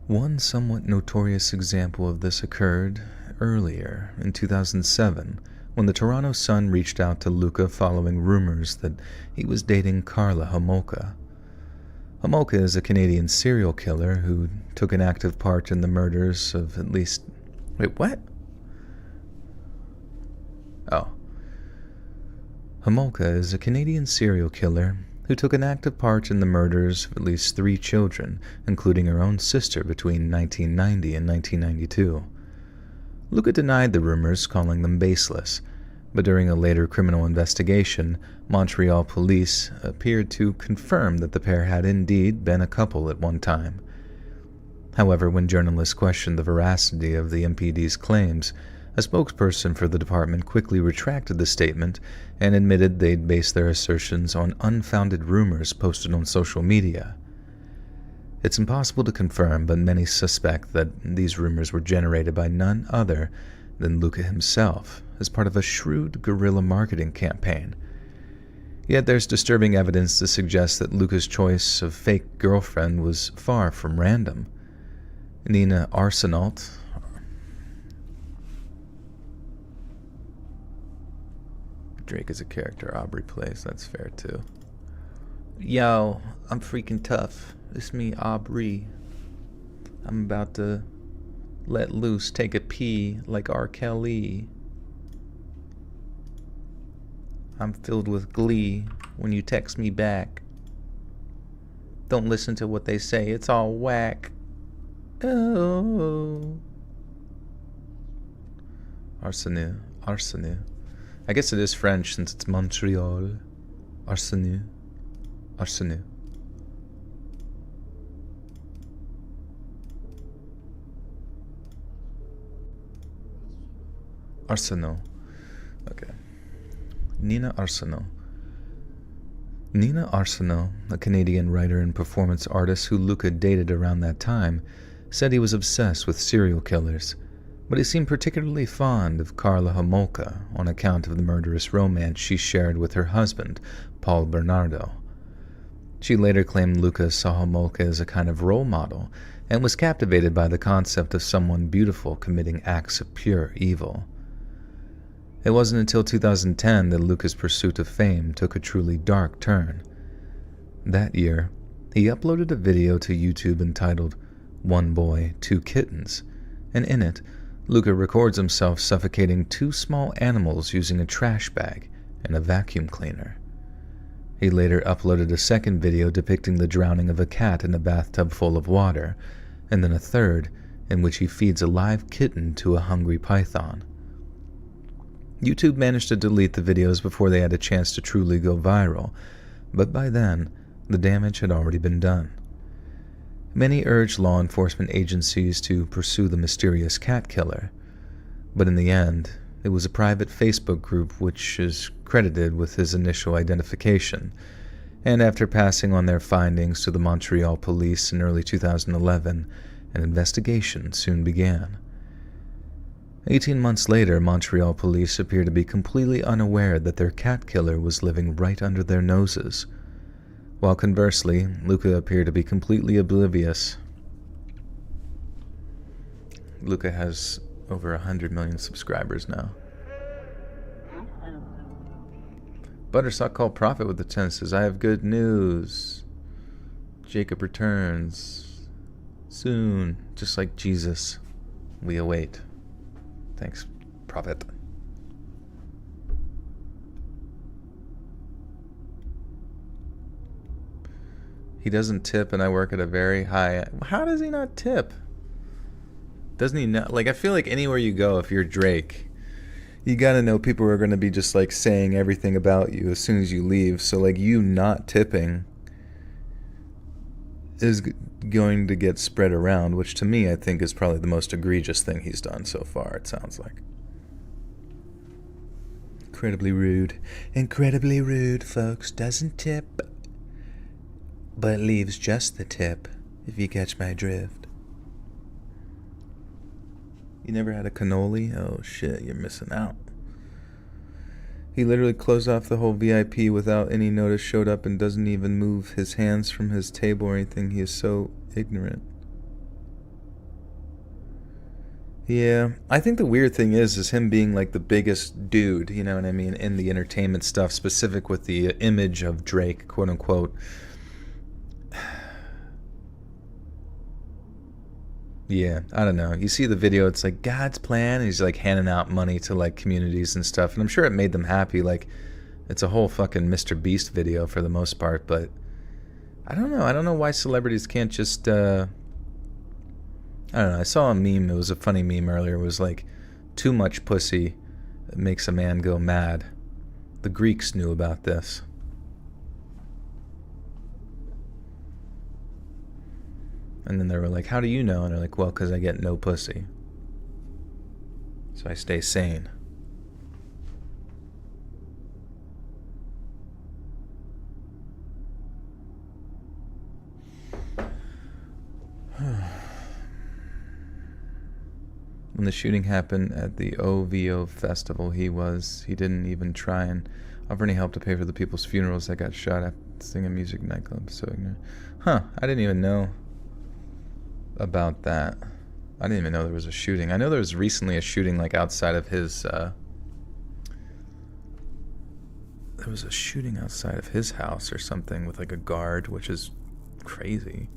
One somewhat notorious example of this occurred earlier in 2007 when the Toronto Sun reached out to Luca following rumors that he was dating Karla Homolka. Homolka is a Canadian serial killer who took an active part in the murders of at least... Wait, what? Oh. Homolka is a Canadian serial killer who took an active part in the murders of at least 3 children, including her own sister, between 1990 and 1992. Luca denied the rumors, calling them baseless, but during a later criminal investigation, Montreal police appeared to confirm that the pair had indeed been a couple at one time. However, when journalists questioned the veracity of the MPD's claims, a spokesperson for the department quickly retracted the statement and admitted they'd based their assertions on unfounded rumors posted on social media. It's impossible to confirm, but many suspect that these rumors were generated by none other than Luca himself as part of a shrewd guerrilla marketing campaign. Yet there's disturbing evidence to suggest that Luca's choice of fake girlfriend was far from random. Nina Arsenault, Drake is a character Aubrey plays, that's fair too. Yo, I'm freaking tough. It's me, Aubrey. I'm about to let loose, take a pee like R. Kelly. I'm filled with glee when you text me back. Don't listen to what they say, it's all whack. Oh. Arsenu. I guess it is French since it's Montreal. Arsenu. Arsenault. Okay. Nina Arsenault. Nina Arsenault, a Canadian writer and performance artist who Luca dated around that time, said he was obsessed with serial killers, but he seemed particularly fond of Karla Homolka on account of the murderous romance she shared with her husband, Paul Bernardo. She later claimed Luca saw Homolka as a kind of role model and was captivated by the concept of someone beautiful committing acts of pure evil. It wasn't until 2010 that Luca's pursuit of fame took a truly dark turn. That year, he uploaded a video to YouTube entitled "One Boy, Two Kittens," and in it, Luca records himself suffocating 2 small animals using a trash bag and a vacuum cleaner. He later uploaded a second video depicting the drowning of a cat in a bathtub full of water, and then a third in which he feeds a live kitten to a hungry python. YouTube managed to delete the videos before they had a chance to truly go viral, but by then, the damage had already been done. Many urged law enforcement agencies to pursue the mysterious cat killer, but in the end, it was a private Facebook group which is credited with his initial identification, and after passing on their findings to the Montreal police in early 2011, an investigation soon began. 18 months later, Montreal police appear to be completely unaware that their cat killer was living right under their noses, while conversely, Luca appeared to be completely oblivious. Luca has over 100 million subscribers now. Buttersock called Prophet with the 10 says, I have good news. Jacob returns soon, just like Jesus. We await. Thanks, Prophet. He doesn't tip, and I work at a very high... How does he not tip? Doesn't he know? Like, I feel like anywhere you go, if you're Drake, you gotta know people are gonna be just, like, saying everything about you as soon as you leave. So, like, you not tipping is going to get spread around, which to me, I think, is probably the most egregious thing he's done so far, it sounds like. Incredibly rude. Incredibly rude, folks. Doesn't tip, but leaves just the tip, if you catch my drift. You never had a cannoli? Oh shit, you're missing out. He literally closed off the whole VIP without any notice, showed up and doesn't even move his hands from his table or anything. He is so ignorant. Yeah, I think the weird thing is him being like the biggest dude, you know what I mean, in the entertainment stuff, specific with the image of Drake, quote unquote. Yeah, I don't know. You see the video, it's like God's plan, and he's like handing out money to like communities and stuff, and I'm sure it made them happy. Like, it's a whole fucking Mr. Beast video for the most part, but I don't know. I don't know why celebrities can't just, I don't know. I saw a meme, it was a funny meme earlier, it was like, too much pussy makes a man go mad. The Greeks knew about this. And then they were like, how do you know? And they're like, well, because I get no pussy. So I stay sane. When the shooting happened at the OVO festival, he didn't even try and offer any help to pay for the people's funerals that got shot at singing music nightclub. So ignorant. Huh, I didn't even know about that. I didn't even know there was a shooting. I know there was recently a shooting like outside of his there was a shooting outside of his house or something with like a guard, which is crazy.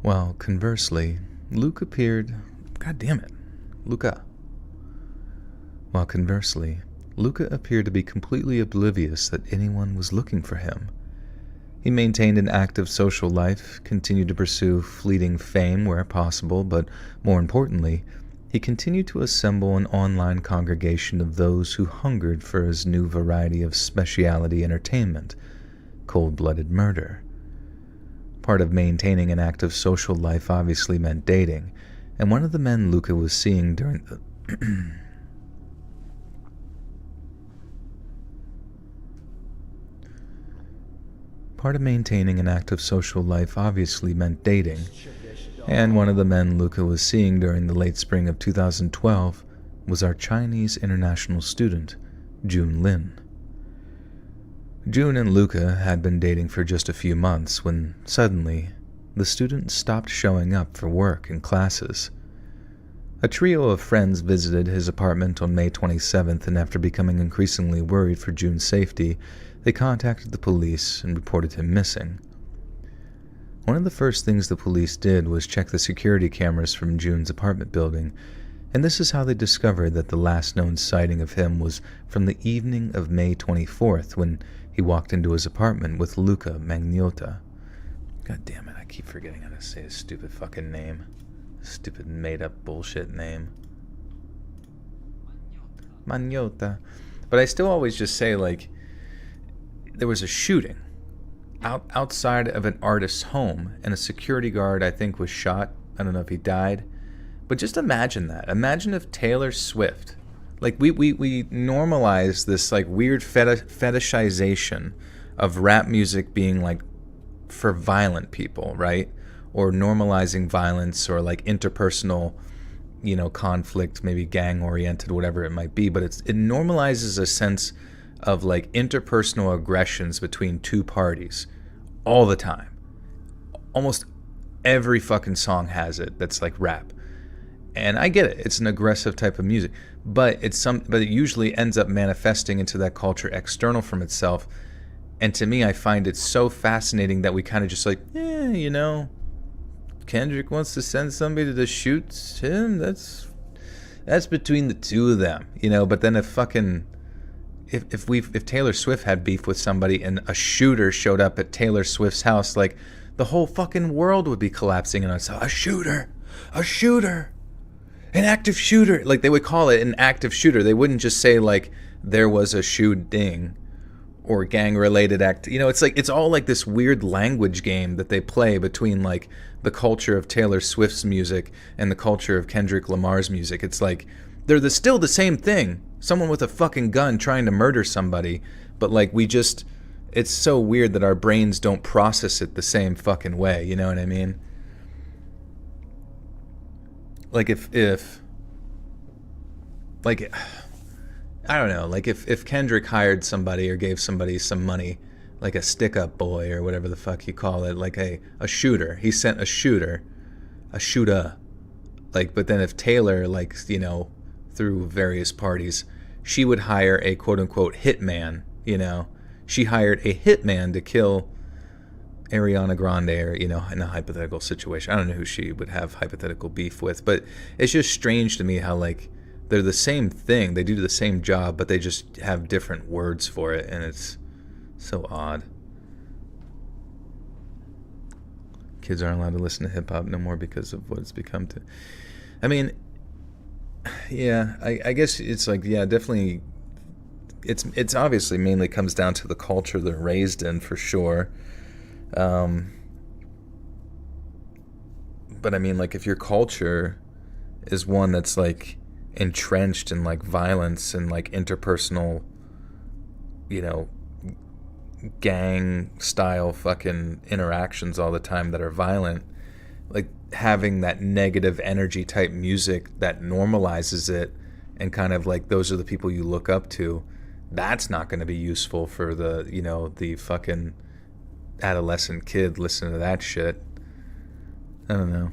While conversely, Luke appeared... God damn it. Luca. While conversely, Luca appeared to be completely oblivious that anyone was looking for him. He maintained an active social life, continued to pursue fleeting fame where possible, but more importantly, he continued to assemble an online congregation of those who hungered for his new variety of specialty entertainment, cold-blooded murder. Part of maintaining an active social life obviously meant dating, and one of the men Luca was seeing during the... Part of maintaining an active social life obviously meant dating, and one of the men Luca was seeing during the late spring of 2012 was our Chinese international student, Jun Lin. Jun and Luca had been dating for just a few months when, suddenly, the student stopped showing up for work and classes. A trio of friends visited his apartment on May 27th, and after becoming increasingly worried for Jun's safety, they contacted the police and reported him missing. One of the first things the police did was check the security cameras from Jun's apartment building, and this is how they discovered that the last known sighting of him was from the evening of May 24th when he walked into his apartment with Luca Magnotta. God damn it, I keep forgetting how to say his stupid fucking name. Stupid made-up bullshit name. Magnotta. But I still always just say, like, there was a shooting outside of an artist's home, and a security guard, I think, was shot. I don't know if he died. But just imagine that. Imagine if Taylor Swift... Like, we normalize this, like, weird fetishization of rap music being, like, for violent people, right? Or normalizing violence or, like, interpersonal, you know, conflict, maybe gang-oriented, whatever it might be. But it normalizes a sense of, like, interpersonal aggressions between two parties all the time. almost every fucking song has it that's like rap. And I get it. It's an aggressive type of music, but but it usually ends up manifesting into that culture external from itself. And to me, I find it so fascinating that we kind of just like, you know, Kendrick wants to send somebody to shoot him. That's between the two of them, you know. But then if Taylor Swift had beef with somebody and a shooter showed up at Taylor Swift's house, like the whole fucking world would be collapsing and it's a shooter, an active shooter. Like they would call it an active shooter. They wouldn't just say like there was a shooting or gang related act. You know, it's like it's all like this weird language game that they play between like the culture of Taylor Swift's music and the culture of Kendrick Lamar's music. It's like they're still the same thing. Someone with a fucking gun trying to murder somebody, but like it's so weird that our brains don't process it the same fucking way, you know what I mean? Like if like I don't know, like if Kendrick hired somebody or gave somebody some money, like a stick-up boy or whatever the fuck you call it, like a shooter. He sent a shooter, like, but then if Taylor, like, you know, through various parties, she would hire a quote-unquote hitman, you know. She hired a hitman to kill Ariana Grande, or, you know, in a hypothetical situation. I don't know who she would have hypothetical beef with, but it's just strange to me how, like, they're the same thing. They do the same job, but they just have different words for it, and it's so odd. Kids aren't allowed to listen to hip-hop no more because of what it's become to... I mean, yeah, I guess it's like, yeah, definitely... It's obviously mainly comes down to the culture they're raised in, for sure. But I mean, like, if your culture is one that's, like, entrenched in, like, violence and, like, interpersonal, you know, gang-style fucking interactions all the time that are violent, like, having that negative energy type music that normalizes it and kind of, like, those are the people you look up to, that's not going to be useful for the, you know, the fucking adolescent kid listening to that shit. I don't know.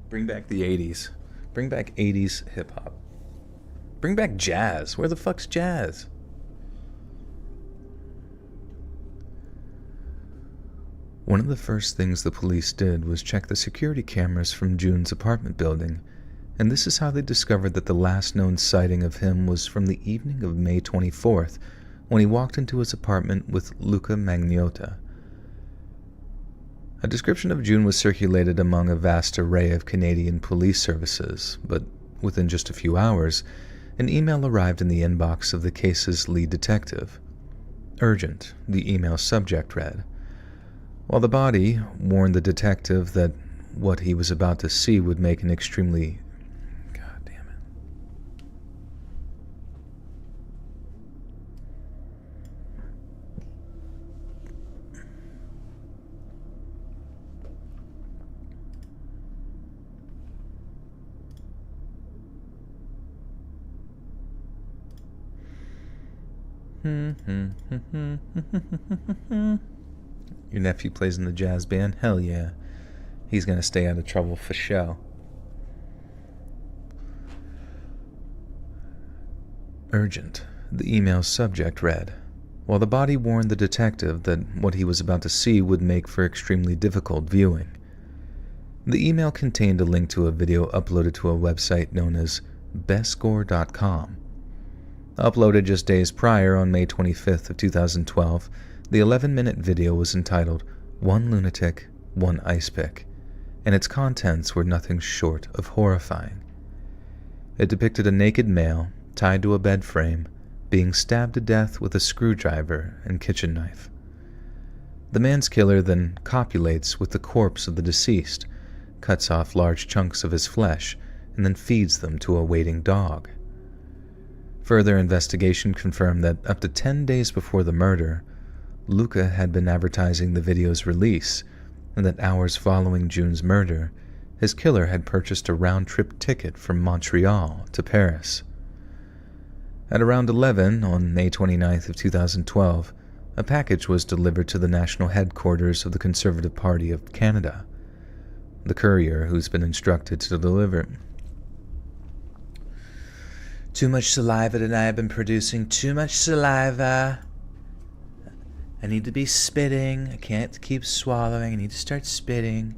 Bring back the 80s. Bring back 80s hip-hop. Bring back jazz. Where the fuck's jazz? One of the first things the police did was check the security cameras from June's apartment building, and this is how they discovered that the last known sighting of him was from the evening of May 24th, when he walked into his apartment with Luca Magnotta. A description of June was circulated among a vast array of Canadian police services, but within just a few hours, an email arrived in the inbox of the case's lead detective. Urgent, the email subject read, while the body warned the detective that what he was about to see would make an extremely... God damn it. Your nephew plays in the jazz band? Hell yeah. He's gonna stay out of trouble for show. Urgent, the email's subject read, while the body warned the detective that what he was about to see would make for extremely difficult viewing. The email contained a link to a video uploaded to a website known as bestscore.com. Uploaded just days prior on May 25th of 2012, the 11-minute video was entitled One Lunatic, One Ice Pick, and its contents were nothing short of horrifying. It depicted a naked male, tied to a bed frame, being stabbed to death with a screwdriver and kitchen knife. The man's killer then copulates with the corpse of the deceased, cuts off large chunks of his flesh, and then feeds them to a waiting dog. Further investigation confirmed that up to 10 days before the murder, Luca had been advertising the video's release, and that hours following June's murder, his killer had purchased a round-trip ticket from Montreal to Paris. At around 11 on May 29th of 2012, a package was delivered to the national headquarters of the Conservative Party of Canada. The courier, who's been instructed to deliver... Too much saliva tonight. I've been producing too much saliva. I need to be spitting. I can't keep swallowing. I need to start spitting.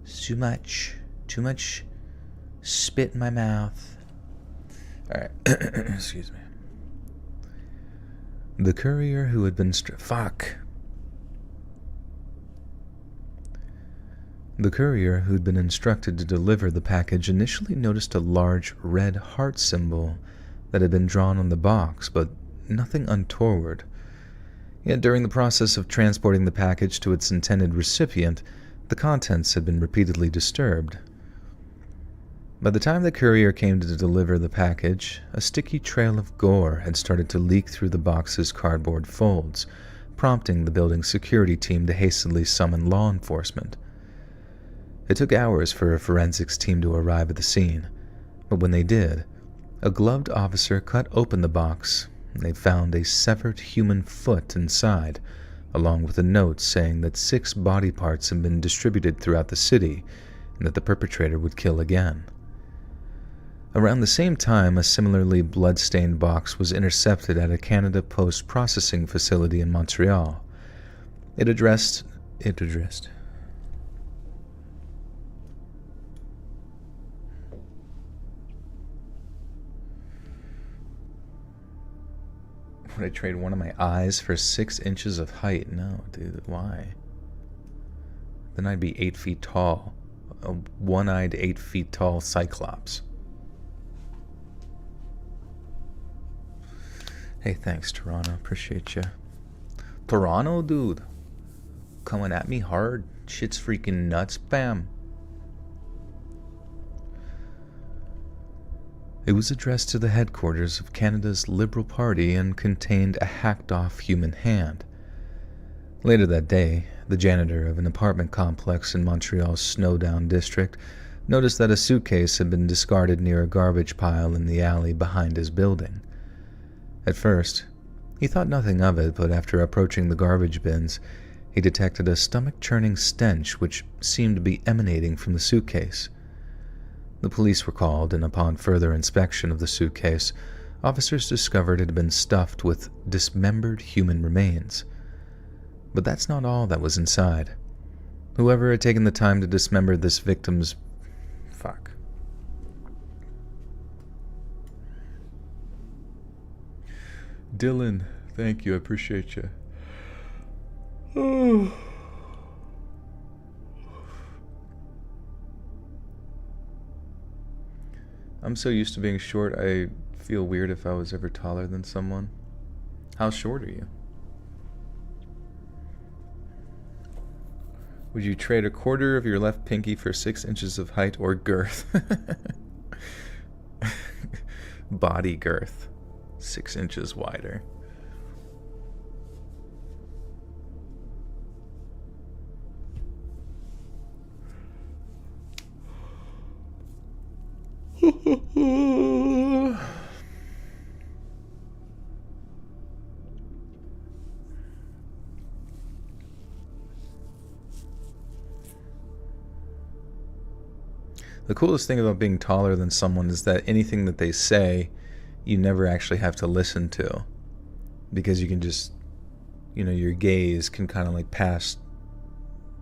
It's too much. Too much spit in my mouth. Alright. Excuse me. The courier who had been The courier who'd been instructed to deliver the package initially noticed a large red heart symbol that had been drawn on the box, but nothing untoward. Yet during the process of transporting the package to its intended recipient, the contents had been repeatedly disturbed. By the time the courier came to deliver the package, a sticky trail of gore had started to leak through the box's cardboard folds, prompting the building's security team to hastily summon law enforcement. It took hours for a forensics team to arrive at the scene, but when they did, a gloved officer cut open the box and they found a severed human foot inside, along with a note saying that 6 body parts had been distributed throughout the city and that the perpetrator would kill again. Around the same time, a similarly blood-stained box was intercepted at a Canada Post processing facility in Montreal. It addressed... Would I trade one of my eyes for 6 inches of height? No, dude, why? Then I'd be 8 feet tall. A one-eyed, 8 feet tall cyclops. Hey, thanks, Toronto. Appreciate you. Toronto, dude. Coming at me hard. Shit's freaking nuts, bam. It was addressed to the headquarters of Canada's Liberal Party and contained a hacked-off human hand. Later that day, the janitor of an apartment complex in Montreal's Snowdown district noticed that a suitcase had been discarded near a garbage pile in the alley behind his building. At first, he thought nothing of it, but after approaching the garbage bins, he detected a stomach-churning stench which seemed to be emanating from the suitcase. The police were called, and upon further inspection of the suitcase, officers discovered it had been stuffed with dismembered human remains. But that's not all that was inside. Whoever had taken the time to dismember this victim's... Dylan, thank you, I appreciate you. I'm so used to being short, I feel weird if I was ever taller than someone. How short are you? Would you trade a quarter of your left pinky for 6 inches of height or girth? Body girth. 6 inches wider. The coolest thing about being taller than someone is that anything that they say, you never actually have to listen to. Because you can just, your gaze can kind of like pass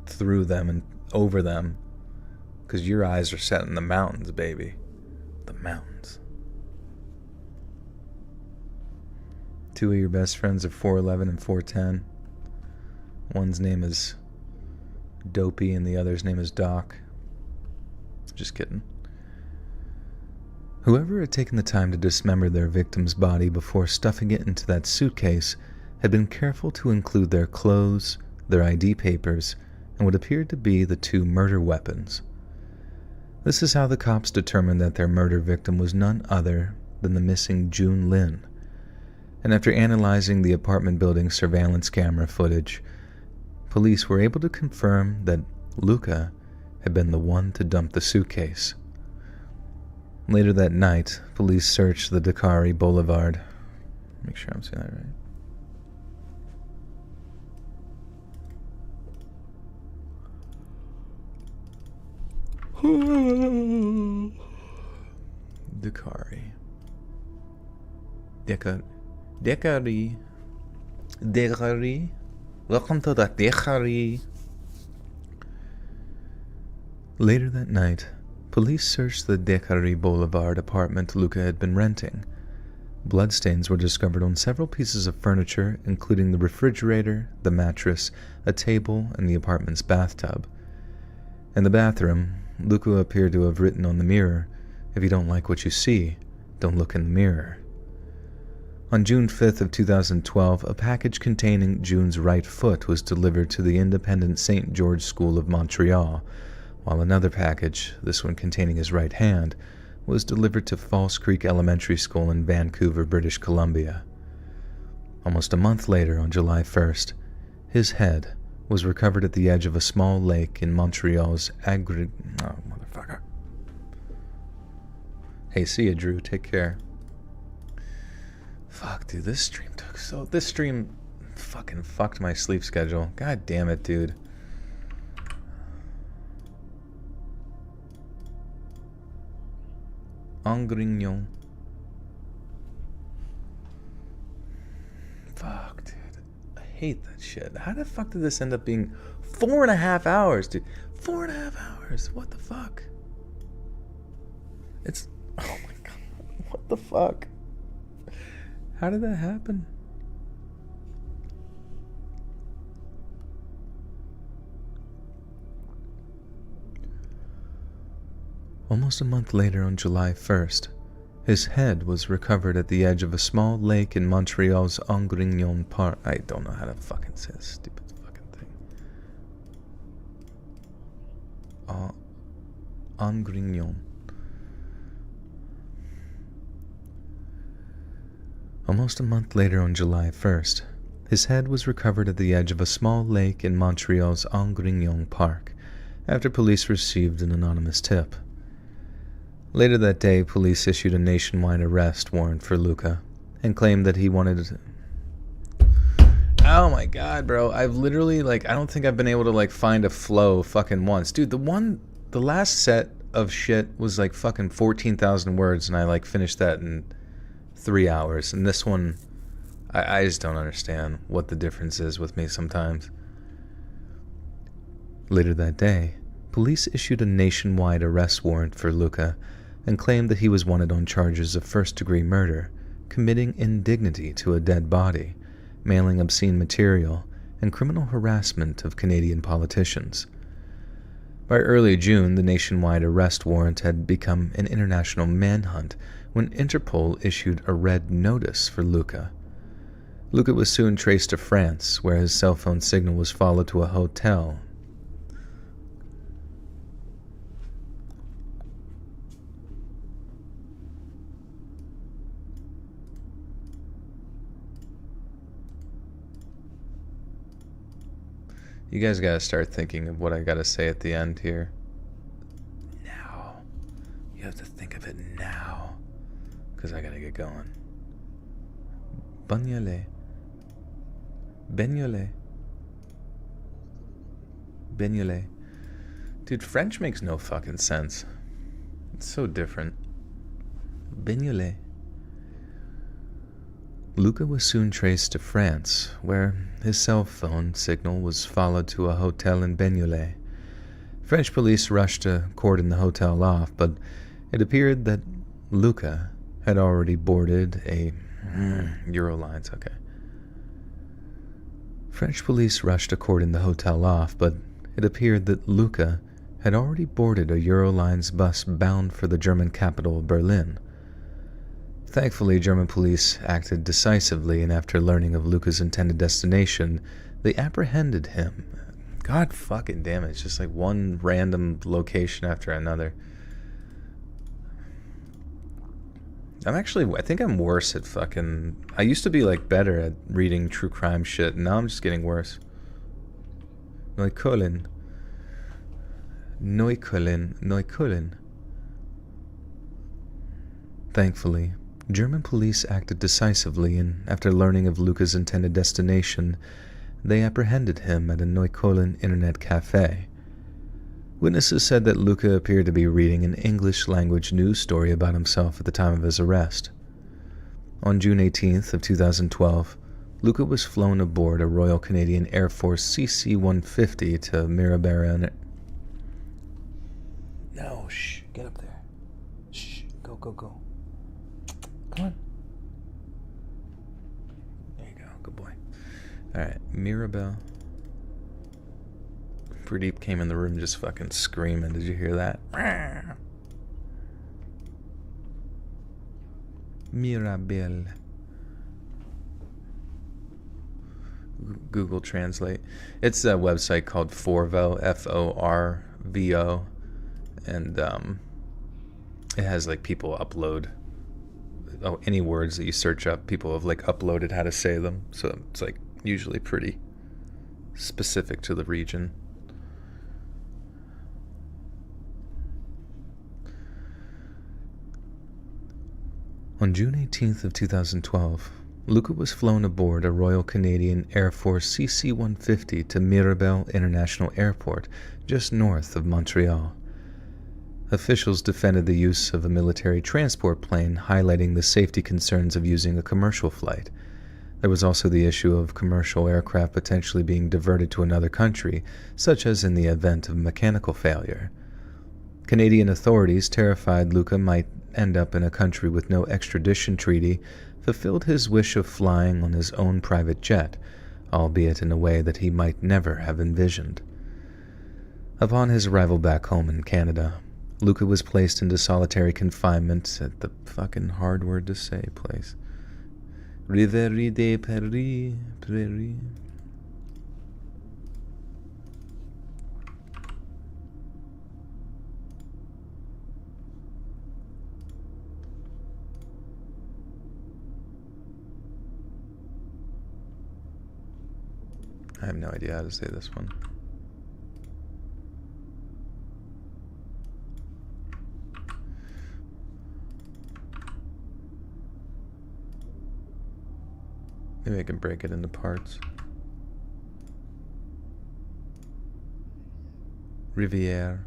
through them and over them. Because your eyes are set in the mountains, baby. The mountains. 2 of your best friends are 4'11 and 4'10. One's name is Dopey and the other's name is Doc. Just kidding. Whoever had taken the time to dismember their victim's body before stuffing it into that suitcase had been careful to include their clothes, their ID papers, and what appeared to be the 2 murder weapons. This is how the cops determined that their murder victim was none other than the missing June Lin. And after analyzing the apartment building's surveillance camera footage, police were able to confirm that Luca had been the one to dump the suitcase. Later that night, police searched the Dakari Boulevard. Make sure I'm saying that right. Dakari. Dekari. Dekari. Welcome to the Dekari. Later that night, police searched the Dekari Boulevard apartment Luca had been renting. Bloodstains were discovered on several pieces of furniture, including the refrigerator, the mattress, a table, and the apartment's bathtub. In the bathroom, Luca appeared to have written on the mirror, "If you don't like what you see, don't look in the mirror." On June 5th of 2012, a package containing June's right foot was delivered to the independent St. George School of Montreal, while another package, this one containing his right hand, was delivered to False Creek Elementary School in Vancouver, British Columbia. Almost a month later, on July 1st, his head was recovered at the edge of a small lake in Montreal's Oh, motherfucker. Hey, see ya, Drew. Take care. Fuck, dude, this stream fucking fucked my sleep schedule. God damn it, dude. Angrignon. Fuck, dude. I hate that shit. How the fuck did this end up being 4.5 hours, dude? 4.5 hours. What the fuck? It's... Oh my god. What the fuck? How did that happen? Almost a month later, on July 1st, his head was recovered at the edge of a small lake in Montreal's Angrignon Park. I don't know how to fucking say this stupid fucking thing. Angrignon. Almost a month later, on July 1st, his head was recovered at the edge of a small lake in Montreal's Angrignon Park, after police received an anonymous tip. Later that day, police issued a nationwide arrest warrant for Luca and claimed that he wanted... Oh my god, bro. I've literally, I don't think I've been able to, find a flow fucking once. Dude, the last set of shit was, fucking 14,000 words, and I, finished that in 3 hours. And this one, I just don't understand what the difference is with me sometimes. Later that day, police issued a nationwide arrest warrant for Luca and claimed that he was wanted on charges of first-degree murder, committing indignity to a dead body, mailing obscene material, and criminal harassment of Canadian politicians. By early June, the nationwide arrest warrant had become an international manhunt when Interpol issued a red notice for Luca. Luca was soon traced to France, where his cell phone signal was followed to a hotel. You guys gotta start thinking of what I gotta say at the end here. Now. You have to think of it now. Because I gotta get going. Bagnole. Bagnole. Bagnole. Dude, French makes no fucking sense. It's so different. Bagnole. Luca was soon traced to France, where his cell phone signal was followed to a hotel in Bagnolet. French police rushed to cordon the hotel off, but it appeared that Luca had already boarded a Eurolines. Okay. French police rushed to cordon the hotel off, but it appeared that Luca had already boarded a Eurolines bus bound for the German capital of Berlin. Thankfully, German police acted decisively, and after learning of Luca's intended destination, they apprehended him. God fucking damn it, it's just one random location after another. I think I'm worse at fucking... I used to be, better at reading true crime shit, and now I'm just getting worse. Neukölln. Thankfully, German police acted decisively, and after learning of Luca's intended destination, they apprehended him at a Neukölln internet cafe. Witnesses said that Luca appeared to be reading an English-language news story about himself at the time of his arrest. On June 18th of 2012, Luca was flown aboard a Royal Canadian Air Force CC-150 to Mirabel. No, shh, get up there. Shh, go. Come on. There you go, good boy. Alright, Mirabel. Pradeep came in the room just fucking screaming. Did you hear that? Mirabel. Google Translate. It's a website called Forvo, Forvo, and it has like people upload any words that you search up. People have like uploaded how to say them, so it's like usually pretty specific to the region. On June 18th of 2012, Luca was flown aboard a Royal Canadian Air Force CC-150 to Mirabel International Airport, just north of Montreal. Officials defended the use of a military transport plane, highlighting the safety concerns of using a commercial flight. There was also the issue of commercial aircraft potentially being diverted to another country, such as in the event of mechanical failure. Canadian authorities, terrified Luca might end up in a country with no extradition treaty, fulfilled his wish of flying on his own private jet, albeit in a way that he might never have envisioned. Upon his arrival back home in Canada, Luca was placed into solitary confinement at the fucking hard word to say place. Rivière de Paris, Prairie. I have no idea how to say this one. Maybe I can break it into parts. Rivière.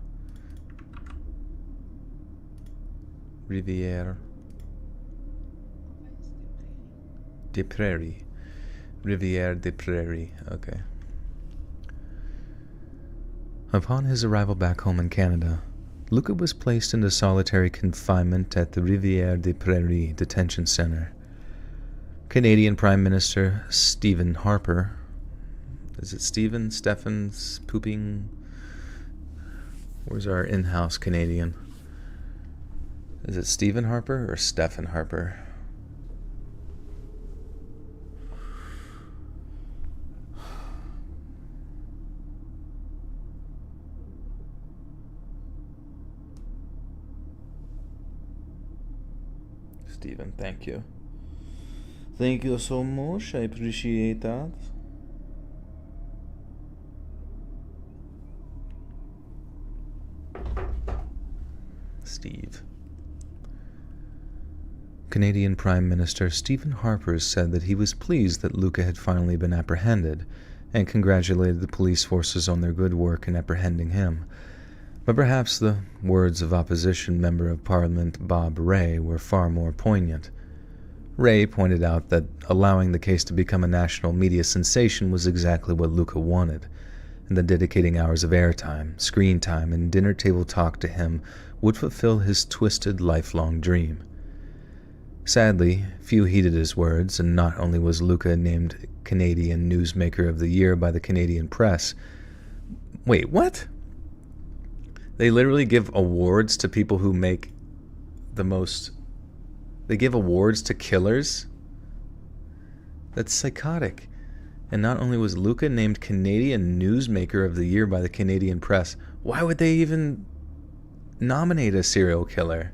Rivière de Prairie. Rivière de Prairie. Okay. Upon his arrival back home in Canada, Luca was placed into solitary confinement at the Rivière de Prairie Detention Center. Canadian Prime Minister Stephen Harper. Is it Stephen? Stefan's pooping? Where's our in-house Canadian? Is it Stephen Harper or Stephen Harper? Stephen, thank you. Thank you so much. I appreciate that. Steve. Canadian Prime Minister Stephen Harper said that he was pleased that Luca had finally been apprehended and congratulated the police forces on their good work in apprehending him. But perhaps the words of opposition Member of Parliament Bob Rae were far more poignant. Rae pointed out that allowing the case to become a national media sensation was exactly what Luca wanted, and that dedicating hours of airtime, screen time, and dinner table talk to him would fulfill his twisted lifelong dream. Sadly, few heeded his words, and not only was Luca named Canadian Newsmaker of the Year by the Canadian Press. Wait, what? They literally give awards to people who make the most... They give awards to killers? That's psychotic. And not only was Luca named Canadian Newsmaker of the Year by the Canadian Press, why would they even nominate a serial killer?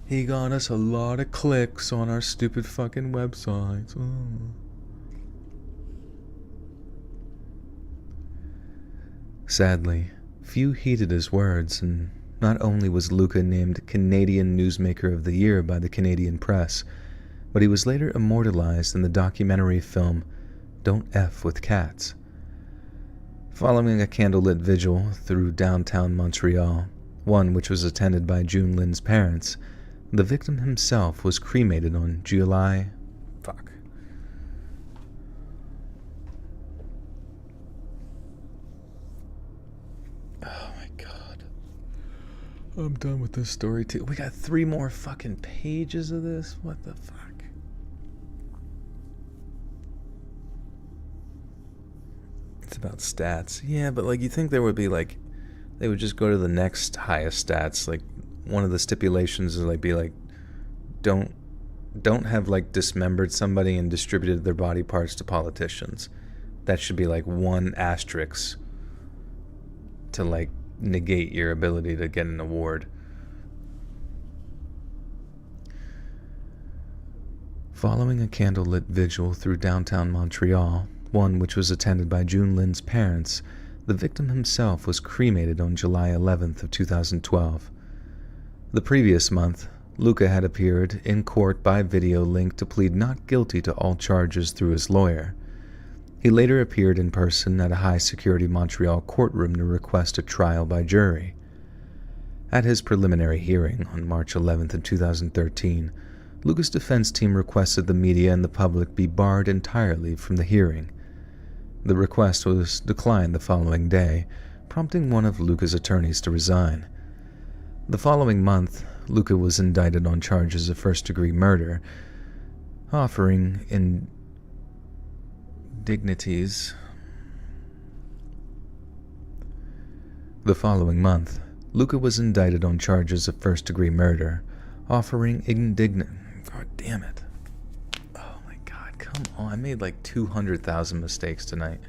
He got us a lot of clicks on our stupid fucking websites. Oh. Sadly, few heeded his words, and not only was Luca named Canadian Newsmaker of the Year by the Canadian Press, but he was later immortalized in the documentary film Don't F with Cats. Following a candlelit vigil through downtown Montreal, one which was attended by June Lin's parents, the victim himself was cremated on July... Fuck. Oh my god. I'm done with this story too. We got 3 more fucking pages of this? What the fuck? It's about stats. Yeah, but like you think there would be like... They would just go to the next highest stats. Like one of the stipulations is like be like... Don't have like dismembered somebody and distributed their body parts to politicians. That should be like 1 asterisk to like negate your ability to get an award. Following a candlelit vigil through downtown Montreal, one which was attended by June Lin's parents, the victim himself was cremated on July 11th of 2012. The previous month, Luca had appeared in court by video link to plead not guilty to all charges through his lawyer. He later appeared in person at a high-security Montreal courtroom to request a trial by jury. At his preliminary hearing on March 11th of 2013, Luca's defense team requested the media and the public be barred entirely from the hearing. The request was declined the following day, prompting one of Luca's attorneys to resign. The following month, Luca was indicted on charges of first-degree murder, offering indignities. The following month, Luca was indicted on charges of first-degree murder, offering God damn it. Oh my god, come on. I made like 200,000 mistakes tonight.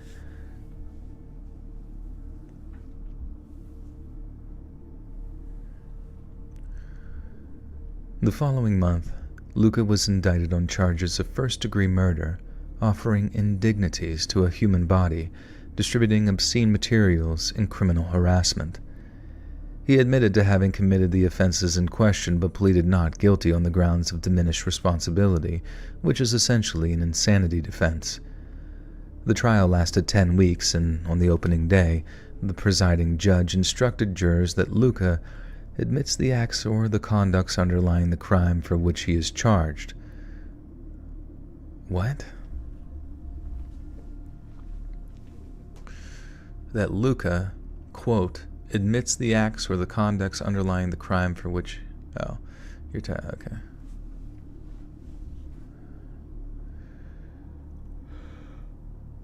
The following month, Luca was indicted on charges of first-degree murder, offering indignities to a human body, distributing obscene materials, and criminal harassment. He admitted to having committed the offenses in question but pleaded not guilty on the grounds of diminished responsibility, which is essentially an insanity defense. The trial lasted 10 weeks, and on the opening day, the presiding judge instructed jurors that Luca admits the acts or the conducts underlying the crime for which he is charged. What? That Luca, quote, admits the acts or the conducts underlying the crime for which... Oh, okay.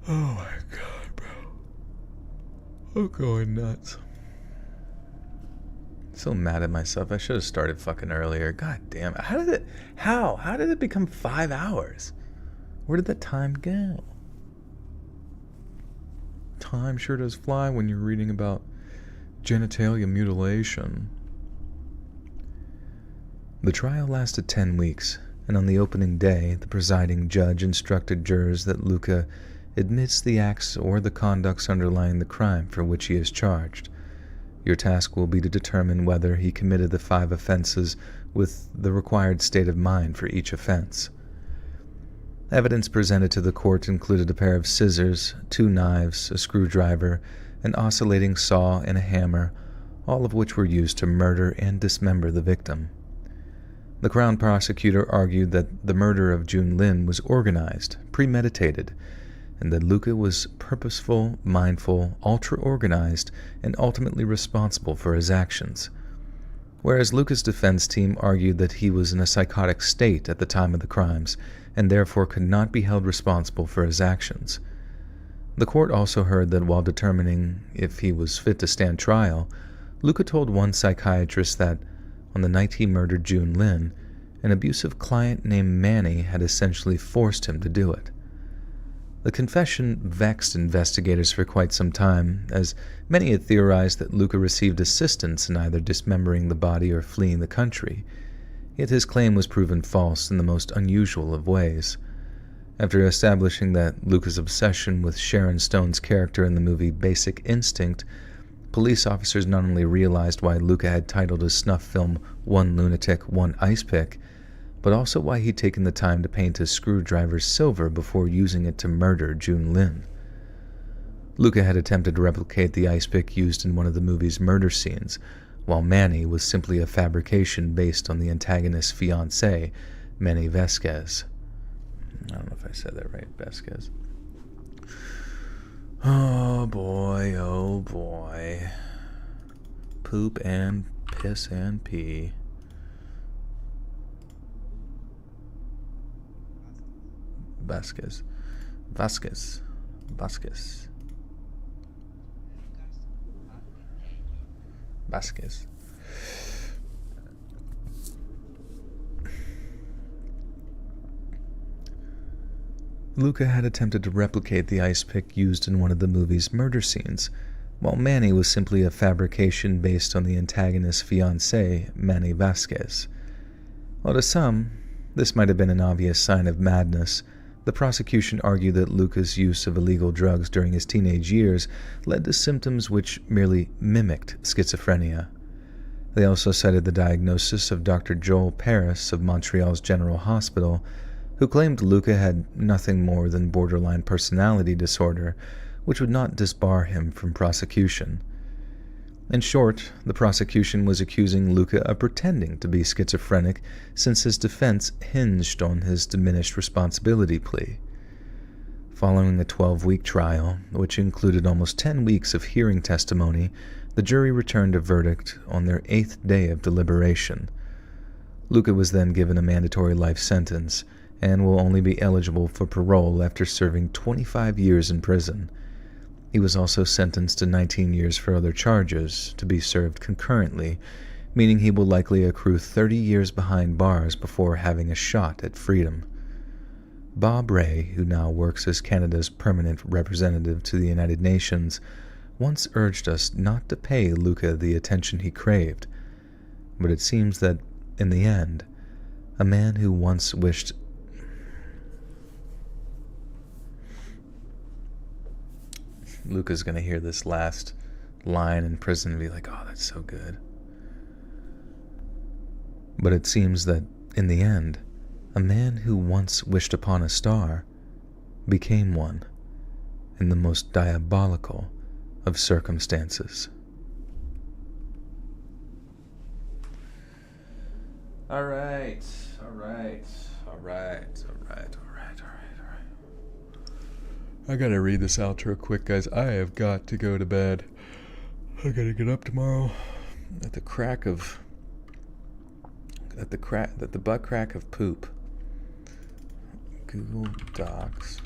Oh my god, bro. I'm going nuts. So mad at myself. I should have started fucking earlier. God damn it. How did it become 5 hours? Where did that time go? Time sure does fly when you're reading about genitalia mutilation. The trial lasted 10 weeks, and on the opening day, the presiding judge instructed jurors that Luca admits the acts or the conducts underlying the crime for which he is charged. Your task will be to determine whether he committed the 5 offenses with the required state of mind for each offense. Evidence presented to the court included a pair of scissors, 2 knives, a screwdriver, an oscillating saw, and a hammer, all of which were used to murder and dismember the victim. The Crown prosecutor argued that the murder of June Lin was organized, premeditated, and that Luca was purposeful, mindful, ultra-organized, and ultimately responsible for his actions. Whereas Luca's defense team argued that he was in a psychotic state at the time of the crimes, and therefore could not be held responsible for his actions. The court also heard that while determining if he was fit to stand trial, Luca told one psychiatrist that, on the night he murdered June Lin, an abusive client named Manny had essentially forced him to do it. The confession vexed investigators for quite some time, as many had theorized that Luca received assistance in either dismembering the body or fleeing the country, yet his claim was proven false in the most unusual of ways. After establishing that Luca's obsession with Sharon Stone's character in the movie Basic Instinct, police officers not only realized why Luca had titled his snuff film One Lunatic, One Ice Pick, but also why he'd taken the time to paint his screwdriver silver before using it to murder June Lin. Luca had attempted to replicate the ice pick used in one of the movie's murder scenes, while Manny was simply a fabrication based on the antagonist's fiancée, Manny Vasquez. I don't know if I said that right, Vasquez. Oh boy, oh boy. Poop and piss and pee. Vasquez. Vasquez. Vasquez. Vasquez. Luca had attempted to replicate the ice pick used in one of the movie's murder scenes, while Manny was simply a fabrication based on the antagonist's fiancée, Manny Vasquez. While to some, this might have been an obvious sign of madness, the prosecution argued that Luca's use of illegal drugs during his teenage years led to symptoms which merely mimicked schizophrenia. They also cited the diagnosis of Dr. Joel Paris of Montreal's General Hospital, who claimed Luca had nothing more than borderline personality disorder, which would not disbar him from prosecution. In short, the prosecution was accusing Luca of pretending to be schizophrenic since his defense hinged on his diminished responsibility plea. Following a 12-week trial, which included almost 10 weeks of hearing testimony, the jury returned a verdict on their 8th day of deliberation. Luca was then given a mandatory life sentence and will only be eligible for parole after serving 25 years in prison. He was also sentenced to 19 years for other charges, to be served concurrently, meaning he will likely accrue 30 years behind bars before having a shot at freedom. Bob Ray, who now works as Canada's permanent representative to the United Nations, once urged us not to pay Luca the attention he craved, but it seems that, in the end, a man who once wished Luca's going to hear this last line in prison and be like, oh, that's so good. But it seems that, in the end, a man who once wished upon a star became one in the most diabolical of circumstances. All right. I gotta read this outro quick, guys. I have got to go to bed. I gotta get up tomorrow at the butt crack of poop. Google Docs.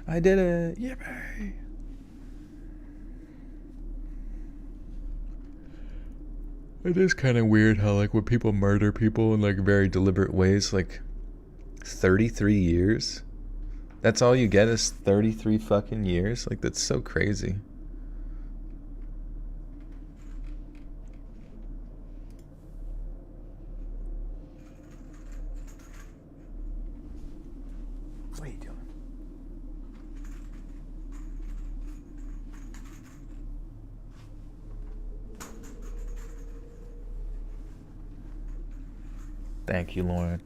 I did it! Yippee! It is kind of weird how, like, when people murder people in, like, very deliberate ways, like, 33 years? That's all you get is 33 fucking years? Like, that's so crazy. What are you doing? Thank you, Lauren.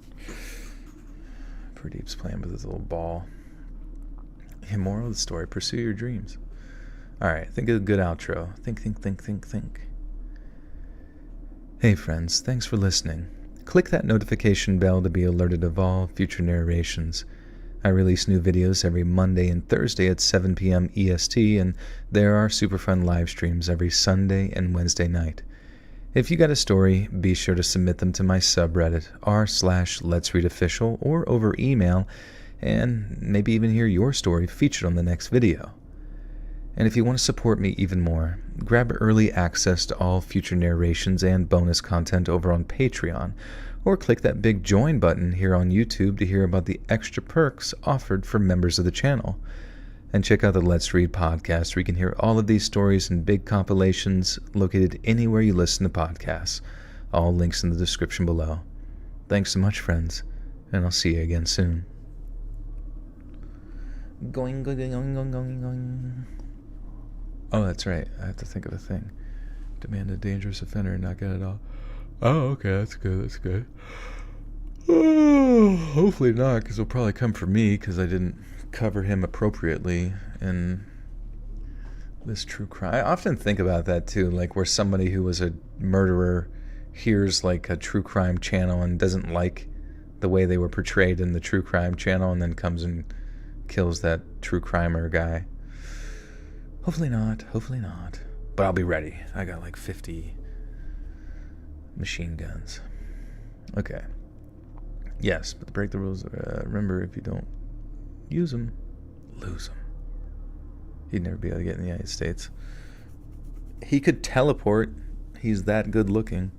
Pradeep's playing with his little ball. The moral of the story, pursue your dreams. Alright, think of a good outro. Think. Hey friends, thanks for listening. Click that notification bell to be alerted of all future narrations. I release new videos every Monday and Thursday at 7 p.m. EST, and there are super fun live streams every Sunday and Wednesday night. If you got a story, be sure to submit them to my subreddit, r/letsreadofficial, or over email, and maybe even hear your story featured on the next video. And if you want to support me even more, grab early access to all future narrations and bonus content over on Patreon, or click that big join button here on YouTube to hear about the extra perks offered for members of the channel. And check out the Let's Read podcast, where you can hear all of these stories in big compilations located anywhere you listen to podcasts. All links in the description below. Thanks so much, friends, and I'll see you again soon. Going. Oh, that's right. I have to think of a thing. Demand a dangerous offender and not get it all. Oh, okay, that's good, that's good. Oh, hopefully not, because he'll probably come for me, because I didn't cover him appropriately in this true crime. I often think about that, too, like where somebody who was a murderer hears, like, a true crime channel and doesn't like the way they were portrayed in the true crime channel, and then comes and kills that true crimer guy. Hopefully not, hopefully not. But I'll be ready. I got like 50 machine guns. Okay. Yes, but to break the rules, remember, if you don't use them, lose them. He'd never be able to get in the United States. He could teleport. He's that good looking.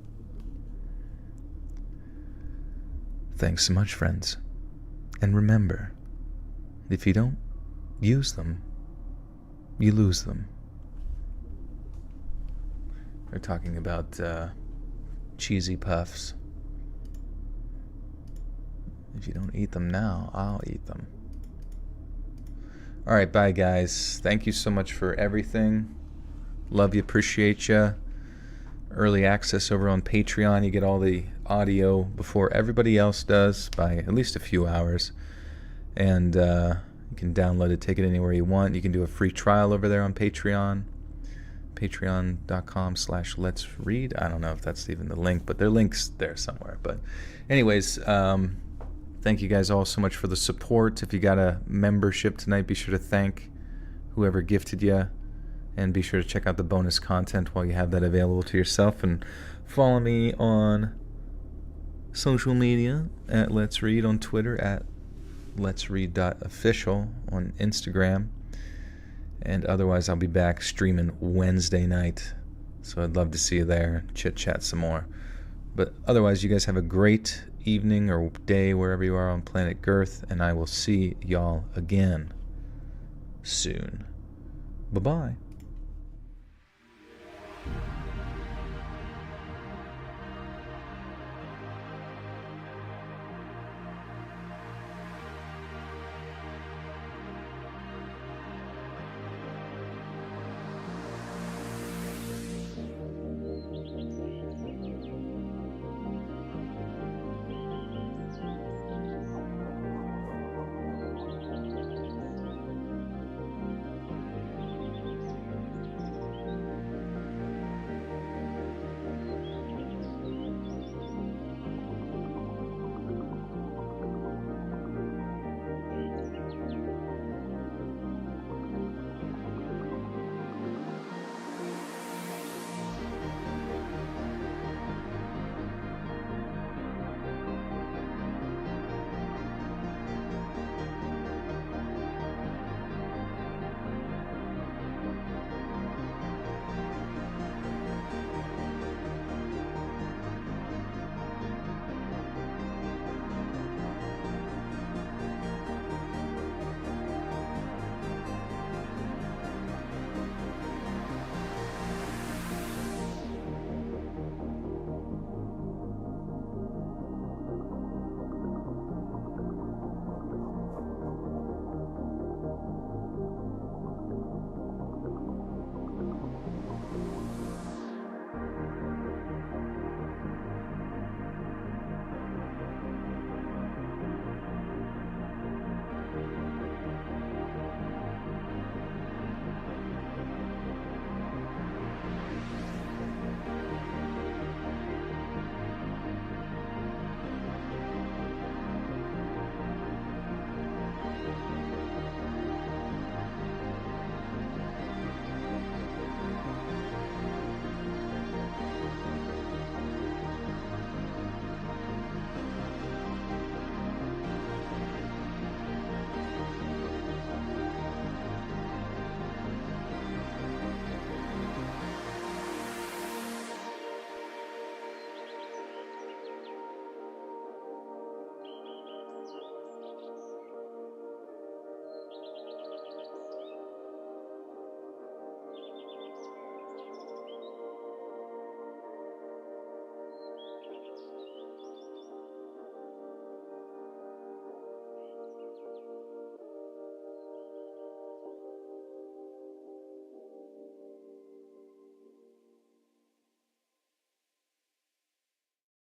Thanks so much, friends. And remember, if you don't use them, you lose them. They're talking about cheesy puffs. If you don't eat them now, I'll eat them. Alright, bye guys. Thank you so much for everything. Love you, appreciate you. Early access over on Patreon. You get all the audio before everybody else does by at least a few hours. And you can download it, take it anywhere you want. You can do a free trial over there on Patreon. Patreon.com/letsread. I don't know if that's even the link, but there are links there somewhere. But anyways, thank you guys all so much for the support. If you got a membership tonight, be sure to thank whoever gifted you. And be sure to check out the bonus content while you have that available to yourself. And follow me on social media at Let's Read, on Twitter at letsread.official, on Instagram. And otherwise, I'll be back streaming Wednesday night. So I'd love to see you there, chit-chat some more. But otherwise, you guys have a great evening or day wherever you are on planet Girth. And I will see y'all again soon. Bye-bye.